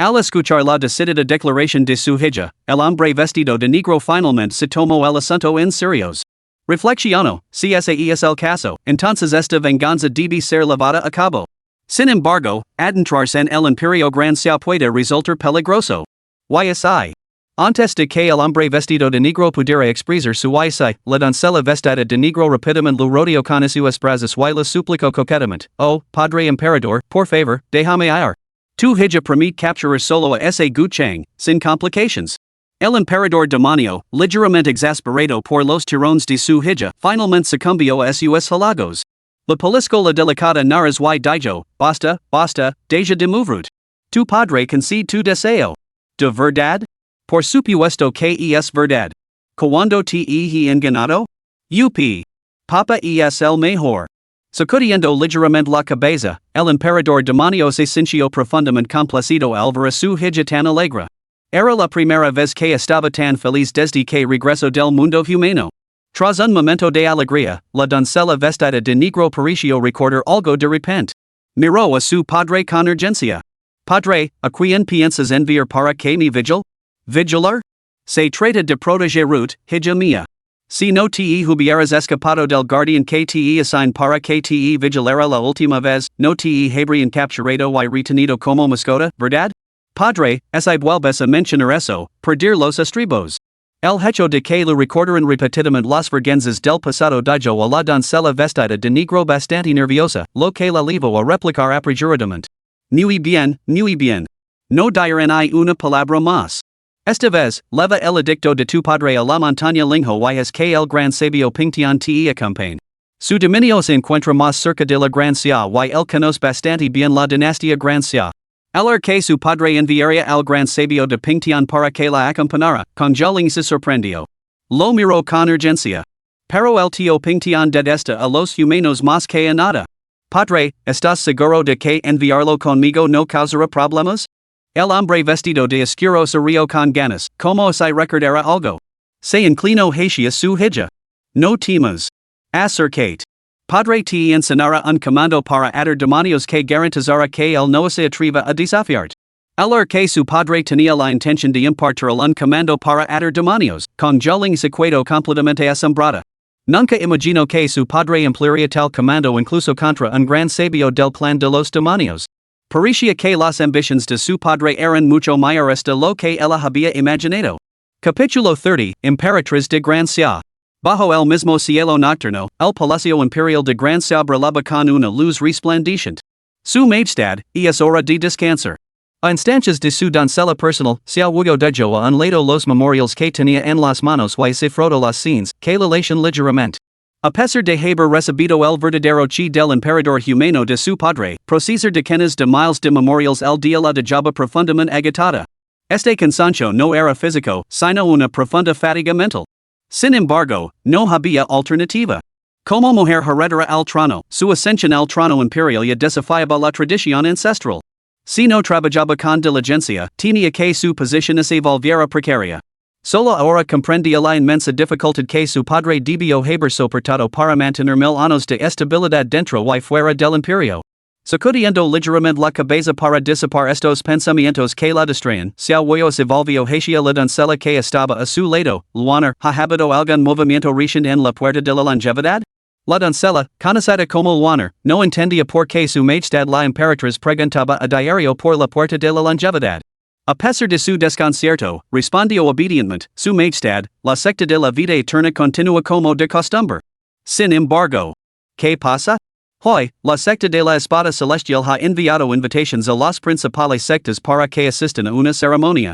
Al escuchar la decidida declaración de su hija, el hombre vestido de negro finalmente se tomó el asunto en serios. Reflexionó, si ese es el caso, entonces esta venganza debe ser llevada a cabo. Sin embargo, adentrarse en el imperio Gracia puede resultar peligroso. YSI. Antes de que el hombre vestido de negro pudiera expresar su YSI, la doncella vestida de negro rápidamente lo rodeó con sus brazos y le suplicó coquetamente, oh, padre emperador, por favor, déjame ir. Tu hija permite capturar solo a ese Gu Chang, sin complications. El emperador demonio, ligeramente exasperado por los tirones de su hija, finalmente sucumbió a sus halagos. La Polisco la delicada naras y dijo, basta, basta, deja de movrut. Tu padre concede tu deseo. De verdad? Por supuesto que es verdad. Cuando te he enganado? Up. Papa es el mejor. Sacudiendo ligeramente la cabeza, el emperador demonio se sintió profundamente complacido al ver a su hija tan alegre. Era la primera vez que estaba tan feliz desde que regresó del mundo humano. Tras un momento de alegría, la doncella vestida de negro pareció recordar algo de repente. Miró a su padre con urgencia. Padre, ¿a quién piensas enviar para que me vigil? ¿Vigilar? Se trata de protegerut, hija mía. Si no te hubieras escapado del guardián que te asign para que te vigilara la última vez, no te habrían capturado y retenido como mascota, ¿verdad? Padre, si vuelves a mencionar eso, perder los estribos. El hecho de que lo recordaran repetidamente las vergüenzas del pasado dijo a la doncella vestida de negro bastante nerviosa, lo que la llevó a replicar apresuradamente. Muy bien, muy bien. No dirán ni una palabra más. Esta vez, leva el edicto de tu padre a la montaña lingho y es que el gran sabio Pingtian te acompañe. Su dominio se encuentra más cerca de la gran ciudad y él conoce bastante bien la dinastía gran ciudad. Al que su padre enviaría al gran sabio de Pingtian para que la acompañara, Congeling se sorprendió. Lo miró con urgencia. Pero el tío Pingtian detesta a los humanos más que a nada. Padre, ¿estás seguro de que enviarlo conmigo no causará problemas? El hombre vestido de oscuro se rió con ganas, como si recordara algo. Se inclinó hacia su hija. No temas. Acercate. Padre te enseñará un comando para atar demonios que garantizará que él no se atreva a desafiarte. Al que su padre tenía la intención de impartir un comando para atar demonios, Congeling se quedó completamente asombrada. Nunca imaginó que su padre emplearía tal comando incluso contra un gran sabio del plan de los demonios. Parecía que las ambiciones de su padre eran mucho mayores de lo que ella había imaginado. Capítulo 30, Imperatriz de Gracia. Bajo el mismo cielo nocturno, el Palacio Imperial de Gracia brillaba con una luz resplandeciente. Su Majestad, es hora de descansar. A instancias de su doncella personal, se huyó dijo a un lado los memoriales que tenía en las manos y se frotó las scenes, que la leían ligeramente. A pesar de haber recibido el verdadero chi del emperador humano de su padre, procesar decenas de miles de memorials el día la dejaba profundamente agitada. Este cansancio no era físico, sino una profunda fatiga mental. Sin embargo, no había alternativa. Como mujer heredera al trono, su ascensión al trono imperial ya desafiaba la tradición ancestral. Si no trabajaba con diligencia, tenía que su posición se volviera precaria. Solo ahora comprendía la inmensa dificultad que su padre debió haber soportado para mantener 1000 años de estabilidad dentro y fuera del imperio. Sacudiendo ligeramente la cabeza para disipar estos pensamientos que la distraen, se se volvió hacia la doncella que estaba a su lado, Luaner, ¿ha habido algún movimiento reciente en la puerta de la longevidad? La doncella, conocida como Luaner, no entendía por qué su majestad la emperatriz preguntaba a diario por la puerta de la longevidad. A pesar de su desconcierto, respondió obedientemente, su majestad, la secta de la vida eterna continúa como de costumbre. Sin embargo, ¿qué pasa? Hoy, la secta de la espada celestial ha enviado invitations a las principales sectas para que asistan a una ceremonia.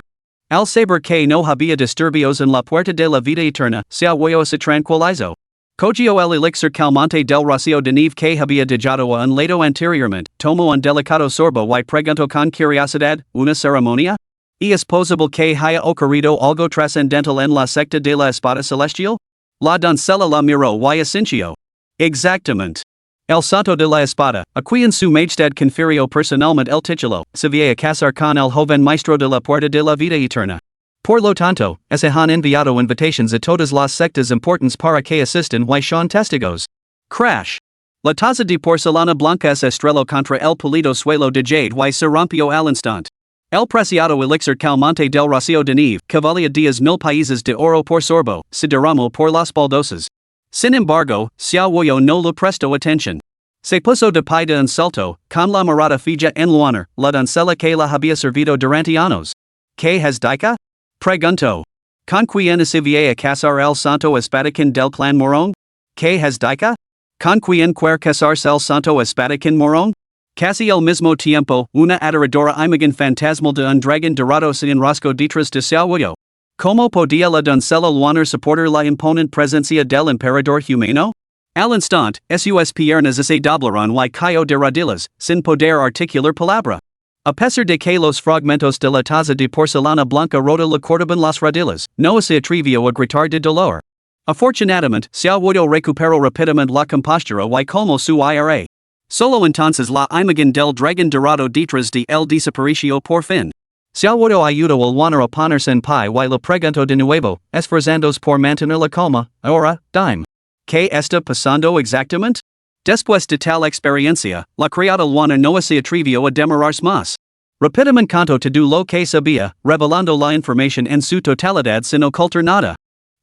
Al saber que no había disturbios en la puerta de la vida eterna, se se tranquilizó. Cogió el elixir calmante del rocío de nieve que había dejado a un lado anteriormente, tomó un delicado sorbo y preguntó con curiosidad, ¿una ceremonia? ¿Y es posible que haya ocurrido algo trascendental en la secta de la espada celestial? La doncella la miró y asintió. Exactamente. El santo de la espada, a quien su majestad confirió personalmente el título, se viene a casar con el joven maestro de la puerta de la vida eterna. Por lo tanto, se han enviado invitations a todas las sectas importantes para que asistan y sean testigos. Crash. La taza de porcelana blanca se estrelló contra el pulido suelo de jade y se rompió al instante. El preciado elixir calmante del rocío de nieve, que valía 10,000 países de oro por sorbo, se derramó por las baldosas. Sin embargo, Xiao Wuyo no le prestó atención. Se puso de pie de un salto, con la mirada fija en Luaner, la doncella que la había servido durante años. ¿Qué has dicho? Preguntó. ¿Con quién se viene a casar el santo espadaquín del clan Morón? ¿Qué has dicho? ¿Con quién quiere casarse el santo espadaquín Morón? Casi al mismo tiempo, una adoradora imagen fantasmal de un dragón dorado se enroscó detrás de Xiao Wuyo. ¿Cómo podía la doncella Luaner soportar la imponente presencia del emperador humano? Al instant, sus piernas se doblaron y cayo de rodillas, sin poder articular palabra. A pesar de que los fragmentos de la taza de porcelana blanca rota le cortaban las rodillas, no se atrevió a gritar de dolor. Afortunadamente, se pudo recuperó rápidamente la compostura y colmó su ira. Solo entonces la imagen del dragón dorado detrás de él desapareció por fin. Se pudo ayudó al waner a ponerse en pie y le preguntó de nuevo, esforzándose por mantener la calma, ahora, dime. ¿Qué está pasando exactamente? Después de tal experiencia, la criada waner no se atrevió a demorarse más. Rápidamente contó todo lo que sabía, revelando la información en su totalidad sin ocultar nada.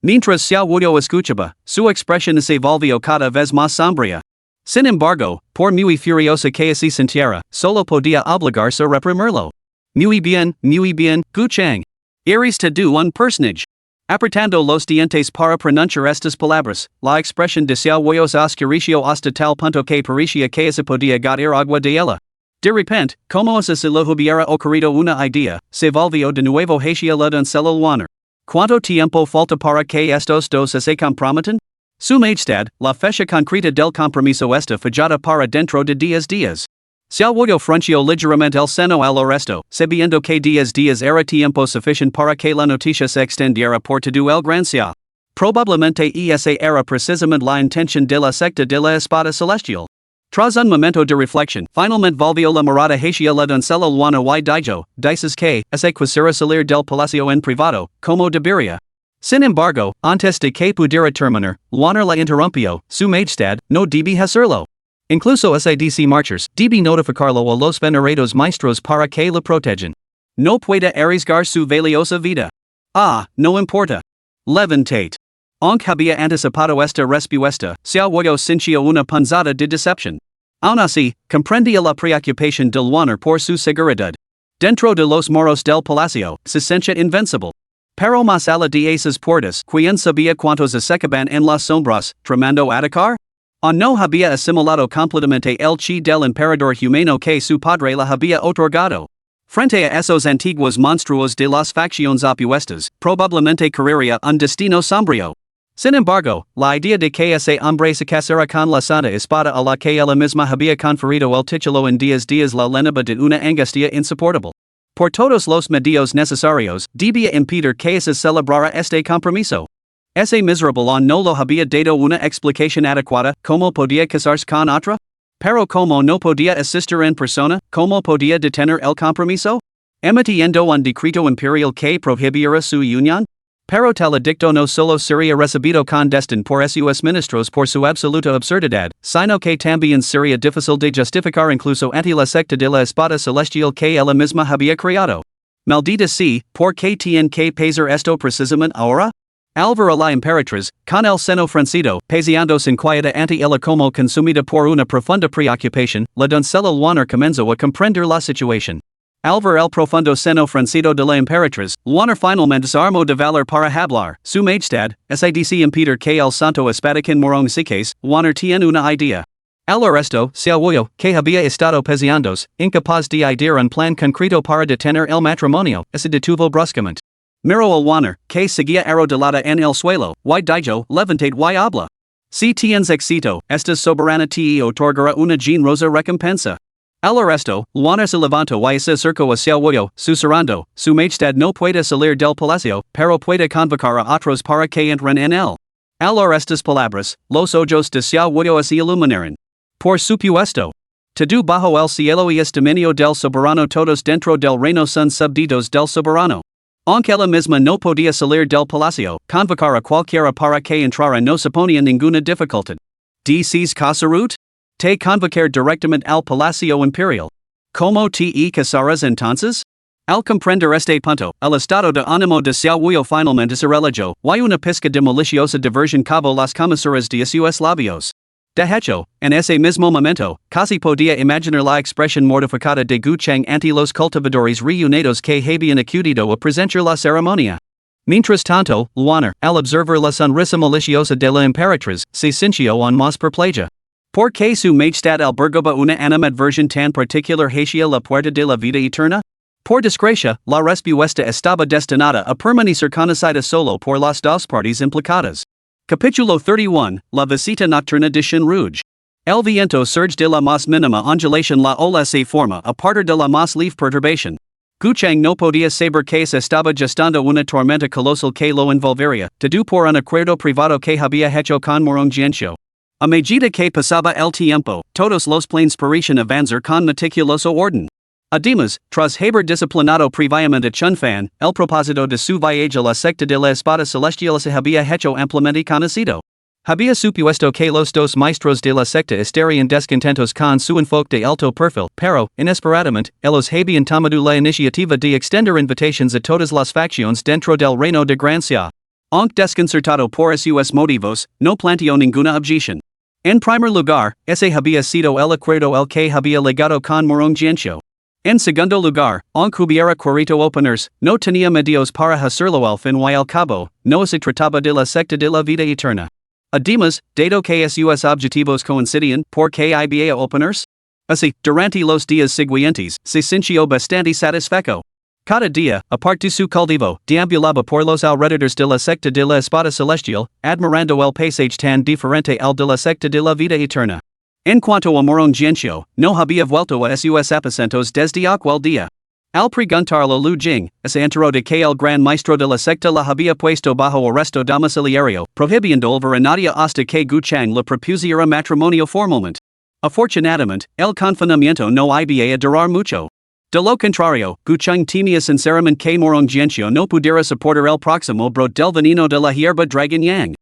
Mientras se pudo escuchaba, su expresión se volvió cada vez más sombría. Sin embargo, por muy furiosa que se sintiera, solo podía obligarse a reprimirlo. Muy bien, Gu Chang. Eres todo un personaje. Apretando los dientes para pronunciar estas palabras, la expresión de seu huellos oscureció hasta tal punto que parecía que se podía gotear agua de ella. De repente, como si se le hubiera ocurrido una idea, se volvió de nuevo hacia la doncella al waner. ¿Cuánto tiempo falta para que estos dos se comprometen? Su Majestad, la fecha concreta del compromiso está fijada para dentro de 10 días. Se pudo frunció ligeramente el seno al arresto, sabiendo que 10 días era tiempo suficiente para que la noticia se extendiera por todo el gran cielo. Probablemente esa era precisamente la intención de la secta de la espada celestial. Tras un momento de reflexión, finalmente volvió la mirada hacia la doncella al waner y dijo, dices que, se quisiera salir del palacio en privado, como debería. Sin embargo, antes de que pudiera terminar, waner la interrumpió, su Majestad, no debe hacerlo. Incluso SADC marchers, debe notificarlo a los venerados maestros para que le protegen. No puede arriesgar su valiosa vida. Ah, no importa. Levantate. Aunque había anticipado esta respuesta, se pudo sintió una punzada de decepción. Aún así, comprendía la preocupación del waner por su seguridad. Dentro de los muros del palacio, se sentía invencible. Pero más allá de esas puertas, ¿quién sabía cuántos se acaban en las sombras, tramando atacar? O no había asimilado completamente el chi del emperador humano que su padre le había otorgado. Frente a esos antiguos monstruos de las facciones opuestas, probablemente correría un destino sombrío. Sin embargo, la idea de que ese hombre se casara con la santa espada a la que ella misma había conferido el título en 10 días la llenaba de una angustia insoportable. Por todos los medios necesarios, debía impedir que se celebrara este compromiso. Ese miserable no lo había dado una explicación adecuada, ¿cómo podía casarse con otra? Pero como no podía asistir en persona, ¿cómo podía detener el compromiso? Emitiendo un decreto imperial que prohibiera su unión? Pero tal edicto no solo sería recibido con desdén por sus ministros por su absoluta absurdidad, sino que también sería difícil de justificar incluso ante la secta de la espada celestial que ella misma había creado. Maldita sea, ¿por qué tiene que pesar esto precisamente ahora? Al ver a la emperatriz, con el seno fruncido, paseándose inquieta ante ella como consumida por una profunda preocupación, la doncella al waner comenzó a comprender la situación. Al ver el profundo seno fruncido de la emperatriz, waner finalmente se armó de valor para hablar, su Majestad, SADC impedir que el santo espadachín morón siques, waner tiene una idea. Al arresto, se huyó, que había estado paseándose, incapaz de idear un plan concreto para detener el matrimonio, se detuvo bruscamente. Miró al waner, que seguía arrodillada en el suelo, y dijo, levantate y habla. Si tienes éxito, esta soberana te otorgará una generosa recompensa. Al arresto, waner se levantó y se acercó a seu huyo, susurrando, su Majestad no puede salir del palacio, pero puede convocar a otros para que entren en él. Al oír estas palabras, los ojos de seu huyo se iluminaron. Por supuesto. Todo bajo el cielo y dominio del soberano, todos dentro del reino son subditos del soberano. Aunque ella misma no podía salir del palacio, convocar a cualquiera para que entrara no suponía ninguna dificultad. ¿Dices casarut? Te convocar directamente al palacio imperial. ¿Cómo te casarás entonces? Al comprender este punto, el estado de ánimo de seu huyo finalmente se relajó, y una pizca de maliciosa diversión cavó las comisuras de sus labios. De hecho, en ese mismo momento, casi podía imaginar la expresión mortificada de Gu Chang ante los cultivadores reunidos que habían acudido a presenciar la ceremonia. Mientras tanto, el waner, al observar la sonrisa maliciosa de la emperatriz, se sintió aún más perpleja. ¿Por qué su Majestad albergaba una animadversión tan particular hacia la puerta de la vida eterna? Por desgracia, la respuesta estaba destinada a permanecer conocida solo por las dos partes implicadas. Capítulo 31, La visita nocturna de Chien Rouge. El viento surge de la más mínima ondulación la ola se forma a partir de la más leve perturbación. Guchang no podía saber que se estaba gestando una tormenta colosal que lo envolvería, todo por un acuerdo privado que había hecho con Morong Jianxiu. A medida que pasaba el tiempo, todos los planes parecían avanzar con meticuloso orden. Además, tras haber disciplinado previamente a Chun Fan, el propósito de su viaje a la secta de la espada celestial se había hecho ampliamente conocido. Había supuesto que los dos maestros de la secta estarían descontentos con su enfoque de alto perfil, pero, inesperadamente, ellos habían tomado la iniciativa de extender invitaciones a todas las facciones dentro del reino de Gracia. Aunque desconcertado por esos motivos, no planteó ninguna objeción. En primer lugar, ese había sido el acuerdo el que había legado con Morong Jianxiu. En segundo lugar, aunque hubiera querido openers, no tenía medios para hacerlo al fin y al cabo, no se trataba de la secta de la vida eterna. Además, dado que sus objetivos coincidían, ¿por qué había openers? Así, durante los días siguientes, se sintió bastante satisfecho. Cada día, aparte de su cultivo, deambulaba por los alrededores de la secta de la espada celestial, admirando el paisaje tan diferente al de la secta de la vida eterna. En cuanto a Morong Jianxiu, no había vuelto a sus aposentos desde aquel día. Al preguntarlo Lu Jing, se enteró de que el gran maestro de la secta la había puesto bajo arresto domiciliario, prohibiendo ver a nadie hasta que Guchang le propusiera matrimonio formalmente. Afortunadamente, el confinamiento no iba a durar mucho. De lo contrario, Guchang temía sinceramente que Morong Jianxiu no pudiera soportar el próximo brote del veneno de la hierba Dragon Yang.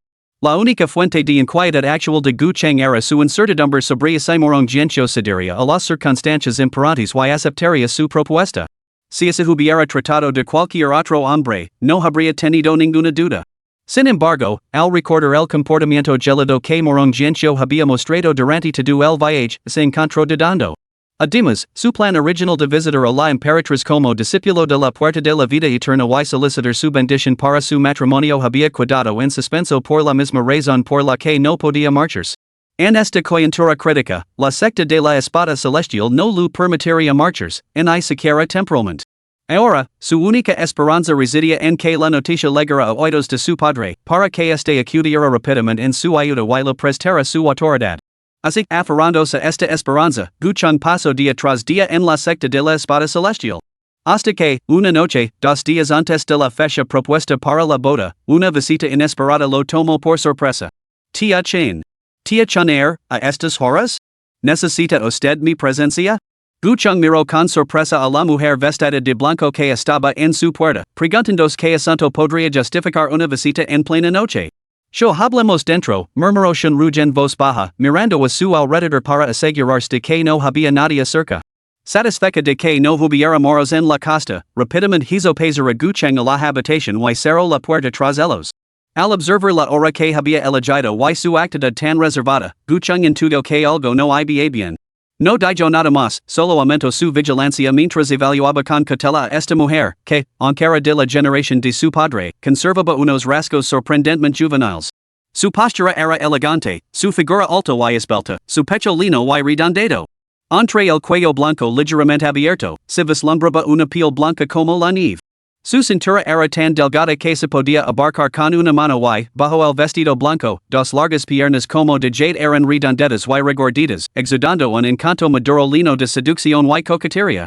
La única fuente de inquietud actual de Guchang era su incertidumbre sobre si Morong Jianxiu cedería a las circunstancias imperantes y aceptaría su propuesta. Si se hubiera tratado de cualquier otro hombre, no habría tenido ninguna duda. Sin embargo, al recordar el comportamiento gélido que Morong Jianxiu había mostrado durante todo el viaje, se encontró dudando. Además, su plan original de visitar a la emperatriz como discípulo de la puerta de la vida eterna y solicitar su bendición para su matrimonio había quedado en suspenso por la misma razón por la que no podía marcharse. En esta coyuntura crítica, la secta de la espada celestial no lo permitiría marcharse, ni siquiera temporalmente. Ahora, su única esperanza residía en que la noticia llegara a oídos de su padre, para que éste acudiera rápidamente en su ayuda y le prestara su autoridad. Así, aferrándose a esta esperanza, Guchang pasó día tras día en la secta de la espada celestial. Hasta que, una noche, 2 días antes de la fecha propuesta para la boda, una visita inesperada lo tomó por sorpresa. Tia Chen. Tia Chen, ¿a estas horas? ¿Necesita usted mi presencia? Guchang miró con sorpresa a la mujer vestida de blanco que estaba en su puerta, preguntándose que asunto podría justificar una visita en plena noche. Yo hablemos dentro, murmuró Chien Rouge en voz baja, mirando a su alrededor para asegurarse de que no había nadie cerca. Satisfecha de que no hubiera moros en la costa, rápidamente hizo pasar a Guchang a la habitación y cerró la puerta tras ellos. Al observar la hora que había elegido y su actitud tan reservada, Guchang intuyo que algo no iba bien. No dijo nada más, solo aumentó su vigilancia mientras evaluaba con cautela a esta mujer, que, aunque era de la generación de su padre, conservaba unos rasgos sorprendentemente juveniles. Su postura era elegante, su figura alta y esbelta, su pecho lino y redondeado. Entre el cuello blanco ligeramente abierto, se vislumbraba una piel blanca como la nieve. Su cintura era tan delgada que se podía abarcar con una mano y, bajo el vestido blanco, dos largas piernas como de jade eran redondeadas y regorditas, exudando un encanto maduro lino de seducción y coquetería.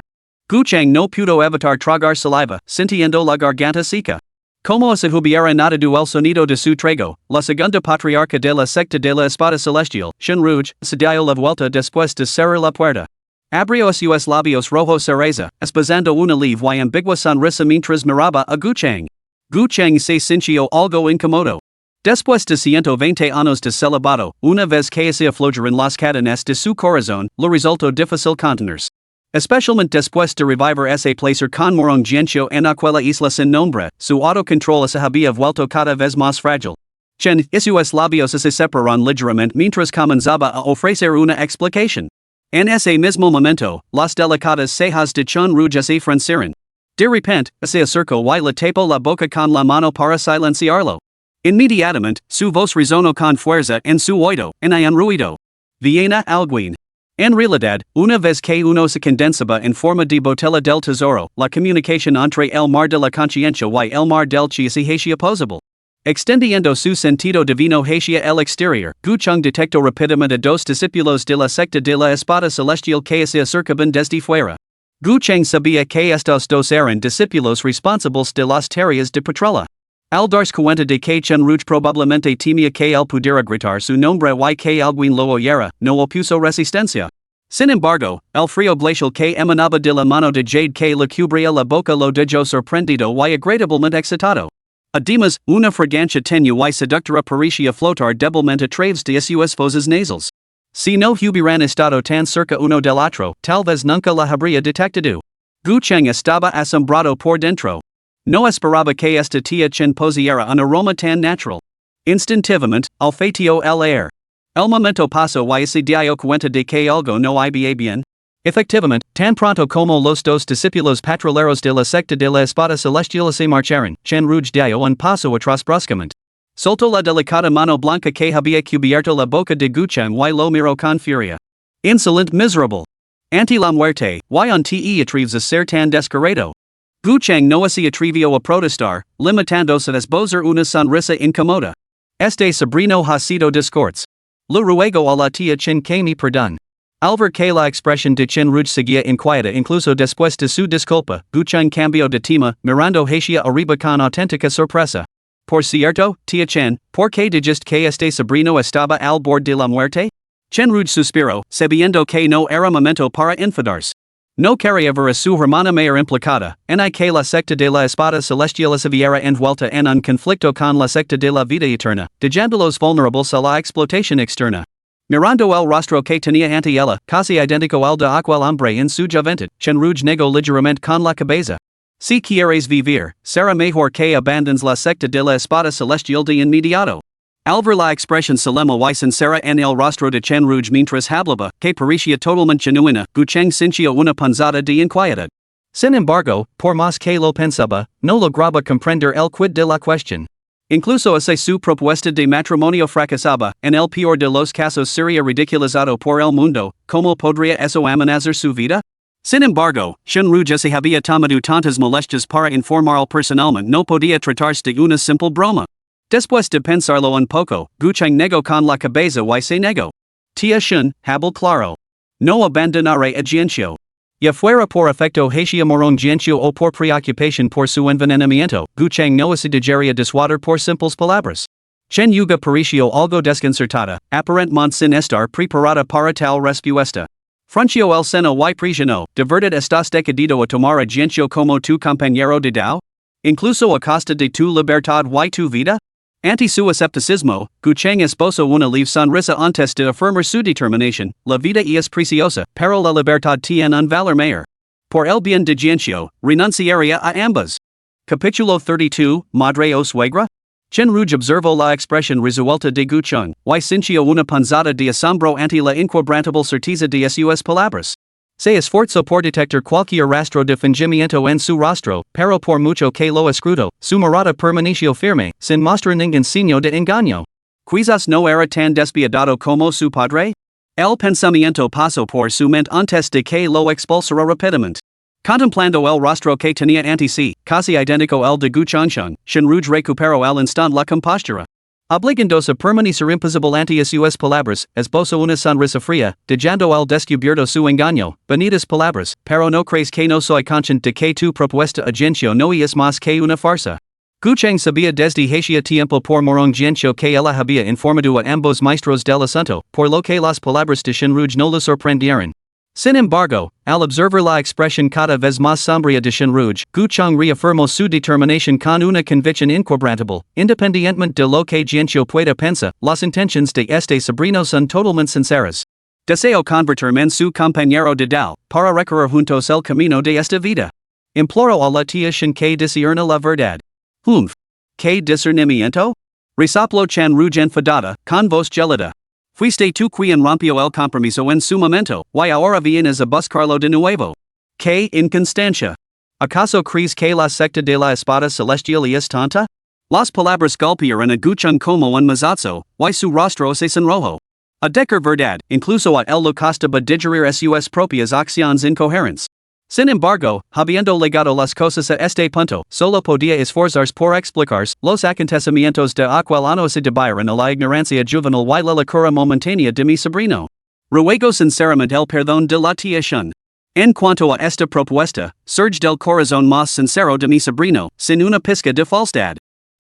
Guchang no pudo evitar tragar saliva, sintiendo la garganta seca. Como si hubiera notado el sonido de su trago, la segunda patriarca de la secta de la espada celestial, Chien Rouge, se dio la vuelta después de cerrar la puerta. Abrió sus labios rojos cereza, esbozando una leve y ambigua sonrisa mientras miraba a Guchang. Guchang se sintió algo incómodo. Después de 120 años de celibato, una vez que se aflojaron las cadenas de su corazón, le resultó difícil contenerse. Especialmente después de revivir ese placer con Morong Jianxiu en aquella isla sin nombre, su autocontrol se había vuelto cada vez más frágil. Chen, sus labios se separaron ligeramente mientras comenzaba a ofrecer una explicación. En ese mismo momento, las delicadas cejas de Chien Rouge se fruncieron. De repente, se acercó y le tapó la boca con la mano para silenciarlo. Inmediatamente, su voz resonó con fuerza en su oído, en un ruido. Viene alguien. En realidad, una vez que uno se condensaba en forma de botella del tesoro, la comunicación entre el mar de la conciencia y el mar del chi se hacía posible. Extendiendo su sentido divino hacia el exterior, Gucheng detectó rápidamente dos discípulos de la secta de la espada celestial que se acercaban desde fuera. Gucheng sabía que estos dos eran discípulos responsables de las tareas de patrulha. Al darse cuenta de que Chenruj probablemente temía que él pudiera gritar su nombre y que alguien lo oyera, no opuso resistencia. Sin embargo, el frío glacial que emanaba de la mano de Jade que le cubría la boca lo dejó sorprendido y agradablemente excitado. Además, una fragancia tenue y seductora parecía flotar débilmente a través de sus fosas nasales. Si no hubieran estado tan cerca uno del otro, tal vez nunca la habría detectado. Gucheng estaba asombrado por dentro. No esperaba que esta tía Chen poseyera un aroma tan natural. Instintivamente, olfateó el aire. El momento pasó y se dio cuenta de que algo no iba bien. Efectivamente, tan pronto como los dos discípulos patrulleros de la secta de la espada celestial se marcharon, Chenruj dio un paso atrás bruscamente. Soltó la delicada mano blanca que había cubierto la boca de Gucheng y lo miró con furia. Insolent miserable. Ante la muerte, y on te atreves a ser tan descarado. Gucheng no se atrevió a protestar, limitándose a esbozar una sonrisa incómoda. Este sobrino ha sido discords. Le ruego a la tía Chen que me perdone. Al ver que la expresión de Chenruj seguía inquieta incluso después de su disculpa, Gucheng cambió de tema, mirando hacia arriba con auténtica sorpresa. Por cierto, tía Chen, ¿por qué dijiste que este sobrino estaba al borde de la muerte? Chenruj suspiró, sabiendo que no era momento para enfadarse. No quería ver a su hermana mayor implicada, en que la secta de la espada celestial se viera envuelta en un conflicto con la secta de la vida eterna, dejándolos vulnerables a la explotación externa. Mirando el rostro que tenía ante ella, casi idéntico al de aquel hombre en su juventud, Chenruj negó ligeramente con la cabeza. Si quieres vivir, será mejor que abandones la secta de la espada celestial de inmediato. Al ver la expresión solemne y sincera en el rostro de Chenruj mientras hablaba, que parecía totalmente genuina, Gucheng sintió una punzada de inquietud. Sin embargo, por más que lo pensaba, no lograba comprender el quid de la cuestión. Incluso hace su propuesta de matrimonio fracasaba, en el peor de los casos sería ridiculizado por el mundo, ¿cómo podría eso amenazar su vida? Sin embargo, Chenruj se había tomado tantas molestias para informarlo personalmente no podía tratarse de una simple broma. Después de pensarlo un poco, Gucheng negó con la cabeza y se negó. Tía Chen, habla claro. No abandonaré a Jianxiu. Ya fuera por afecto hacia morón Jianxiu o por preocupación por su envenenamiento, Gucheng no se dejaría dissuadir por simples palabras. Chen Yuga pareció algo desconcertada, aparentemente sin estar preparada para tal respuesta. Frunció el seno y presionó, ¿de verdad estás decidido a tomar a Jianxiu como tu compañero de Dao? Incluso a costa de tu libertad y tu vida? Ante su escepticismo, Gucheng esbozó una leve sonrisa antes de afirmar su determinación, la vida es preciosa, pero la libertad tiene un valor mayor. Por el bien de Jianxiu, renunciaría a ambas. Capítulo 32, Madre o Suegra? Chenruj observó la expresión resuelta de Gucheng, y sintió una punzada de asombro ante la inquebrantable certeza de sus palabras. Se esforzó por detectar cualquier rastro de fingimiento en su rostro, pero por mucho que lo escrutó, su mirada permaneció firme, sin mostrar ningún signo de engaño. Quizás no era tan despiadado como su padre? El pensamiento pasó por su mente antes de que lo expulsara rápidamente. Contemplando el rostro que tenía ante sí, casi idéntico al de Gucheng, Chenruj recuperó al instante la compostura. Obligándose a permanecer impasible ante sus palabras, esbozó una sonrisa fría, dejando al descubierto su engaño, bonitas palabras, pero no crees que no soy consciente de que tu propuesta a Jianxiu no es más que una farsa. Gucheng sabía desde hacía tiempo por morón Jianxiu que ella había informado a ambos maestros del asunto, por lo que las palabras de Chenruj no le sorprendieron. Sin embargo, al observar la expresión cada vez más sombría de Chenruj, Gucheng reafirmó su determinación con una convicción inquebrantable, independientemente de lo que Jianxiu pueda pensar, las intenciones de este sobrino son totalmente sinceras. Deseo convertirme en su compañero de Dao, para recorrer juntos el camino de esta vida. Imploro a la tía Chen que discierne la verdad. ¿Qué discernimiento? Resopló Chenruj enfadada, con voz gelada. Fuiste tú quien rompió el compromiso en su momento, y ahora vienes a buscarlo de nuevo. ¿Qué inconstancia? ¿Acaso crees que la secta de la espada celestial es tonta? Las palabras golpearon a Gucheng como un mazazo, y su rostro se sonrojó. A decir verdad, incluso a él le costaba digerir sus propias acciones incoherentes. Sin embargo, habiendo legado las cosas a este punto, solo podía esforzarse por explicar los acontecimientos de aquel se debieron a la ignorancia juvenil y la locura momentánea de mi sobrino. Ruego sinceramente el perdón de la tía Shun. En cuanto a esta propuesta, surge del corazón más sincero de mi sobrino, sin una pizca de falsedad.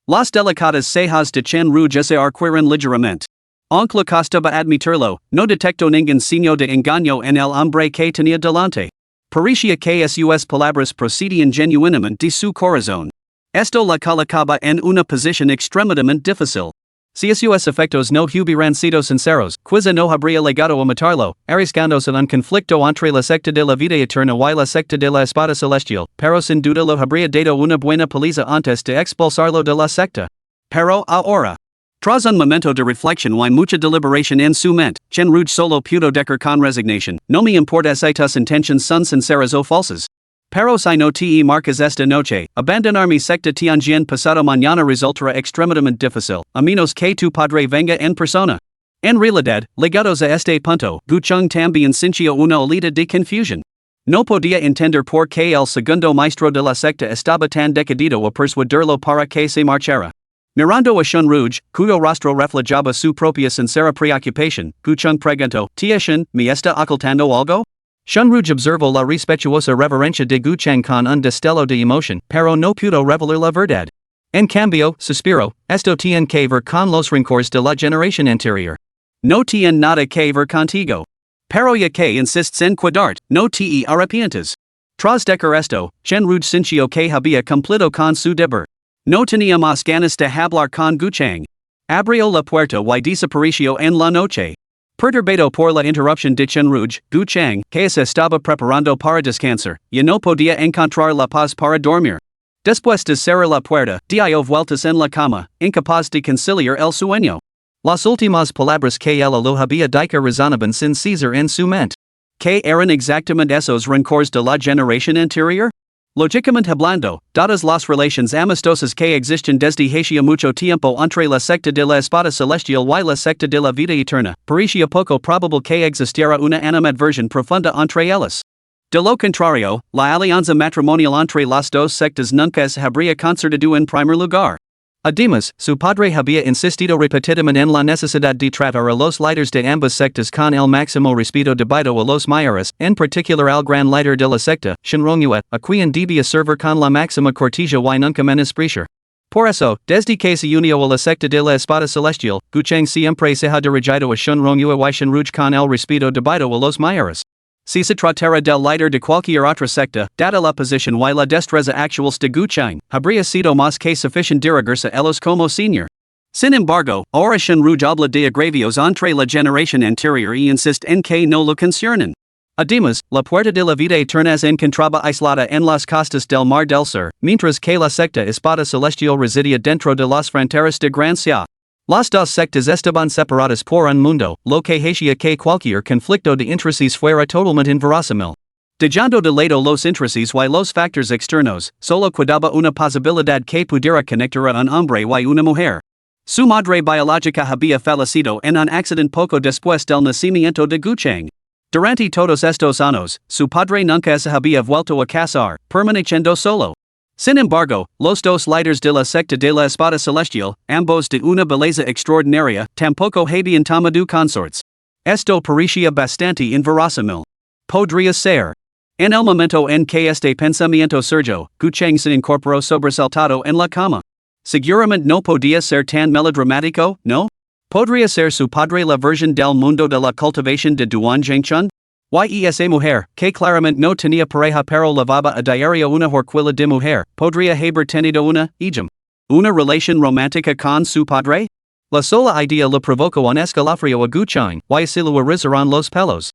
Las delicadas cejas de Chen Rouge se arquieren ligeramente. Aunque costaba admitirlo, no detectó ningún signo de engaño en el hombre que tenía delante. Parecía que sus palabras procedían genuinamente de su corazón. Esto la colocaba en una posición extremadamente difícil. Si sus efectos no hubieran sido sinceros, quizá no habría llegado a matarlo, arriesgándose en un conflicto entre la secta de la vida eterna y la secta de la espada celestial, pero sin duda lo habría dado una buena paliza antes de expulsarlo de la secta. Pero ahora, tras un momento de reflexión y mucha deliberación en su mente, Chen Rouge solo pudo decir con resignación, no me importa si tus intentions son sinceras o falsas. Pero si no te marcas esta noche, abandonar mi secta Tianjin pasado mañana resultará extremadamente difícil, a menos que tu padre venga en persona. En realidad, ligados a este punto, Gucheng también sintió una olita de confusión. No podía entender por qué el segundo maestro de la secta estaba tan decidido a persuadirlo para que se marchara. Mirando a Shun Rouge, cuyo rostro reflejaba su propia sincera preocupación, Gucheng preguntó, ¿Tía Shun, me está ocultando algo? Shun Rouge observó la respetuosa reverencia de Gucheng con un destello de emoción, pero no pudo revelar la verdad. En cambio, suspiró, esto tiene que ver con los rencores de la generación anterior. No tiene nada que ver contigo. Pero ya que insistes en cuidarte, no te arrepientes. Tras decir esto, Chen Rouge sintió que había cumplido con su deber. No tenía más ganas de hablar con Gucheng. Abrió la puerta y desapareció en la noche. Perturbado por la interrupción de Chen Rouge, Gucheng, que se estaba preparando para descansar, ya no podía encontrar la paz para dormir. Después de cerrar la puerta, dio vueltas en la cama, incapaz de conciliar el sueño. Las últimas palabras que él lo había dicho resonaban sin cesar en su mente. ¿Qué eran exactamente esos rencores de la generación anterior? Lógicamente hablando, dadas las relaciones amistosas que existen desde hacía mucho tiempo entre la secta de la espada celestial y la secta de la vida eterna, parecía poco probable que existiera una animadversión profunda entre ellas. De lo contrario, la alianza matrimonial entre las dos sectas nunca se habría concertado en primer lugar. Además, su padre había insistido repetidamente en la necesidad de tratar a los líderes de ambas sectas con el máximo respeto debido a los mayores, en particular al gran líder de la secta, Shinrongyue, a quien debía servir con la máxima cortesía y nunca menospreciar. Por eso, desde que se unió a la secta de la espada celestial, Gucheng siempre se ha dirigido a Shinrongyue y Shinrouge con el respeto debido a los mayores. Si se tratara del líder de cualquier otra secta, dada la posición y la destreza actuales de Gucheng, habría sido más que suficiente dirigirse a ellos como señor. Sin embargo, ahora Chen Rouge habla de agravios entre la generación anterior y insiste en que no lo conciernen. Además, la puerta de la vida eterna se encontraba aislada en las costas del Mar del Sur, mientras que la secta espada celestial residía dentro de las fronteras de Gracias. Las dos sectas estaban separadas por un mundo, lo que hacía que cualquier conflicto de intereses fuera totalmente inverosímil. Dejando de lado los intereses y los factores externos, solo quedaba una posibilidad que pudiera conectar a un hombre y una mujer. Su madre biológica había fallecido en un accidente poco después del nacimiento de Gucheng. Durante todos estos años, su padre nunca se había vuelto a casar, permaneciendo solo. Sin embargo, los dos líderes de la secta de la espada celestial, ambos de una belleza extraordinaria, tampoco habían tomado consortes. Esto parecía bastante inverosímil. Podría ser. En el momento en que este pensamiento surgió, Gucheng se incorporó sobresaltado en la cama. Seguramente no podía ser tan melodramático, ¿no? ¿Podría ser su padre la versión del mundo de la cultivación de Duan Zhengchun? Y esa mujer, que claramente no tenía pareja pero lavaba a diario una horquilla de mujer, podría haber tenido una relación romántica con su padre? La sola idea le provocó un escalofrío a Gucheng, y se le erizaron los pelos.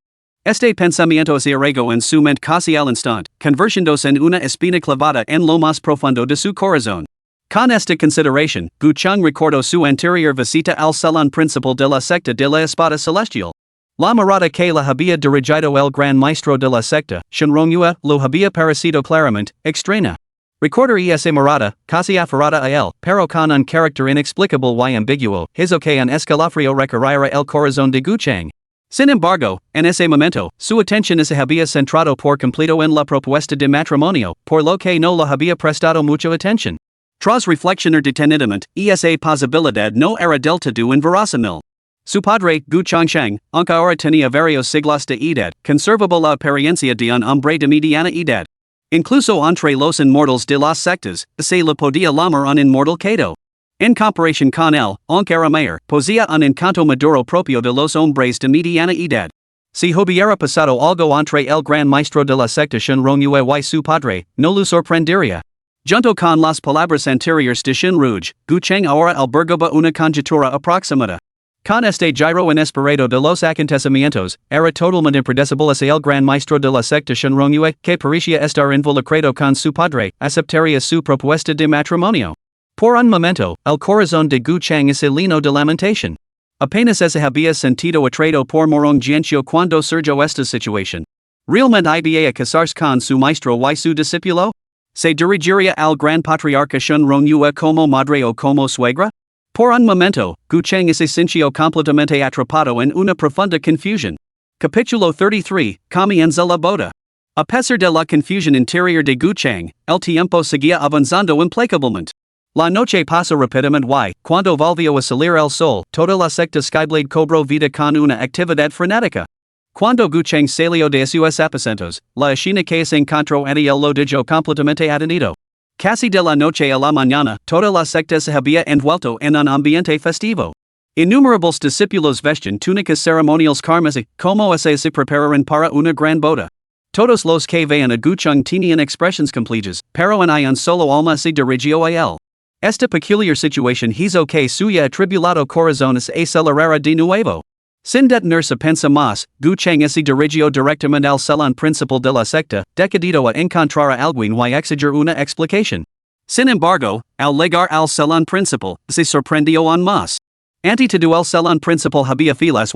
Este pensamiento se arraigó en su mente casi al instante, convirtiéndose en una espina clavada en lo más profundo de su corazón. Con esta consideración, Gucheng recordó su anterior visita al salón principal de la secta de la espada celestial. La mirada que la había dirigido el gran maestro de la secta, Shinrongyue, lo había parecido claramente extraña. Recordar esa mirada, casi aferrada a él, pero con un carácter inexplicable y ambiguo, hizo que un escalofrío recorriera el corazón de Gucheng. Sin embargo, en ese momento, su atención se había centrado por completo en la propuesta de matrimonio, por lo que no le había prestado mucha atención. Tras reflexionar detenidamente, esa posibilidad no era del todo inverosímil. Su padre, Gu Changsheng, aunque ahora tenía varios siglos de edad, conservaba la apariencia de un hombre de mediana edad. Incluso entre los inmortales de las sectas, se le podía llamar un inmortal Cato. En comparación con él, aunque era mayor, poseía un encanto maduro propio de los hombres de mediana edad. Si hubiera pasado algo entre el gran maestro de la secta Shenrongyue y su padre, no lo sorprendería. Junto con las palabras anteriores de Shenruj, Gucheng ahora albergaba una conjetura aproximada. Con este giro inesperado de los acontecimientos, era totalmente impredecible si el gran maestro de la secta Shenrongyue, que parecía estar involucrado con su padre, aceptaría su propuesta de matrimonio. Por un momento, el corazón de Gu Chang se llenó de lamentación. Apenas se había sentido atraído por Morong Jianxiu cuando surgió esta situación. ¿Realmente iba a casarse con su maestro y su discípulo? ¿Se dirigiría al gran patriarca Shenrongyue como madre o como suegra? Por un momento, Gu Chang se sintió completamente atrapado en una profunda confusión. Capítulo 33, Comienza la boda. A pesar de la confusión interior de Gu Chang, el tiempo seguía avanzando implacablemente. La noche pasó rápidamente y, cuando volvió a salir el sol, toda la secta Skyblade cobró vida con una actividad frenética. Cuando Gu Chang salió de sus aposentos, la escena que se encontró ante él lo dejó completamente atenido. Casi de la noche a la mañana, toda la secta se había envuelto en un ambiente festivo. Innumerables discípulos vestían túnicas ceremoniales carmesí, como se prepararan para una gran boda. Todos los que veían a Gu Chang tenían expresiones complejas, pero en un solo alma se dirigió a él. Esta peculiar situación hizo que suya atribulado corazón se acelerara de nuevo. Sin detenerse pensa más, Gu Chang se dirigió directamente al salón principal de la secta, decidido a encontrar a alguien y exigir una explicación. Sin embargo, al llegar al salón principal, se sorprendió aún más. Ante todo el salón principal había filas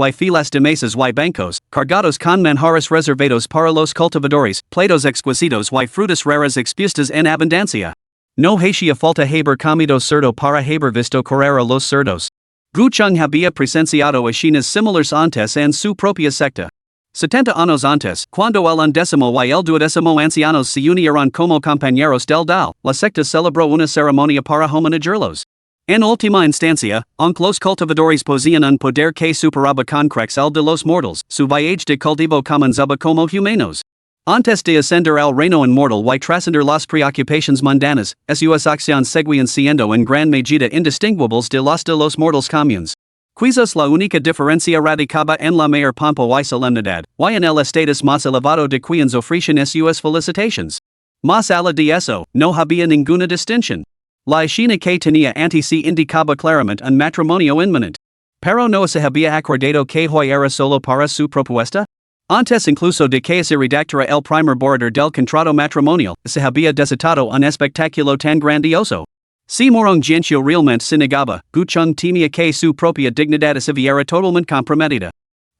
de mesas y bancos, cargados con manjares reservados para los cultivadores, platos exquisitos y frutas raras expuestas en abundancia. No hacía falta haber comido cerdo para haber visto correr a los cerdos. Gu Chang había presenciado escenas similares antes en su propia secta. 70 años antes, cuando el 11º y el 12º ancianos se unieron como compañeros del Dao, la secta celebró una ceremonia para homenajearlos. En última instancia, aunque los cultivadores poseían un poder que superaba con creces el de los mortales, su viaje de cultivo comenzaba como humanos. Antes de ascender al reino inmortal y trascender las preocupaciones mundanas, sus acciones seguían siendo en gran medida indistinguibles de las de los mortales comunes. Quizás la única diferencia radicaba en la mayor pompa y solemnidad, y en el estatus más elevado de quienes ofrecen sus felicitaciones. Más allá de eso, no había ninguna distinción. La escena que tenía ante sí indicaba claramente un matrimonio inminente. Pero no se había acordado que hoy era solo para su propuesta. Antes incluso de que se redactara el primer borrador del contrato matrimonial, se había desatado un espectáculo tan grandioso. Si Morong Jianxiu realmente se negaba, Gu Chang temía que su propia dignidad se viera totalmente comprometida.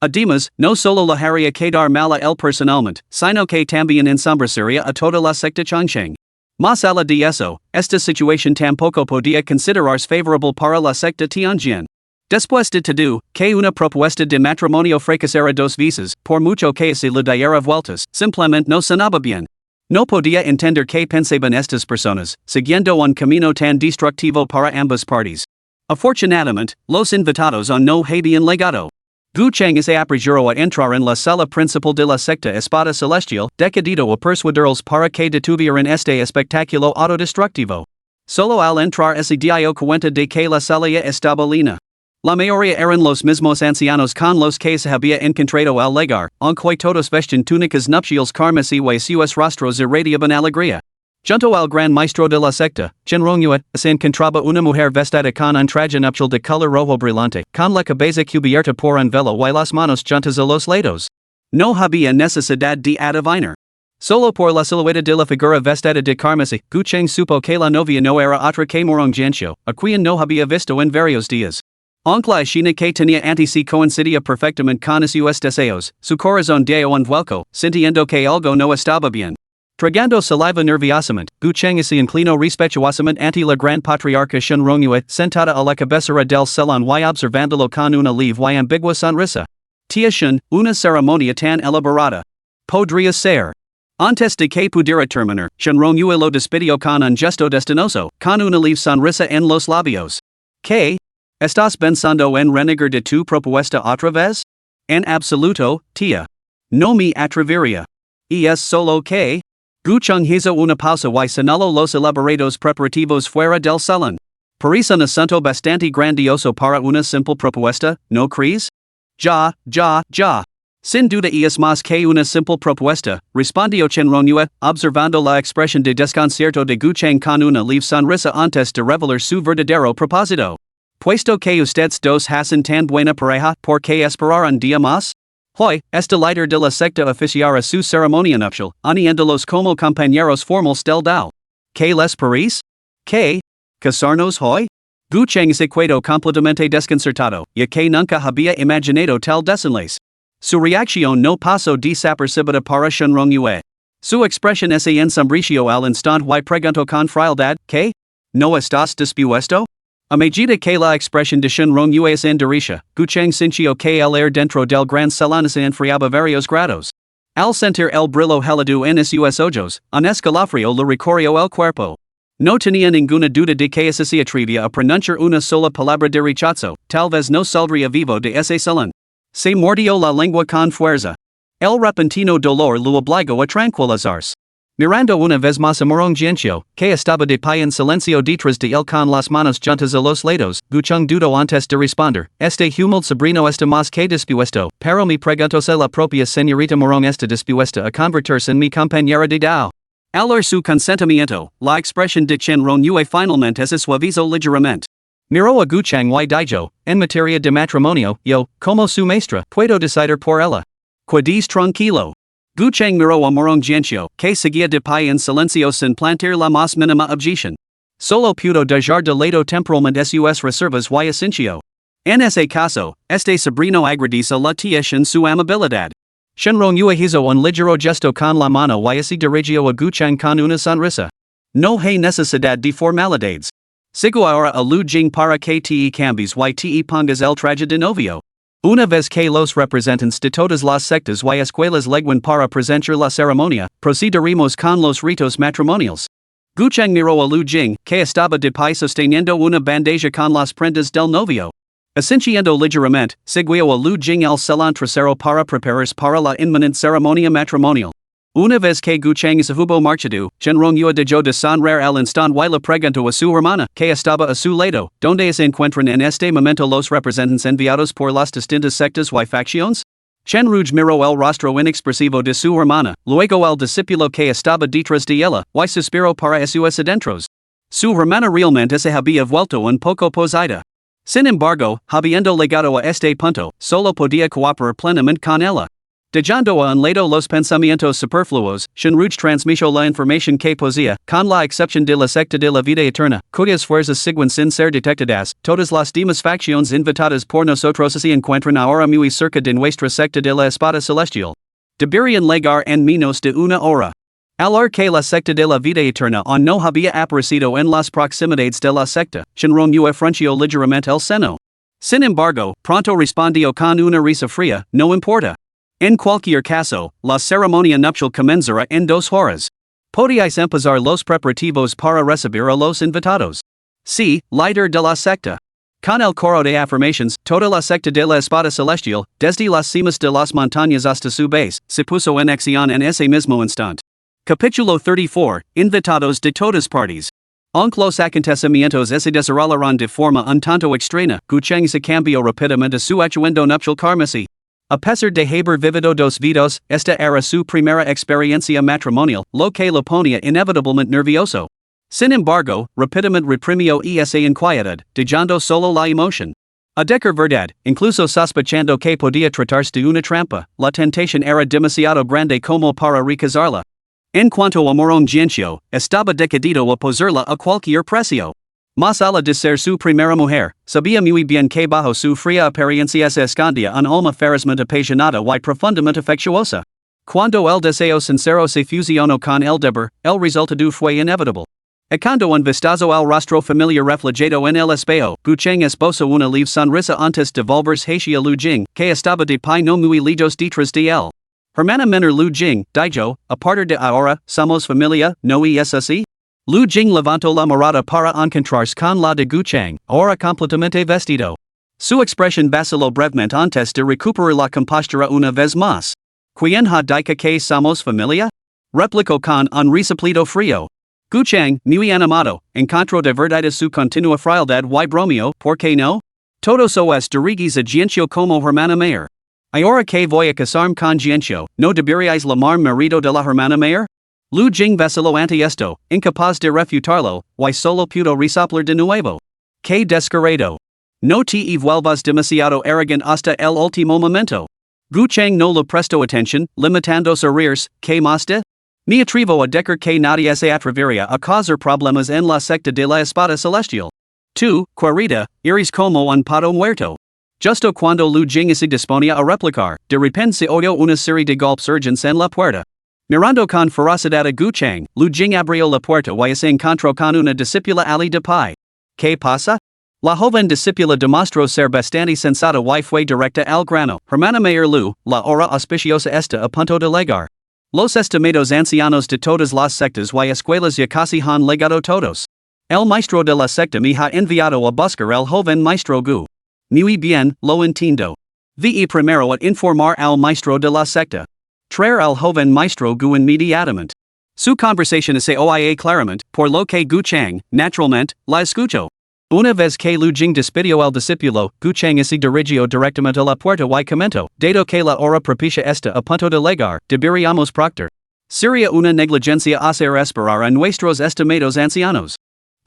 Además, no solo le haría quedar mal a él personalmente, sino que también ensombrecería a toda la secta Changsheng. Más allá de eso, esta situación tampoco podía considerarse favorable para la secta Tianjin. Después de todo, que una propuesta de matrimonio fracasara dos veces, por mucho que se le diera vueltas, simplemente no sonaba bien. No podía entender que pensaban estas personas, siguiendo un camino tan destructivo para ambas partes. Afortunadamente, los invitados no habían llegado. Gu Chang se apresuró a entrar en la sala principal de la secta Espada Celestial, decidido a persuadirlos para que detuvieran este espectáculo autodestructivo. Solo al entrar se dio cuenta de que la sala ya estaba llena. La mayoría eran los mismos ancianos con los que se había encontrado al llegar, aunque todos vestían túnicas nupciales carmesí y sus rostros irradiaban alegría. Junto al gran maestro de la secta, Shenrongyue, se encontraba una mujer vestida con un traje nupcial de color rojo brillante, con la cabeza cubierta por un velo y las manos juntas a los lados. No había necesidad de adivinar. Solo por la silueta de la figura vestida de carmesí, Gu Chang supo que la novia no era otra que Morong Jianxiu, a quien no había visto en varios días. Aunque la escena que tenía ante sí coincidía perfectamente con sus deseos, su corazón dio un vuelco, sintiendo que algo no estaba bien. Tragando saliva nerviosamente, Gu Chang se inclinó respetuosamente ante la gran patriarca Shenrongyue, sentada a la cabecera del salón y observándolo con una leve y ambigua sonrisa. Tiashun, una ceremonia tan elaborada. Podría ser. Antes de que pudiera terminar, Shenron Yue lo despidió con un gesto destinoso, con una leve sonrisa en los labios. ¿Qué? ¿Estás pensando en renegar de tu propuesta otra vez? En absoluto, tía. No me atrevería. Y es solo que Gucheng hizo una pausa y señaló los elaborados preparativos fuera del salón. Parece un asunto bastante grandioso para una simple propuesta, ¿no crees? Ya. Sin duda es más que una simple propuesta, respondió Shenron Yue, observando la expresión de desconcierto de Gucheng con una leve sonrisa antes de revelar su verdadero propósito. Puesto que ustedes dos hacen tan buena pareja, ¿por qué esperar un día más? Hoy, este líder de la secta oficiará su ceremonia nupcial, uniéndolos como compañeros formales del Dao. ¿Qué les parece? ¿Qué? ¿Casarnos hoy? Gucheng se quedó completamente desconcertado, ya que nunca había imaginado tal desenlace. Su reacción no pasó desapercibida para Shenron Yue. Su expresión se ensombreció al instante y preguntó con frialdad, ¿qué? ¿No estás dispuesto? A medida que la expresión de Shenron Yue se endurecía, Gucheng sintió que el aire dentro del gran salón se enfriaba varios grados. Al sentir el brillo helado en sus ojos, un escalofrío le recorrió el cuerpo. No tenía ninguna duda de que se atrevía a pronunciar una sola palabra de rechazo, tal vez no saldría vivo de ese salón. Se mordió la lengua con fuerza. El repentino dolor lo obligó a tranquilizarse. Mirando una vez más a Morong Jianxiu, que estaba de pie en silencio detrás de él con las manos juntas a los lados, Gucheng dudó antes de responder, este humilde sobrino está más que dispuesto, pero me pregunto si la propia señorita Morong está dispuesta a convertirse en mi compañera de Dao. Al oír su consentimiento, la expresión de Shenron Yue finalmente se suavizó ligeramente. Miró a Gucheng y dijo, en materia de matrimonio, yo, como su maestra, puedo decidir por ella. Quedís tranquilo. Gucheng miró a Morong Jianxiu, que seguía de pie en silencio sin plantear la más mínima objeción. Solo pudo dejar de lado temporalmente sus reservas y asintió. En ese caso, este sobrino agradece la tía en su amabilidad. Shenron Yue hizo un ligero gesto con la mano y se dirigió a Gucheng con una sonrisa. No hay necesidad de formalidades. Sigo ahora a Lu Jing para que te cambies y te pongas el traje de novio. Una vez que los representantes de todas las sectas y escuelas leguen para presenciar la ceremonia, procederemos con los ritos matrimoniales. Gucheng miró a Lu Jing, que estaba de pie sosteniendo una bandeja con las prendas del novio. Asintiendo ligeramente, siguió a Lu Jing al salón trasero para prepararse para la inminente ceremonia matrimonial. Una vez que Gucheng se hubo marchado, Shenron Yue dejó de sonreír al instante y le preguntó a su hermana, que estaba a su lado, ¿dónde se encuentran en este momento los representantes enviados por las distintas sectas y facciones? Shenruj miró el rostro inexpresivo de su hermana, luego el discípulo que estaba detrás de ella, y suspiró para sus adentros. Su hermana realmente se había vuelto un poco poseída. Sin embargo, habiendo llegado a este punto, solo podía cooperar plenamente con ella. Dejando a un lado los pensamientos superfluos, Shenruj transmitió la información que poseía, con la excepción de la secta de la vida eterna, cuyas fuerzas siguen sin ser detectadas, todas las demás facciones invitadas por nosotros se encuentran ahora muy cerca de nuestra secta de la espada celestial. Deberían llegar en menos de una hora. Al ver que la secta de la vida eterna aún no había aparecido en las proximidades de la secta, Shenron Yue frunció ligeramente el seno. Sin embargo, pronto respondió con una risa fría, no importa. En cualquier caso, la ceremonia nupcial comenzará en 2 horas. Podíais empezar los preparativos para recibir a los invitados. Sí, líder de la secta. Con el coro de afirmaciones, toda la secta de la espada celestial, desde las cimas de las montañas hasta su base, se puso en acción en ese mismo instante. Capítulo 34, Invitados de todas partes. Aunque los acontecimientos se desarrollaron de forma un tanto extraña, Gucheng se cambió rápidamente su atuendo nupcial carmesí. A pesar de haber vivido 2 vidas, esta era su primera experiencia matrimonial, lo que lo ponía inevitablemente nervioso. Sin embargo, rápidamente reprimió esa inquietud, dejando solo la emoción. A decir verdad, incluso sospechando que podía tratarse de una trampa, la tentación era demasiado grande como para rechazarla. En cuanto a Morong Jianxiu, estaba decidido a posarla a cualquier precio. Más allá de ser su primera mujer, sabía muy bien que bajo su fría apariencia se escondía un alma ferozmente apasionada y profundamente afectuosa. Cuando el deseo sincero se fusionó con el deber, el resultado fue inevitable. Cuando un vistazo al rostro familiar reflejado en el espejo, Gucheng esposa una leve sonrisa antes de volverse hacia Lu Jing, que estaba de pie no muy lejos detrás de él. Hermana menor Lu Jing, dijo, a partir de ahora, somos familia, ¿no es así? Lu Jing levantó la mirada para encontrarse con la de Gucheng, ahora completamente vestido. Su expresión vaciló brevemente antes de recuperar la compostura una vez más. ¿Quién ha dicho que somos familia? Replicó con un resoplido frío. Gucheng, muy animado, encontró de verdad su continua frialdad y bromeo, ¿por qué no? Todos os dirigís a Jianxiu como hermana mayor. Ahora que voy a casarme con Jianxiu, ¿no deberíais llamar marido de la hermana mayor? Lu Jing vaciló ante esto, incapaz de refutarlo, y solo pudo resoplar de nuevo. ¡Qué descarado! No te vuelvas demasiado arrogant hasta el último momento. Gucheng no le prestó atención, limitándose a reírse, ¿qué más de? Me atrevo a decir que nadie se atrevería a causar problemas en la secta de la espada celestial. Tú, querida, eres como un pato muerto. Justo cuando Lu Jing se disponía a replicar, de repente se oyó una serie de golpes urgentes en la puerta. Mirando con ferocidad a Gucheng, Lu Jing abrió la puerta y se encontró con una discípula Ali de pie. ¿Qué pasa? La joven discípula demostró ser bastante sensata y fue directa al grano. Hermana mayor Lu, la hora auspiciosa está a punto de llegar. Los estimados ancianos de todas las sectas y escuelas ya casi han llegado todos. El maestro de la secta me ha enviado a buscar el joven maestro Gu. Muy bien, lo entiendo. Vi primero a informar al maestro de la secta. Traer al joven maestro Gu inmediatamente. Su conversación se oía claramente, por lo que Gucheng, naturalmente, la escuchó. Una vez que Lu Jing despidió al discípulo, Gucheng se dirigió directamente a la puerta y comentó, dado que la hora propicia está a punto de llegar, deberíamos proceder. Sería una negligencia hacer esperar a nuestros estimados ancianos.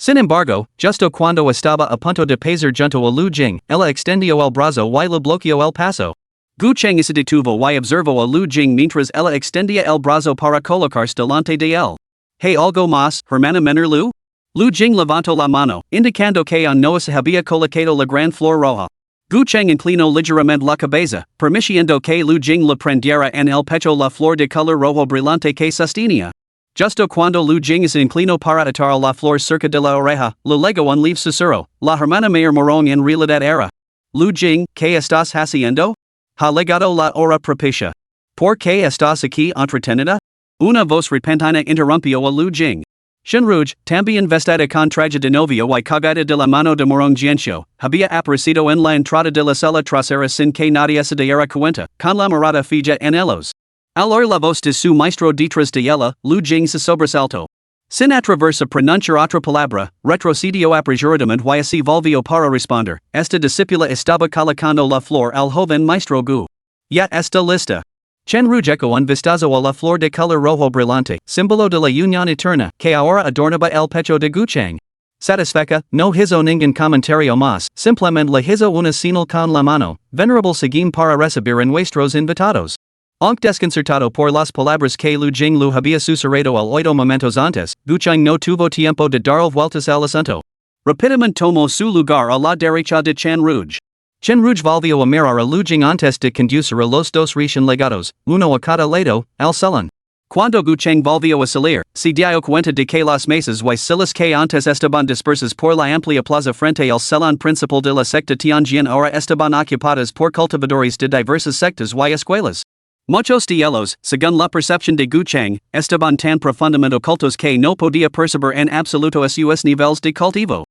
Sin embargo, justo cuando estaba a punto de pasar junto a Lu Jing, ella extendió el brazo y le bloqueó el paso. Gucheng se detuvo y observó a Lu Jing mientras ella extendía el brazo para colocarse delante de él. ¿Hay algo más, hermana menor Lu? Lu Jing levantó la mano, indicando que aún no se había colocado la gran flor roja. Gucheng inclinó ligeramente la cabeza, permitiendo que Lu Jing le prendiera en el pecho la flor de color rojo brillante que sostenía. Justo cuando Lu Jing se inclinó para atar la flor cerca de la oreja, le legó un leve susurro. La hermana mayor morón en realidad era. Lu Jing, ¿qué estás haciendo? Ha llegado la hora propicia. ¿Por qué estás aquí entretenida? Una voz repentina interrumpió a Lu Jing. Shenruj, también vestida con traje de novia y cagada de la mano de Morong Jianxiu, había aparecido en la entrada de la sala trasera sin que nadie se diera cuenta, con la mirada fija en ellos. Al oír la voz de su maestro detrás de ella, Lu Jing se sobresaltó. Sin atreverse a pronunciar otra palabra, retrocedió apresuradamente y se volvió para responder. Esta discípula estaba colocando la flor al joven maestro Gu. Ya está lista. Chen Rujeco un vistazo a la flor de color rojo brillante, símbolo de la unión eterna, que ahora adornaba el pecho de Gucheng. Satisfecha, no hizo ningún comentario más, simplemente le hizo una señal con la mano, venerable seguim para recibir a nuestros invitados. Aunque desconcertado por las palabras que Lu Jing lu había susurrado al oído momentos antes, Gucheng no tuvo tiempo de dar vueltas al asunto. Rápidamente tomó su lugar a la derecha de Chen Ruj. Chen Ruj volvió a mirar a Lu Jing antes de conducir a los dos recién legados, uno a cada lado, al salón. Cuando Gucheng volvió a salir, se dio cuenta de que las mesas y sillas que antes estaban dispersas por la amplia plaza frente al salón principal de la secta Tianjin ahora estaban ocupadas por cultivadores de diversas sectas y escuelas. Muchos de ellos, según la percepción de Gucheng, estaban tan profundamente ocultos que no podía percibir en absoluto sus niveles de cultivo.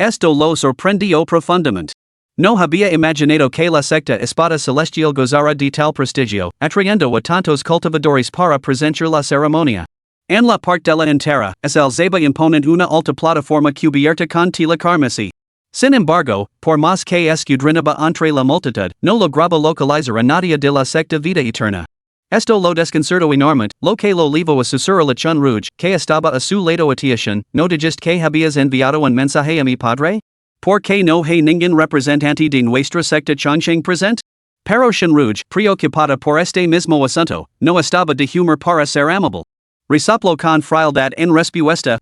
Esto lo sorprendió profundamente. No había imaginado que la secta espada celestial gozara de tal prestigio, atrayendo a tantos cultivadores para presenciar la ceremonia. En la parte delantera, es el zeba imponen una alta plataforma cubierta con tela carmesí. Sin embargo, por más que escudriñaba entre la multitud, no lograba localizar a nadie de la secta vida eterna. Esto lo desconcertó enormemente, lo que lo llevó a susurrar a Chen Ruj, que estaba a su lado atiación, ¿no dijiste que habías enviado un mensaje a mi padre? ¿Por qué no hay ningún representante de nuestra secta Chongqing presente? Pero Shenruj, preocupada por este mismo asunto, no estaba de humor para ser amable. Resopló con frialdad en respuesta,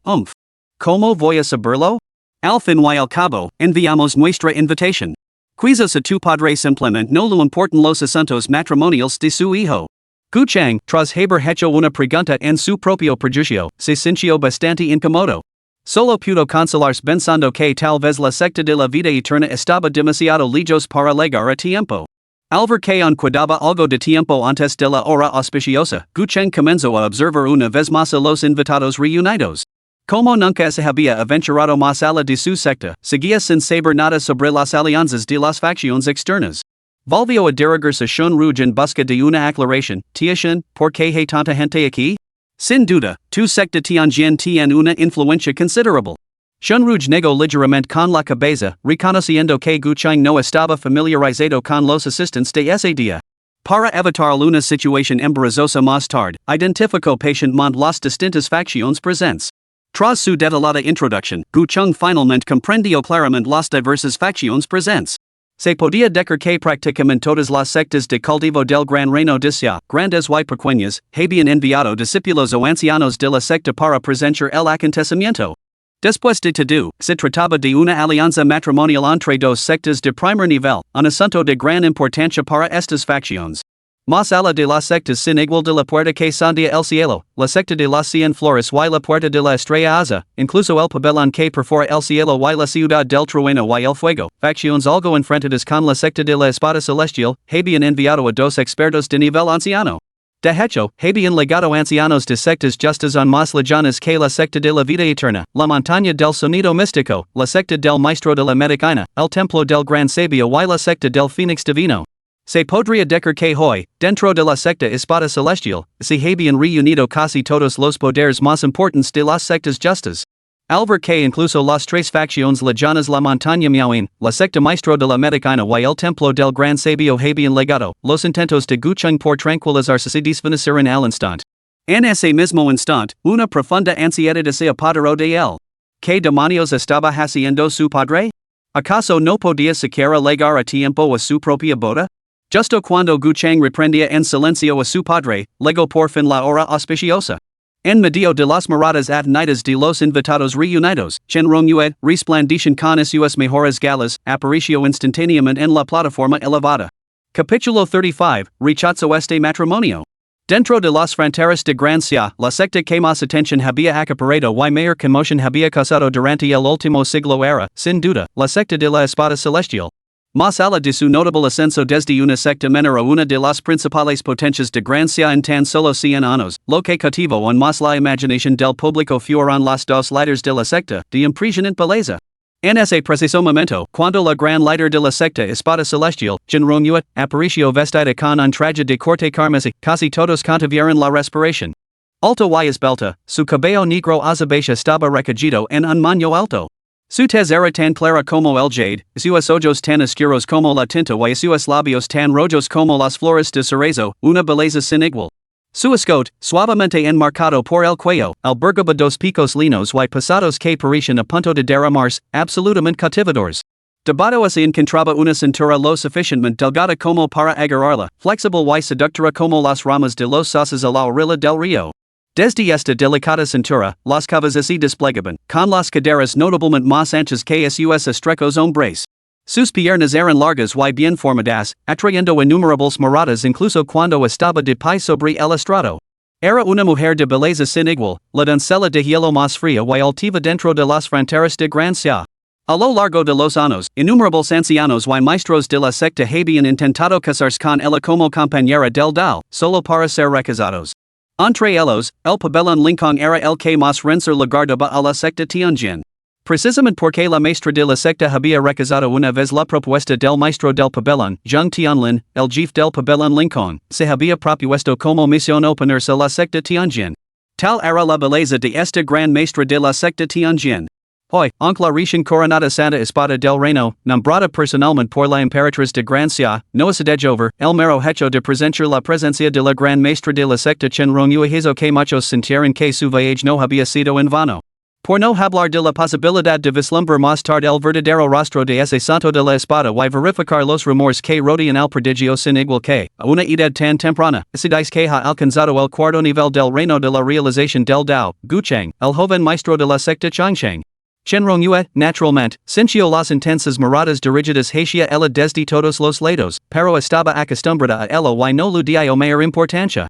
¿Cómo voy a saberlo? Al fin y al cabo, enviamos nuestra invitación. Quizás a tu padre simplemente no le importan los asuntos matrimoniales de su hijo. Gucheng, tras haber hecho una pregunta en su propio prejuicio, se sintió bastante incómodo. Solo pudo consolarse pensando que tal vez la secta de la vida eterna estaba demasiado lejos para llegar a tiempo. Al ver que aún quedaba algo de tiempo antes de la hora auspiciosa, Gucheng comenzó a observar una vez más a los invitados reunidos. Como nunca se había aventurado más allá de su secta, seguía sin saber nada sobre las alianzas de las facciones externas. Volvió a dirigirse a Shun Rouge en busca de una aclaración. Tia Shun, ¿por qué hay tanta gente aquí? Sin duda, tu secta Tianjin tiene una influencia considerable. Shun Rouge negó ligeramente con la cabeza, reconociendo que Gucheng no estaba familiarizado con los asistentes de ese día. Para evitar una situación embarazosa más tarde, identificó pacientemente las distintas facciones presentes. Tras su detallada introducción, Gucheng finalmente comprendió claramente las diversas facciones presentes. Se podía decir que prácticamente todas las sectas de cultivo del gran reino de Xia, grandes y pequeñas, habían enviado discípulos o ancianos de la secta para presenciar el acontecimiento. Después de todo, se trataba de una alianza matrimonial entre dos sectas de primer nivel, un asunto de gran importancia para estas facciones. Más allá de las sectas sin igual de la puerta que sondea el cielo, la secta de las 100 flores y la puerta de la estrella Aza, incluso el pabellón que perfora el cielo y la ciudad del trueno y el fuego, facciones algo enfrentadas con la secta de la espada celestial, habían enviado a dos expertos de nivel anciano. De hecho, habían legado ancianos de sectas justas aún más lejanas que la secta de la vida eterna, la montaña del sonido místico, la secta del maestro de la medicina, el templo del gran sabio y la secta del Fénix divino. Se podría decir que hoy, dentro de la secta espada celestial, se habían reunido casi todos los poderes más importantes de las sectas justas. Al ver que incluso las tres facciones lejanas la montaña Miaoin, la secta maestro de la medicina y el templo del gran sabio habían legado, los intentos de Gucheng por tranquilizarse se desvanecieron al instante. En ese mismo instante, una profunda ansiedad se apoderó de él. ¿Qué demonios estaba haciendo su padre? ¿Acaso no podía siquiera llegar a tiempo a su propia boda? Justo cuando Gucheng reprendía en silencio a su padre, llegó por fin la hora auspiciosa. En medio de las miradas atenidas de los invitados reunidos, Chen Rongyue, resplandecen con sus mejores galas, apareció instantáneamente en la plataforma elevada. Capítulo 35, Rechazo este matrimonio. Dentro de las fronteras de Gracia, la secta que más atención había acaparado y mayor conmoción había causado durante el último siglo era, sin duda, la secta de la espada celestial. Más allá de su notable ascenso desde una secta menor a una de las principales potencias de Gracia en tan solo 100 años, lo que cautivó aún más la imaginación del público fueron los dos líderes de la secta, de impresionante belleza. En ese preciso momento, cuando la gran líder de la secta espada celestial, Jin Rongyue, apareció vestida con un traje de corte carmesí, casi todos contuvieron la respiración. Alto y esbelta, su cabello negro azabache estaba recogido en un moño alto. Su tez era tan clara como el jade, sus ojos tan oscuros como la tinta y sus labios tan rojos como las flores de cerezo, una belleza sin igual. Su escote, suavemente enmarcado por el cuello, albergaba dos picos linos y pesados que parecían a punto de derramarse, absolutamente cautivadores. Debajo se encontraba una cintura lo suficientemente delgada como para agarrarla, flexible y seductora como las ramas de los sauces a la orilla del río. Desde esta delicada cintura, las cavas se desplegaban, con las caderas notablemente más anchas que sus estrechos hombres. Sus piernas eran largas y bien formadas, atrayendo innumerables miradas incluso cuando estaba de pie sobre el estrado. Era una mujer de belleza sin igual, la doncella de hielo más fría y altiva dentro de las fronteras de Gracia. A lo largo de los años, innumerables ancianos y maestros de la secta habían intentado casarse con ella como compañera del Dao, solo para ser rechazados. Entre ellos, el pabellón Lincoln era el que más renser legardaba a la secta Tianjin. Precisamente porque la maestra de la secta había rechazado una vez la propuesta del maestro del pabellón, Zhang Tianlin, el jefe del pabellón Lincoln, se había propuesto como misión oponerse a la secta Tianjin. Tal era la belleza de esta gran maestra de la secta Tianjin. Hoy, aunque la recién coronada Santa Espada del Reino, nombrada personalmente por la emperatriz de Gracia, no se dejó ver, el mero hecho de presenciar la presencia de la gran maestra de la secta Chen Rongyue hizo que muchos sintieran que su viaje no había sido en vano. Por no hablar de la posibilidad de vislumbrar más tarde el verdadero rostro de ese santo de la espada y verificar los rumores que rodean al prodigio sin igual que, a una edad tan temprana, se dice que ha alcanzado el cuarto nivel del reino de la realización del Dao, Gucheng, el joven maestro de la secta Changsheng. Chen Rongyue, naturalmente, sintió las intensas miradas dirigidas hacia ella desde todos los lados, pero estaba acostumbrada a ella y no le dio mayor importancia.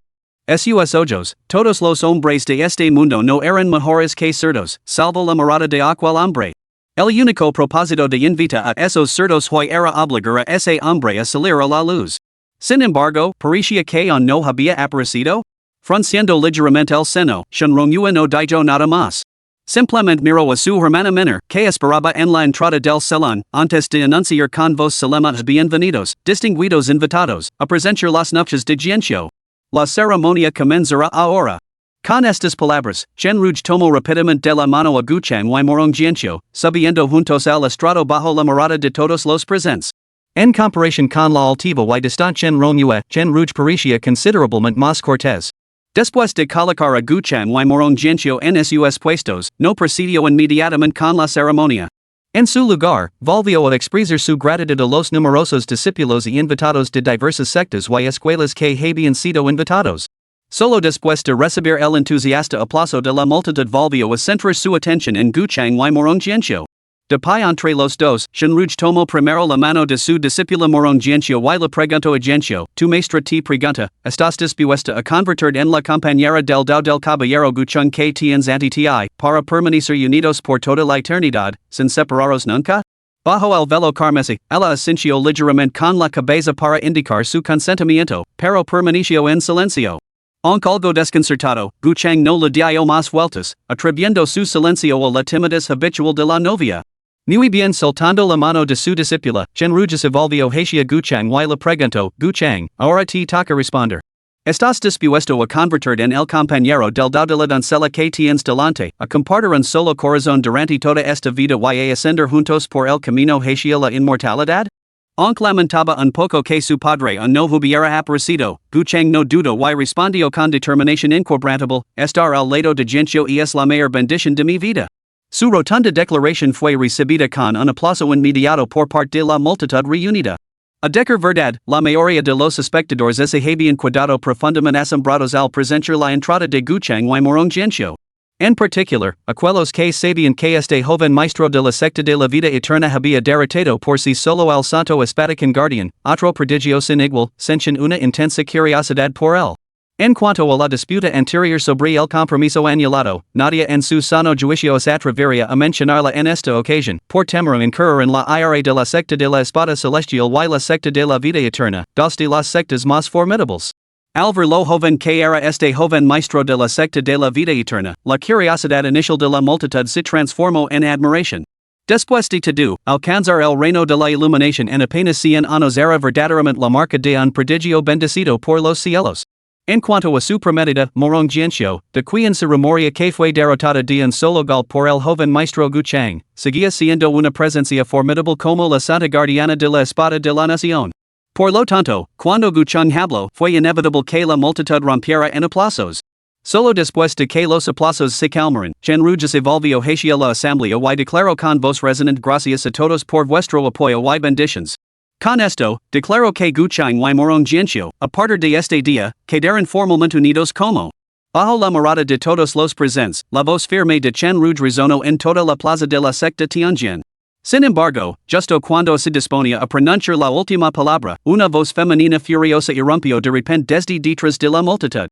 Sus ojos, todos los hombres de este mundo no eran mejores que cerdos, salvo la mirada de aquel hombre. El único propósito de invita a esos cerdos hoy era obligar a ese hombre a salir a la luz. Sin embargo, parecía que aún no había aparecido. Frunciendo ligeramente el seno, Shunrongyue no dijo nada más. Simplemente miró a su hermana menor, que esperaba en la entrada del salón, antes de anunciar con voz solemne bienvenidos, distinguidos invitados, a presenciar las nupcias de Jianxiu. La ceremonia comenzará ahora. Con estas palabras, Shenruj tomó rápidamente de la mano a Guchang y Morong Jianxiu, subiendo juntos al estrado bajo la mirada de todos los presentes. En comparación con la altiva y distante Shenrongyue, Shenruj parecía considerablemente más cortés. Después de colocar a Guchang y Morong Jianxiu en sus puestos, no procedió inmediatamente con la ceremonia. En su lugar, volvió a expresar su gratitud a los numerosos discípulos y invitados de diversas sectas y escuelas que habían sido invitados. Solo después de recibir el entusiasta aplauso de la multitud volvió a centrar su atención en Guchang y Morong Jianxiu. De pie entre los dos, Shenruj tomó primero la mano de su discípula Morong Jianxiu y le preguntó a Jianxiu, tu maestra te pregunta, ¿estás dispuesta a convertir en la compañera del dao del caballero Guchang que tienes ante ti, para permanecer unidos por toda la eternidad, sin separaros nunca? Bajo el velo carmesí, ella asintió ligeramente con la cabeza para indicar su consentimiento, pero permaneció en silencio. Aunque algo desconcertado, Guchang no le dio más vueltas, atribuyendo su silencio a la timidez habitual de la novia. Muy bien, soltando la mano de su discípula, Shenruj se volvió hacia Guchang y le preguntó, Guchang, ahora te toca responder. ¿Estás dispuesto a convertir en el compañero del dao de la doncella que tienes delante, a compartir un solo corazón durante toda esta vida y a ascender juntos por el camino hacia la inmortalidad? Aunque lamentaba un poco que su padre aún no hubiera aparecido, Guchang no dudó y respondió con determinación inquebrantable, estar al lado de Jianxiu es la mayor bendición de mi vida. Su rotunda declaración fue recibida con un aplauso inmediato por parte de la multitud reunida. A decir verdad, la mayoría de los espectadores se habían quedado profundamente asombrados al presenciar la entrada de Guchang y Morong Jianxiu. En particular, aquellos que sabían que este joven maestro de la secta de la vida eterna había derrotado por sí solo al santo espadachín guardián, otro prodigio sin igual, sentían una intensa curiosidad por él. En cuanto a la disputa anterior sobre el compromiso anulado, nadie en su sano juicio se atrevería a mencionarla en esta ocasión, por temor incurrir en la ira de la secta de la espada celestial y la secta de la vida eterna, dos de las sectas más formidables. Al ver lo joven que era este joven maestro de la secta de la vida eterna, la curiosidad inicial de la multitud se transformó en admiración. Después de todo, alcanzar el reino de la iluminación en apenas 100 años era verdaderamente la marca de un prodigio bendecido por los cielos. En cuanto a su prometida, Morong Jianxiu, de quien se rumorea que fue derrotada de un solo golpe por el joven maestro Guchang, seguía siendo una presencia formidable como la santa guardiana de la espada de la nación. Por lo tanto, cuando Guchang habló, fue inevitable que la multitud rompiera en aplausos. Solo después de que los aplausos se calmaron, Shenruj se volvió hacia la asamblea y declaró con voz resonante gracias a todos por vuestro apoyo y bendiciones. Con esto, declaró que Guchang y Morong Jianxiu, a partir de este día, quedaron formalmente unidos como. Bajo la mirada de todos los presentes, la voz firme de Shenruj resonó en toda la plaza de la secta Tianjin. Sin embargo, justo cuando se disponía a pronunciar la última palabra, una voz femenina furiosa irrumpió de repente desde detrás de la multitud.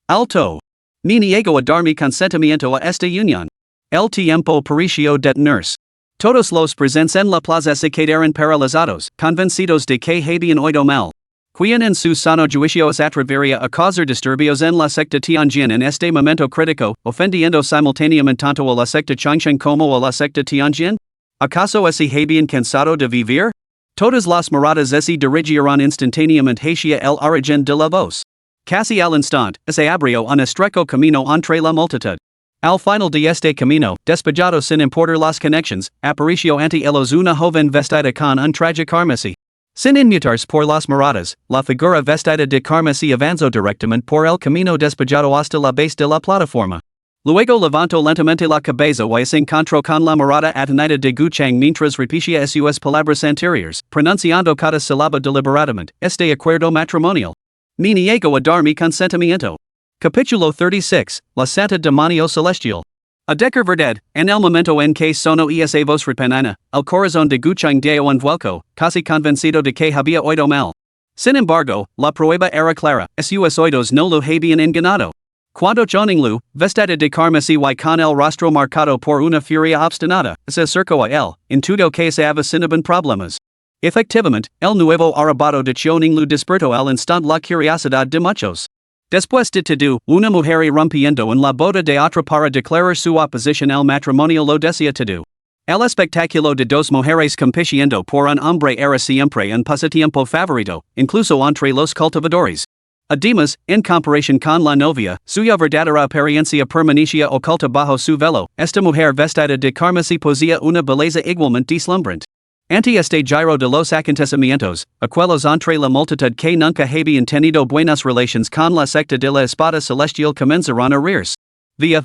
Alto. Ni niego a dar mi consentimiento a esta unión. El tiempo pareció detenerse. Todos los presentes en la plaza se quedaron paralizados, convencidos de que habían oído mal. Quien en su sano juicio se atrevería a causar disturbios en la secta Tianjin en este momento crítico, ofendiendo simultáneamente tanto a la secta Changshan como a la secta Tianjin? ¿Acaso ese habían cansado de vivir? Todas las miradas se dirigieron instantáneamente hacia el origen de la voz. Casi al instante, se abrió un estrecho camino entre la multitud. Al final de este camino, despejado sin importar las conexiones, apareció ante ellos una joven vestida con un traje carmesí. Sin inmutarse por las miradas, la figura vestida de carmesí avanzó directamente por el camino despejado hasta la base de la plataforma. Luego levantó lentamente la cabeza y se encontró con la mirada atenida de Guchang mientras repetía sus palabras anteriores, pronunciando cada sílaba deliberadamente, este acuerdo matrimonial. Ni niego a dar mi consentimiento. Capítulo 36, La Santa Demonio Celestial. A decir verdad, en el momento en que sonó esa voz repentina, el corazón de Guchang dio un vuelco, casi convencido de que había oído mal. Sin embargo, la prueba era clara, sus oídos no lo habían engañado. Cuando Joninglu, vestida de carmesí y con el rostro marcado por una furia obstinada, se acercó a él, intuyo que se avecinaban problemas. Efectivamente, el nuevo arrebato de Joninglu despertó al instante la curiosidad de muchos. Después de todo, una mujer irrumpiendo en la boda de otra para declarar su oposición al matrimonio lo decía todo. El espectáculo de dos mujeres compitiendo por un hombre era siempre un pasatiempo favorito, incluso entre los cultivadores. Además, en comparación con la novia, suya verdadera apariencia permanecía oculta bajo su velo, esta mujer vestida de carmesí posía una belleza igualmente deslumbrante. Ante este giro de los acontecimientos, aquellos entre la multitud que nunca habían tenido buenas relaciones con la secta de la espada celestial comenzaron a reírse. Via,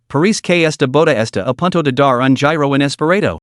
parece que esta boda está a punto de dar un giro inesperado.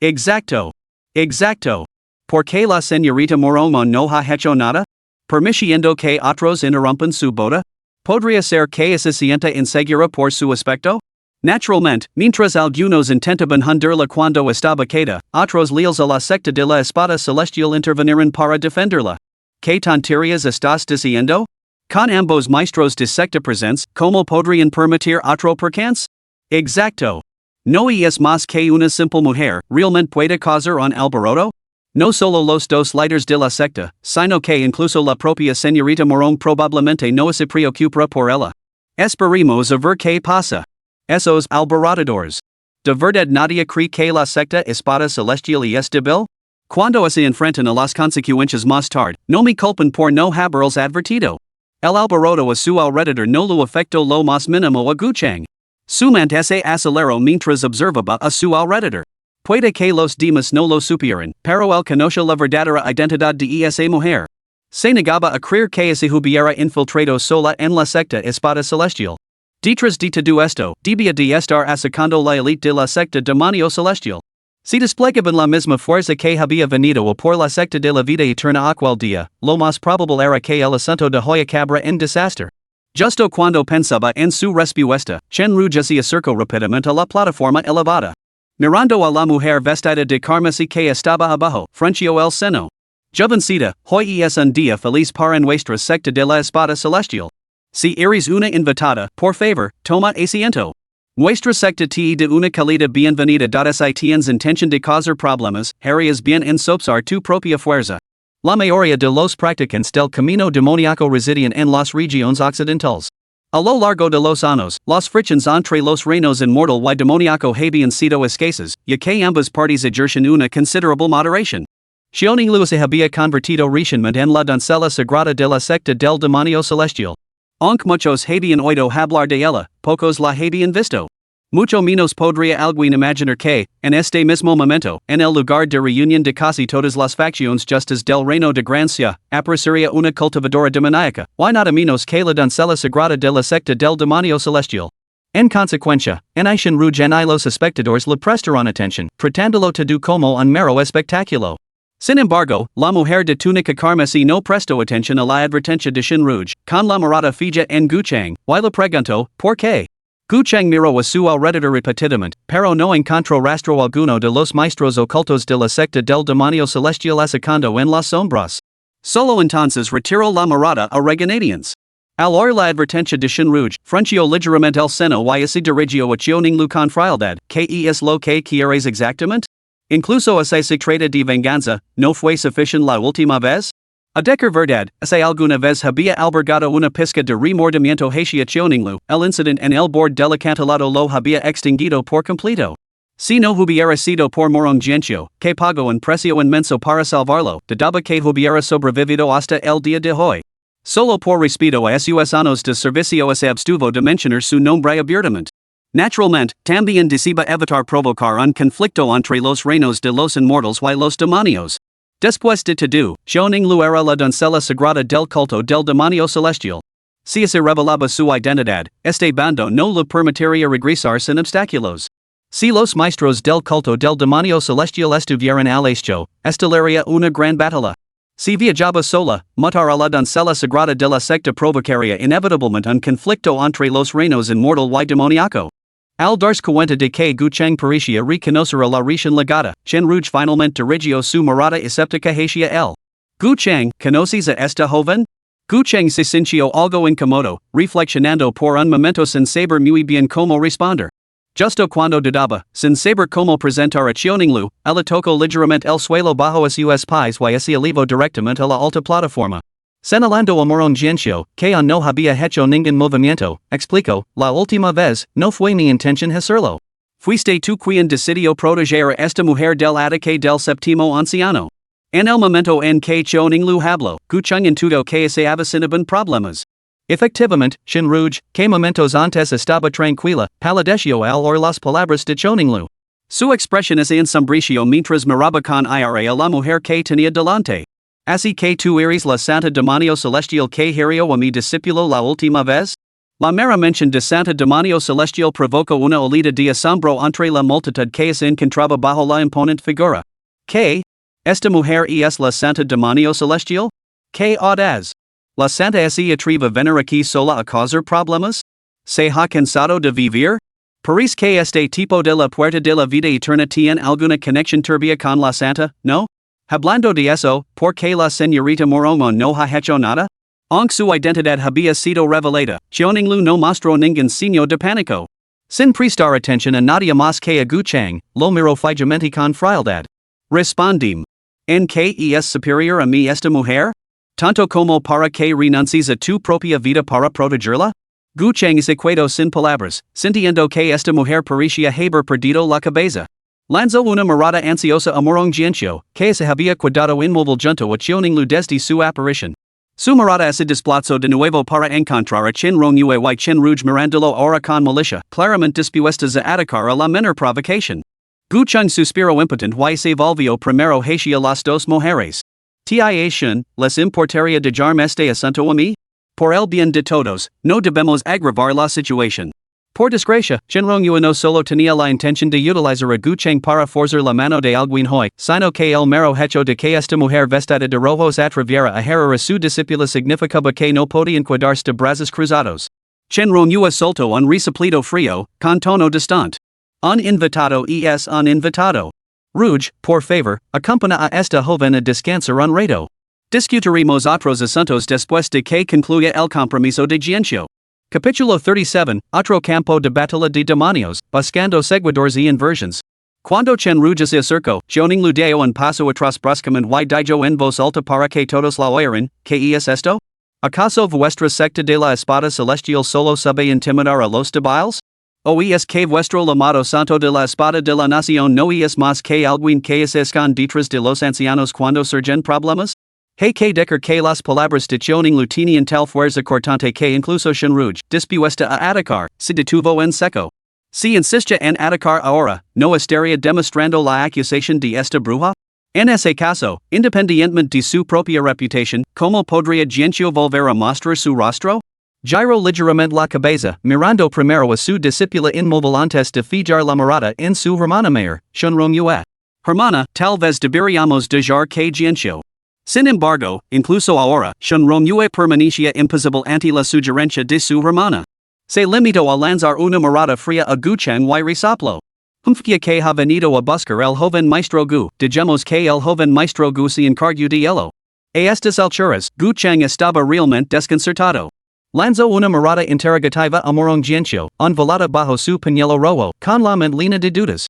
Exacto. ¿Por qué la señorita Moromo no ha hecho nada? Permitiendo que otros interrumpan su boda? ¿Podría ser que se sienta insegura por su aspecto? Naturalmente, mientras algunos intentaban hundirla cuando estaba queda, otros leales a la secta de la espada celestial intervinieron para defenderla. ¿Qué tonterías estás diciendo? Con ambos maestros de secta presentes, ¿cómo podrían permitir otro percance? Exacto. ¿No es más que una simple mujer, realmente puede causar un alboroto? No solo los dos líderes de la secta, sino que incluso la propia señorita Morón probablemente no se preocupa por ella. Esperemos a ver qué pasa. Esos alborotadores. ¿De verdad nadie cree que la secta espada celestial es débil? Cuando se enfrentan a las consecuencias más tarde, no me culpen por no haberles advertido. El alboroto a su alrededor no lo afectó lo más mínimo a Gucheng. Su mente se aceleró mientras observaba a su alrededor. Puede que los demás no lo supieran, pero él conoce la verdadera identidad de esa mujer. Se negaba a creer que se hubiera infiltrado sola en la secta espada celestial. Detrás de todo esto, debía de estar atacando la élite de la secta demonio celestial. Si desplegaban la misma fuerza que había venido a por la secta de la vida eterna aquel día, lo más probable era que el asunto de Hoya cabra en desastre. Justo cuando pensaba en su respuesta, Chen Ruja se acercó rápidamente a la plataforma elevada. Mirando a la mujer vestida de carmesí que estaba abajo, frunció el seno. Jovencita, hoy es un día feliz para nuestra secta de la espada celestial. Si eres una invitada, por favor, toma asiento. Nuestra secta te de una calidad bienvenida dadas y tienes intención de causar problemas, harías bien en sopsar tu propia fuerza. La mayoría de los practicantes del camino demoníaco residían en las regiones occidentales. A lo largo de los años, las fricciones entre los reinos inmortal y demoníaco habían sido escasas, ya que ambas partes ejercen una considerable moderación. Xionglu se había convertido recientemente en la doncella sagrada de la secta del demonio celestial. Aunque muchos habían oído hablar de ella, pocos la habían visto. Mucho menos podría alguien imaginar que, en este mismo momento, en el lugar de reunión de casi todas las facciones justas del reino de Gracia, aparecería una cultivadora demoníaca, y nada menos que la doncella sagrada de la secta del demonio celestial. En consecuencia, en Aishan Rujan y los espectadores le prestaron atención, tratándolo todo como un mero espectáculo. Sin embargo, la mujer de túnica carmesí no prestó atención a la advertencia de Shinruj, con la mirada fija en Gucheng, y le preguntó, ¿por qué? Gucheng miró a su alrededor repetidamente, pero no encontró rastro alguno de los maestros ocultos de la secta del demonio celestial asacando en las sombras. Solo entonces retiró la mirada a regañadientes. Al oír la advertencia de Shinruj, frunció ligeramente el seno y se dirigió a Chioninglu con frialdad, ¿qué es lo que quieres exactamente? Incluso se trata de venganza, ¿no fue suficiente la última vez? A decir verdad, se alguna vez había albergado una pizca de remordimiento hacia Chioninglu, el incidente en el bord del acantilado lo había extinguido por completo. Si no hubiera sido por Morong Gentio, que pagó un precio inmenso para salvarlo, de daba que hubiera sobrevivido hasta el día de hoy. Solo por respeto a sus años de servicio se abstuvo de mencionar su nombre abiertamente. Naturalmente, también decía evitar provocar un conflicto entre los reinos de los inmortales y los demonios. Después de todo, Xionglu era la doncella sagrada del culto del demonio celestial. Si se revelaba su identidad, este bando no le permitiría regresar sin obstáculos. Si los maestros del culto del demonio celestial estuvieran al hecho, estallaría una gran batalla. Si viajaba sola, matar a la doncella sagrada de la secta provocaría inevitablemente un conflicto entre los reinos inmortal y demoníaco. Al darse cuenta de que Gucheng parecía reconocer a la recién legada, Shinruj finalmente dirigió su mirada escéptica hacia él. Gu Chang, conoces a esta joven? Gu Chang se sintió algo incómodo, reflexionando por un momento sin saber muy bien cómo responder. Justo cuando dudaba, sin saber cómo presentar a Cheoninglu, ella tocó ligeramente el suelo bajo sus pies y se elevó directamente a la alta plataforma. Señalando a Morong Jianxiu, que no había hecho ningún movimiento, explicó, la última vez, no fue mi intención hacerlo. Fuiste tú quien decidió proteger a esta mujer del ataque del séptimo anciano. En el momento en que Cheoninglu habló, Gu Chang intuyo que se avecinaban problemas. Efectivamente, Shinruj, que momentos antes estaba tranquila, palideció al oír las palabras de Cheoninglu. Su expresión se ensombreció mientras miraba con ira a la mujer que tenía delante. Así que tú eres la Santa Demonio Celestial que hirió a mi discípulo la última vez? La mera mención de Santa Demonio Celestial provocó una olida de asombro entre la multitud que se encontraba bajo la imponente figura. ¿Qué? ¿Esta mujer es la Santa Demonio Celestial? ¿Qué audaz? ¿La Santa se atreve a venir aquí sola a causar problemas? ¿Se ha cansado de vivir? ¿Parece que este tipo de la puerta de la vida eterna tiene alguna conexión turbia con la Santa, no? Hablando de eso, ¿por qué la señorita Morongo no ha hecho nada? Aunque su identidad había sido revelada, Cheoninglu no mostró ningún signo de pánico. Sin prestar atención a nadie más que a Gu Chang, lo miró fijamente con frialdad. Respondim. ¿En qué es superior a mí esta mujer? ¿Tanto como para que renuncies a tu propia vida para protegerla? Gu Chang se quedó sin palabras, sintiendo que esta mujer parecía haber perdido la cabeza. Lanzó una mirada ansiosa a Morong Jianxiu, que se había quedado inmóvil junto a Cheoninglu desde su aparición. Su mirada se desplazó de nuevo para encontrar a Chen Rongyue y Chen Rouge mirándolo ahora con milicia, claramente dispuestas a atacar a la menor provocación. Gu Chang suspiró impotente y se volvió primero hacia las dos mujeres. Tia Shun, ¿les importaría dejarme este asunto a mí? Por el bien de todos, no debemos agravar la situación. Por desgracia, Chen Rongyue no solo tenía la intención de utilizar a Gu Chang para forzar la mano de alguien hoy, sino que el mero hecho de que esta mujer vestida de rojos atreviera a herir a su discípula significaba que no podían quedarse de brazos cruzados. Chen Rongyue soltó un resoplido frío, con tono distante. Un invitado es un invitado. Rouge, por favor, acompaña a esta joven a descansar un rato. Discutiremos otros asuntos después de que concluya el compromiso de Jianxiu. Capítulo 37, Otro campo de batalla de demonios, buscando seguidores y inversions. Cuando Chen Rouge se acercó, Cheoninglu dio un paso atrás bruscamente y dijo en voz alta para que todos la oyeran, ¿qué es esto? ¿Acaso vuestra secta de la espada celestial solo sabe intimidar a los débiles? ¿O es que vuestro llamado santo de la espada de la nación no es más que alguien que se esconde detrás de los ancianos cuando surgen problemas? Hay que decir que las palabras de Cheoninglu tenían tal fuerza cortante que incluso Shinruj, dispuesta a atacar, se detuvo en seco. Si insiste en atacar ahora, ¿no estaría demostrando la acusación de esta bruja? En ese caso, independientemente de su propia reputación, ¿cómo podría Jianxiu volver a mostrar su rostro? Giró ligeramente la cabeza, mirando primero a su discípula inmóvil antes de fijar la mirada en su hermana mayor, Chen Rongyue. Hermana, tal vez deberíamos dejar que Jianxiu. Sin embargo, incluso ahora, Chen Rongyue permanecía impasible ante la sugerencia de su hermana. Se limitó a lanzar una mirada fría a Gu Chang y resoplo. Humfkia que ha venido a buscar el joven maestro Gu, digamos que el joven maestro Gu se encargó de ello. A estas alturas, Gu Chang estaba realmente desconcertado. Lanzó una mirada interrogativa a Morong Jianxiu, envolada bajo su pañuelo rojo, con la mente llena de dudas.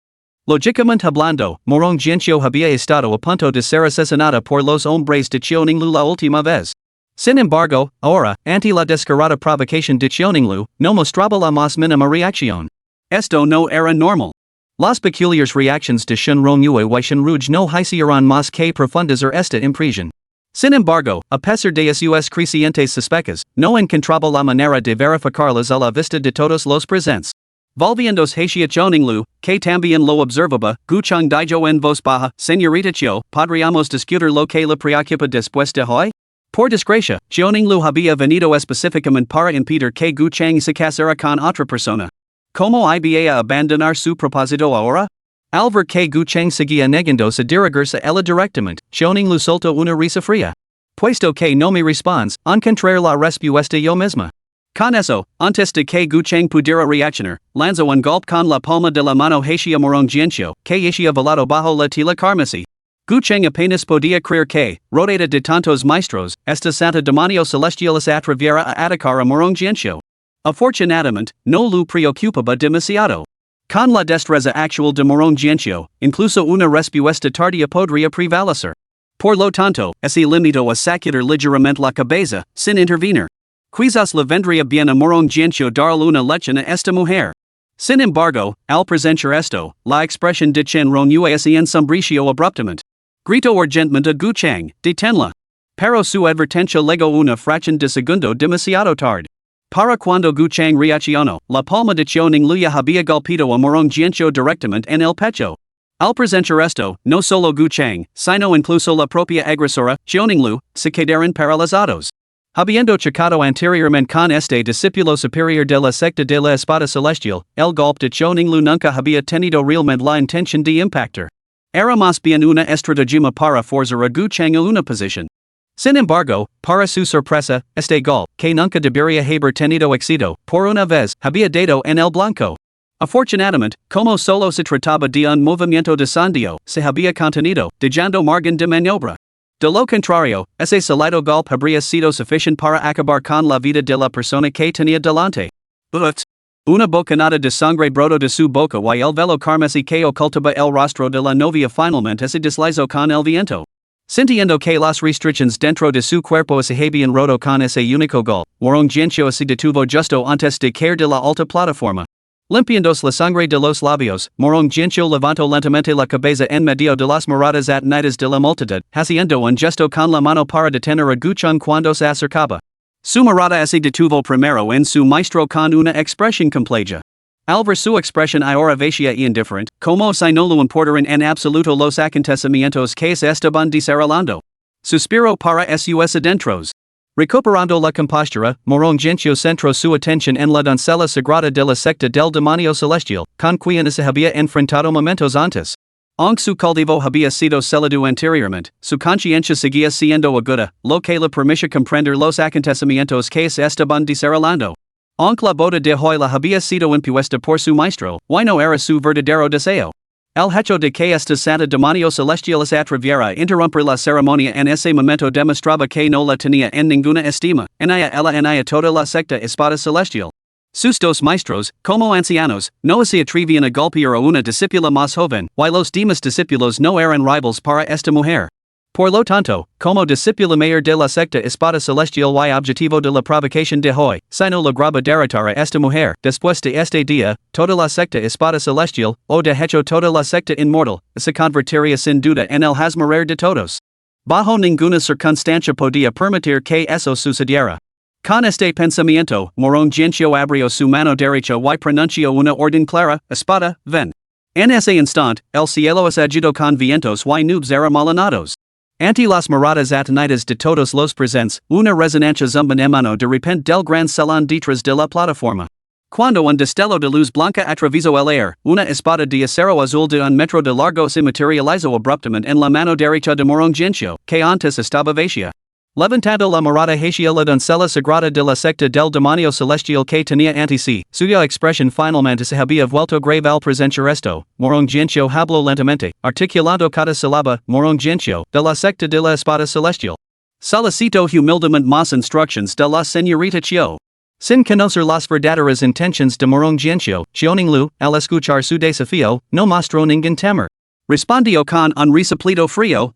Lógicamente hablando, Morong Jianxiu había estado a punto de ser asesinada por los hombres de Cheoninglu la última vez. Sin embargo, ahora, ante la descarada provocación de Cheoninglu, no mostraba la más mínima reacción. Esto no era normal. Las peculiares reacciones de Chen Rongyue y Shinruj no hicieron más que profundizar esta impresión. Sin embargo, a pesar de sus crecientes sospechas, no encontraba la manera de verificarlas a la vista de todos los presentes. Volviéndose hacia Cheoninglu, que también lo observaba, Gu Chang dijo en voz baja, Señorita Chiu, ¿podríamos discutir lo que le preocupa después de hoy? Por desgracia, Cheoninglu había venido específicamente para impedir que Gu Chang se casara con otra persona. ¿Cómo iba a abandonar su propósito ahora? Al ver que Gu Chang seguía negándose a dirigirse a ella directamente, Cheoninglu soltó una risa fría. Puesto que no me respondes, encontraré la respuesta yo misma. Con eso, antes de que Gu Chang pudiera reaccionar, lanzó un golpe con la palma de la mano hacia Morong Jianxiu, que había volado bajo la tela carmesí. Gucheng apenas podía creer que, rodeada de tantos maestros, esta santa demonio celestialis atreviera a atacar a morón gencio. Afortunadamente, no lo preocupaba demasiado. Con la destreza actual de morón gencio, incluso una respuesta tardía podría prevalecer. Por lo tanto, se limitó a sacudir ligeramente la cabeza, sin intervenir. Quizás le vendría bien a morón gencio darle una lección a esta mujer. Sin embargo, al presenciar esto, la expresión de Chen Rongyue se ensombrició abruptamente. Grito urgentemente a Gucheng, deténla. Pero su advertencia legó una fracción de segundo demasiado tarde. Para cuando Gucheng reaccionó, la palma de Chioning Luya había golpeado a morón gencio directamente en el pecho. Al presenciar esto, no solo Gucheng, sino incluso la propia agresora, Chioninglu, se quedaron paralizados. Habiendo chocado anteriormente con este discípulo superior de la secta de la espada celestial, el golpe de Chioninglu nunca había tenido realmente la intención de impactar. Era más bien una estratagema para forzar a Gucheng a una posición. Sin embargo, para su sorpresa, este golpe, que nunca debería haber tenido éxito, por una vez, había dado en el blanco. Afortunadamente, como solo se trataba de un movimiento de sandio, se había contenido, dejando margen de maniobra. De lo contrario, ese salido golpe habría sido suficiente para acabar con la vida de la persona que tenía delante. But, una bocanada de sangre brotó de su boca y el velo carmesí que ocultaba el rostro de la novia finalmente se deslizó con el viento. Sintiendo que las restricciones dentro de su cuerpo se habían roto con ese único golpe, morón gencio se detuvo justo antes de caer de la alta plataforma. Limpiándose la sangre de los labios, morón gencio levantó lentamente la cabeza en medio de las miradas atendidas de la multitud, haciendo un gesto con la mano para detener a Gucheng cuando se acercaba. Su mirada se detuvo primero en su maestro con una expresión compleja. Al ver su expresión ahora vacía y indiferente, como si no le importaran en absoluto los acontecimientos que se estaban desarrollando. Suspiró para sus adentros. Recuperando la compostura, morón gencio centró su atención en la doncella sagrada de la secta del demonio celestial, con quien se había enfrentado momentos antes. Aunque su cultivo había sido cedido anteriormente, su conciencia seguía siendo aguda, lo que le permitía comprender los acontecimientos que se estaban desarrollando. Aunque la boda de hoy la había sido impuesta por su maestro, y no era su verdadero deseo. El hecho de que esta santa demonio celestial se atreviera a interrumpir la ceremonia en ese momento demostraba que no la tenía en ninguna estima, en ella toda la secta espada celestial. Sus dos maestros, como ancianos, no se atrevían a golpear a una discípula más joven, y los demás discípulos no eran rivals para esta mujer. Por lo tanto, como discípula mayor de la secta espada celestial y objetivo de la provocación de hoy, si no lograba derrotar a esta mujer, después de este día, toda la secta espada celestial, o de hecho toda la secta inmortal, se convertiría sin duda en el hazmorer de todos. Bajo ninguna circunstancia podía permitir que eso sucediera. Con este pensamiento, morón gencio abrió su mano derecha y pronunció una orden clara, espada, ven. En ese instante, el cielo es agitado con vientos y nubes arremolinados. Ante las miradas atendidas de todos los presentes, una resonancia zumban emanó de repente del gran salón detrás de la plataforma. Cuando un destello de luz blanca atravesó el aire, una espada de acero azul de un metro de largo se materializó abruptamente en la mano derecha de morón gencio, que antes estaba vacía. Levantando la mirada hacia la doncella sagrada de la secta del demonio celestial que tenía ante sí, suya expresión finalmente se había vuelto grave al presenciar esto. Morón gencio habló lentamente, articulando cada sílaba, morón gencio, de la secta de la espada celestial. Solicito humildemente más instrucciones de la señorita Chio. Sin conocer las verdaderas intenciones de morón gencio, Chioninglu, al escuchar su desafío, no mostró ningún temor. Respondió con un resoplido frío,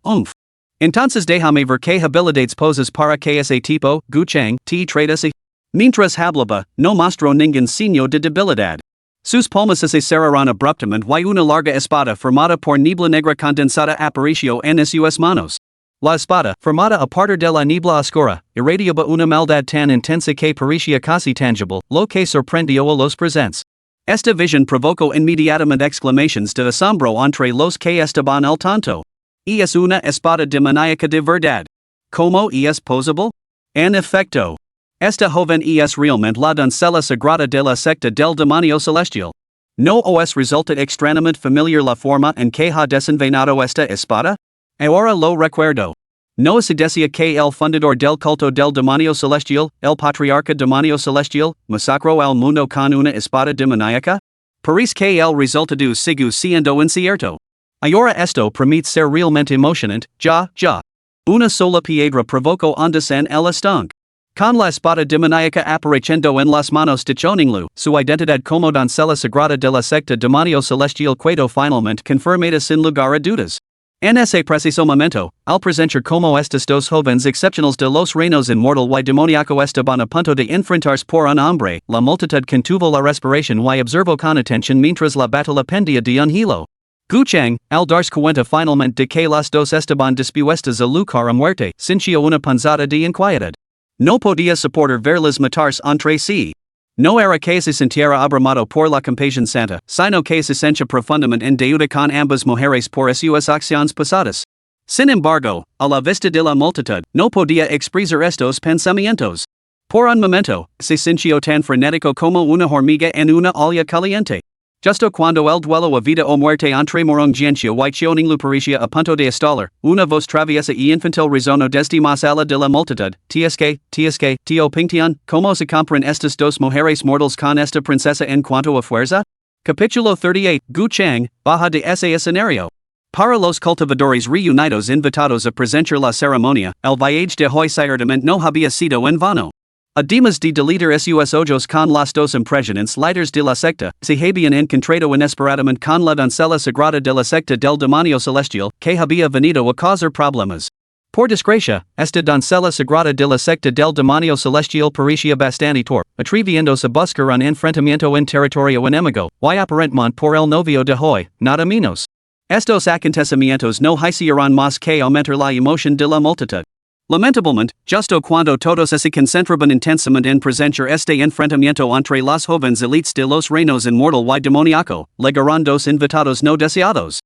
Entonces déjame ver qué habilidades poses para que ese tipo, Gucheng, te tradase. Mientras hablaba, no mostró ningún signo de debilidad. Sus palmas se cerraron abruptamente y una larga espada formada por niebla negra condensada apareció en sus manos. La espada, formada a partir de la niebla oscura, irradiaba una maldad tan intensa que parecía casi tangible, lo que sorprendió a los presentes. Esta visión provocó inmediatamente exclamaciones de asombro entre los que estaban al tanto. Es una espada demoníaca de verdad. ¿Cómo es posible? En efecto, esta joven es realmente la doncella sagrada de la secta del demonio celestial. ¿No os resulta extrañamente familiar la forma en que ha desenvainado esta espada? Ahora lo recuerdo. ¿No se decía que el fundador del culto del demonio celestial, el patriarca demonio celestial, masacró al mundo con una espada demoníaca? Parece que el resultado sigue siendo incierto. Ahora esto permite ser realmente emocionante, ya. Una sola piedra provocó ondas en el estanque. Con la espada demoníaca apareciendo en las manos de Choninglu, su identidad como doncella sagrada de la secta demonio celestial quedó finalmente confirmada sin lugar a dudas. En ese preciso momento, al presentar como estos dos jóvenes excepcionales de los reinos inmortal y demoníaco estaban a punto de enfrentarse por un hombre, la multitud contuvo la respiración y observó con atención mientras la batalla pendía de un hilo. Gu Chang, al darse cuenta finalmente de que las dos estaban dispuestas a luchar a muerte, sintió una punzada de inquietud. No podía soportar verlas matarse entre sí. No era que se sintiera abrumado por la compasión santa, sino que se sentía profundamente en deuda con ambas mujeres por sus acciones pasadas. Sin embargo, a la vista de la multitud, no podía expresar estos pensamientos. Por un momento, se sintió tan frenético como una hormiga en una olla caliente. Justo cuando el duelo a vida o muerte entre Morong Jianxia y Chioninglu parecía a punto de estallar, una voz traviesa y infantil resonó desde más allá de la multitud. Tío Pingtian, ¿cómo se compran estas dos mujeres mortales con esta princesa en cuanto a fuerza? Capítulo 38, Gu Chang, baja de ese escenario. Para los cultivadores reunidos invitados a presenciar la ceremonia, el viaje de hoy ciertamente no había sido en vano. Además de deletar sus ojos con las dos impresionantes líderes de la secta, se habían encontrado inesperadamente con la doncella sagrada de la secta del demonio celestial, que había venido a causar problemas. Por desgracia, esta doncella sagrada de la secta del demonio celestial parecía bastante torpe, atreviéndose a buscar un enfrentamiento en territorio enemigo, y aparentemente por el novio de hoy, nada menos. Estos acontecimientos no hicieron más que aumentar la emoción de la multitud. Lamentablemente, justo cuando todos se concentraban intensamente en presenciar este enfrentamiento entre las jóvenes élites de los reinos inmortal y demoníaco, llegaron dos invitados no deseados.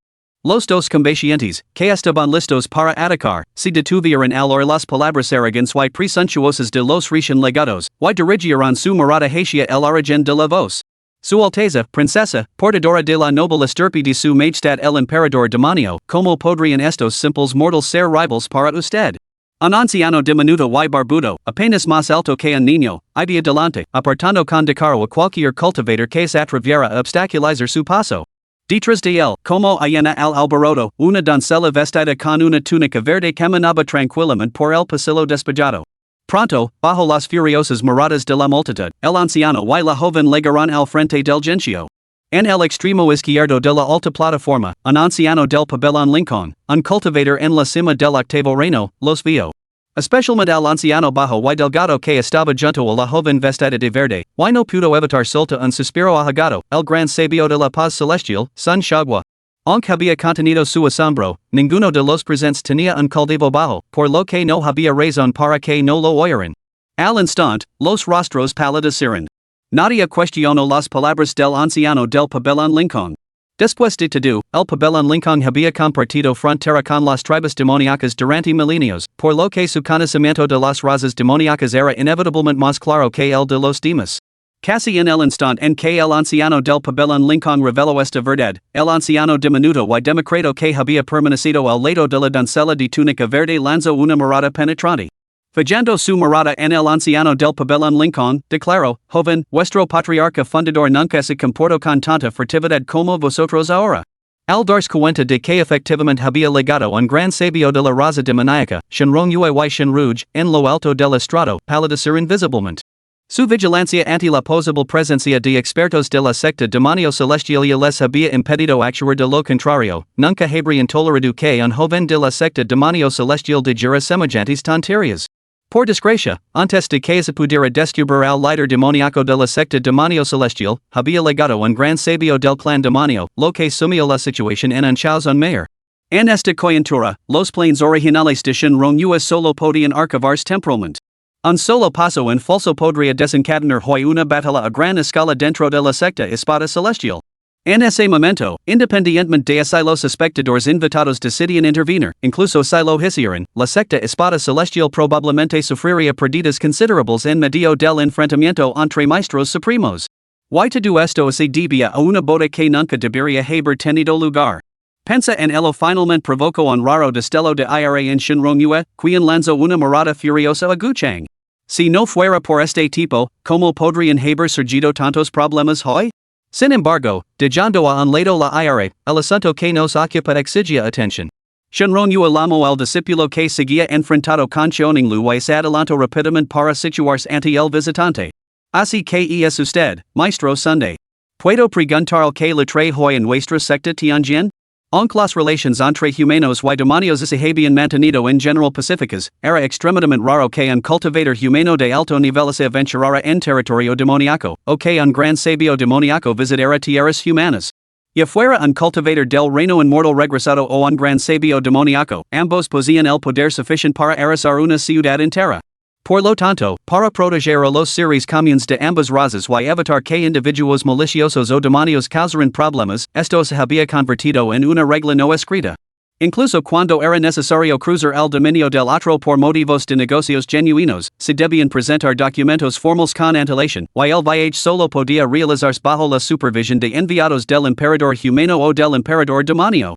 Los dos combatientes, que estaban listos para atacar, se detuvieron al oír las palabras arrogantes y presuntuosas de los recién legados, y dirigieron su mirada hacia el origen de la voz. Su Alteza, princesa, portadora de la noble estirpe de su majestad el emperador demonio, ¿cómo podrían estos simples mortals ser rivals para usted? Un anciano diminuto y barbudo, apenas más alto que un niño, iba adelante, apartando con decaro a cualquier cultivador que se atreviera a obstaculizar su paso. Detrás de él, como hiena al alboroto, una doncella vestida con una túnica verde caminaba tranquilamente por el pasillo despejado. Pronto, bajo las furiosas miradas de la multitud, el anciano y la joven llegaron al frente del gentío. En el extremo izquierdo de la alta plataforma, un anciano del pabellón Lincoln, un cultivador en la cima del octavo reino, los vio. Especialmente al anciano bajo y delgado que estaba junto a la joven vestida de verde, y no pudo evitar soltar un suspiro ahogado, el gran sabio de la paz celestial, Sun Shagwa. Aunque había contenido su asombro, ninguno de los presentes tenía un cultivo bajo, por lo que no había razón para que no lo oyeran. Al instante, los rostros palidecieron. Nadie cuestionó las palabras del anciano del pabellón Lincoln. Después de todo, el pabellón Lincoln había compartido frontera con las tribus demoníacas durante milenios, por lo que su conocimiento de las razas demoníacas era inevitablemente más claro que el de los demás. Casi en el instante en que el anciano del pabellón Lincoln reveló esta verdad, el anciano diminuto y demacrado que había permanecido al lado de la doncella de túnica verde lanzó una mirada penetrante. Fijando su mirada en el anciano del pabellón Lincoln, declaró, joven, vuestro patriarca fundador nunca se comportó con tanta furtividad como vosotros ahora. Al darse cuenta de que efectivamente había legado un gran sabio de la raza demoníaca, Shenrong Yue y Shenruj, en lo alto del estrado, palidecieron visiblemente. Su vigilancia ante la posible presencia de expertos de la secta demonio celestial les había impedido actuar de lo contrario, nunca habrían tolerado que un joven de la secta demonio celestial dijera semejantes tonterías. Por desgracia, antes de que se pudiera descubrir al líder demoníaco de la secta demonio celestial, había legado un gran sabio del clan demonio, lo que sumió la situación en un caos mayor. En esta coyuntura, los planes originales de Shenrong Yue solo podían archivarse temporalmente. Un solo paso en falso podría desencadenar hoy una batalla a gran escala dentro de la secta espada celestial. En ese momento, independientemente de si los espectadores invitados decidían intervenir, incluso si lo hicieran, la secta espada celestial probablemente sufriría pérdidas considerables en medio del enfrentamiento entre maestros supremos. Y todo esto se debía a una boda que nunca debería haber tenido lugar. Pensa en ello finalmente provocó un raro destello de ira en Shenrong Yue, quien lanzó una mirada furiosa a Gu Chang. Si no fuera por este tipo, ¿cómo podrían haber surgido tantos problemas hoy? Sin embargo, dejando a un lado la ira, el asunto que nos ocupa exigia atención. Shunron yu alamo al discípulo que seguía enfrentado con Choninglu y se adelantó rápidamente para situarse ante el visitante. Así que es usted, maestro Sunday. ¿Puedo preguntar que le trae hoy en nuestra secta Tianjin? Aunque las relaciones entre humanos y demonios se habían mantenido en general pacíficas, era extremadamente raro que un cultivador humano de alto nivel se aventurara en territorio demoníaco, o que un gran sabio demoníaco visitara tierras humanas. Ya fuera un cultivador del reino inmortal regresado o un gran sabio demoníaco, ambos poseían el poder suficiente para arrasar una ciudad entera. Por lo tanto, para proteger a los seres comunes de ambas razas y evitar que individuos maliciosos o demonios causaran problemas, esto se había convertido en una regla no escrita. Incluso cuando era necesario cruzar el dominio del otro por motivos de negocios genuinos, se debían presentar documentos formales con antelación, y el viaje solo podía realizarse bajo la supervisión de enviados del emperador humano o del emperador demonio.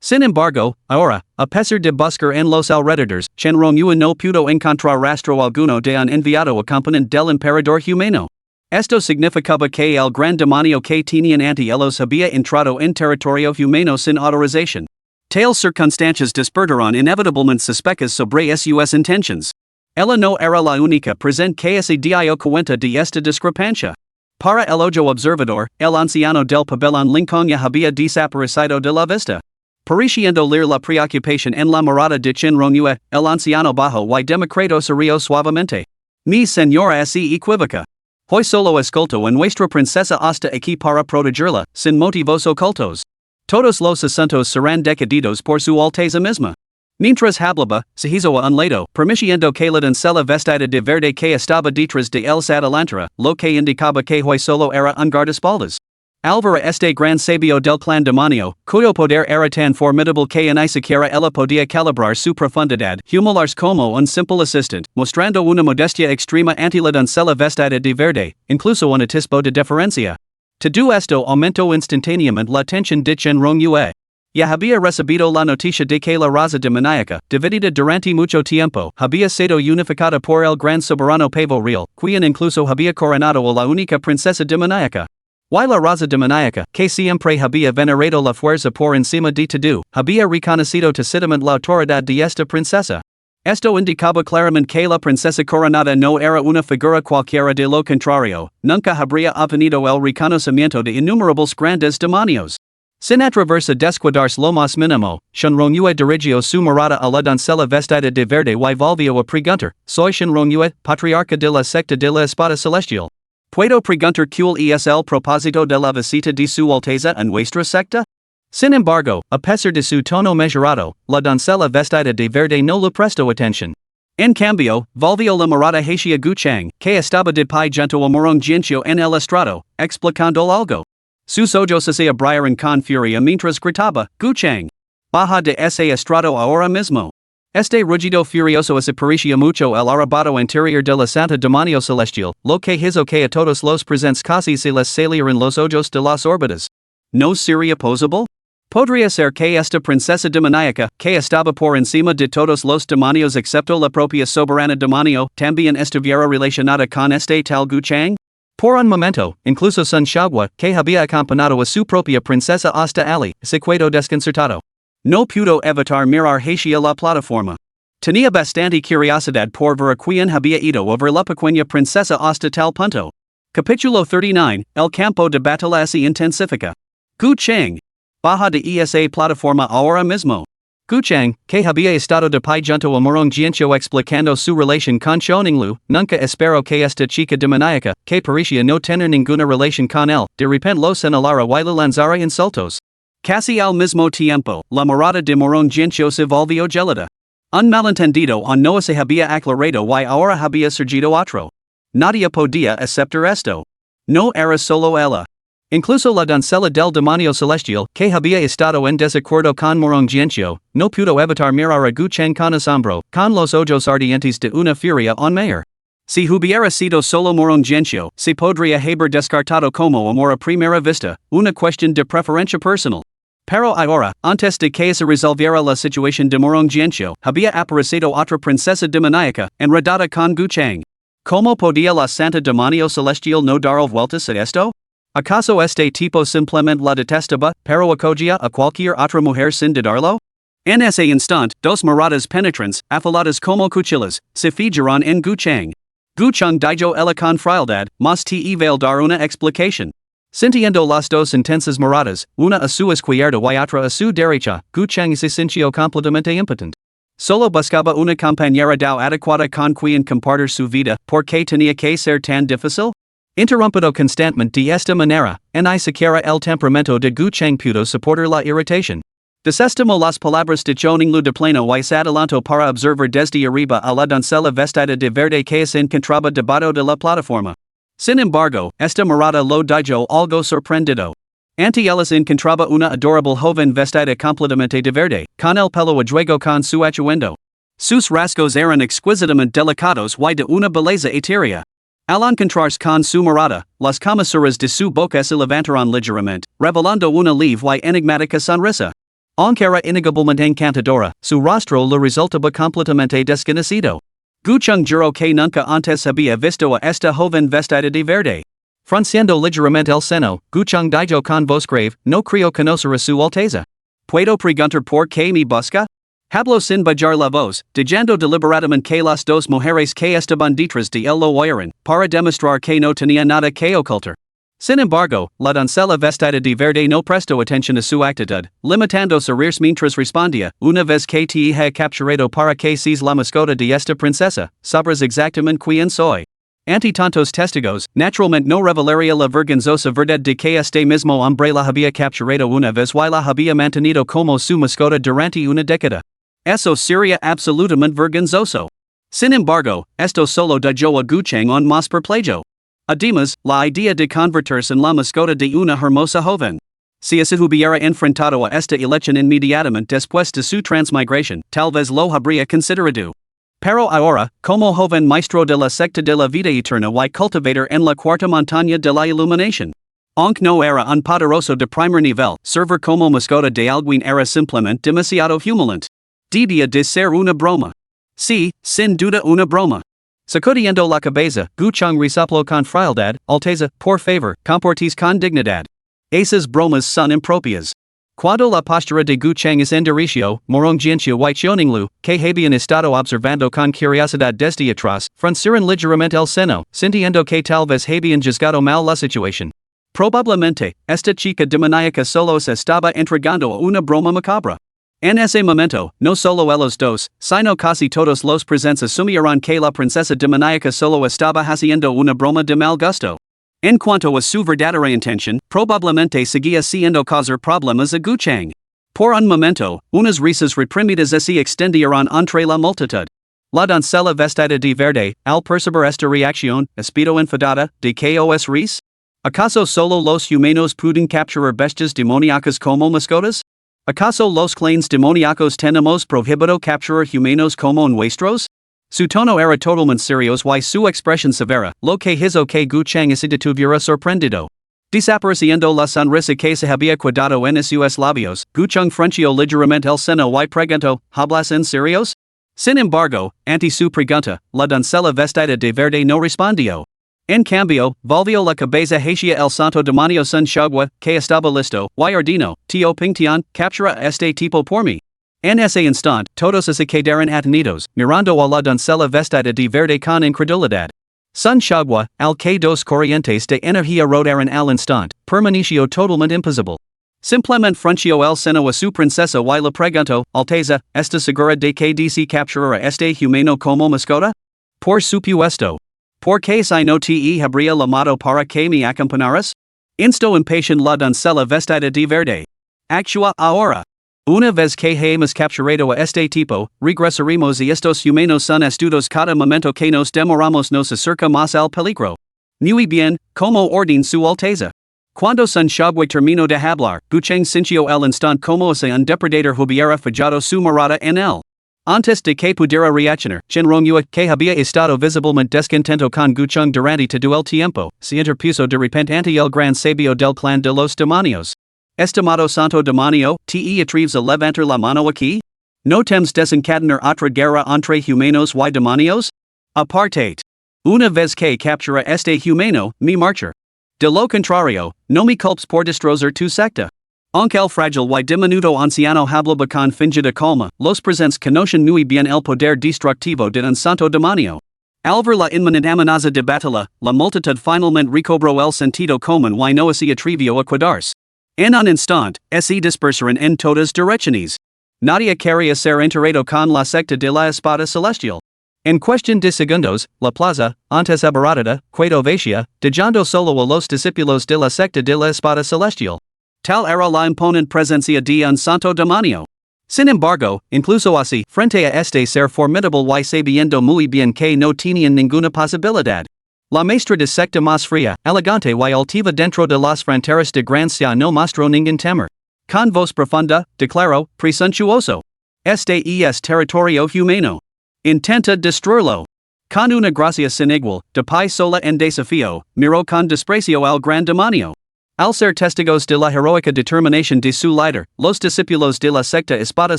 Sin embargo, ahora, a pesar de buscar en los alrededores, Shenron Yuan no pudo encontrar rastro alguno de un enviado acompañante del emperador humano. Esto significaba que el gran demonio que tenían ante ellos había entrado en territorio humano sin autorización. Tales circunstancias despertaron inevitablemente sospechas sobre sus intenciones. Ella no era la única presente que se dio cuenta de esta discrepancia. Para el ojo observador, el anciano del pabellón Lincoln ya había desaparecido de la vista. Pareciendo leer la preocupación en la mirada de Shenron Yue, el anciano bajo y demacrado se rió suavemente. Mi señora así equívoca. Hoy solo escolto a nuestra princesa hasta aquí para protegerla, sin motivos ocultos. Todos los asuntos serán decididos por su alteza misma. Mientras hablaba, se hizo a un lado, permitiendo que la doncella vestida de verde que estaba detrás de él se adelantara, lo que indicaba que hoy solo era un guardaespaldas. Álvaro este gran sabio del clan demonio, cuyo poder era tan formidable que ni siquiera ella podía calibrar su profundidad, humilarse como un simple asistente, mostrando una modestia extrema ante la doncella vestida de verde, incluso un atisbo de deferencia. Todo esto aumentó instantáneamente la tensión de Shenron Yue. Ya había recibido la noticia de que la raza demoníaca, dividida durante mucho tiempo, había sido unificada por el gran soberano pavo real, quien incluso había coronado a la única princesa demoníaca. Y la raza demoníaca, que siempre había venerado la fuerza por encima de todo, había reconocido tácitamente la autoridad de esta princesa. Esto indicaba claramente que la princesa coronada no era una figura cualquiera, de lo contrario, nunca habría obtenido el reconocimiento de innumerables grandes demonios. Sin atreverse a descuidarse lo más mínimo, Shenron Yue dirigió su mirada a la doncella vestida de verde y volvió a preguntar: ¿Soy Shenron Yue, patriarca de la secta de la espada celestial? ¿Puedo preguntar cuál es el propósito de la visita de su alteza en nuestra secta? Sin embargo, a pesar de su tono mesurado, la doncella vestida de verde no le prestó atención. En cambio, volvió la mirada hacia Guchang, que estaba de pie junto a Morong Jianxiu en el estrado, explicando algo. Sus ojos se abrieron con furia mientras gritaba: Guchang, baja de ese estrado ahora mismo. Este rugido furioso se parecía mucho al arrabado interior de la Santa Demonio Celestial, lo que hizo que a todos los presentes casi se les salieran los ojos de las órbitas. ¿No sería posible? Podría ser que esta princesa demoníaca, que estaba por encima de todos los demonios excepto la propia soberana demonio, también estuviera relacionada con este tal Guchang? Por un momento, incluso Sun Xiaohua, que había acompañado a su propia princesa hasta Ali, se quedó desconcertado. No pudo evitar mirar hacia la plataforma. Tenía bastante curiosidad por ver a quién había ido a ver la pequeña princesa hasta tal punto. Capítulo 39, El campo de batalla se intensifica. Guchang, baja de esa plataforma ahora mismo. Guchang, que había estado de pie junto a Morong Jianxiu explicando su relación con Choninglu, nunca esperó que esta chica demoníaca, que parecía no tener ninguna relación con él, de repente lo señalara y le lanzara insultos. Casi al mismo tiempo, la mirada de Morong Jianxiu se volvió gélida. Un malentendido no se había aclarado y ahora había surgido otro. Nadie podía aceptar esto. No era solo ella. Incluso la doncella del demonio celestial, que había estado en desacuerdo con Morong Jianxiu, no pudo evitar mirar a Guchang con asombro, con los ojos ardientes de una furia aún mayor. Si hubiera sido solo Morong Jianxiu, se podría haber descartado como amor a primera vista, una cuestión de preferencia personal. Pero ahora, antes de que se resolviera la situación de Morong Jianxiu, había aparecido otra princesa demoníaca, enredada con Guchang. ¿Cómo podía la Santa Demonio Celestial no dar vueltas a esto? ¿Acaso este tipo simplemente la detestaba, pero acogia a cualquier otra mujer sin dudarlo? En ese instante, dos miradas penetrantes, afiladas como cuchillas, se fijaron en Guchang. Guchang dijo ella con frialdad, mas te iba dar una explicación. Sintiendo las dos intensas miradas, una a su izquierda y otra a su derecha, Guchang se sintió completamente impotente. Solo buscaba una compañera dao adecuada con quien compartir su vida, ¿por qué tenía que ser tan difícil? Interrumpido constantemente de esta manera, ni siquiera el temperamento de Guchang pudo soportar la irritación. Desestimó las palabras de Choning Lu de plano y se adelantó para observar desde arriba a la doncella vestida de verde que se encontraba debajo de la plataforma. Sin embargo, esta mirada lo dijo algo sorprendido. Ante ellas encontraba una adorable joven vestida completamente de verde, con el pelo ajuego con su atuendo. Sus rasgos eran exquisitamente delicados y de una belleza etérea. Al encontrarse con su mirada, las comisuras de su boca se levantaron ligeramente, revelando una leve y enigmática sonrisa. Aunque era innegablemente encantadora, su rostro le resultaba completamente desconocido. Guchang juró que nunca antes había visto a esta joven vestida de verde. Frunciendo ligeramente el seno, Guchang dijo con voz grave, no creo conocer a su alteza. ¿Puedo preguntar por qué me busca? Habló sin bajar la voz, diciendo deliberadamente que las dos mujeres que estaban detrás de él lo oyeron, para demostrar que no tenía nada que ocultar. Sin embargo, la doncella vestida de verde no prestó atención a su actitud, limitándose a reírse mientras respondía, una vez que te he capturado para que seas la mascota de esta princesa, sabrás exactamente quién soy. Ante tantos testigos, naturalmente no revelaría la vergonzosa verdad de que este mismo hombre la había capturado una vez y la había mantenido como su mascota durante una década. Eso sería absolutamente vergonzoso. Sin embargo, esto solo dijo a Guchang on más perplejo. Además, la idea de convertirse en la mascota de una hermosa joven. Si se hubiera enfrentado a esta elección inmediatamente después de su transmigración, tal vez lo habría considerado. Pero ahora, como joven maestro de la secta de la vida eterna y cultivador en la cuarta montaña de la iluminación. Aunque no era un poderoso de primer nivel, servir como mascota de alguien era simplemente demasiado humillante. Debía de ser una broma. Sí, sin duda una broma. Sacudiendo la cabeza, Guchang resopló con frialdad, Alteza, por favor, comportes con dignidad. Esas bromas son impropias. Cuando la postura de Guchang es endereció, Morongjianxia y Choning Lu, que habían estado observando con curiosidad desde atrás, fruncieron ligeramente el seno, sintiendo que tal vez habían juzgado mal la situación. Probablemente, esta chica demoníaca solo se estaba entregando a una broma macabra. En ese momento, no solo ellos dos, sino casi todos los presentes asumieron que la princesa demoníaca solo estaba haciendo una broma de mal gusto. En cuanto a su verdadera intención, probablemente seguía siendo causar problemas a Guchang. Por un momento, unas risas reprimidas se extendieron entre la multitud. La doncella vestida de verde, al percibir esta reacción, espido enfadada, ¿de qué os ris? ¿Acaso solo los humanos pueden capturar bestias demoníacas como mascotas? ¿Acaso los clanes demoníacos tenemos prohibido capturar humanos como nuestros? Su tono era totalmente serio y su expresión severa, lo que hizo que Guchang se detuviera sorprendido. Desapareciendo la sonrisa que se había quedado en sus labios, Guchang frunció ligeramente el seno y preguntó, ¿hablas en serios? Sin embargo, ante su pregunta, la doncella vestida de verde no respondió. En cambio, volvió la cabeza hacia el santo demonio Sun Shagwa, que estaba listo, y ordinó, Tio Pingtian, captura a este tipo por mí. En ese instante, todos se quedaron atenidos, mirando a la doncella vestida de verde con incredulidad. Sun Shagwa, al que dos corrientes de energía rodaron al instante, permaneció totalmente impasible. Simplemente frunció el seno a su princesa y le preguntó, Alteza, ¿está segura de que DC capturar a este humano como mascota? Por supuesto. ¿Por qué si no te habría llamado para que me acompañaras? Instó impatient la doncella vestida de verde. Actúa ahora. Una vez que hemos capturado a este tipo, regresaremos y estos humanos son astutos cada momento que nos demoramos nos acerca más al peligro. Muy bien, como ordena su alteza. Cuando Sun Shagwa terminó de hablar, Guchang sintió el instante como si un depredador hubiera fijado su mirada en él. Antes de que pudiera reaccionar, Shinrongyue, que había estado visiblemente descontento con Guchang durante todo el tiempo, se interpuso de repente ante el gran sabio del clan de los demonios. Estimado santo demonio, te atreves a levantar la mano aquí? ¿No temes desencadenar otra guerra entre humanos y demonios? Apartate. Una vez que captura este humano, me marchar. De lo contrario, no me culpes por destrozar tu secta. Aunque el fragile y diminuto anciano habla con fingida calma, los presentes conocen muy bien el poder destructivo de un santo demonio. Al ver la inminente amenaza de batalla, la multitud finalmente recobró el sentido común y no se atrevió a quedarse. En un instante, se dispersaron en todas direcciones. Nadie quería ser enterrado con la secta de la espada celestial. En cuestión de segundos, la plaza, antes abarrotada, quedó vacía, dejando solo a los discípulos de la secta de la espada celestial. Tal era la imponente presencia de un santo demonio. Sin embargo, incluso así, frente a este ser formidable y sabiendo muy bien que no tenían ninguna posibilidad. La maestra de secta más fría, elegante y altiva dentro de las fronteras de Gracia no mostró ningún temor. Con voz profunda, declaró, presuntuoso. Este es territorio humano. Intenta destruirlo. Con una gracia sin igual, de pie sola en desafío, miró con desprecio al gran demonio. Al ser testigos de la heroica determinación de su líder, los discípulos de la secta espada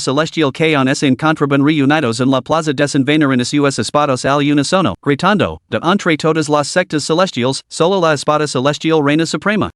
celestial que aún se encontraban reunidos en la plaza desenvainaron sus espadas al unísono, gritando, de entre todas las sectas celestiales, solo la espada celestial reina suprema.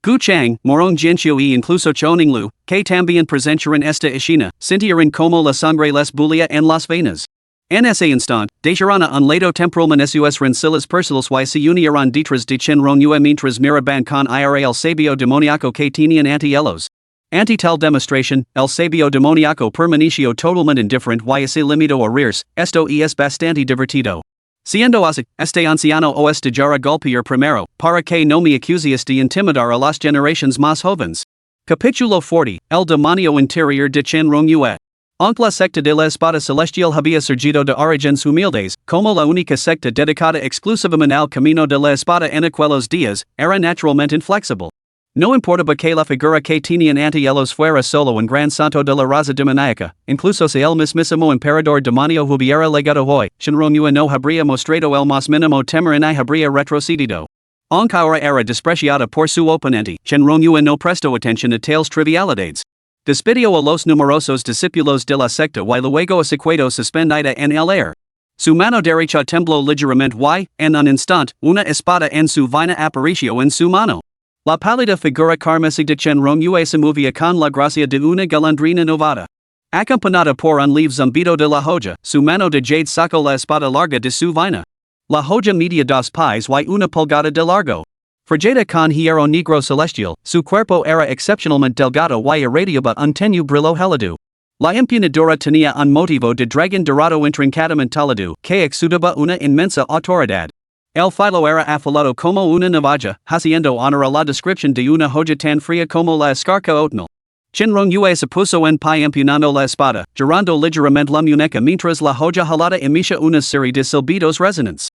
Gu Chang, Morong Jianqiu e incluso Choninglu, que también presentaron esta escena, sintieron como la sangre les bulia en las venas. En ese instante, dejarán un lado temporalmente sus rencillas personales y se unirán detrás de Chenron Yue mientras miraban con ira el sabio demoníaco que tenían ante ellos. Ante tal demostración, el sabio demoníaco permaneció totalmente indiferente y se limitó a reírse. Esto es bastante divertido. Siendo así, este anciano os dejará golpear primero, para que no me acuses de intimidar a las generaciones más jóvenes. Capítulo 40, El demonio interior de Chenron Yue. Aunque la secta de la espada celestial había surgido de orígenes humildes, como la única secta dedicada exclusivamente al camino de la espada en aquellos días, era naturalmente inflexible. No importaba que la figura que tenían ante ellos fuera solo un gran santo de la raza demoníaca, incluso si el mismísimo emperador demonio hubiera legado hoy, Shinron Yue no habría mostrado el más mínimo temor ni habría retrocedido. Aunque ahora era despreciada por su oponente, Shinron Yue no prestó atención a tales trivialidades. Despidió a los numerosos discípulos de la secta y luego se quedó suspendida en el aire. Su mano derecha tembló ligeramente y, en un instante, una espada en su vaina apareció en su mano. La pálida figura carmesí de Chenron Yue se movía con la gracia de una golondrina novata. Acompañada por un leve zumbido de la joya, su mano de jade sacó la espada larga de su vaina. La joya medía 2 pies y una pulgada de largo. Fragada con hierro negro celestial, su cuerpo era excepcionalmente delgado y irradiaba un tenue brillo helado. La empuñadura tenía un motivo de dragón dorado intrincadamente talado, que exudaba una inmensa autoridad. El filo era afilado como una navaja, haciendo honor a la descripción de una joya tan fría como la escarcha autumnal. Chenron Yue se puso en pie empuñando la espada, girando ligeramente la muñeca mientras la joya jalada emitía una serie de silbidos resonantes.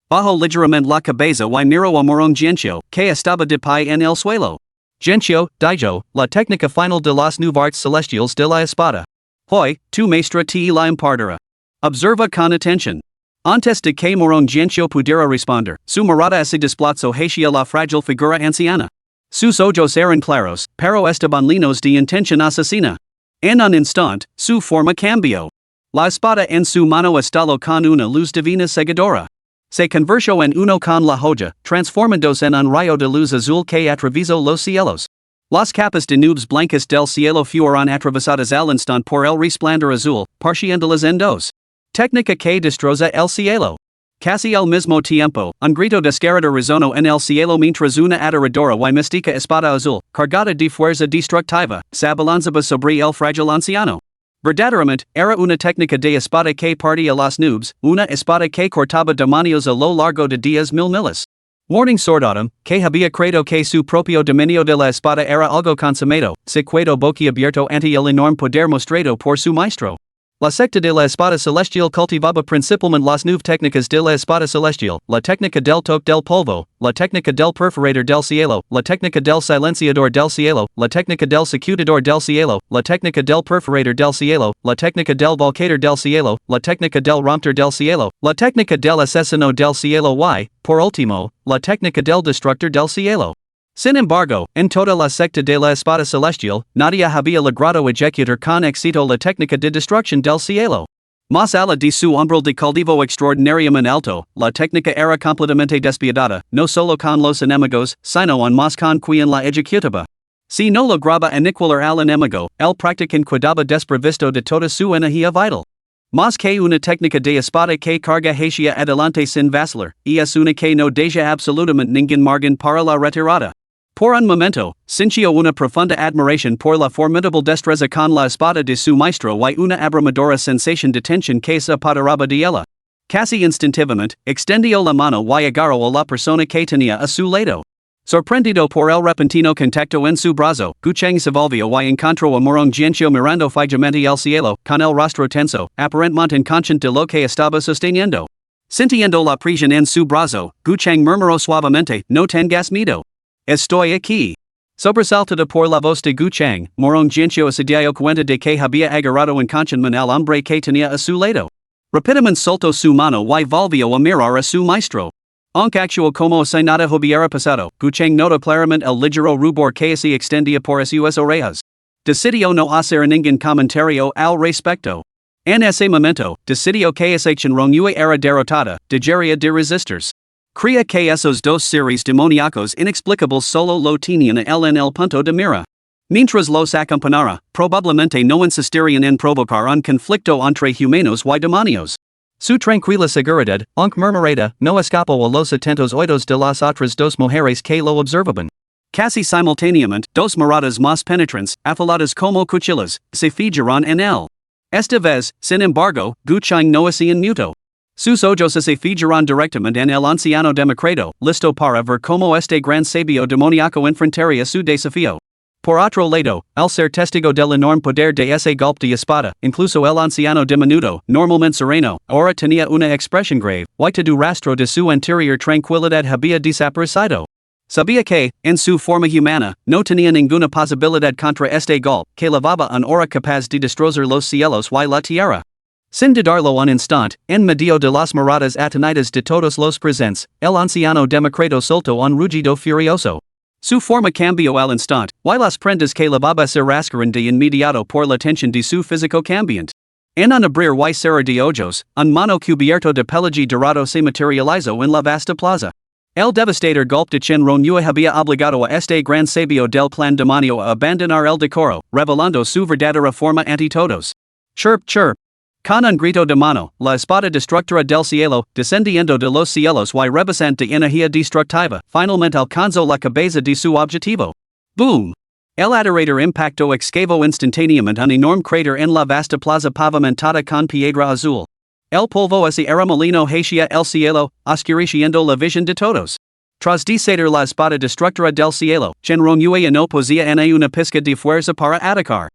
Bajó ligeramente la cabeza y miró a Morong Jianqiu, que estaba de pie en el suelo. Jianqiu, dijo, la técnica final de las nuevas celestiales de la espada. Hoy, tu maestra te la impartirá. Observa con atención. Antes de que Morong Jianqiu pudiera responder, su mirada se desplazó hacia la frágil figura anciana. Sus ojos eran claros, pero estaban llenos de intención asesina. En un instante, su forma cambió. La espada en su mano estaló con una luz divina cegadora. Se convirtió en uno con la joya, transformándose en un rayo de luz azul que atravesó los cielos. Las capas de nubes blancas del cielo fueron atravesadas al instante por el resplandor azul, partiéndolas en dos. Técnica que destroza el cielo. Casi al mismo tiempo, un grito desgarrador resonó en el cielo mientras una aterradora y mística espada azul, cargada de fuerza destructiva, se abalanzaba sobre el frágil anciano. Verdaderamente, era una técnica de espada que partía las nubes, una espada que cortaba demonios a lo largo de 10,000 miles. Warning Sordautum, que había creído que su propio dominio de la espada era algo consumado, se quedó boquiabierto ante el enorme poder mostrado por su maestro. La secta de la espada celestial cultivaba principalmente las nuevas técnicas de la espada celestial, la técnica del toque del polvo, la técnica del perforador del cielo, la técnica del silenciador del cielo, la técnica del secutador del cielo, la técnica del perforador del cielo, la técnica del volcador del cielo, la técnica del rompedor del cielo, la técnica del asesino del cielo y, por último, la técnica del destructor del cielo. Sin embargo, en toda la secta de la espada celestial, nadie había logrado ejecutar con éxito la técnica de destrucción del cielo. Mas ala de su umbral de cultivo extraordinarium en alto, la técnica era completamente despiadada, no solo con los enemigos, sino en más con quien la ejecutaba. Si no lograba aniquilar al enemigo, el practican quedaba desprovisto de toda su energía vital. Más que una técnica de espada que carga hacia adelante sin vacilar, y es una que no deja absolutamente ningún margen para la retirada. Por un momento, sintió una profunda admiración por la formidable destreza con la espada de su maestro y una abrumadora sensación de tensión que se apoderaba de ella. Casi instintivamente, extendió la mano y agarró a la persona que tenía a su lado. Sorprendido por el repentino contacto en su brazo, Gucheng se volvió y encontró a Morong Jianqiu mirando fijamente al cielo, con el rostro tenso, aparentemente inconsciente de lo que estaba sosteniendo. Sintiendo la presión en su brazo, Gucheng murmuró suavemente, no tengas miedo. Estoy aquí. Sobresaltada por la voz de Gucheng, Morong Jianqiu se dio cuenta de que había agarrado inconscientemente al hombre que tenía a su lado. Rápidamente soltó su mano y volvió a mirar a su maestro. Aunque actuó como si nada hubiera pasado, Gucheng notó claramente el ligero rubor que se extendía por sus orejas. Decidió no hacer ningún comentario al respecto. En ese momento, decidió que esa Chenrongyue era derrotada, dejaría de resistirse. Creía que esos dos seres demoníacos inexplicables solo lo tenían a él en el punto de mira. Mientras los acompañara, probablemente no insistirían en provocar un conflicto entre humanos y demonios. Su tranquila seguridad, aunque murmurada, no escapó a los atentos oídos de las otras dos mujeres que lo observaban. Casi simultáneamente, dos miradas más penetrantes, afiladas como cuchillas, se fijaron en él. Esta vez, sin embargo, Gucheng no hacían muto. Sus ojos se fijaron directamente en el anciano democrado, listo para ver cómo este gran sabio demoníaco enfrentaría su desafío. Por otro lado, al ser testigo del enorme poder de ese golpe de espada, incluso el anciano diminuto, normalmente sereno, ahora tenía una expresión grave, y todo rastro de su anterior tranquilidad había desaparecido. Sabía que, en su forma humana, no tenía ninguna posibilidad contra este golpe, que levaba un aura capaz de destrozar los cielos y la tierra. Sin dudarlo un instante, en medio de las miradas atenidas de todos los presentes, el anciano democrado soltó un rugido furioso. Su forma cambió al instante, y las prendas que levaba se rasgaron de inmediato por la tensión de su físico cambiante. En un abrir y cerrar de ojos, un mono cubierto de pelaje dorado se materializó en la vasta plaza. El devastador golpe de Chenrongyue había obligado a este gran sabio del plan demonio a abandonar el decoro, revelando su verdadera forma ante todos. Chirp chirp. Con un grito de mano, la espada destructora del cielo, descendiendo de los cielos y rebosante de energía destructiva, finalmente alcanzó la cabeza de su objetivo. Boom! El adorador impacto excavó instantáneamente un enorme cráter en la vasta plaza pavimentada con piedra azul. El polvo se era molino hacia el cielo, oscureciendo la visión de todos. Tras de ceder la espada destructora del cielo, Chenrongyue no poseía una pizca de fuerza para atacar.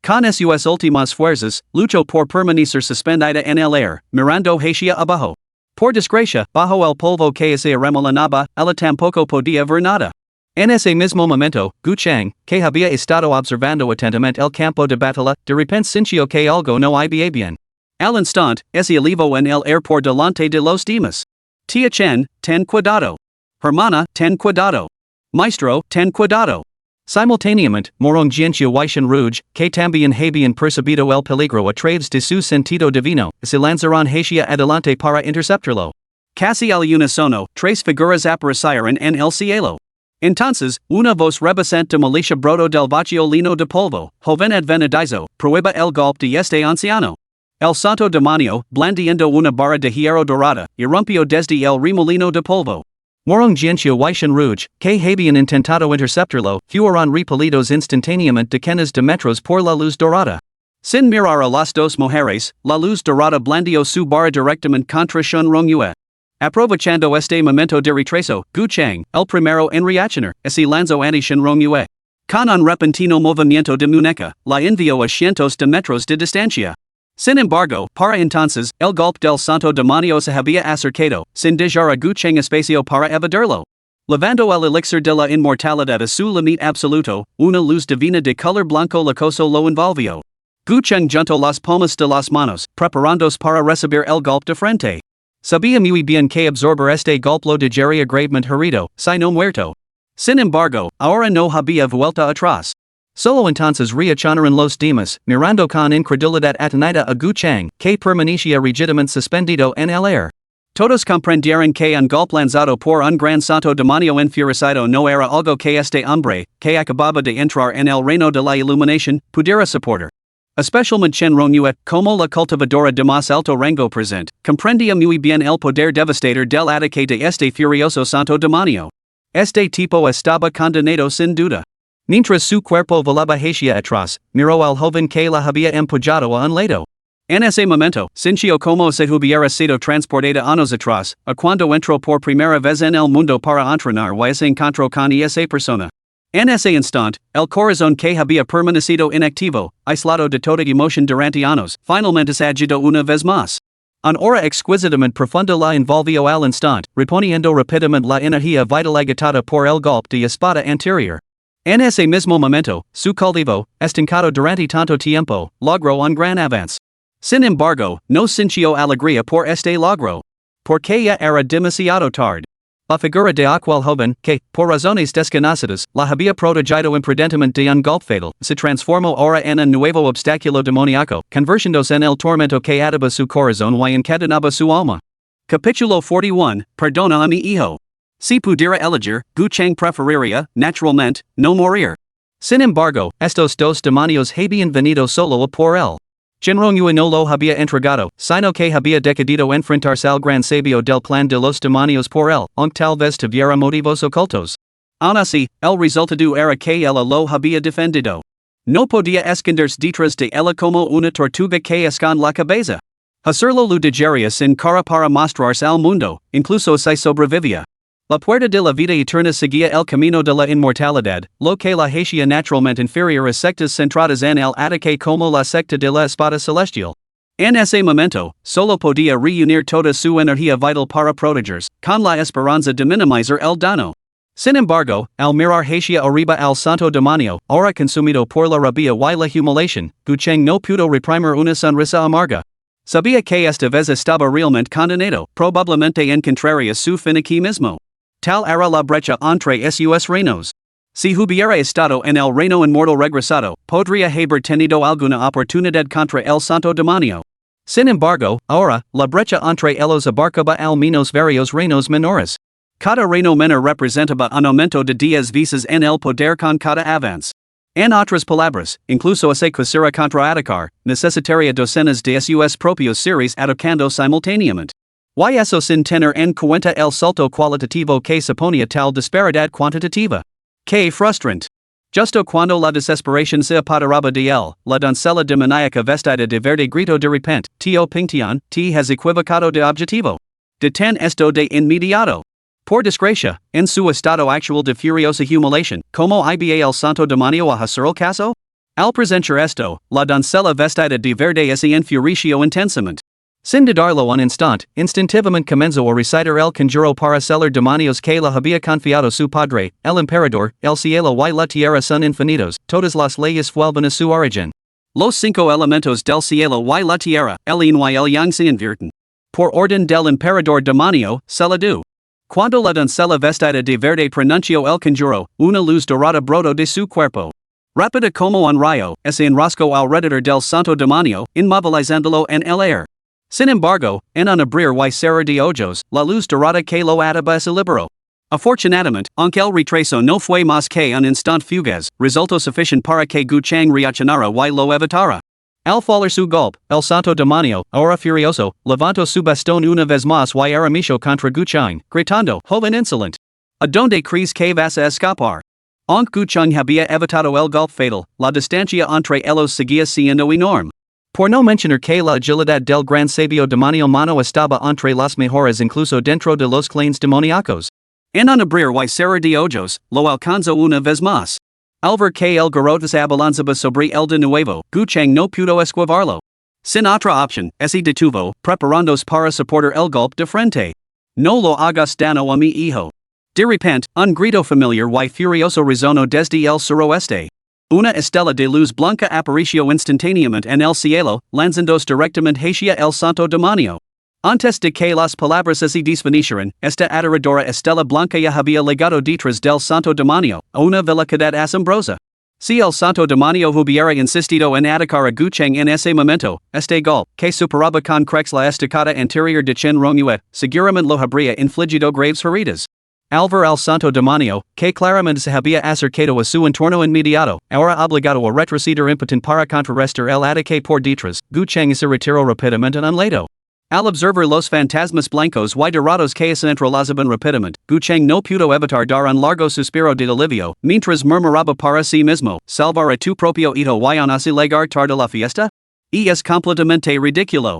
Con sus últimas fuerzas, luchó por permanecer suspendida en el aire, mirando hacia abajo. Por desgracia, bajo el polvo que se remolinaba, ella tampoco podía ver nada. En ese mismo momento, Gucheng, que había estado observando atentamente el campo de batalla, de repente sintió que algo no iba bien. Al instante, se elevó en el aire por delante de los demás. Tia Chen, ten cuidado. Hermana, ten cuidado. Maestro, ten cuidado. Simultáneamente, Morong Jianqiu Weishan Rouge, que también habían percibido el peligro a través de su sentido divino, se lanzaron hacia adelante para interceptarlo. Casi al unísono, tres figuras aparecieron en el cielo. Entonces, una voz rebosante de milicia broto del vacío lino de polvo, joven advenedizo, prohíba el golpe de este anciano. El santo demonio, blandiendo una barra de hierro dorada, irrumpió desde el remolino de polvo. Morong Jianqiu Weishan Rouge, que habían intentado interceptarlo, fueron repelidos instantáneamente de cenas de metros por la luz dorada. Sin mirar a las dos mujeres, la luz dorada blandió su barra directamente contra Chenrongyue. Aprovechando este momento de retraso, Gucheng, el primero en reaccionar, se lanzó ante Chenrongyue. Con un repentino movimiento de muñeca, la envió a cientos de metros de distancia. Sin embargo, para entonces, el golpe del santo demonio se había acercado, sin dejar a Gucheng espacio para evadirlo. Levando el elixir de la inmortalidad a su límite absoluto, una luz divina de color blanco lacoso lo envolvió. Gucheng juntó las palmas de las manos, preparándose para recibir el golpe de frente. Sabía muy bien que absorber este golpe lo dejaría gravemente herido, si no muerto. Sin embargo, ahora no había vuelta atrás. Solo entonces reachonaron los demás, mirando con incredulidad atenida a Gu Chang, que permanecía rigidamente suspendido en el aire. Todos comprendieron que un golpe lanzado por un gran santo demonio enfurecido no era algo que este hombre, que acababa de entrar en el reino de la iluminación, pudiera soportar. Especialmente Chen Rongyue, como la cultivadora de más alto rango presente, comprendía muy bien el poder devastador del ataque de este furioso santo demonio. Este tipo estaba condenado sin duda. Mientras su cuerpo volaba hacia atrás, miró al joven que la había empujado a un lado. En ese momento, sintió como si hubiera sido transportada años atrás, a cuando entró por primera vez en el mundo para entrenar y se encontró con esa persona. En ese instante, el corazón que había permanecido inactivo, aislado de toda emoción durante años, finalmente se agitó una vez más. Una hora exquisitamente profunda la envolvió al instante, reponiendo rápidamente la energía vital agitada por el golpe de espada anterior. En ese mismo momento, su cultivo, estancado durante tanto tiempo, logró un gran avance. Sin embargo, no sintió alegría por este logro. Porque ya era demasiado tarde. La figura de aquel joven, que, por razones desconocidas, la había protegido imprudentemente de un golpe fatal, se transformó ahora en un nuevo obstáculo demoníaco, convirtiéndose en el tormento que ataba su corazón y encadenaba su alma. Capítulo 41, Perdona a mi hijo. Si pudiera elegir, Gu Chang preferiría, naturalmente, no morir. Sin embargo, estos dos demonios habían venido solo a por él. Chen Rongyue no lo había entregado, sino que había decidido enfrentarse al gran sabio del plan de los demonios por él, aunque tal vez tuviera motivos ocultos. Aun así, el resultado era que él lo había defendido. No podía esconderse detrás de él como una tortuga que esconde la cabeza. Hacerlo lo digería sin cara para mostrarse al mundo, incluso si sobrevivía. La puerta de la vida eterna seguía el camino de la inmortalidad, lo que la hacía naturalmente inferior a sectas centradas en el ataque como la secta de la espada celestial. En ese momento, solo podía reunir toda su energía vital para protegerse, con la esperanza de minimizar el daño. Sin embargo, al mirar hacia arriba al santo demonio, ahora consumido por la rabia y la humiliación, Gu Chang no pudo reprimir una sonrisa amarga. Sabía que esta vez estaba realmente condenado, probablemente encontraría su fin aquí mismo. Tal era la brecha entre sus reinos. Si hubiera estado en el reino inmortal regresado, podría haber tenido alguna oportunidad contra el santo demonio. Sin embargo, ahora, la brecha entre ellos abarcaba al menos varios reinos menores. Cada reino menor representaba un aumento de 10 veces en el poder con cada avance. En otras palabras, incluso si quisiera contraatacar, necesitaría docenas de sus propios seres atacando simultáneamente. Y eso sin tener en cuenta el salto cualitativo que suponía tal disparidad cuantitativa. Que frustrante. Justo cuando la desesperación se apoderaba de él, la doncella demoníaca vestida de verde gritó de repente, Tío Pingtian, te has equivocado de objetivo. Detén esto de inmediato. Por desgracia, en su estado actual de furiosa humiliación, ¿cómo iba el santo demonio a hacer el caso? Al presenciar esto, la doncella vestida de verde se enfureció intensamente. Sin dudarlo un instante, instintivamente comenzó a recitar el conjuro para celar demonios que la había confiado su padre, el emperador, el cielo y la tierra son infinitos, todas las leyes vuelven a su origen. Los 5 elementos del cielo y la tierra, el yin y el yang se invierten. Por orden del emperador demonio, se la do. Cuando la doncella vestida de verde pronunció el conjuro, una luz dorada brotó de su cuerpo. Rápida como un rayo, se enroscó alrededor del santo demonio, inmovilizándolo en el aire. Sin embargo, en un abrir y cerrar de ojos, la luz dorada que lo ataba se liberó. Afortunadamente, aunque el retraso no fue más que un instante fugaz, resultó suficiente para que Gu Chang reaccionara y lo evitara. Al falar su golpe, el santo demonio, ahora furioso, levantó su bastón una vez más y arremetió contra Gu Chang, gritando, joven insolente. ¿A dónde crees que vas a escapar? Aunque Gu Chang había evitado el golpe fatal, la distancia entre ellos seguía siendo enorme. Por no mencionar que la agilidad del gran sabio demonio mano estaba entre las mejores incluso dentro de los clanes demoníacos. En un abrir y cerrar de ojos, lo alcanzó una vez más. Al ver que el garrote se abalanzaba sobre el de nuevo, Gu Chang no pudo esquivarlo. Sin otra opción, se detuvo, preparándose para soportar el golpe de frente. No lo hagas daño a mi hijo. De repente, un grito familiar y furioso resonó desde el suroeste. Una estela de luz blanca apareció instantáneamente en el cielo, lanzándose directamente hacia el santo demonio. Antes de que las palabras se desvanecieran, esta aterradora estela blanca ya había legado detrás del santo demonio, a una velocidad asombrosa. Si el santo demonio hubiera insistido en atacar a Gucheng en ese momento, este gol, que superaba con crex la estacada anterior de Chen Rongnuet, seguramente lo habría infligido graves heridas. Al ver al santo demonio, que claramente se había acercado a su entorno inmediato, ahora obligado a retroceder impotent para contrarrestar el ataque por detrás, Gucheng se retiró rápidamente a un lado. Al observar los fantasmas blancos y dorados que se entrelazaban rápidamente, Gucheng no pudo evitar dar un largo suspiro de alivio, mientras murmuraba para sí mismo, salvar a tu propio hijo y aún así llegar tarde la fiesta? Y es completamente ridículo.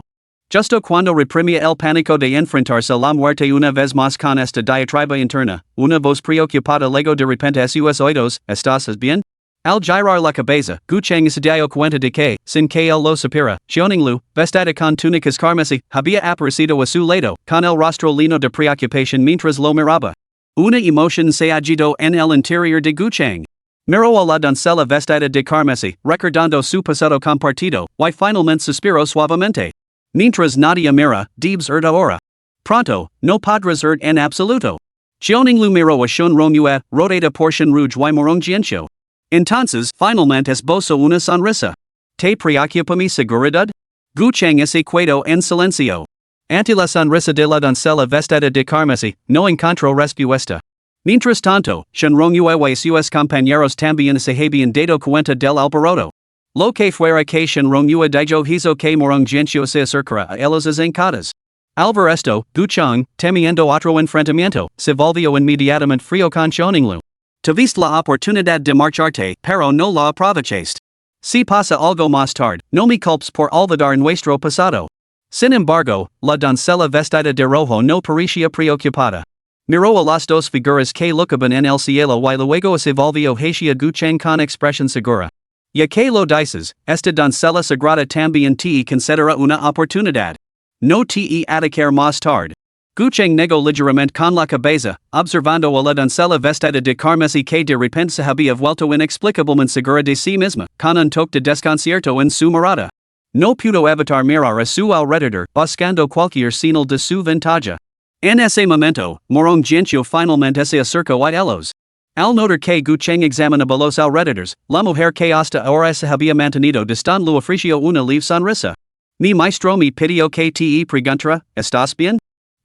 Justo cuando reprimía el pánico de enfrentarse a la muerte una vez más con esta diatriba interna, una voz preocupada luego de repente a sus oídos, ¿estás bien? Al girar la cabeza, Gucheng se dio cuenta de que, sin que él lo supiera, Xionglu, vestida con túnicas carmesí, había aparecido a su lado, con el rostro lleno de preocupación mientras lo miraba. Una emoción se agitó en el interior de Gucheng. Miró a la doncella vestida de carmesí, recordando su pasado compartido, y finalmente suspiró suavemente. Mientras nadie mira, debes ahora. Pronto, no podrás en absoluto. Xionglu miró a Shun Rongnuet, rodeada por Shen Rouge y Morong Jianxiu. Entonces, finalmente esbozó una sonrisa. ¿Te preocupa mi seguridad? Gucheng se quedó en silencio. Ante la sonrisa de la doncella vestida de carmesí, no encontró respuesta. Mientras tanto, Shen Rongnuet y sus compañeros también se habían dado cuenta del alboroto. Lo que fuera que Shen Rongnuet dijo hizo que Morong Jianxiu se acercara a ellos encadas. Al ver esto, Gucheng, temiendo otro enfrentamiento, se volvió inmediatamente frío con Xionglu. Tuviste la oportunidad de marcharte, pero no la aprovechaste. Si pasa algo más tarde, no me culpes por olvidar nuestro pasado. Sin embargo, la doncella vestida de rojo no parecía preocupada. Miró a las dos figuras que lucaban en el cielo y luego se volvió hacia Gucheng con expresión segura. Ya que lo dices, esta doncella sagrada también te considera una oportunidad. No te atacar más tarde. Gucheng negó ligeramente con la cabeza, observando a la doncella vestida de carmesí que de repente se había vuelto inexplicablemente segura de sí misma, con un toque de desconcierto en su mirada. No pudo evitar mirar a su alrededor, buscando cualquier señal de su ventaja. En ese momento, Morong Jianxiu finalmente se acercó a ellos. Al notar que Gucheng examinaba los alrededores, la mujer que hasta ahora se había mantenido distante le ofreció una leve sonrisa. Mi maestro me pidió que te preguntara, ¿estás bien?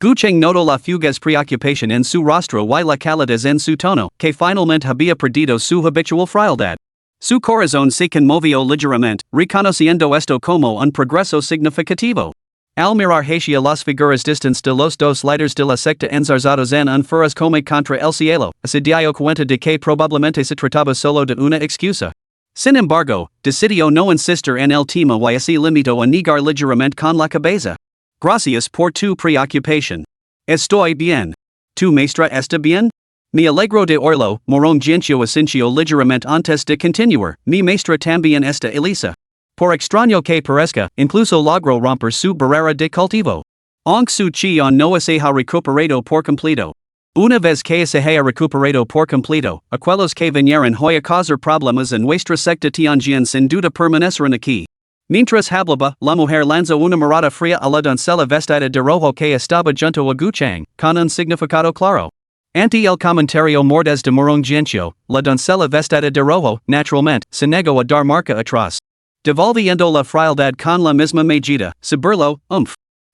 Gucheng notó la fugaz preocupación en su rostro y la calidez en su tono, que finalmente había perdido su habitual frialdad. Su corazón se conmovió ligeramente, reconociendo esto como un progreso significativo. Al mirar hacia las figuras distantes de los dos líderes de la secta enzarzados en un furas come contra el cielo, se dio cuenta de que probablemente se trataba solo de una excusa. Sin embargo, decidió no insistir en el tema y se limitó a negar ligeramente con la cabeza. Gracias por tu preocupación. Estoy bien. ¿Tu maestra está bien? Me alegro de oírlo, Morong Jianxiu asintió ligeramente antes de continuar, mi maestra también está ilesa. Por extraño que parezca, incluso logró romper su barrera de cultivo. Aunque su chi no se ha recuperado por completo. Una vez que se haya recuperado por completo, aquellos que vinieron hoy a causar problemas en nuestra secta Tianjin sin duda permanecerán aquí. Mientras hablaba, la mujer lanzó una mirada fría a la doncella vestida de rojo que estaba junto a Gucheng, con un significado claro. Ante el comentario mordaz de Morong Jianxiu, la doncella vestida de rojo, naturalmente, se negó a dar marca atrás. Devolviendo la frialdad con la misma medida, se burló,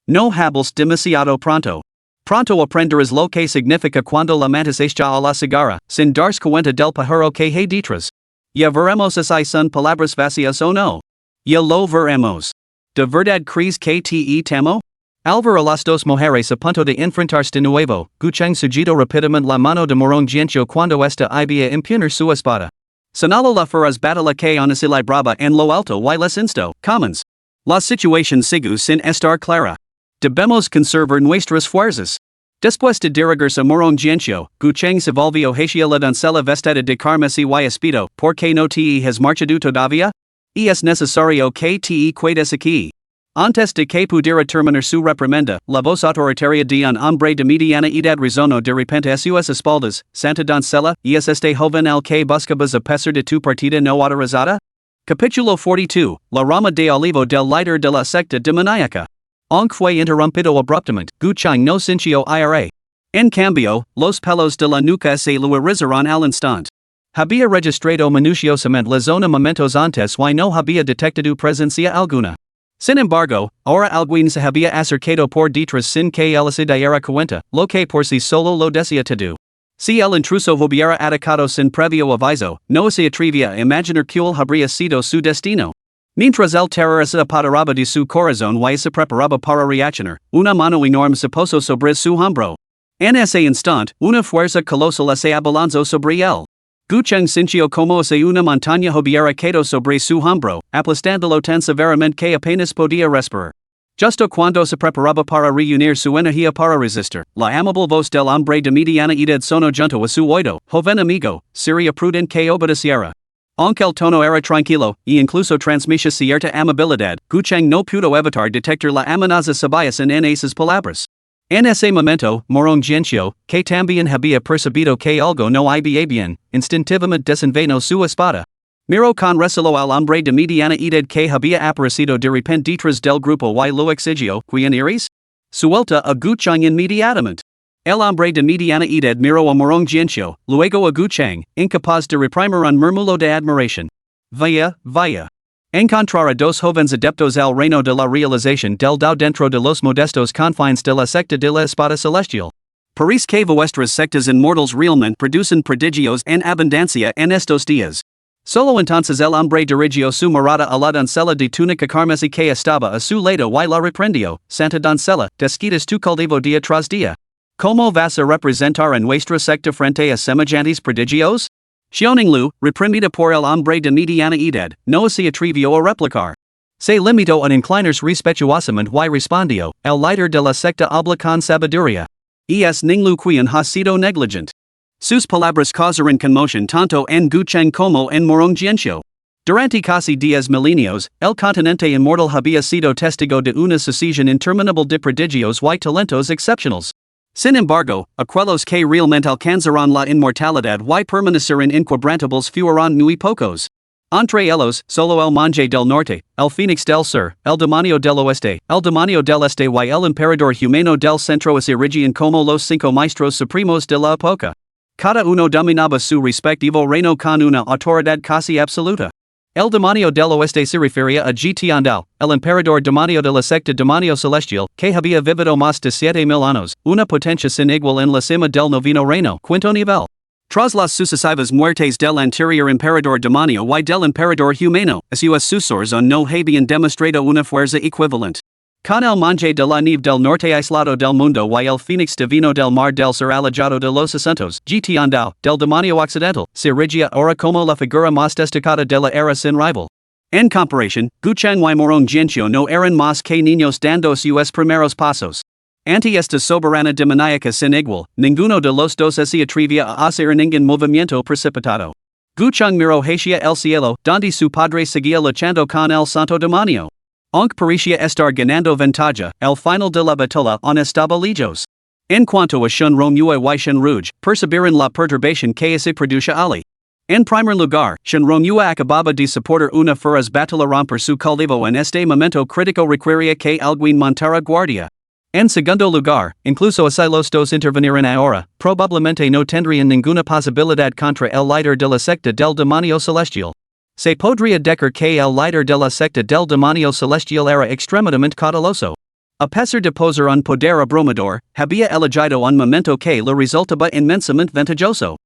No hables demasiado pronto. Pronto aprenderás lo que significa cuando la mantis echa a la cigarra, sin darse cuenta del pájaro que hay detrás. Ya veremos si son palabras vacías o no. Ya lo veremos. ¿De verdad crees que te temo? Al ver a las dos mujeres a punto de enfrentarse de nuevo, Gucheng sujetó rápidamente la mano de Morong Jianxiu cuando esta iba a empuñar su espada. Señaló la feroz batalla que aún se libraba en lo alto y les instó, commons. La situación sigue sin estar clara. Debemos conservar nuestras fuerzas. Después de dirigirse a Morong Jianxiu, Gucheng se volvió hacia la doncella vestida de carmesí y espido, ¿por qué no te has marchado todavía? Y es necesario que te quedes aquí. Antes de que pudiera terminar su reprimenda, la voz autoritaria de un hombre de mediana edad resonó de repente a sus espaldas, Santa doncella, y es este joven al que buscabas a pesar de tu partida no autorizada? Capítulo 42, la rama de olivo del líder de la secta demoníaca. Aunque fue interrumpido abruptamente, Gucheng no sintió ira. En cambio, los pelos de la nuca se le erizaron al instante. Había registrado minuciosamente la zona momentos antes y no había detectado presencia alguna. Sin embargo, ahora alguien se había acercado por detrás sin que él se diera cuenta, lo que por sí solo lo decía todo. Si el intruso hubiera atacado sin previo aviso, no se atrevía a imaginar cuál habría sido su destino. Mientras el terror se apoderaba de su corazón y se preparaba para reaccionar, una mano enorme se posó sobre su hombro. En ese instante, una fuerza colosal se abalanzó sobre él. Gucheng sintió como si una montaña hubiera caído sobre su hombro, aplastándolo tan severamente que apenas podía respirar. Justo cuando se preparaba para reunir su energía para resistir, la amable voz del hombre de mediana edad sonó junto a su oído. Joven amigo, sería prudente que obedeciera. Aunque el tono era tranquilo, y incluso transmitía cierta amabilidad, Gucheng no pudo evitar detectar la amenaza subyacente en esas palabras. En ese momento, Morong Jianxiu, que también había percibido que algo no iba bien, instintivamente desenvainó su espada. Miró con recelo al hombre de mediana edad que había aparecido de repente detrás del grupo y lo exigió, ¿quién eres? Suelta a Gucheng inmediatamente. El hombre de mediana edad miró a Morong Jianxiu, luego a Gucheng, incapaz de reprimir un murmullo de admiración. Vaya, vaya. Encontrar a dos jóvenes adeptos al reino de la realización del Dao dentro de los modestos confines de la secta de la espada celestial. Parece que vuestras sectas inmortales realmente producen prodigios en abundancia en estos días. Solo entonces el hombre dirigió su mirada a la doncella de túnica carmesí que estaba a su lado y la reprendió. Santa doncella, desquitas tu cultivo día tras día. ¿Cómo vas a representar en nuestra secta frente a semejantes prodigios? Xiongling reprimida por el hombre de mediana edad, no se atrevió a replicar. Se limitó a inclinarse respetuosamente y respondió, el líder de la secta habla con sabiduría. Ninglu quien ha sido negligente. Sus palabras causaron conmoción tanto en Gucheng como en Morong Jianxiu. Durante casi 10 milenios, el continente inmortal había sido testigo de una sucesión interminable de prodigios y talentos excepcionales. Sin embargo, aquellos que realmente alcanzaron la inmortalidad y permanecieron inquebrantables fueron muy pocos. Entre ellos, solo el monje del norte, el fénix del sur, el demonio del oeste, el demonio del este y el emperador humano del centro se erigían como los 5 maestros supremos de la época. Cada uno dominaba su respectivo reino con una autoridad casi absoluta. El demonio del oeste se refería a Tiandao, el emperador demonio de la secta demonio celestial, que había vivido más de 7,000 años, una potencia sin igual en la cima del noveno reino, quinto nivel. Tras las sucesivas muertes del anterior emperador demonio y del emperador humano, sus sucesores no habían demostrado una fuerza equivalente. Con el monje de la nieve del norte aislado del mundo y el fénix divino del mar del sur alejado de los asuntos, Tiandao, del demonio occidental, se erigía ahora como la figura más destacada de la era sin rival. En comparación, Gucheng y Morong Jianxiu no eran más que niños dando sus primeros pasos. Ante esta soberana demoníaca sin igual, ninguno de los dos se atrevía a hacer ningún movimiento precipitado. Gucheng miró hacia el cielo, donde su padre seguía luchando con el santo demonio. Aunque parecía estar ganando ventaja, el final de la batalla aún estaba lejos. En cuanto a Shun Romue y Shun Rouge, percibieron la perturbación que se produce allí. En primer lugar, Shun Romue acababa de soportar una feroz batalla romper su cultivo en este momento crítico requería que alguien montara guardia. En segundo lugar, incluso si los dos intervinieran ahora, probablemente no tendrían ninguna posibilidad contra el líder de la secta del demonio celestial. Se podría decir que el líder de la secta del demonio celestial era extremadamente cauteloso. A pesar de poseer un poder abrumador, había elegido un momento que le resultaba inmensamente ventajoso.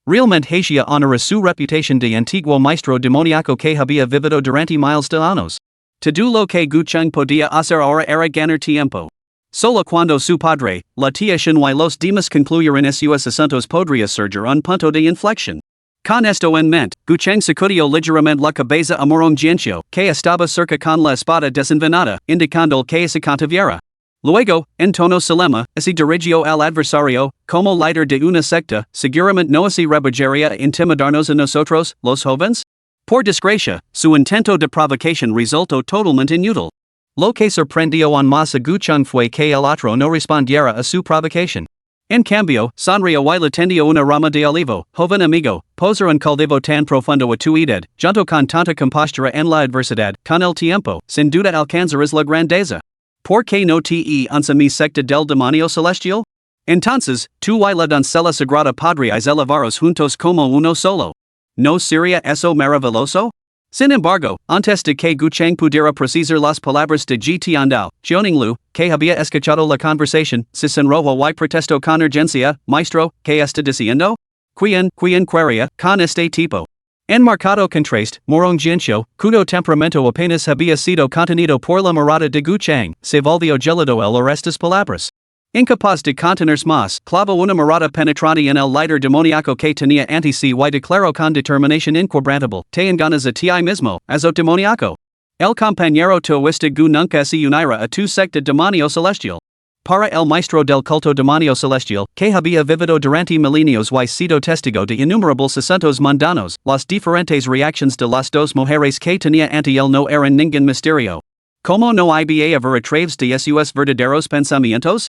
Realmente hacía honor a su reputación de antiguo maestro demoníaco que había vivido durante miles de años. Todo lo que Gucheng podía hacer ahora era ganar tiempo. Solo cuando su padre, la tía Shen y los demás concluyeron sus asuntos podría surgir un punto de inflexión. Con esto en mente, Gucheng sacudió ligeramente la cabeza a Morong Jianxiu, que estaba cerca con la espada desenvainada, indicando que se contuviera. Luego, en tono solemne, se dirigió al adversario, como líder de una secta, seguramente no se rebajaría a intimidarnos a nosotros, los jóvenes? Por desgracia, su intento de provocación resultó totalmente inútil. Lo que sorprendió aún más a Gucheng fue que el otro no respondiera a su provocación. En cambio, sonrió y le tendió una rama de olivo. Joven amigo, poser un cultivo tan profundo a tu edad, junto con tanta compostura en la adversidad, con el tiempo, sin duda alcanzarás la grandeza. ¿Por qué no te unes a mi secta del demonio celestial? Entonces, tú y la doncella sagrada podríais elevaros juntos como uno solo. No sería eso maravilloso? Sin embargo, antes de que Guchang pudiera precisar las palabras de G. Andao, Xionglu, que había escuchado la conversación, se sonrojó y protestó con urgencia, maestro, ¿qué está diciendo? Quien quería, con este tipo. Enmarcado contraste, Morongjianxiu, cuyo temperamento apenas había sido contenido por la mirada de Guchang, se volvió gélido al oír estas palabras. Incapaz de contenerse más, clavó una mirada penetrante en el líder demoníaco que tenía ante sí y declaró con determinación inquebrantable, te enganas a ti mismo, azo demoníaco. El compañero taoísta Gu nunca se unirá a tu secta demonio celestial. Para el maestro del culto demonio celestial, que había vivido durante milenios y sido testigo de innumerables asuntos mundanos, las diferentes reacciones de las dos mujeres que tenía ante él no eran ningún misterio. ¿Cómo no había haber a través de sus verdaderos pensamientos?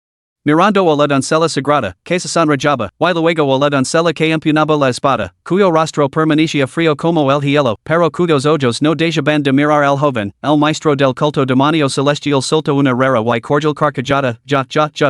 Mirando a la doncella sagrada, que se sonrojaba, y luego a la doncella que empuñaba la espada, cuyo rostro permanecía frío como el hielo, pero cuyos ojos no dejaban de mirar al joven, el maestro del culto demonio celestial soltó una rara y cordial carcajada,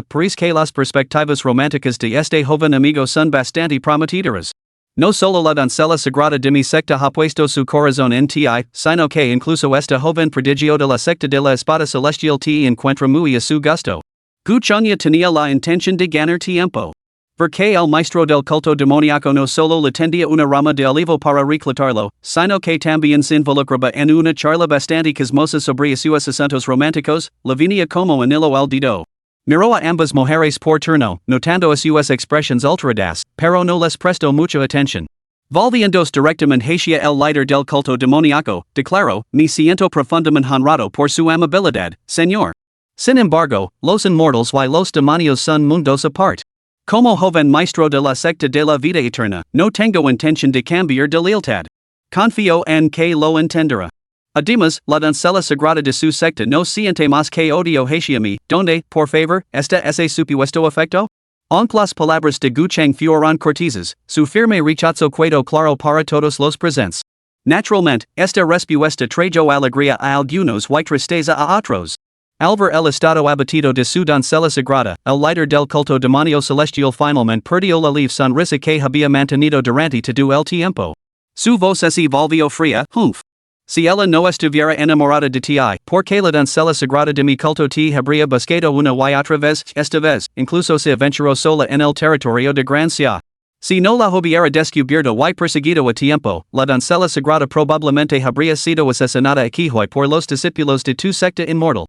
parece que las perspectivas románticas de este joven amigo son bastante prometedoras. No solo la doncella sagrada de mi secta ha puesto su corazón en ti, sino que incluso este joven prodigio de la secta de la espada celestial te encuentra muy a su gusto. Guchang tenía la intención de ganar tiempo. Porque el maestro del culto demoníaco no solo le tendía una rama de olivo para reclutarlo, sino que también se involucraba en una charla bastante chismosa sobre sus asuntos románticos, la venía como en hilo al dedo. Miró a ambas mujeres por turno, notando sus expresiones alteradas, pero no les prestó mucha atención. Volviéndose directamente hacia el líder del culto demoníaco, declaró, me siento profundamente honrado por su amabilidad, señor. Sin embargo, los inmortales y los demonios son mundos aparte. Como joven maestro de la secta de la vida eterna, no tengo intención de cambiar de lealtad. Confío en que lo entenderá. Además, la doncella sagrada de su secta no siente más que odio hacia mí, donde, por favor, está ese supuesto efecto? Aunque las palabras de Guchang fueron cortesas, su firme rechazo quedó claro para todos los presentes. Naturalmente, esta respuesta trajo alegría a algunos y tristeza a otros. Al ver el estado abatido de su doncella sagrada, el líder del culto demonio celestial finalmente perdió la leve sonrisa que había mantenido durante todo el tiempo. Su voz se volvió fría, humph. Si ella no estuviera enamorada de ti, porque la doncella sagrada de mi culto te habría buscado una y otra vez, esta vez, incluso se aventuró sola en el territorio de Gracias. Si no la hubiera descubierto y perseguido a tiempo, la doncella sagrada probablemente habría sido asesinada aquí hoy por los discípulos de tu secta inmortal.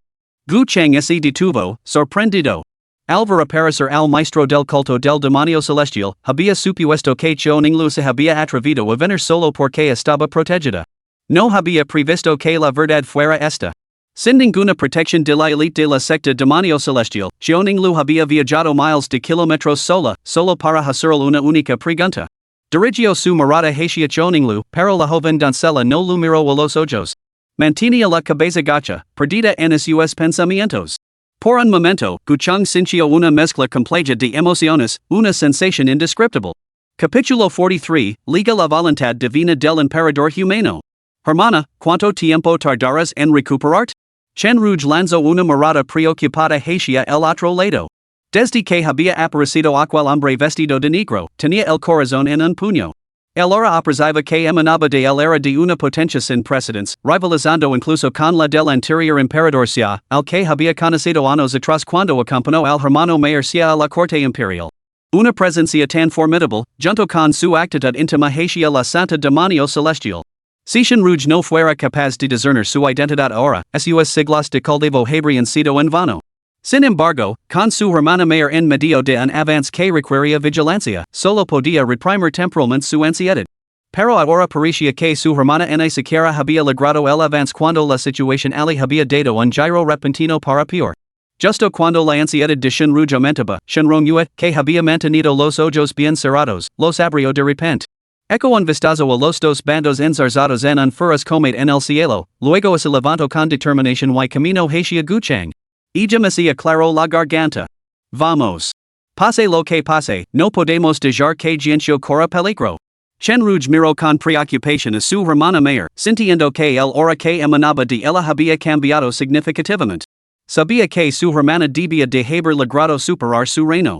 Guchang se detuvo, sorprendido. Al ver aparecer al maestro del culto del demonio celestial, había supuesto que Xionglu se había atrevido a venir solo porque estaba protegida. No había previsto que la verdad fuera esta. Sin ninguna protección de la élite de la secta demonio celestial, Xionglu había viajado miles de kilómetros solo para hacer una única pregunta. Dirigió su mirada hacia Xionglu, pero la joven doncella no lo miró a los ojos. Mantenía la cabeza gacha, perdida en sus pensamientos. Por un momento, Guchang sintió una mezcla compleja de emociones, una sensación indescriptible. Capítulo 43, Liga la voluntad divina del emperador humano. Hermana, ¿cuánto tiempo tardarás en recuperarte? Chen Rouge lanzó una mirada preocupada hacia el otro lado. Desde que había aparecido aquel hombre vestido de negro, tenía el corazón en un puño. El aura opresiva que emanaba de él era de una potencia sin precedentes, rivalizando incluso con la del anterior emperador Xia, al que había conocido años atrás cuando acompañó al hermano mayor Xia a la corte imperial. Una presencia tan formidable, junto con su actitud íntima hacia la santa demonio celestial. Si Chen Rouge no fuera capaz de discernir su identidad ahora, sus siglos de cultivo habrían sido en vano. Sin embargo, con su hermana mayor en medio de un avance que requería vigilancia, solo podía reprimir temporalmente su ansiedad. Pero ahora parecía que su hermana ni siquiera había logrado el avance cuando la situación le había dado un giro repentino para peor. Justo cuando la ansiedad de Chen Rouge aumentaba, Shen Rongyue, que había mantenido los ojos bien cerrados, los abrió de repente. Eco un vistazo a los dos bandos enzarzados en un furioso combate en el cielo, luego se levantó con determinación y camino hacia Guchang. Ella me se aclaró la garganta. Vamos. Pase lo que pase, no podemos dejar que Jianxiu corra peligro. Chen Rouge miró con preocupación a su hermana mayor, sintiendo que el aura que emanaba de ella había cambiado significativamente. Sabía que su hermana debía de haber logrado superar su reino.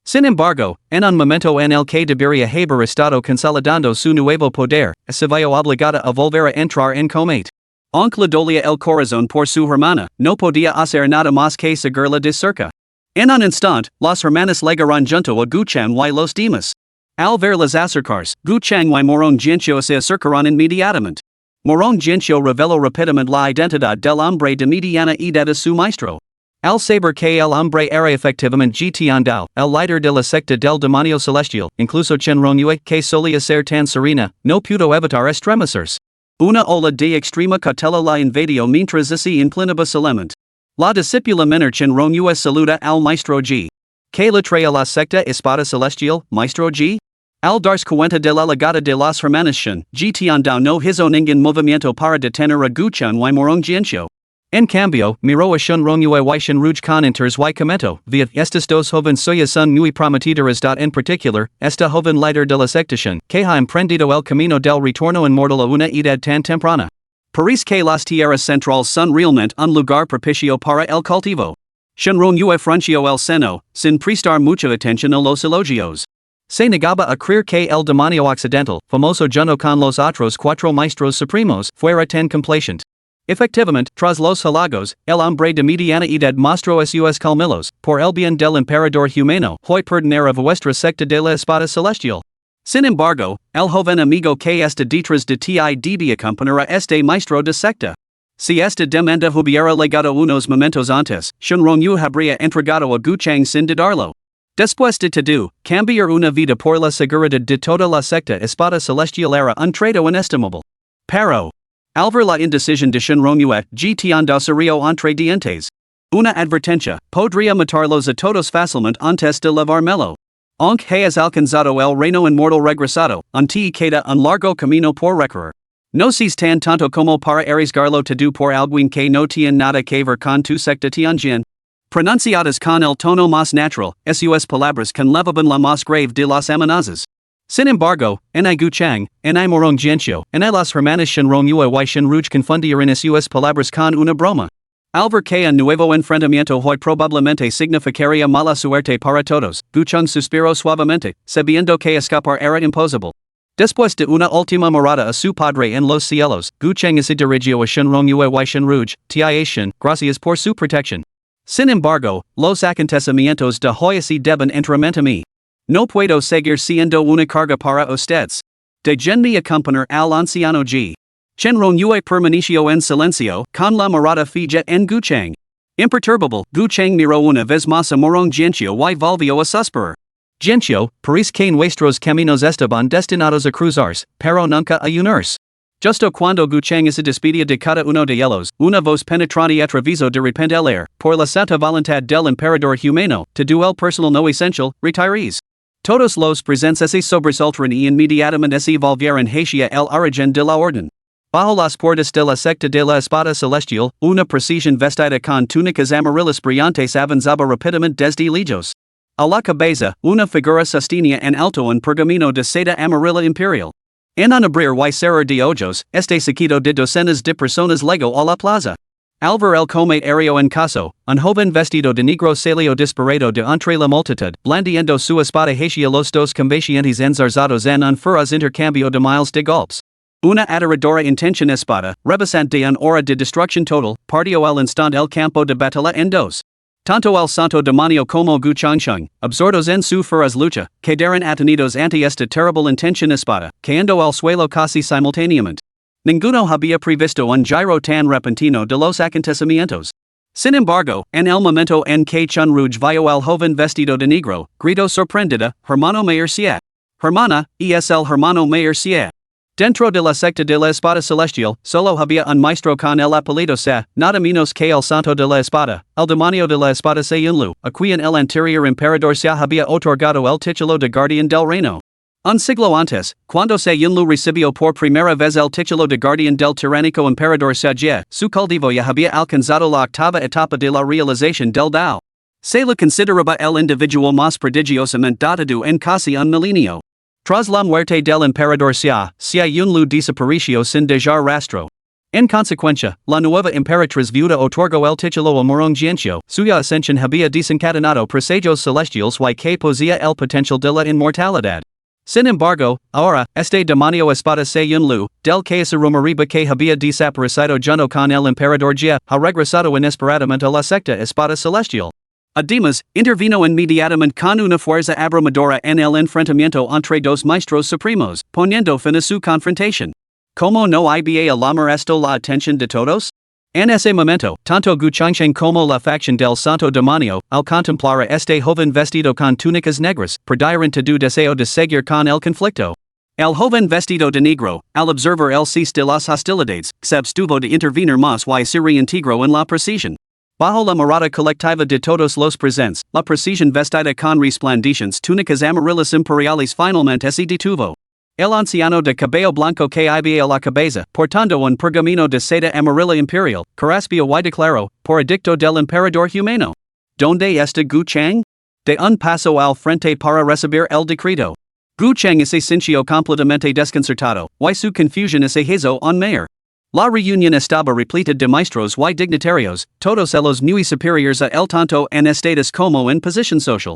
Sin embargo, en un momento en el que debería haber estado consolidando su nuevo poder, se vio obligada a volver a entrar en combate. Aunque le dolía el corazón por su hermana, no podía hacer nada más que seguirla de cerca. En un instante, los hermanos llegaron junto a Guchang y los demás. Al verlas acercarse, Guchang y Morón Jianxiu se acercaron inmediatamente. Morón Jianxiu reveló rápidamente la identidad del hombre de mediana edad a su maestro. Al saber que el hombre era efectivamente Gtiandao, el líder de la secta del demonio celestial, incluso Chen Rongyue, que solía ser tan serena, no pudo evitar estremecerse. Una ola de extrema cautela la invadió mientras así inclinaba su mente. La discípula menor Chen Rongyue saluda al maestro G. ¿Qué le trae a la secta espada celestial, maestro G? Al darse cuenta de la legada de las hermanas Shen, Gtiandao no hizo ningún movimiento para detener a Guchang y Morón Jianxiu. En cambio, miró a Shen Rongyue y Shen Ruj con interés y comentó, via estas dos jóvenes soy son muy prometedoras. En particular, esta joven líder de la secta Shen, que ha emprendido el camino del retorno inmortal a una edad tan temprana. Parece que las tierras centrales son realmente un lugar propicio para el cultivo. Shen Rongyue frunció el seno, sin prestar mucha atención a los elogios. Se negaba a creer que el demonio occidental, famoso junto con los otros cuatro maestros supremos, fuera tan complaciente. Efectivamente, tras los halagos, el hombre de mediana edad mostró sus calmilos, por el bien del emperador humano, hoy pertenecer a vuestra secta de la espada celestial. Sin embargo, el joven amigo que está detrás de ti debe acompañar a este maestro de secta. Si esta demanda hubiera legado unos momentos antes, Shen Rongyue habría entregado a Guchang sin dudarlo. Después de todo, cambiar una vida por la seguridad de toda la secta espada celestial era un trato inestimable. Pero, al ver la indecisión de Shen Rongyue, Gtiandao se rió entre dientes. Una advertencia, podría matarlos a todos fácilmente antes de llevármelo. Aunque hayas alcanzado el reino inmortal regresado, te queda un largo camino por recorrer. No seas tan tonto como para arriesgarlo todo por alguien que no tiene nada que ver con tu secta Tianjin. Pronunciadas con el tono más natural, sus palabras conllevaban la más grave de las amenazas. Sin embargo, en Guchang, en Morón Jianxiu, en las hermanas Shen Rongyue y Shen Ruj confundieron sus palabras con una broma. Al ver que un nuevo enfrentamiento hoy probablemente significaría mala suerte para todos, Guchang suspiró suavemente, sabiendo que escapar era imposible. Después de una última mirada a su padre en los cielos, Guchang se dirigió a Shen Rongyue y Shen Ruj, Tia Shen, gracias por su protección. Sin embargo, los acontecimientos de hoy se deben entrar a mí. No puedo seguir siendo una carga para ustedes. Déjenme acompañar al anciano G. Shen Rongyue permaneció en silencio, con la mirada fija en Guchang. Imperturbable, Guchang miró una vez más a Morón Jianxiu y volvió a suspirar. Jianxiu, parece que nuestros caminos estaban destinados a cruzarse, pero nunca a unirse. Justo cuando Guchang se despedía de cada uno de ellos, una voz penetrante atravesó de repente el aire, por la santa voluntad del emperador humano, to do el personal no essential, retirees. Todos los presentes se sobresaltaron y inmediatamente se volvieron hacia el origen de la orden. Bajo las puertas de la secta de la espada celestial, una procesión vestida con túnicas amarillas brillantes avanzaba rápidamente desde lejos. A la cabeza, una figura sostenía en alto un pergamino de seda amarilla imperial. En un abrir y cerrar de ojos, este seguido de docenas de personas llegó a la plaza. Al ver el combate aéreo en caso, un joven vestido de negro salió disparado de entre la multitud, blandiendo su espada hacia los dos combatientes enzarzados en un feroz intercambio de miles de golpes. Una aterradora intención espada, rebasante de una hora de destrucción total, partió al instante el campo de batalla en dos. Tanto el santo demonio como Guchangsheng, absortos en su feroz lucha, quedaron atenidos ante esta terrible intención espada, cayendo al suelo casi simultáneamente. Ninguno había previsto un giro tan repentino de los acontecimientos. Sin embargo, en el momento en que Chen Ruj vio al joven vestido de negro, gritó sorprendida, hermano mayor Xie. Hermana, es el hermano mayor Xie. Dentro de la secta de la espada celestial, solo había un maestro con el apellido Xie, nada menos que el santo de la espada, el demonio de la espada Se Yunlu, a quien el anterior emperador Xie había otorgado el título de guardián del reino. Un siglo antes, cuando Se Yunlu recibió por primera vez el título de guardián del tiránico emperador Xie, su cultivo ya había alcanzado la octava etapa de la realización del Dao. Se le consideraba el individuo más prodigiosamente dotado en casi un milenio. Tras la muerte del emperador Xia, Xie Yunlu desapareció sin dejar rastro. En consecuencia, la nueva imperatriz viuda otorgó el título a Morongiencio, suya ascensión había desencadenado presagos celestiales y que poseía el potencial de la inmortalidad. Sin embargo, ahora, este demonio espada se lu, del que se rumoreaba que había desaparecido junto con el emperador Jia, ha regresado inesperadamente a la secta espada celestial. Además, intervino inmediatamente con una fuerza abrumadora en el enfrentamiento entre dos maestros supremos, poniendo fin a su confrontación. ¿Cómo no iba a llamar esto la atención de todos? En ese momento, tanto Gu Changsheng como la facción del Santo Demonio, al contemplar a este joven vestido con túnicas negras, perdieron todo deseo de seguir con el conflicto. El joven vestido de negro, al observar el cese de las hostilidades, se abstuvo de intervenir más y se reintegró en la procesión. Bajo la mirada colectiva de todos los presentes, la procesión vestida con resplandecientes túnicas amarillas imperiales finalmente se detuvo. El anciano de cabello blanco que iba a la cabeza, portando un pergamino de seda amarilla imperial, carraspio y declaró, por edicto del emperador humano. ¿Dónde está Gu Chang? De un paso al frente para recibir el decreto. Gu Chang se sintió completamente desconcertado, y su confusión se hizo aún mayor. La reunión estaba repleta de maestros y dignatarios, todos ellos muy superiores a él tanto en estatus como en posición social.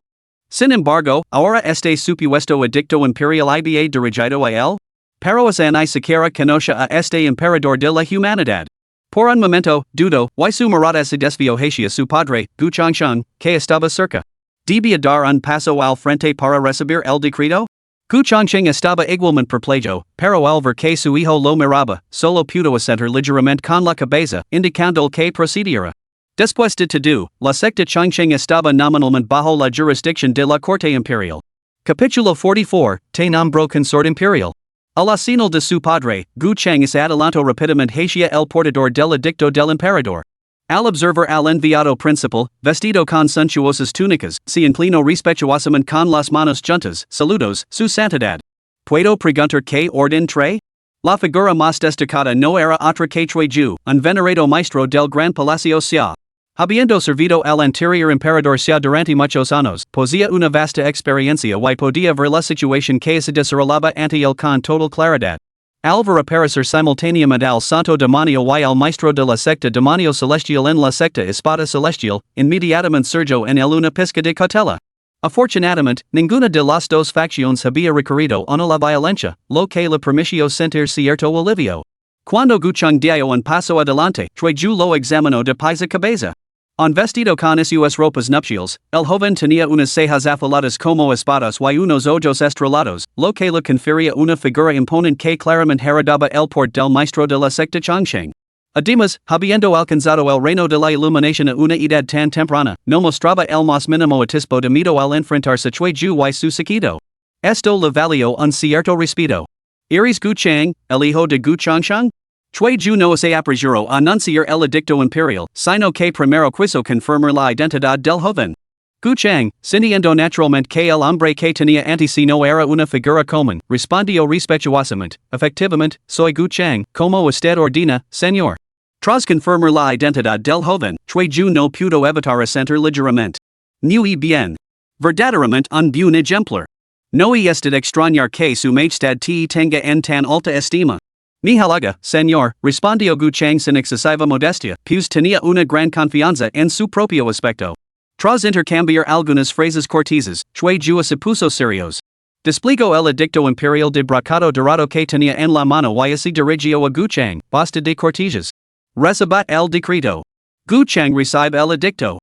Sin embargo, ahora este supuesto edicto imperial iba dirigido a él. Pero es ni siquiera conoce a este emperador de la humanidad. Por un momento, dudó, y su mirada se desvió hacia su padre, Gu Changsheng, que estaba cerca. ¿Debía dar un paso al frente para recibir el decreto? Gu Changsheng estaba igualmente perplejo, pero al ver que su hijo lo miraba, solo pudo asentir ligeramente con la cabeza, indicando que procediera. Después de todo, la secta Changsheng estaba nominalmente bajo la jurisdicción de la corte imperial. Capítulo 44, Te nombró consort imperial. A la señal de su padre, Gu Chang se adelantó rápidamente hacia el portador del edicto del emperador. Al observar al enviado principal, vestido con suntuosas túnicas, se inclinó respetuosamente con las manos juntas, saludos, su santidad. ¿Puedo preguntar qué orden trae? La figura más destacada no era otra que Cui Ju, un venerado maestro del gran palacio Xia. Habiendo servido al anterior emperador Xia durante muchos años, poseía una vasta experiencia y podía ver la situación que se desarrollaba ante él con total claridad. Al ver aparecer simultáneamente al Santo Demonio y al maestro de la secta Demonio Celestial en la secta Espada Celestial, inmediatamente surgió en él una pizca de cautela. Afortunadamente, ninguna de las dos facciones había recurrido a la violencia, lo que le permitió sentir cierto alivio. Cuando Gu Chang dio un paso adelante, Cui Ju lo examinó de pies a cabeza. Un vestido con sus ropas nupciales, el joven tenía unas cejas afiladas como espadas y unos ojos estrelados, lo que le confería una figura imponente que claramente heredaba el porte del maestro de la secta Changsheng. Además, habiendo alcanzado el reino de la iluminación a una edad tan temprana, no mostraba el más mínimo atisbo de miedo al enfrentarse a Cui Ju y su séquito. Esto le valió un cierto respeto. ¿Eres Gu Chang, el hijo de Gu Changsheng? Cui Ju no se apresuró a anunciar el edicto imperial, sino que primero quiso confirmar la identidad del joven. Gu Chang, sintiendo naturalmente que el hombre que tenía ante sí no era una figura común, respondió respetuosamente, efectivamente, soy Gu Chang, como usted ordena, señor. Tras confirmar la identidad del joven, Cui Ju no pudo evitar asentir ligeramente. Muy bien. Verdaderamente un buen ejemplar. No es de extrañar que su majestad te tenga en tan alta estima. Mi halaga, señor, respondió Gu Chang sin excesiva modestia, pues tenía una gran confianza en su propio aspecto. Tras intercambiar algunas frases corteses, Cui Ju se puso serios. Desplegó el edicto imperial de brocado dorado que tenía en la mano y se dirigió a Gu Chang, basta de corteses. Reciba el decreto. Gu Chang recibe el edicto.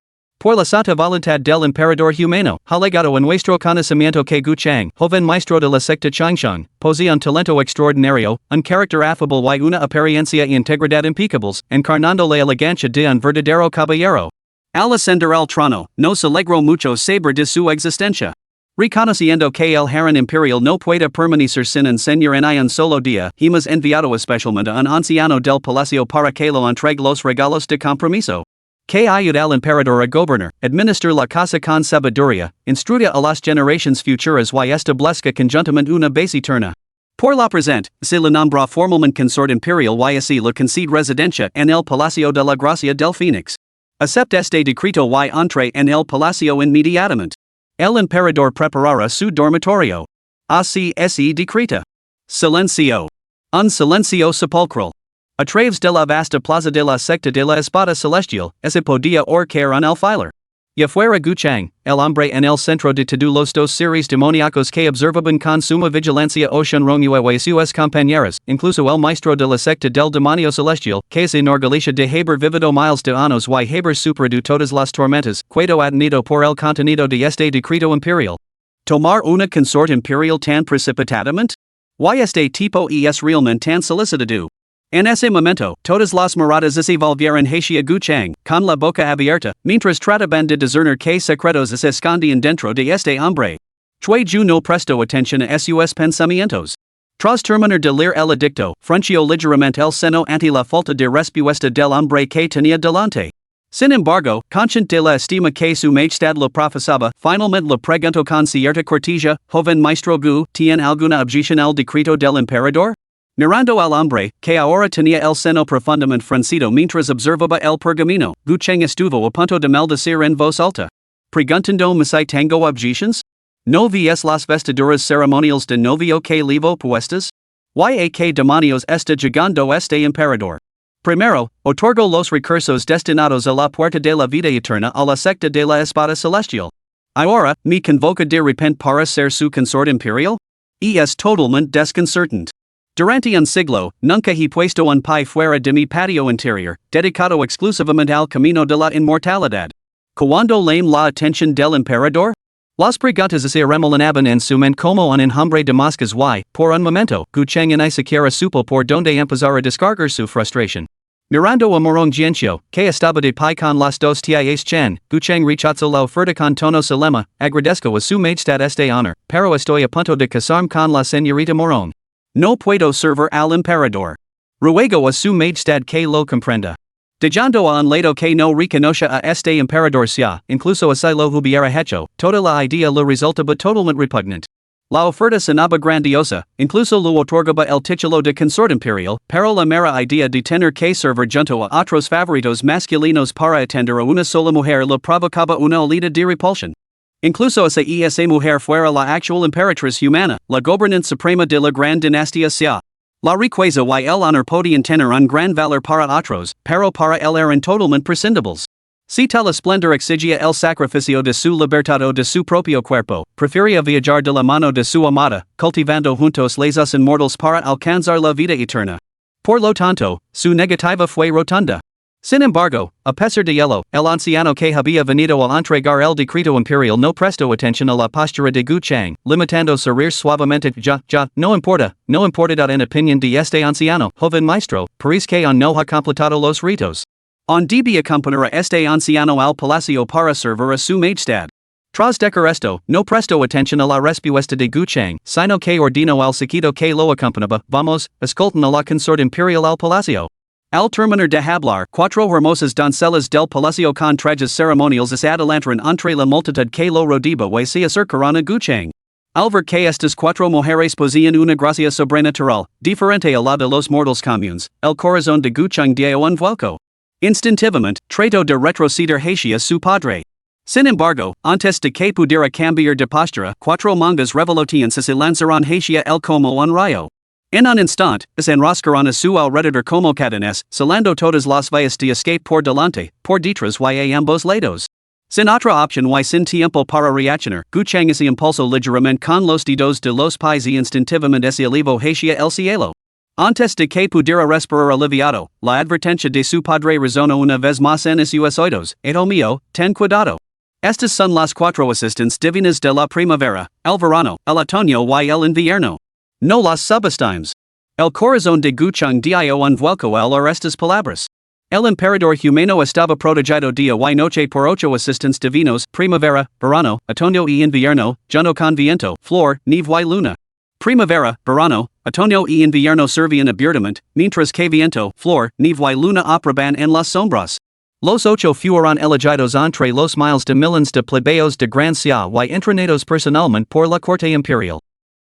Por la santa voluntad del emperador humano, ha legado en nuestro conocimiento que Gu Chang, joven maestro de la secta Changsheng, posee un talento extraordinario, un carácter afable y una apariencia y integridad impecables, encarnando la elegancia de un verdadero caballero. Al ascender al trono, nos alegró mucho saber de su existencia. Reconociendo que el harén imperial no puede permanecer sin un señor en un solo día, hemos enviado especialmente a un anciano del palacio para que lo entregue los regalos de compromiso. Que ayude al emperador a gobernar, administrar la casa con sabiduría, instruya a las generaciones futuras y establezca conjuntamente una base eterna. Por la presente, se le nombra formalmente consort imperial y así le concede residencia en el Palacio de la Gracia del Phoenix. Acepte este decreto y entre en el palacio inmediatamente. El emperador preparará su dormitorio. Así ese decreta. Silencio. Un silencio sepulcral. A través de la vasta plaza de la secta de la espada celestial, ese podía orquear un alfiler. Y fuera Guchang, el hombre en el centro de todos los dos seres demoníacos que observaban con suma vigilancia Ocean sus compañeras, incluso el maestro de la secta del demonio celestial, que se enorgullece de haber vivido miles de años y haber superado todas las tormentas, quedo atenido por el contenido de este decreto imperial. Tomar una consorte imperial tan precipitadamente? Y este tipo es realmente tan solicitado. En ese momento, todas las miradas se volvieron hacia Guchang, con la boca abierta, mientras trataban de discernir qué secretos se escondían dentro de este hombre. Chui Ju no prestó atención a sus pensamientos. Tras terminar de leer el edicto, frunció ligeramente el seno ante la falta de respuesta del hombre que tenía delante. Sin embargo, consciente de la estima que su majestad lo profesaba, finalmente le preguntó con cierta cortesía, joven maestro Gu, ¿tiene alguna objeción al decreto del emperador? Mirando al hombre, que ahora tenía el seno profundamente fruncido mientras observaba el pergamino, Guchang estuvo a punto de maldecir en voz alta. Preguntando-me si tengo objeciones? ¿No ves las vestiduras ceremoniales de novio que llevo puestas? ¿Y qué demonios está llegando este emperador? Primero, otorgó los recursos destinados a la puerta de la vida eterna a la secta de la espada celestial. Ahora, me convoca de repente para ser su consorte imperial? Es totalmente desconcertante. Durante un siglo, nunca he puesto un pie fuera de mi patio interior, dedicado exclusivamente al camino de la inmortalidad. ¿Cuándo llamé la atención del emperador? Las preguntas se remolinaban en su mente como un enjambre de moscas y, por un momento, Guchang ni siquiera supo por donde empezar a descargar su frustración. Mirando a Morong Jianxiu, que estaba de pie con las dos tías Chen, Guchang rechazó la oferta con tono solemne, agradezco a su majestad este honor, pero estoy a punto de casarme con la señorita Morong. No puedo servir al emperador. Ruego a su majestad que lo comprenda. Dejando a un lado que no reconoce a este emperador sea, incluso si lo hubiera hecho, toda la idea le resultaba totalmente repugnante. La oferta sonaba grandiosa, incluso le otorgaba el título de consorte imperial, pero la mera idea de tener que servir junto a otros favoritos masculinos para atender a una sola mujer le provocaba una olida de repulsión. Incluso si esa mujer fuera la actual emperatriz humana, la gobernante suprema de la gran dinastía sea. La riqueza y el honor podían tener un gran valor para otros, pero para él eran totalmente prescindibles. Si tal esplendor exigia el sacrificio de su libertad o de su propio cuerpo, prefería viajar de la mano de su amada, cultivando juntos les inmortales para alcanzar la vida eterna. Por lo tanto, su negativa fue rotunda. Sin embargo, a pesar de ello, el anciano que había venido a entregar el decreto imperial no prestó atención a la postura de Guchang, limitándose a reír suavemente. No importa en opinión de este anciano, joven maestro, parece que aún no ha completado los ritos. On debía acompañar a este anciano al palacio para servir a su majestad. Tras dejar esto, no prestó atención a la respuesta de Guchang, sino que ordenó al sequido que lo acompañaba, vamos, escolten a la consorte imperial al palacio. Al terminar de hablar, cuatro hermosas doncellas del palacio con trajes ceremoniales se adelantaron entre la multitud que lo rodeaba y se acercaron a Guchang. Al ver que estas cuatro mujeres poseían una gracia sobrenatural, diferente a la de los mortales comunes, el corazón de Guchang dio un vuelco. Instintivamente, trató de retroceder hacia su padre. Sin embargo, antes de que pudiera cambiar de postura, cuatro mangas revoloteantes se lanzaron hacia él como un rayo. En un instante, se enroscaron a su alrededor como cadenas, salando todas las vías de escape por delante, por detrás y a ambos lados. Sin otra opción y sin tiempo para reaccionar, Guchang se impulsó ligeramente con los dedos de los pies y instintivamente se elevó hacia el cielo. Antes de que pudiera respirar aliviado, la advertencia de su padre resonó una vez más en sus oídos, hijo mío, ten cuidado. Estas son las cuatro estaciones divinas de la primavera, el verano, el otoño y el invierno. No las subestimes. El corazón de Guchang dio un vuelco al oír estas palabras. El emperador humano estaba protegido día y noche por ocho estaciones divinos, primavera, verano, otoño y invierno, junto con viento, flor, nieve y luna. Primavera, verano, otoño y invierno servían abiertamente, mientras que viento, flor, nieve y luna opraban en las sombras. Los ocho fueron elegidos entre los miles de millones de plebeyos de gran ciudad y entrenados personalmente por la corte imperial.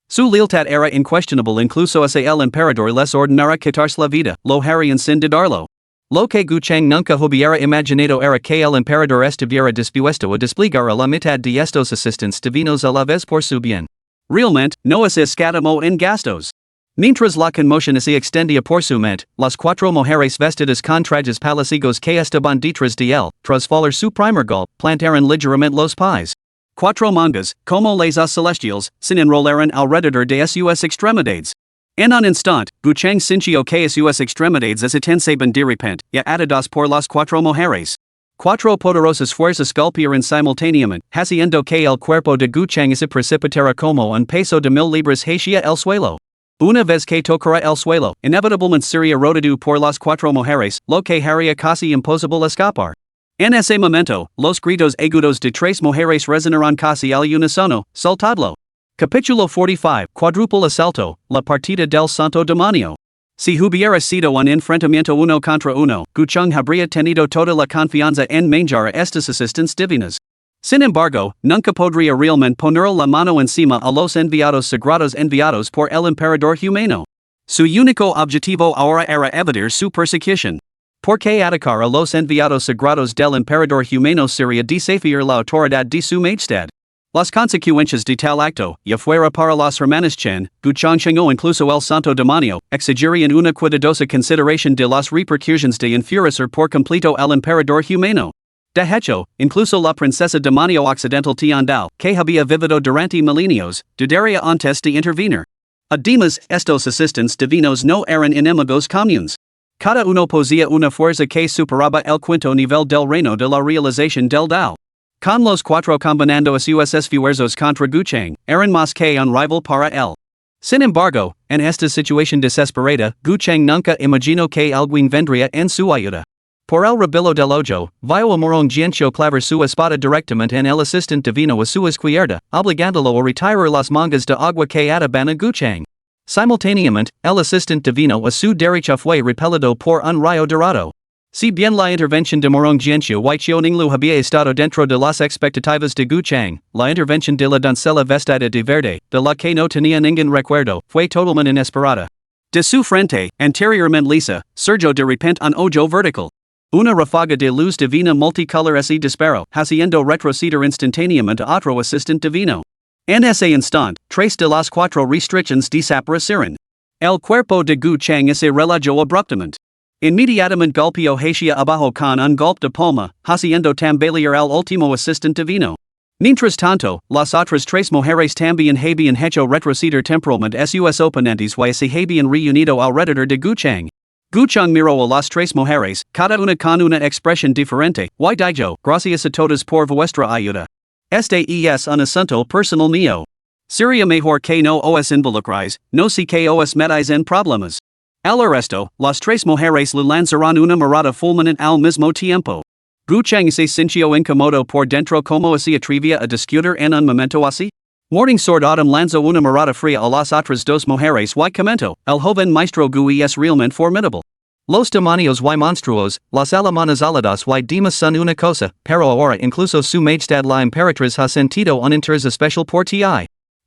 Su lealtad era incuestionable incluso si el emperador les ordenara quitarse la vida, lo harían sin dudarlo. Lo que Guchang nunca hubiera imaginado era que el emperador estuviera dispuesto a desplegar a la mitad de estos asistentes divinos a la vez por su bien. Realmente, no se escatimó en gastos. Mientras la conmoción se extendía por su mente, las cuatro mujeres vestidas con trajes palaciegos que estaban detrás de él, tras faller su primer golpe, plantaron ligeramente los pies. Cuatro mangas, como les celestiales, se enrolaron alrededor de sus extremidades. En un instant, Guchang sintió que sus extremidades se tensaban de repente, y atadas por las cuatro mujeres. Cuatro poderosas fuerzas golpearon simultáneamente, haciendo que el cuerpo de Guchang se precipitara como un peso de 1000 libras hacia el suelo. Una vez que tocara el suelo, inevitablemente sería rodado por las cuatro mujeres, lo que haría casi imposible escapar. En ese momento, los gritos agudos de tres mujeres resonaron casi al unísono, soltadlo. Capítulo 45, Cuádruple asalto, la partida del santo demonio. Si hubiera sido un enfrentamiento uno contra uno, Guchang habría tenido toda la confianza en manjar a estas asistentes divinas. Sin embargo, nunca podría realmente poner la mano encima a los enviados sagrados enviados por el emperador humano. Su único objetivo ahora era evitar su persecución. Porque atacar a los enviados sagrados del emperador humano sería desafiar la autoridad de su majestad. Las consecuencias de tal acto, ya fuera para las hermanas Chen, Guchang o incluso el santo demonio, exigirían una cuidadosa consideración de las repercusiones de enfurecer por completo el emperador humano. De hecho, incluso la princesa demonio occidental Tiandao, que había vivido durante milenios, dudaría antes de intervenir. Además, estos asistentes divinos no eran enemigos comunes. Cada uno poseía una fuerza que superaba el quinto nivel del reino de la realización del Dao. Con los cuatro combinando a sus esfuerzos contra Guchang, eran más que un rival para él. Sin embargo, en esta situación desesperada, Guchang nunca imaginó que alguien vendría en su ayuda. Por el rebelo del ojo, vio a Morong Jianqiu clavar su espada directamente en el asistente divino a su izquierda, obligándolo a retirar las mangas de agua que ataban a Guchang. Simultáneamente, el asistente divino a su derecha fue repelido por un rayo dorado. Si bien la intervención de Morong Jianqiu Huichioninglu había estado dentro de las expectativas de Guchang, la intervención de la doncella vestida de verde, de la que no tenía ningún recuerdo, fue totalmente inesperada. De su frente, anteriormente lisa, surgió de repente un ojo vertical. Una ráfaga de luz divina multicolor se disparó, haciendo retroceder instantáneamente a otro asistente divino. En ese instante, tres de las cuatro restricciones desaparecieron. El cuerpo de Guchang se relajó abruptamente. Inmediatamente golpeó hacia abajo con un golpe de palma, haciendo tambalear el último asistente divino. Mientras tanto, las otras tres mujeres también habían hecho retroceder temporalmente a sus oponentes y se habían reunido alrededor de Guchang. Guchang miró a las tres mujeres, cada una con una expresión diferente, y dijo, gracias a todos por vuestra ayuda. Este es un asunto personal mío. Sería mejor que no os involucráis, no sé que os metáis en problemas. Al resto, las tres mujeres le lanzaron una mirada fulminante al mismo tiempo. Guchang se sintió incómodo por dentro como se atrevía a discutir en un momento así. Morning Sword Autumn lanzó una mirada fría a las otras dos mujeres y comentó, el joven maestro Gui es realmente formidable. Los demonios y monstruos, las alemanas aladas y demás son una cosa, pero ahora incluso su majestad la emperatriz ha sentido un interés especial por ti.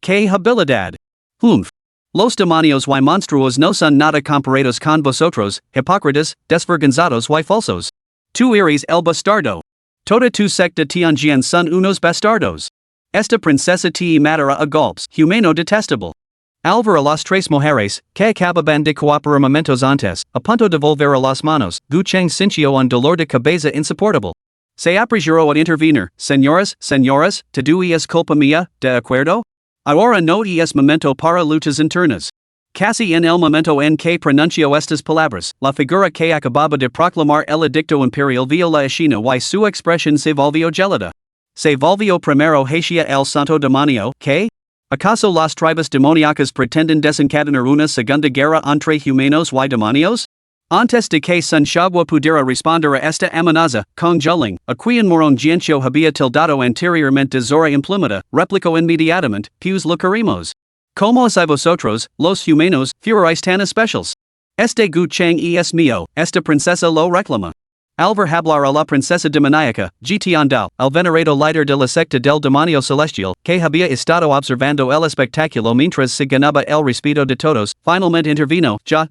¡Qué habilidad! Los demonios y monstruos no son nada comparados con vosotros, hipócritas, desvergonzados y falsos. Tú eres el bastardo. Toda tu secta Tianjian son unos bastardos. Esta princesa te matará a golpes, humano detestable. Al ver a las tres mujeres, que acababan de cooperar momentos antes, a punto de volver a las manos, Guchang sintió un dolor de cabeza insoportable. Se apresuró a intervenir, señoras, todo es culpa mía, ¿de acuerdo? Ahora no es momento para luchas internas. Casi en el momento en que pronunció estas palabras, la figura que acababa de proclamar el edicto imperial vio la escena y su expresión se volvió gelada. Se volvió primero hacia el santo demonio, que? ¿Acaso las tribus demoníacas pretenden desencadenar una segunda guerra entre humanos y demonios? Antes de que Sun Shagua pudiera responder a esta amenaza, Kong Juling, a quien Morong Jianqiu había tildado anteriormente de Zora implumada, replicó inmediatamente, pues lo queremos. Como si vosotros, los humanos, fuerais tan especiales. Este Guchang es mío, esta princesa lo reclama. Al ver hablar a la princesa demoníaca, Tiandao, el venerado líder de la secta del demonio celestial, que había estado observando el espectáculo mientras se ganaba el respeto de todos, finalmente intervino, ya.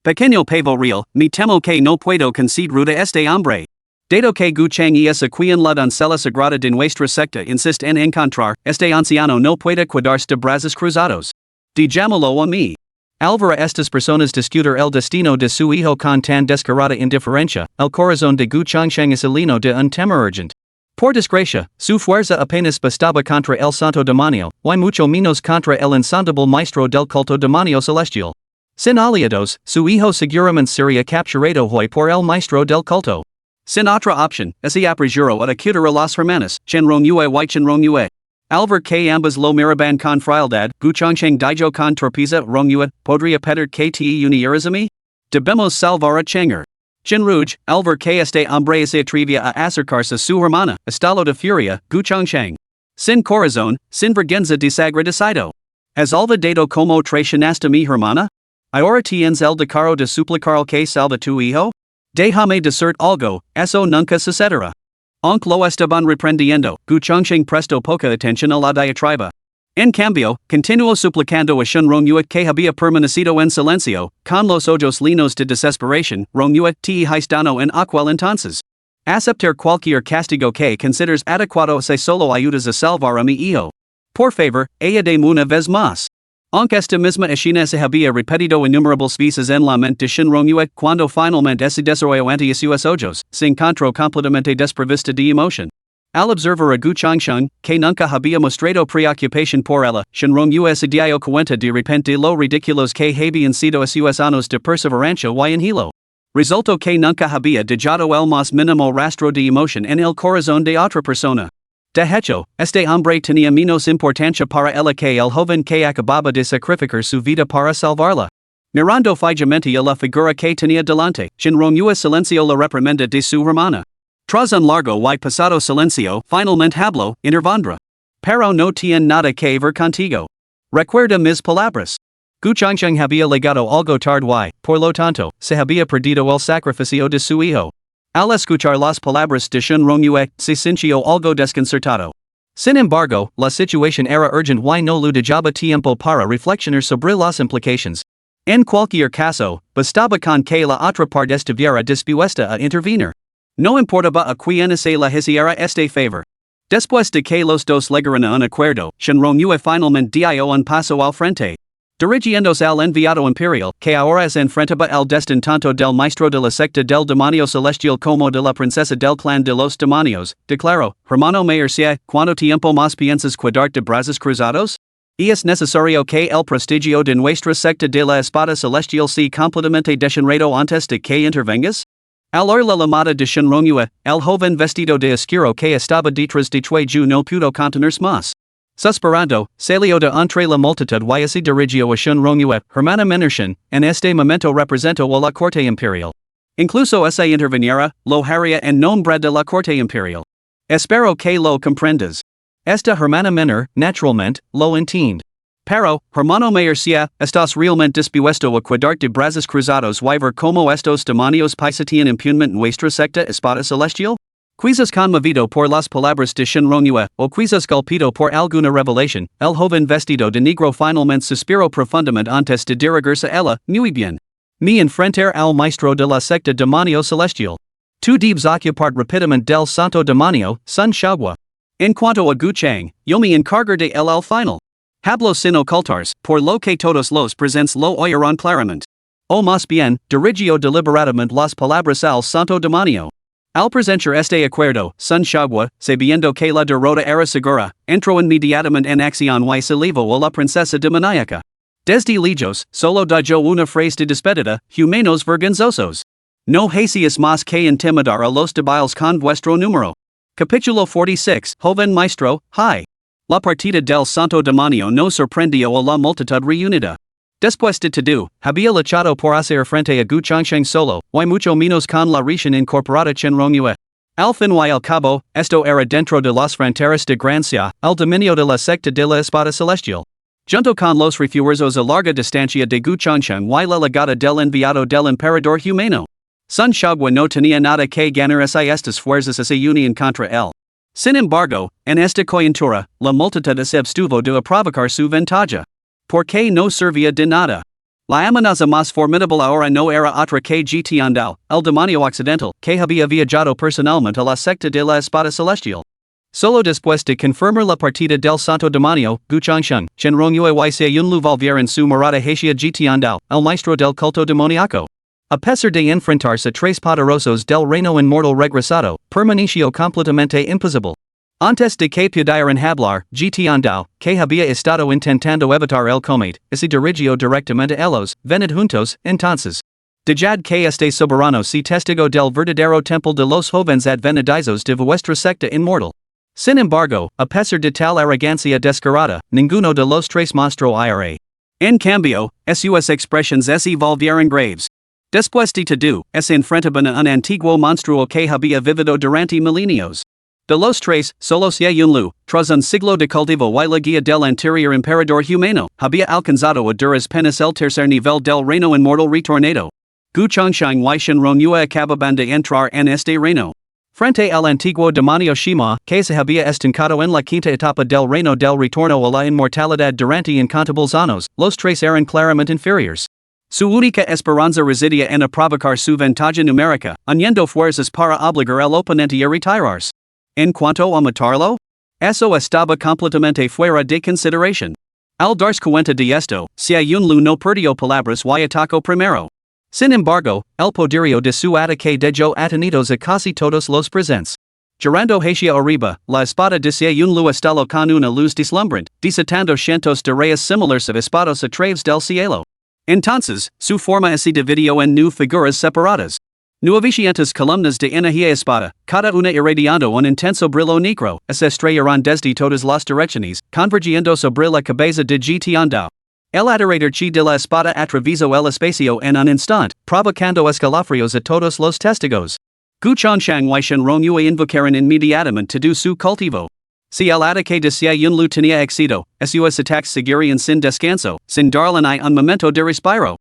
Pequeño pavo real, me temo que no puedo considerar a este hombre. Dado que Guchang es a quien la doncella sagrada de nuestra secta insiste en encontrar, este anciano no puede quedarse de brazos cruzados. Dijámoslo a mí. Alvara estas personas discutir el destino de su hijo con tan descarada indiferencia, el corazón de Gu Changsheng es el lino de un tema urgent. Por desgracia, su fuerza apenas bastaba contra el santo demonio, y mucho menos contra el insondable maestro del culto demonio celestial. Sin aliados, su hijo seguramente sería capturado hoy por el maestro del culto. Sin otra opción, ese apresuro a acudir a las hermanas, Chenrong Yue y Chenrong Yue. Alvar que ambas lo miraban con frialdad, Gu Changsheng dijo con torpeza, Rong Yue, podría pedir que te unieras a mí? Debemos salvar a Chenger. Chenruj, Alvar que este hombre se atrevía a acercarse a su hermana, estalo de furia, Gu Changsheng. Sin corazón, sin vergüenza desagradecido. ¿Has olvidado como traicionaste mi hermana? ¿Ahora tienes el descaro de suplicar que salve tu hijo? Déjame decir algo, eso nunca sucederá. Aunque lo estaban reprendiendo, Gu Changsheng prestó poca atención a la diatriba. En cambio, continuó suplicando a Shenrong Yue que había permanecido en silencio, con los ojos llenos de desesperación. Rong Yue, te dano en aquel entonces. Aceptar cualquier castigo que consideres adecuado si solo ayudas a salvar a mi hijo. Por favor, ayúdame una vez más. Aunque esta misma escena se había repetido innumerables veces en la mente de Shenrong Yue, cuando finalmente se desarrolló ante sus ojos, se encontró completamente desprovista de emoción. Al observar a Gu Changsheng, que nunca había mostrado preocupación por ella, Shenrong Yue se dio cuenta de repente lo ridículos que habían sido sus años de perseverancia y enhilo. Resultó que nunca había dejado el más mínimo rastro de emoción en el corazón de otra persona. De hecho, este hombre tenía menos importancia para ella que el joven que acababa de sacrificar su vida para salvarla. Mirando fijamente a la figura que tenía delante, Shenrong Yue silenció la reprimenda de su hermana. Tras un largo y pasado silencio, finalmente habló, intervendrá. Pero no tiene nada que ver contigo. Recuerda mis palabras. Gu Changsheng había legado algo tarde y, por lo tanto, se había perdido el sacrificio de su hijo. Al escuchar las palabras de Shenrong Yue, se sintió algo desconcertado. Sin embargo, la situación era urgente y no le dejaba tiempo para reflexionar sobre las implicaciones. En cualquier caso, bastaba con que la otra parte estuviera dispuesta a intervenir. No importaba a quién se le hiciera este favor. Después de que los dos llegaron a un acuerdo, Shenrong Yue finalmente dio un paso al frente. Dirigiéndose al enviado imperial, que ahora enfrentaba el destino tanto del maestro de la secta del demonio celestial como de la princesa del clan de los demonios, declaró, hermano Mayorcia, ¿cuánto tiempo más piensas cuidar de brazos cruzados? Es necesario que el prestigio de nuestra secta de la espada celestial sea completamente descentrado antes de que intervengas? Al oír la llamada de Shenrong Yue, el joven vestido de oscuro que estaba detrás de Ju no pudo contenerse más. Suspirando, salió de entre la multitud y se dirigió a Shenrong Yue, hermana Menershen, en este momento representó a la corte imperial. Incluso ese interviniera, lo haría en nombre de la corte imperial. Espero que lo comprendas. Esta hermana menor, naturalmente, lo entiende. Pero, hermano Mayorcia, estás realmente dispuesto a cuidar de brazos cruzados y ver cómo estos demonios pisotean impunemente nuestra secta espada celestial? Quizás conmovido por las palabras de Shenrong Yue, o quizás golpeado por alguna revelación, el joven vestido de negro finalmente suspiró profundamente antes de dirigirse a ella, muy bien. Me enfrentar al maestro de la secta demonio celestial. Tú debes ocupar rápidamente del santo demonio, Sun Shagua. En cuanto a Gu Chang, yo me encargo de él al final. Hablo sin ocultars, por lo que todos los presentes lo oirán claramente. O más bien, dirigió deliberadamente las palabras al santo demonio. Al presentar este acuerdo, Sun Shagua, sabiendo que la derrota era segura, entró inmediatamente en acción y se llevó a la princesa demoníaca. Desde lejos, solo dijo una frase de despedida, humanos vergonzosos. No hacéis más que intimidar a los débiles con vuestro número. Capítulo 46, Joven Maestro, Hi. La partida del santo demonio no sorprendió a la multitud reunida. Después de todo, había luchado por hacer frente a Gu Changsheng solo, y mucho menos con la recién incorporada Shenrong Yue. Al fin y al cabo, esto era dentro de las fronteras de Gracia, el dominio de la secta de la espada celestial. Junto con los refuerzos a larga distancia de Gu Changsheng y la legada del enviado del emperador humano. Sun Shagua no tenía nada que ganar a estas fuerzas se unían contra él. Sin embargo, en esta coyuntura, la multitud se abstuvo de provocar su ventaja. Porque no servía de nada. La amenaza más formidable ahora no era otra que Gtiandao, el demonio occidental, que había viajado personalmente a la secta de la espada celestial. Solo después de confirmar la partida del Santo Demonio, Guchangshan, Chenrongyue y se yunlu volvieron su morada hacia Gitiandao, el maestro del culto demoníaco. A pesar de enfrentarse a tres poderosos del reino inmortal regresado, permaneció completamente imposible. Antes de que pudieran hablar, Gitiandao, que había estado intentando evitar el comete, se dirigió directamente a ellos, venid juntos, entonces. Dejad que este soberano se testigo del verdadero templo de los jóvenes advenedizos de vuestra secta inmortal. Sin embargo, a pesar de tal arrogancia descarada, ninguno de los tres mostró ira. En cambio, sus expresiones se volvieron graves. Después de todo, se enfrentaban a un antiguo monstruo que había vivido durante milenios. De los tres, solo se yunlu, tras un siglo de cultivo y la guía del anterior emperador humano, había alcanzado a duras penas el tercer nivel del reino inmortal retornado. Guchangshan y Shenrongyue acababan de entrar en este reino. Frente al antiguo demonio Shima, que se había estancado en la quinta etapa del reino del retorno a la inmortalidad durante incontables años, los tres eran claramente inferiores. Su única esperanza residía en provocar su ventaja numérica, uniendo fuerzas para obligar al oponente a retirarse. En cuanto a matarlo, eso estaba completamente fuera de consideración. Al darse cuenta de esto, se yunlu no perdió palabras y atacó primero. Sin embargo, el poderío de su ataque dejó atenidos a casi todos los presentes. Girando hacia arriba, la espada de se yunlu estalló con una luz deslumbrante, desatando cientos de rayos similares a espadas a través del cielo. Entonces, su forma se dividió en 9 figuras separadas. 900 columnas de energía espada, cada una irradiando un intenso brillo negro, se estrellaron desde todas las direcciones, convergiendo sobre la cabeza de Gitiandao. El adorador chi de la espada atravesó el espacio en un instante, provocando escalofríos a todos los testigos. Guchangshan y Shenrongyue invocaron inmediatamente todo su cultivo. Si el ataque de se yunlu tenía éxito, sus ataques seguirían sin descanso, sin darle ni un momento de respiro.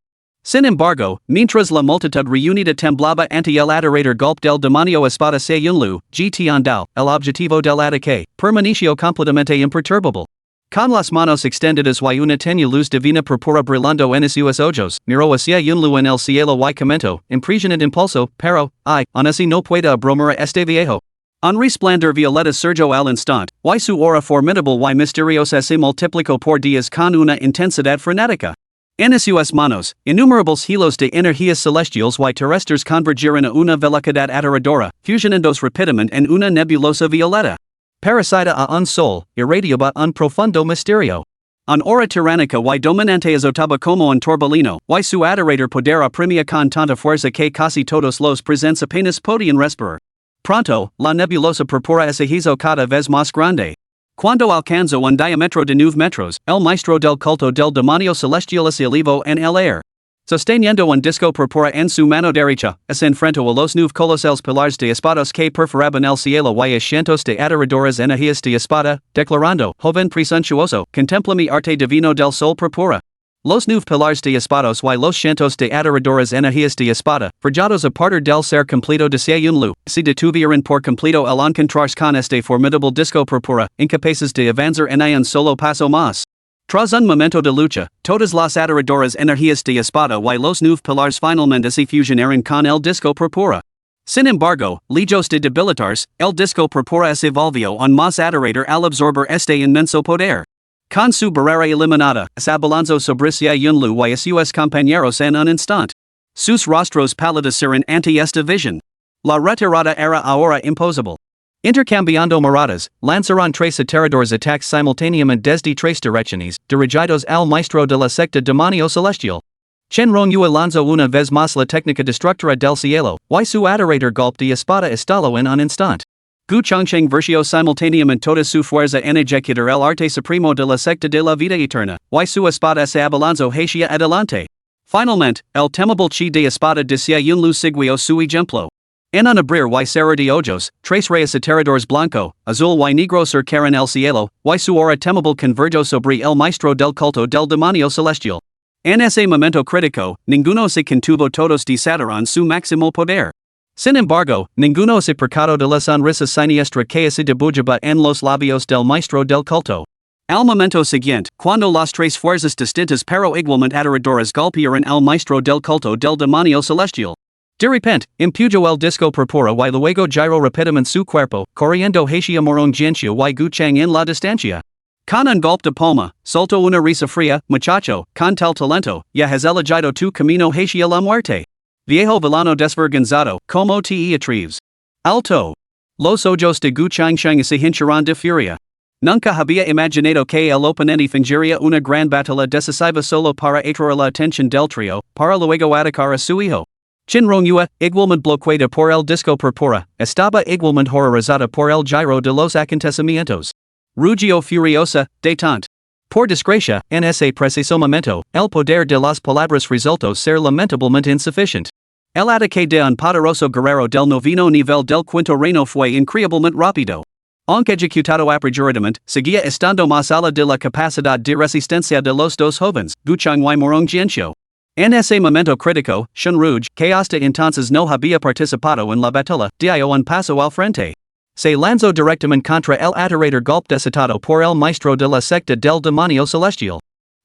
Sin embargo, mientras la multitud reunida temblaba ante el adorador golpe del demonio espada se yunlu, Gitiandao, el objetivo del ataque, permaneció completamente imperturbable. Con las manos extendidas y una tenue luz divina purpura brillando en sus ojos, miró hacia yunlu en el cielo y comentó, impresionante impulso, pero, aún así no puedo abrumar a este viejo. Un resplandor violeta surgió al instante, y su aura formidable y misteriosa se multiplicó por días con una intensidad frenética. En sus manos, innumerables hilos de energías celestiales y terrestres convergieron a una velocidad aterradora, fusionándose rápidamente en una nebulosa violeta. Parecida a un sol, irradiaba un profundo misterio. Un aura tiránica y dominante azotaba como un torbellino, y su adorador poder oprimía con tanta fuerza que casi todos los presentes apenas podían respirar. Pronto, la nebulosa purpura se hizo cada vez más grande. Cuando alcanzó un diámetro de 9 metros, el maestro del culto del demonio celestial se elevó en el aire. Sosteniendo un disco purpura en su mano derecha, se enfrentó a los 9 colosales pilares de espadas que perforaban el cielo y a cientos de adoradores energías de espada, declarando, joven presuntuoso, contempla mi arte divino del sol purpura. Los 9 pilares de espadas y los cientos de adoradores energías de espada, forjados a partir del ser completo de se yunlu, se detuvieron por completo al encontrarse con este formidable disco purpura, incapaces de avanzar en un solo paso más. Tras un momento de lucha, todas las adoradoras energías de espada y los 9 pilares finalmente se fusionaron con el disco purpura. Sin embargo, lejos de debilitarse, el disco purpura se volvió un más adorador al absorber este inmenso poder. Con su barrera eliminada, se abalanzó sobre se yunlu y sus compañeros en un instante. Sus rostros palidecieron ante esta visión. La retirada era ahora imposible. Intercambiando miradas, lanzaron tres aterradores ataques simultáneamente desde tres direcciones, dirigidos al maestro de la secta demonio celestial. Shenrongyue lanzó una vez más la técnica destructora del cielo, y su adorador golpe de espada estalló en un instante. Guchangshan versió simultáneamente toda su fuerza en ejecutar el arte supremo de la secta de la vida eterna, y su espada se abalanzó hacia adelante. Finalmente, el temible chi de espada de se yunlu siguió su ejemplo. En un abrir y cerrar de ojos, tres rayos aterradores blanco, azul y negro surcaron el cielo, y su aura temible convergió sobre el maestro del culto del demonio celestial. En ese momento crítico, ninguno se contuvo, todos desataron su máximo poder. Sin embargo, ninguno se percató de la sonrisa siniestra que se dibujaba en los labios del maestro del culto. Al momento siguiente, cuando las tres fuerzas distintas pero igualmente adoradoras golpearon al maestro del culto del demonio celestial, De repente, impujo el disco purpura y luego giro rapidamente su cuerpo, corriendo hacia morón gencio y guchang en la distancia. Con un golpe de palma, soltó una risa fría, muchacho, con tal talento, ya has elegido tu camino hacia la muerte. Viejo villano desvergonzado, como te atreves. Alto. Los ojos de guchang se hincharon de furia. Nunca había imaginado que el oponente fingiría una gran batalla decisiva solo para atraer la atención del trío, para luego atacar a su hijo. Chinronua, igualmente bloqueada por el disco purpura, estaba igualmente horrorizada por el giro de los acontecimientos. Rugio furiosa, detente. Por desgracia, en ese preciso momento, el poder de las palabras resultó ser lamentablemente insuficiente. El ataque de un poderoso guerrero del noveno nivel del quinto reino fue increíblemente rápido. Aunque ejecutado apresuradamente, seguía estando más allá de la capacidad de resistencia de los dos jóvenes, Guchang y Morong Jianxiu. En ese momento crítico, Shunruj, que hasta entonces no había participado en la batalla, dio un paso al frente. Se lanzó directamente contra el aterrador golpe desatado por el maestro de la secta del demonio celestial.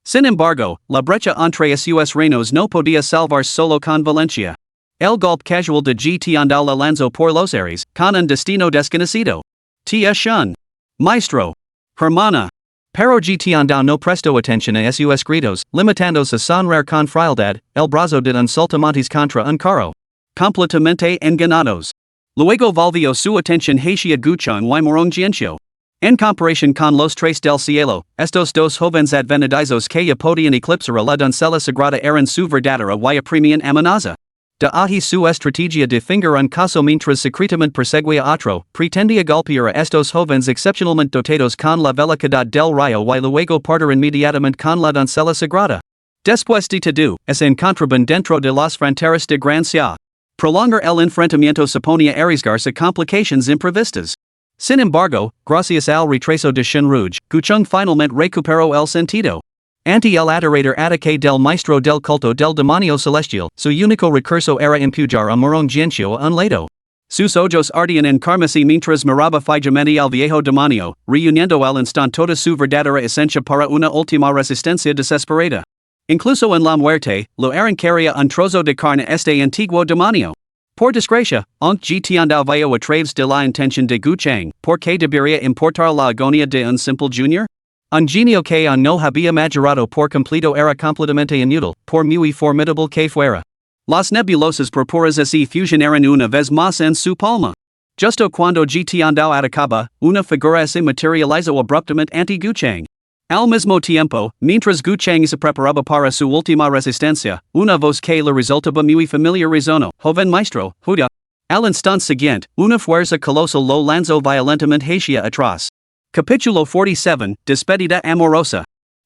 Sin embargo, la brecha entre sus reinos no podía salvarse solo con violencia. El golpe casual de Tiandao la lanzó por los aires, con un destino desconocido. Tia Shun. Maestro. Hermana. Pero Tiandao no prestó atención a sus gritos, limitándose a sonreír con frialdad, el brazo de un saltamontes contra un carro. Completamente engañados. Luego volvió su atención hacia Guchang y Morong Jianxiu. En comparación con los tres del cielo, estos dos jóvenes advenedizos que ya podían eclipsar a la doncella sagrada eran su verdadera y apremian amenaza. De ahí su estrategia de finger un caso mientras secretamente perseguía otro, pretendía golpear a estos jóvenes excepcionalmente dotados con la velocidad del rayo y luego partir inmediatamente con la doncella sagrada. Después de todo, es encontraban dentro de las fronteras de Gracias. Prolongar el enfrentamiento suponía arriesgarse a complicaciones imprevistas. Sin embargo, gracias al retraso de Shunruj, Guchang finalmente recuperó el sentido. Ante el aterrador ataque del maestro del culto del demonio celestial, su único recurso era empujar a Morong Jianxiu a un lado. Sus ojos ardían en carmesí mientras miraba fijamente al viejo demonio, reuniendo al instante toda su verdadera esencia para una última resistencia desesperada. Incluso en la muerte, lo arrancaría un trozo de carne este antiguo demonio. Por desgracia, aunque Tiandao vio a través de la intención de Guchang, ¿por qué debería importar la agonía de un simple junior? Un genio que aún no había madurado por completo era completamente inútil, por muy formidable que fuera. Las nebulosas purpuras se fusionaron una vez más en su palma. Justo cuando Tiandao atacaba, una figura se materializó abruptamente ante Guchang. Al mismo tiempo, mientras Guchang se preparaba para su última resistencia, una voz que le resultaba muy familiar resonó: "Joven maestro, Huda." Al instante siguiente, una fuerza colosal lo lanzó violentamente hacia atrás. Capítulo 47, Despedida amorosa.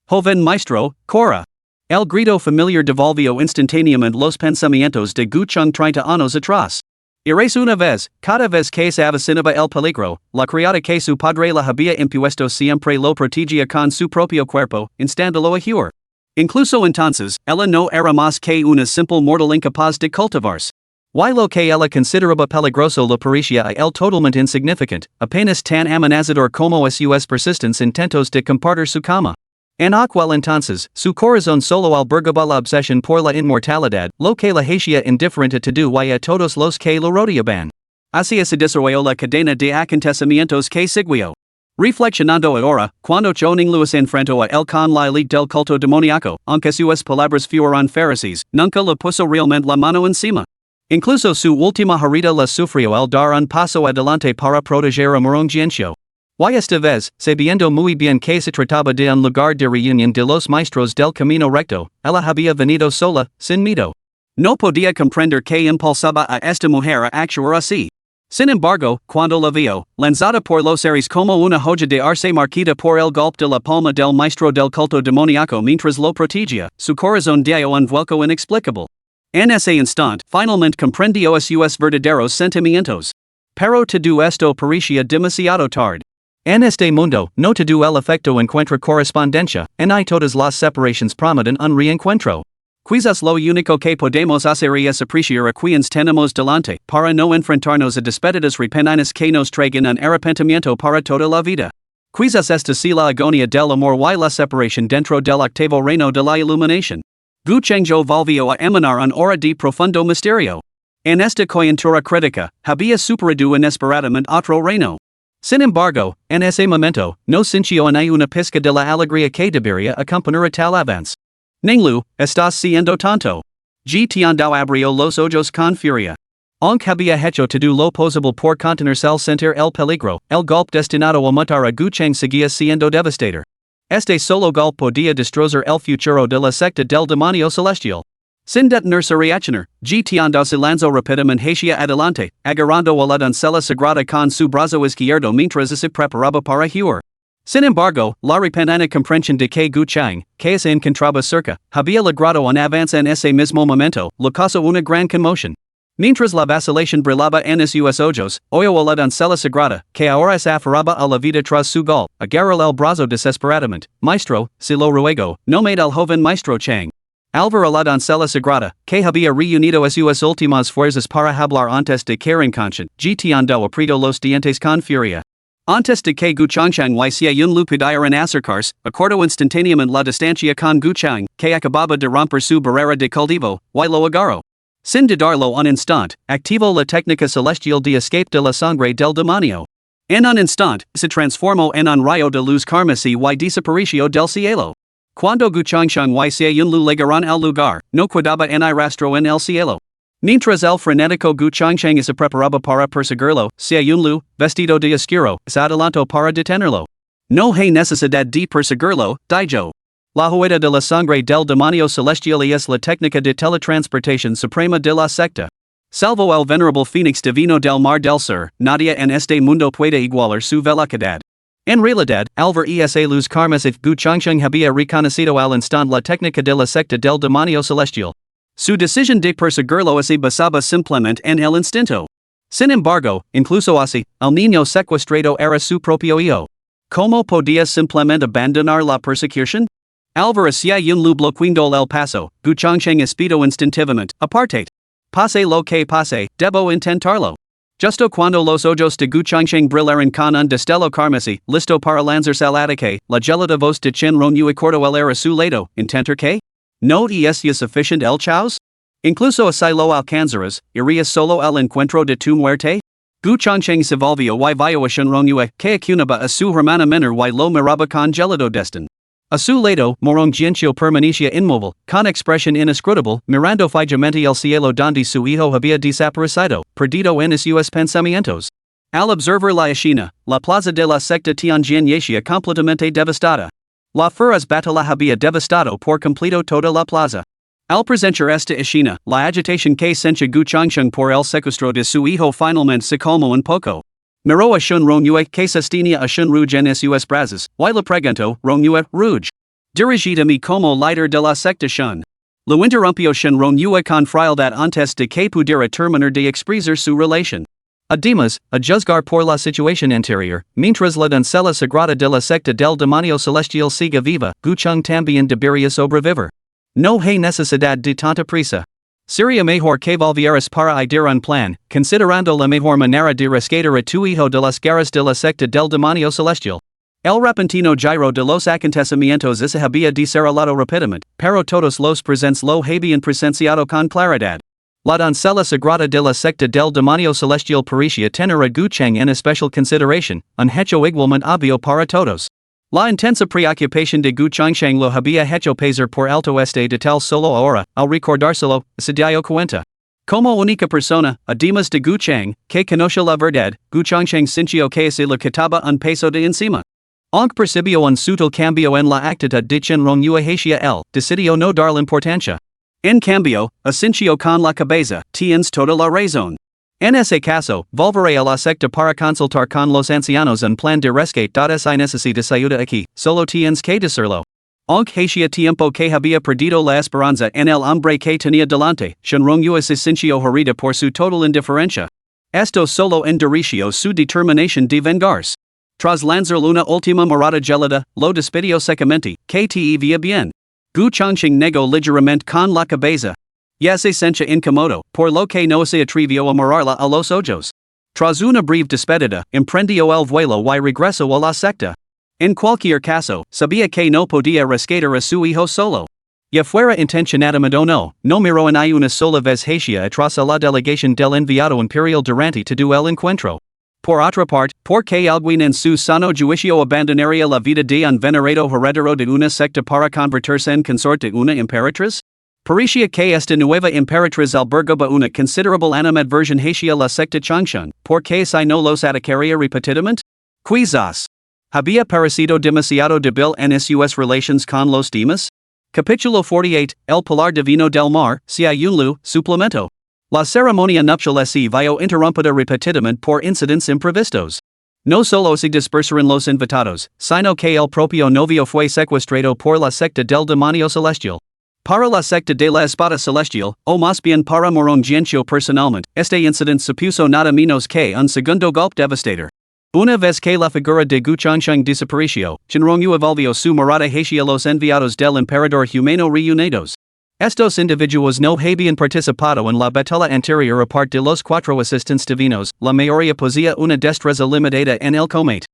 Joven maestro, Cora. El grito familiar devolvió instantáneamente los pensamientos de Guchang 30 años atrás. Eres una vez, cada vez que se avecinaba el peligro, la criada que su padre la había impuesto siempre lo protegía con su propio cuerpo, instándolo a huir. Incluso entonces, ella no era más que una simple mortal incapaz de cultivarse. Y lo que ella consideraba peligroso lo parecía a él totalmente insignificante, apenas tan amenazador como sus persistentes intentos de compartir su cama. En aquel entonces, su corazón solo albergaba la obsesión por la inmortalidad, lo que la hacía indiferente a todo y a todos los que lo rodeaban. Así se desarrolló la cadena de acontecimientos que siguió. Reflexionando ahora, cuando Choning Lewis enfrentó a él con la elite del culto demoníaco, aunque sus palabras fueron feroces, nunca le puso realmente la mano encima. Incluso su última herida la sufrió al dar un paso adelante para proteger a Morong Jianxiu. Y esta vez, sabiendo muy bien que se trataba de un lugar de reunión de los maestros del camino recto, ella había venido sola, sin miedo. No podía comprender qué impulsaba a esta mujer a actuar así. Sin embargo, cuando la vio, lanzada por los aires como una joya de arce marquida por el golpe de la palma del maestro del culto demoníaco mientras lo protegía, su corazón dio un vuelco inexplicable. En ese instante, finalmente comprendió sus verdaderos sentimientos. Pero todo esto parecía demasiado tarde. En este mundo, no todo el efecto encuentra correspondencia, y todas las separaciones prometen un reencuentro. Quizás lo único que podemos hacer es apreciar a quienes tenemos delante, para no enfrentarnos a despedidas repentinas que nos traigan un arrepentimiento para toda la vida. Quizás esta sea la agonía del amor y la separación dentro del octavo reino de la iluminación. Guchang volvió a emanar un aura de profundo misterio. En esta coyuntura crítica, había superado inesperadamente otro reino. Sin embargo, en ese momento, no sintió ni una pizca de la alegría que debería acompañar a tal avance. Ninglu, estás siendo tonto. Tiando abrió los ojos con furia. Aunque había hecho todo lo posible por contenerse al sentir el peligro, el golpe destinado a matar a Gucheng seguía siendo devastador. Este solo golpe podía destrozar el futuro de la secta del demonio celestial. Sin detenerse a reaccionar, Tiando se lanzó rápidamente hacia adelante, agarrando a la doncella sagrada con su brazo izquierdo mientras se preparaba para huir. Sin embargo, la repentina comprensión de que Gucheng, que se encontraba cerca, había logrado un avance en ese mismo momento, le causó una gran conmoción. Mientras la vacilación brillaba en sus ojos, oyó a la doncella sagrada, que ahora se aferraba a la vida tras su gol, agarrar el brazo desesperadamente. Maestro, si lo ruego, no mate al joven maestro Chang. Al ver a la doncella sagrada, que había reunido a sus últimas fuerzas para hablar antes de caer inconsciente, Tiando apretó los dientes con furia. Antes de que Gucheng y un pudiera en acercarse, acordó instantáneamente la distancia con Gucheng, que acababa de romper su barrera de cultivo, y lo agarró. Sin dudarlo un instante, activó la técnica celestial de escape de la sangre del demonio. En un instante, se transformó en un rayo de luz carmesí y desapareció del cielo. Cuando Gucheng y un lu llegaron al lugar, no quedaba ni rastro en el cielo. Mientras el frenético Gucheng se preparaba para perseguirlo, un lu, vestido de oscuro, se adelantó para detenerlo. No hay necesidad de perseguirlo, dijo. La huida de la sangre del demonio celestial es la técnica de teletransportación suprema de la secta. Salvo el venerable Fénix divino del mar del sur, nadie en este mundo puede igualar su velocidad. En realidad, al ver esa luz carmesí, Gucheng había reconocido al instante la técnica de la secta del demonio celestial. Su decisión de perseguirlo se basaba simplemente en el instinto. Sin embargo, incluso así, el niño secuestrado era su propio hijo. ¿Cómo podía simplemente abandonar la persecución? Al ver hacia un lu bloqueando el paso, Gucheng espidó instintivamente, aparte. Pase lo que pase, debo intentarlo. Justo cuando los ojos de Gucheng brillaron con un destello carmesí, listo para lanzarse al ataque, la gelada voz de Chen Ronyu acordó el era su lado, intentar que? ¿No es ya suficiente el chaos? Incluso si lo alcanzaras, ¿irías solo al encuentro de tu muerte? Gucheng se volvió y vio a Chen Ronyu que acunaba a su hermana menor y lo miraba con gelado desdén. A su lado, Morong Jianqiu permanecía inmóvil, con expresión inescrutable, mirando fijamente el cielo donde su hijo había desaparecido, perdido en sus pensamientos. Al observar la escena, la plaza de la secta Tianjin yacía completamente devastada. La feroz batalla había devastado por completo toda la plaza. Al presenciar esta escena, la agitación que sentía Gucheng por el secuestro de su hijo finalmente se calmó un poco. Miró a Shun Rongyue que sostenía a Shun Rouge en sus brazos, y le preguntó, Rongyue, Rouge. Dirigid a mí como líder de la secta Shun. Lo interrumpió Shun Rongyue con frialdad antes de que pudiera terminar de expresar su relación. Además, a juzgar por la situación anterior, mientras la doncella sagrada de la secta del demonio celestial sigue viva, Gucheng también debería sobrevivir. No hay necesidad de tanta prisa. Sería mejor que volvieras para idear un plan, considerando la mejor manera de rescatar a tu hijo de las garras de la secta del demonio celestial. El repentino giro de los acontecimientos se había desarrollado rápidamente, pero todos los presentes lo habían presenciado con claridad. La doncella sagrada de la secta del demonio celestial parecía tener a Gucheng en especial consideración, un hecho igualmente obvio para todos. La intensa preocupación de Gucheng lo había hecho pesar por alto este de tal solo ahora, al recordárselo, se dio cuenta. Como única persona, además de Gucheng, que conoce la verdad, Gucheng sintió que se le quitaba un peso de encima. Aunque percibió un sutil cambio en la actitud de Chen Rongyue hacia él, decidió no darle importancia. En cambio, asintió con la cabeza, tienes toda la razón. En ese caso, volveré a la secta para consultar con los ancianos un plan de rescate. Si necesitas ayuda aquí, solo tienes que decirlo. Aunque hacía tiempo que había perdido la esperanza en el hombre que tenía delante, Shen Rongyue se sintió herida por su total indiferencia. Esto solo endureció su determinación de vengarse. Tras lanzar una última mirada gelada, lo despidió secamente, que te iba bien. Gucheng negó ligeramente con la cabeza. Ya se sentía incómodo, por lo que no se atrevió a mirarla a los ojos. Tras una breve despedida, emprendió el vuelo y regresó a la secta. En cualquier caso, sabía que no podía rescatar a su hijo solo. Ya fuera intencionadamente o no miro en una sola vez hacia atrás a la delegación del enviado imperial durante todo el encuentro. Por otra parte, ¿por qué alguien en su sano juicio abandonaría la vida de un venerado heredero de una secta para convertirse en consorte de una emperatriz? Parecía que esta nueva emperatriz albergaba una considerable animadversión hacia la secta Changshan, ¿por qué si no los atacaría repetidamente? Quizás había parecido demasiado débil en sus relations con los demás? Capítulo 48, El Pilar Divino del Mar, Sia Yunlu, Suplemento. La ceremonia nupcial se vio interrumpida repetidamente por incidentes imprevistos. No solo se dispersaron los invitados, sino que el propio novio fue secuestrado por la secta del demonio celestial. Para la secta de la espada celestial, o más bien para Morón Jianxiu personalmente, este incidente supuso nada menos que un segundo golpe devastador. Una vez que la figura de Gu Changsheng desapareció, Shenrongyu evolvió su mirada hacia los enviados del emperador humano reunidos. Estos individuos no habían participado en la batalla anterior aparte de los cuatro asistentes divinos, la mayoría poseía una destreza limitada en el combate.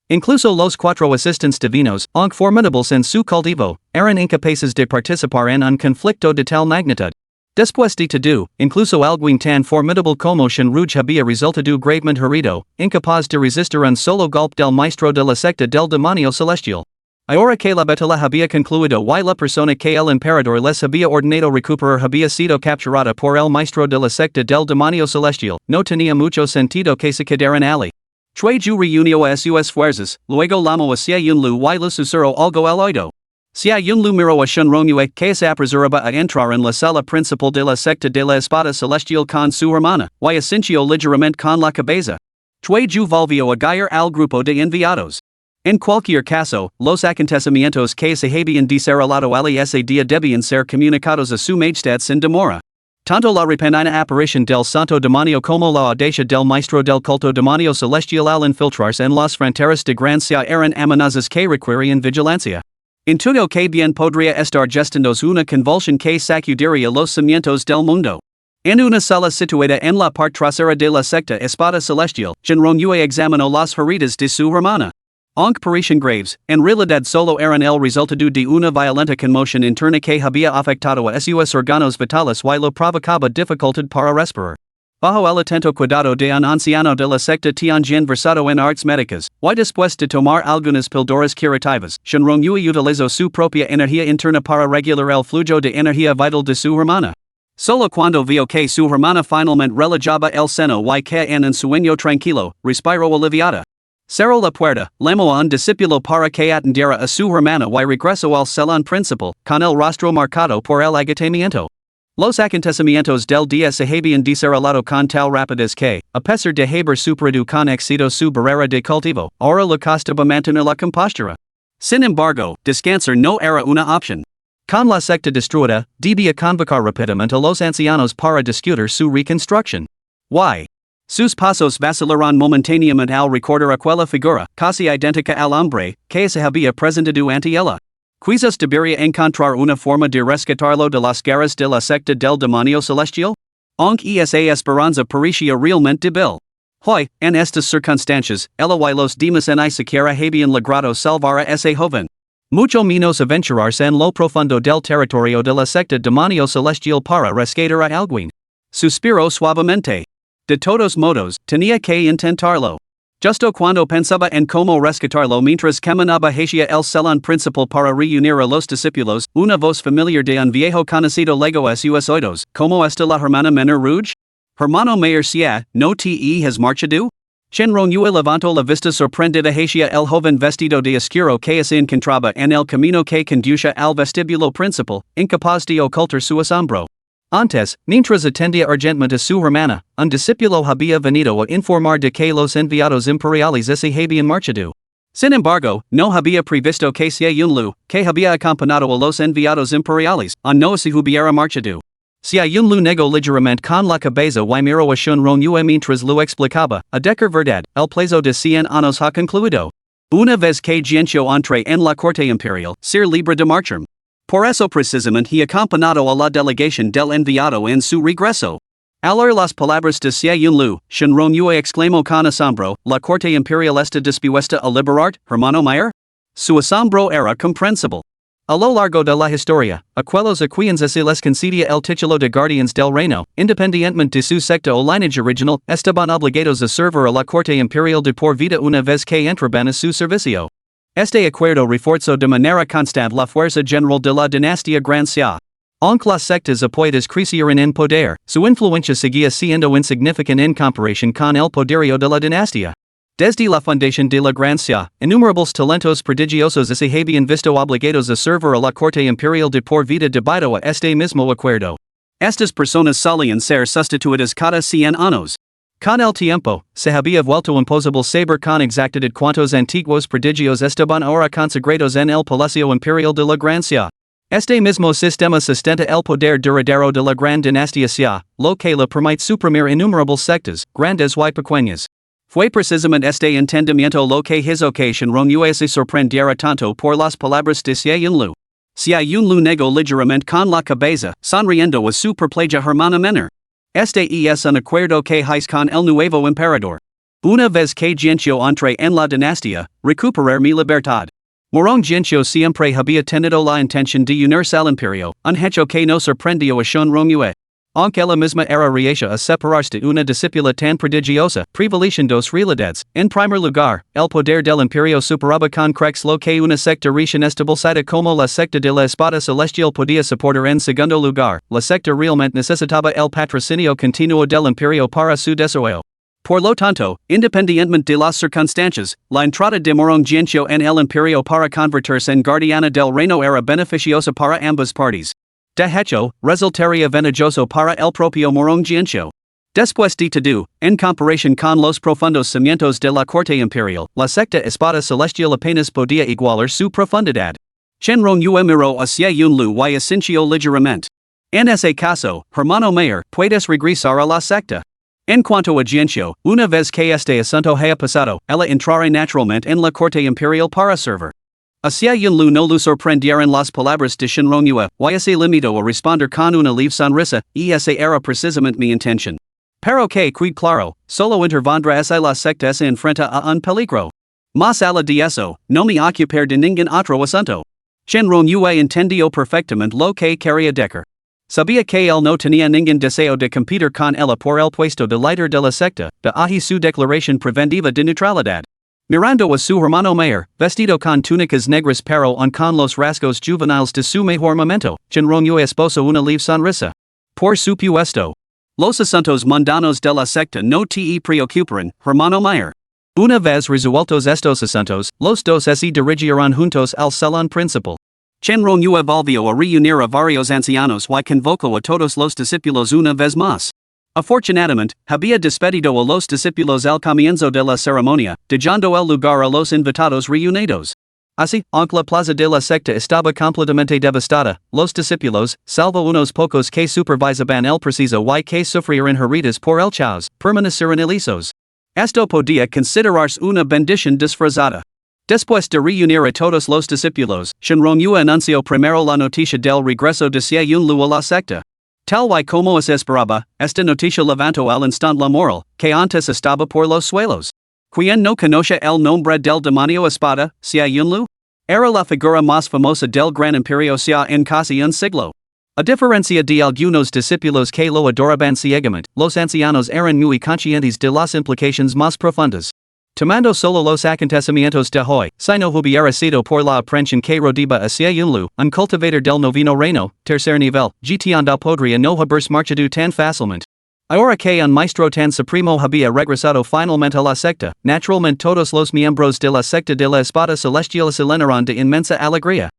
Incluso los cuatro asistentes divinos, aunque formidables en su cultivo, eran incapaces de participar en un conflicto de tal magnitud. Después de todo, incluso alguien tan formidable como Shenrouge había resultado gravemente herido, incapaz de resistir un solo golpe del maestro de la secta del demonio celestial. Ahora que la batalla había concluido y la persona que el emperador les había ordenado recuperar había sido capturada por el maestro de la secta del demonio celestial, no tenía mucho sentido que se quedaran allí. Chui Ju reunió a sus fuerzas, luego llamó a Xia Yunlu y le susurró algo al oído. Xia Yunlu miró a Shenrongyu que se apresuraba a entrar en la sala principal de la secta de la espada celestial con su hermana, y asintió ligeramente con la cabeza. Chui Ju volvió a guiar al grupo de enviados. En cualquier caso, los acontecimientos que se habían desarrollado al ese día debían ser comunicados a su majestad sin demora. Tanto la repentina aparición del santo demonio como la audacia del maestro del culto demonio celestial al infiltrarse en las fronteras de Gracia eran amenazas que requerían vigilancia. Intuyo que bien podría estar gestándose una convulsión que sacudiría los cimientos del mundo. En una sala situada en la parte trasera de la secta espada celestial, Shenrongyu examinó las heridas de su hermana. Aunque parecían graves, en realidad solo eran el resultado de una violenta conmoción interna que había afectado a sus órganos vitales y lo provocaba dificultad para respirar. Bajo el atento cuidado de un anciano de la secta Tianjin versado en artes médicas, y después de tomar algunas píldoras curativas, Shenrongyu utilizó su propia energía interna para regular el flujo de energía vital de su hermana. Solo cuando vio que su hermana finalmente relajaba el seno y que en un sueño tranquilo, respiró aliviada. Cerró la puerta, llamó a un discípulo para que atendiera a su hermana y regresó al salón principal, con el rostro marcado por el agotamiento. Los acontecimientos del día se habían desarrollado con tal rapidez que, a pesar de haber superado con éxito su barrera de cultivo, ahora le costaba mantener la compostura. Sin embargo, descansar no era una opción. Con la secta destruida, debía convocar rápidamente a los ancianos para discutir su reconstrucción. Y sus pasos vacilaron momentáneamente al recordar aquella figura, casi idéntica al hombre, que se había presentado ante ella. Quizás debería encontrar una forma de rescatarlo de las garras de la secta del demonio celestial? Aunque esa esperanza parecía realmente débil. Hoy, en estas circunstancias, ella y los demás ni siquiera habían logrado salvar a ese joven. Mucho menos aventurarse en lo profundo del territorio de la secta demonio celestial para rescatar a alguien. Suspiró suavemente. De todos modos, tenía que intentarlo. Justo cuando pensaba en cómo rescatarlo mientras caminaba hacia el salón principal para reunir a los discípulos, una voz familiar de un viejo conocido llegó a sus oídos. ¿Cómo está la hermana menor Rouge? Hermano mayor Xia, ¿no te has marchado? Shenrongyu levantó la vista sorprendida hacia el joven vestido de oscuro que se encontraba en el camino que conduce al vestíbulo principal, incapaz de ocultar su asombro. Antes, mientras atendía urgentemente a su hermana, un discípulo había venido a informar de que los enviados imperiales se habían marchado. Sin embargo, no había previsto que Xia Yunlu, que había acompañado a los enviados imperiales, no se hubiera marchado. Xia Yunlu negó ligeramente con la cabeza y miró a Shenrongyu mientras lo explicaba, a decir verdad, el plazo de 100 años ha concluido. Una vez que Jianxiu entre en la corte imperial, ser libre de marchar. Por eso precisamente he acompañado a la delegación del enviado en su regreso. Al oír las palabras de Xia Yunlu, Shenrongyu exclamó con asombro, ¿la corte imperial está dispuesta a liberar, hermano mayor? Su asombro era comprensible. A lo largo de la historia, aquellos aquians se les concedía el título de guardianes del reino, independientemente de su secta o lineage original, estaban obligados a servir a la corte imperial de por vida una vez que entraban a su servicio. Este acuerdo reforzó de manera constante la fuerza general de la dinastía Gracias. Aunque las sectas apoyadas crecieron en poder, su influencia seguía siendo insignificante en comparación con el poderío de la dinastía. Desde la fundación de la Gracia, innumerables talentos prodigiosos se habían visto obligados a servir a la corte imperial de por vida debido a este mismo acuerdo. Estas personas solían ser sustituidas cada 100 años. Con el tiempo, se había vuelto imposible saber con exactitud cuántos antiguos prodigios estaban ahora consagrados en el Palacio Imperial de la Gracia. Este mismo sistema sustenta el poder duradero de la gran dinastía Xia, lo que le permite suprimir innumerables sectas, grandes y pequeñas. Fue precisamente este entendimiento lo que hizo que Shenrongyue se sorprendiera tanto por las palabras de Xia Yunlu. Xia Yunlu negó ligeramente con la cabeza, sonriendo a su perpleja hermana menor. Este es un acuerdo que hice con el nuevo emperador. Una vez que Jianqiu entre en la dinastía, recuperar mi libertad. Morong Jianqiu siempre había tenido la intención de unirse al imperio, un hecho que no sorprendió a Shenrongyue. Aunque ella misma era reacia a separarse de una discípula tan prodigiosa, privilegian dos realidades. En primer lugar, el poder del imperio superaba con creces lo que una secta recién establecida como la secta de la espada celestial podía soportar. En segundo lugar, la secta realmente necesitaba el patrocinio continuo del imperio para su desarrollo. Por lo tanto, independientemente de las circunstancias, la entrada de Morong Jianqiu en el imperio para convertirse en guardiana del reino era beneficiosa para ambas partes. De hecho, resultaría ventajoso para el propio Morong Jianqiu. Después de todo, en comparación con los profundos cimientos de la corte imperial, la secta espada celestial apenas podía igualar su profundidad. Shenrongyue miró hacia Yunlu y asintió ligeramente. En ese caso, hermano mayor, puedes regresar a la secta. En cuanto a Jianqiu, una vez que este asunto haya pasado, ella entrará naturalmente en la corte imperial para servir. Hacia Yunlu no lo sorprendieron las palabras de Shenrongyue, y se limitó a responder con una leve sonrisa, y esa era precisamente mi intención. Pero que quid claro, solo intervendrá esa la secta se enfrenta a un peligro. Más allá de eso, no me ocupar de ningún otro asunto. Shenrongyue entendió perfectamente lo que quería decir. Sabía que él no tenía ningún deseo de competir con ella por el puesto de líder de la secta, de ahí su declaración preventiva de neutralidad. Mirando a su hermano mayor, vestido con túnicas negras pero aún con los rasgos juveniles de su mejor momento, Shenrongyue esbozó una leve sonrisa. Por supuesto. Los asuntos mundanos de la secta no te preocuparan, hermano mayor. Una vez resueltos estos asuntos, los dos se dirigieron juntos al salón principal. Shenrongyue volvió a reunir a varios ancianos y convocó a todos los discípulos una vez más. Afortunadamente, había despedido a los discípulos al comienzo de la ceremonia, dejando el lugar a los invitados reunidos. Así, aunque la plaza de la secta estaba completamente devastada, los discípulos, salvo unos pocos que supervisaban el preciso y que sufrieron heridas por el caos, permanecieron ilesos. Esto podía considerarse una bendición disfrazada. Después de reunir a todos los discípulos, Shenrongyue anunció primero la noticia del regreso de Xia Yunlu a la secta. Tal y como se esperaba, esta noticia levantó al instante la moral, que antes estaba por los suelos. ¿Quién no conoce el nombre del demonio espada, Xia Yunlu? Era la figura más famosa del gran imperio Xia en casi un siglo. A diferencia de algunos discípulos que lo adoraban ciegamente, los ancianos eran muy conscientes de las implicaciones más profundas. Tomando solo los acontecimientos de hoy, si no hubiera sido por la aprensión que rodeaba a Xia Yunlu, un cultivador del noveno reino, tercer nivel, GTAndo podría no haberse marchado tan fácilmente. Ahora que un maestro tan supremo había regresado finalmente a la secta, naturalmente todos los miembros de la secta de la espada celestial se llenaron de inmensa alegría.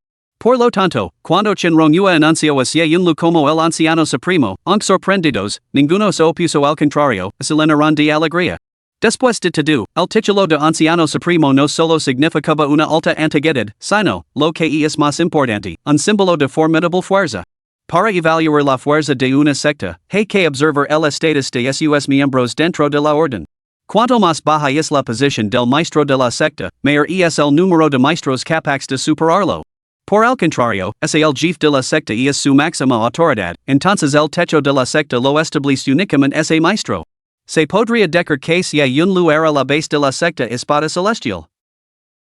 Por lo tanto, cuando Shenrongyue anunció a Xia Yunlu como el anciano supremo, aunque sorprendidos, ninguno se opuso al contrario, se llenaron de alegría. Después de todo, el título de anciano supremo no solo significaba una alta antigüedad, sino, lo que es más importante, un símbolo de formidable fuerza. Para evaluar la fuerza de una secta, hay que observar el estatus de sus miembros dentro de la orden. Cuanto más baja es la posición del maestro de la secta, mayor es el número de maestros capaces de superarlo. Por el contrario, es el jefe de la secta y es su máxima autoridad, entonces el techo de la secta lo establece únicamente ese maestro. Se podría decir que Xia Yunlu era la base de la secta espada celestial.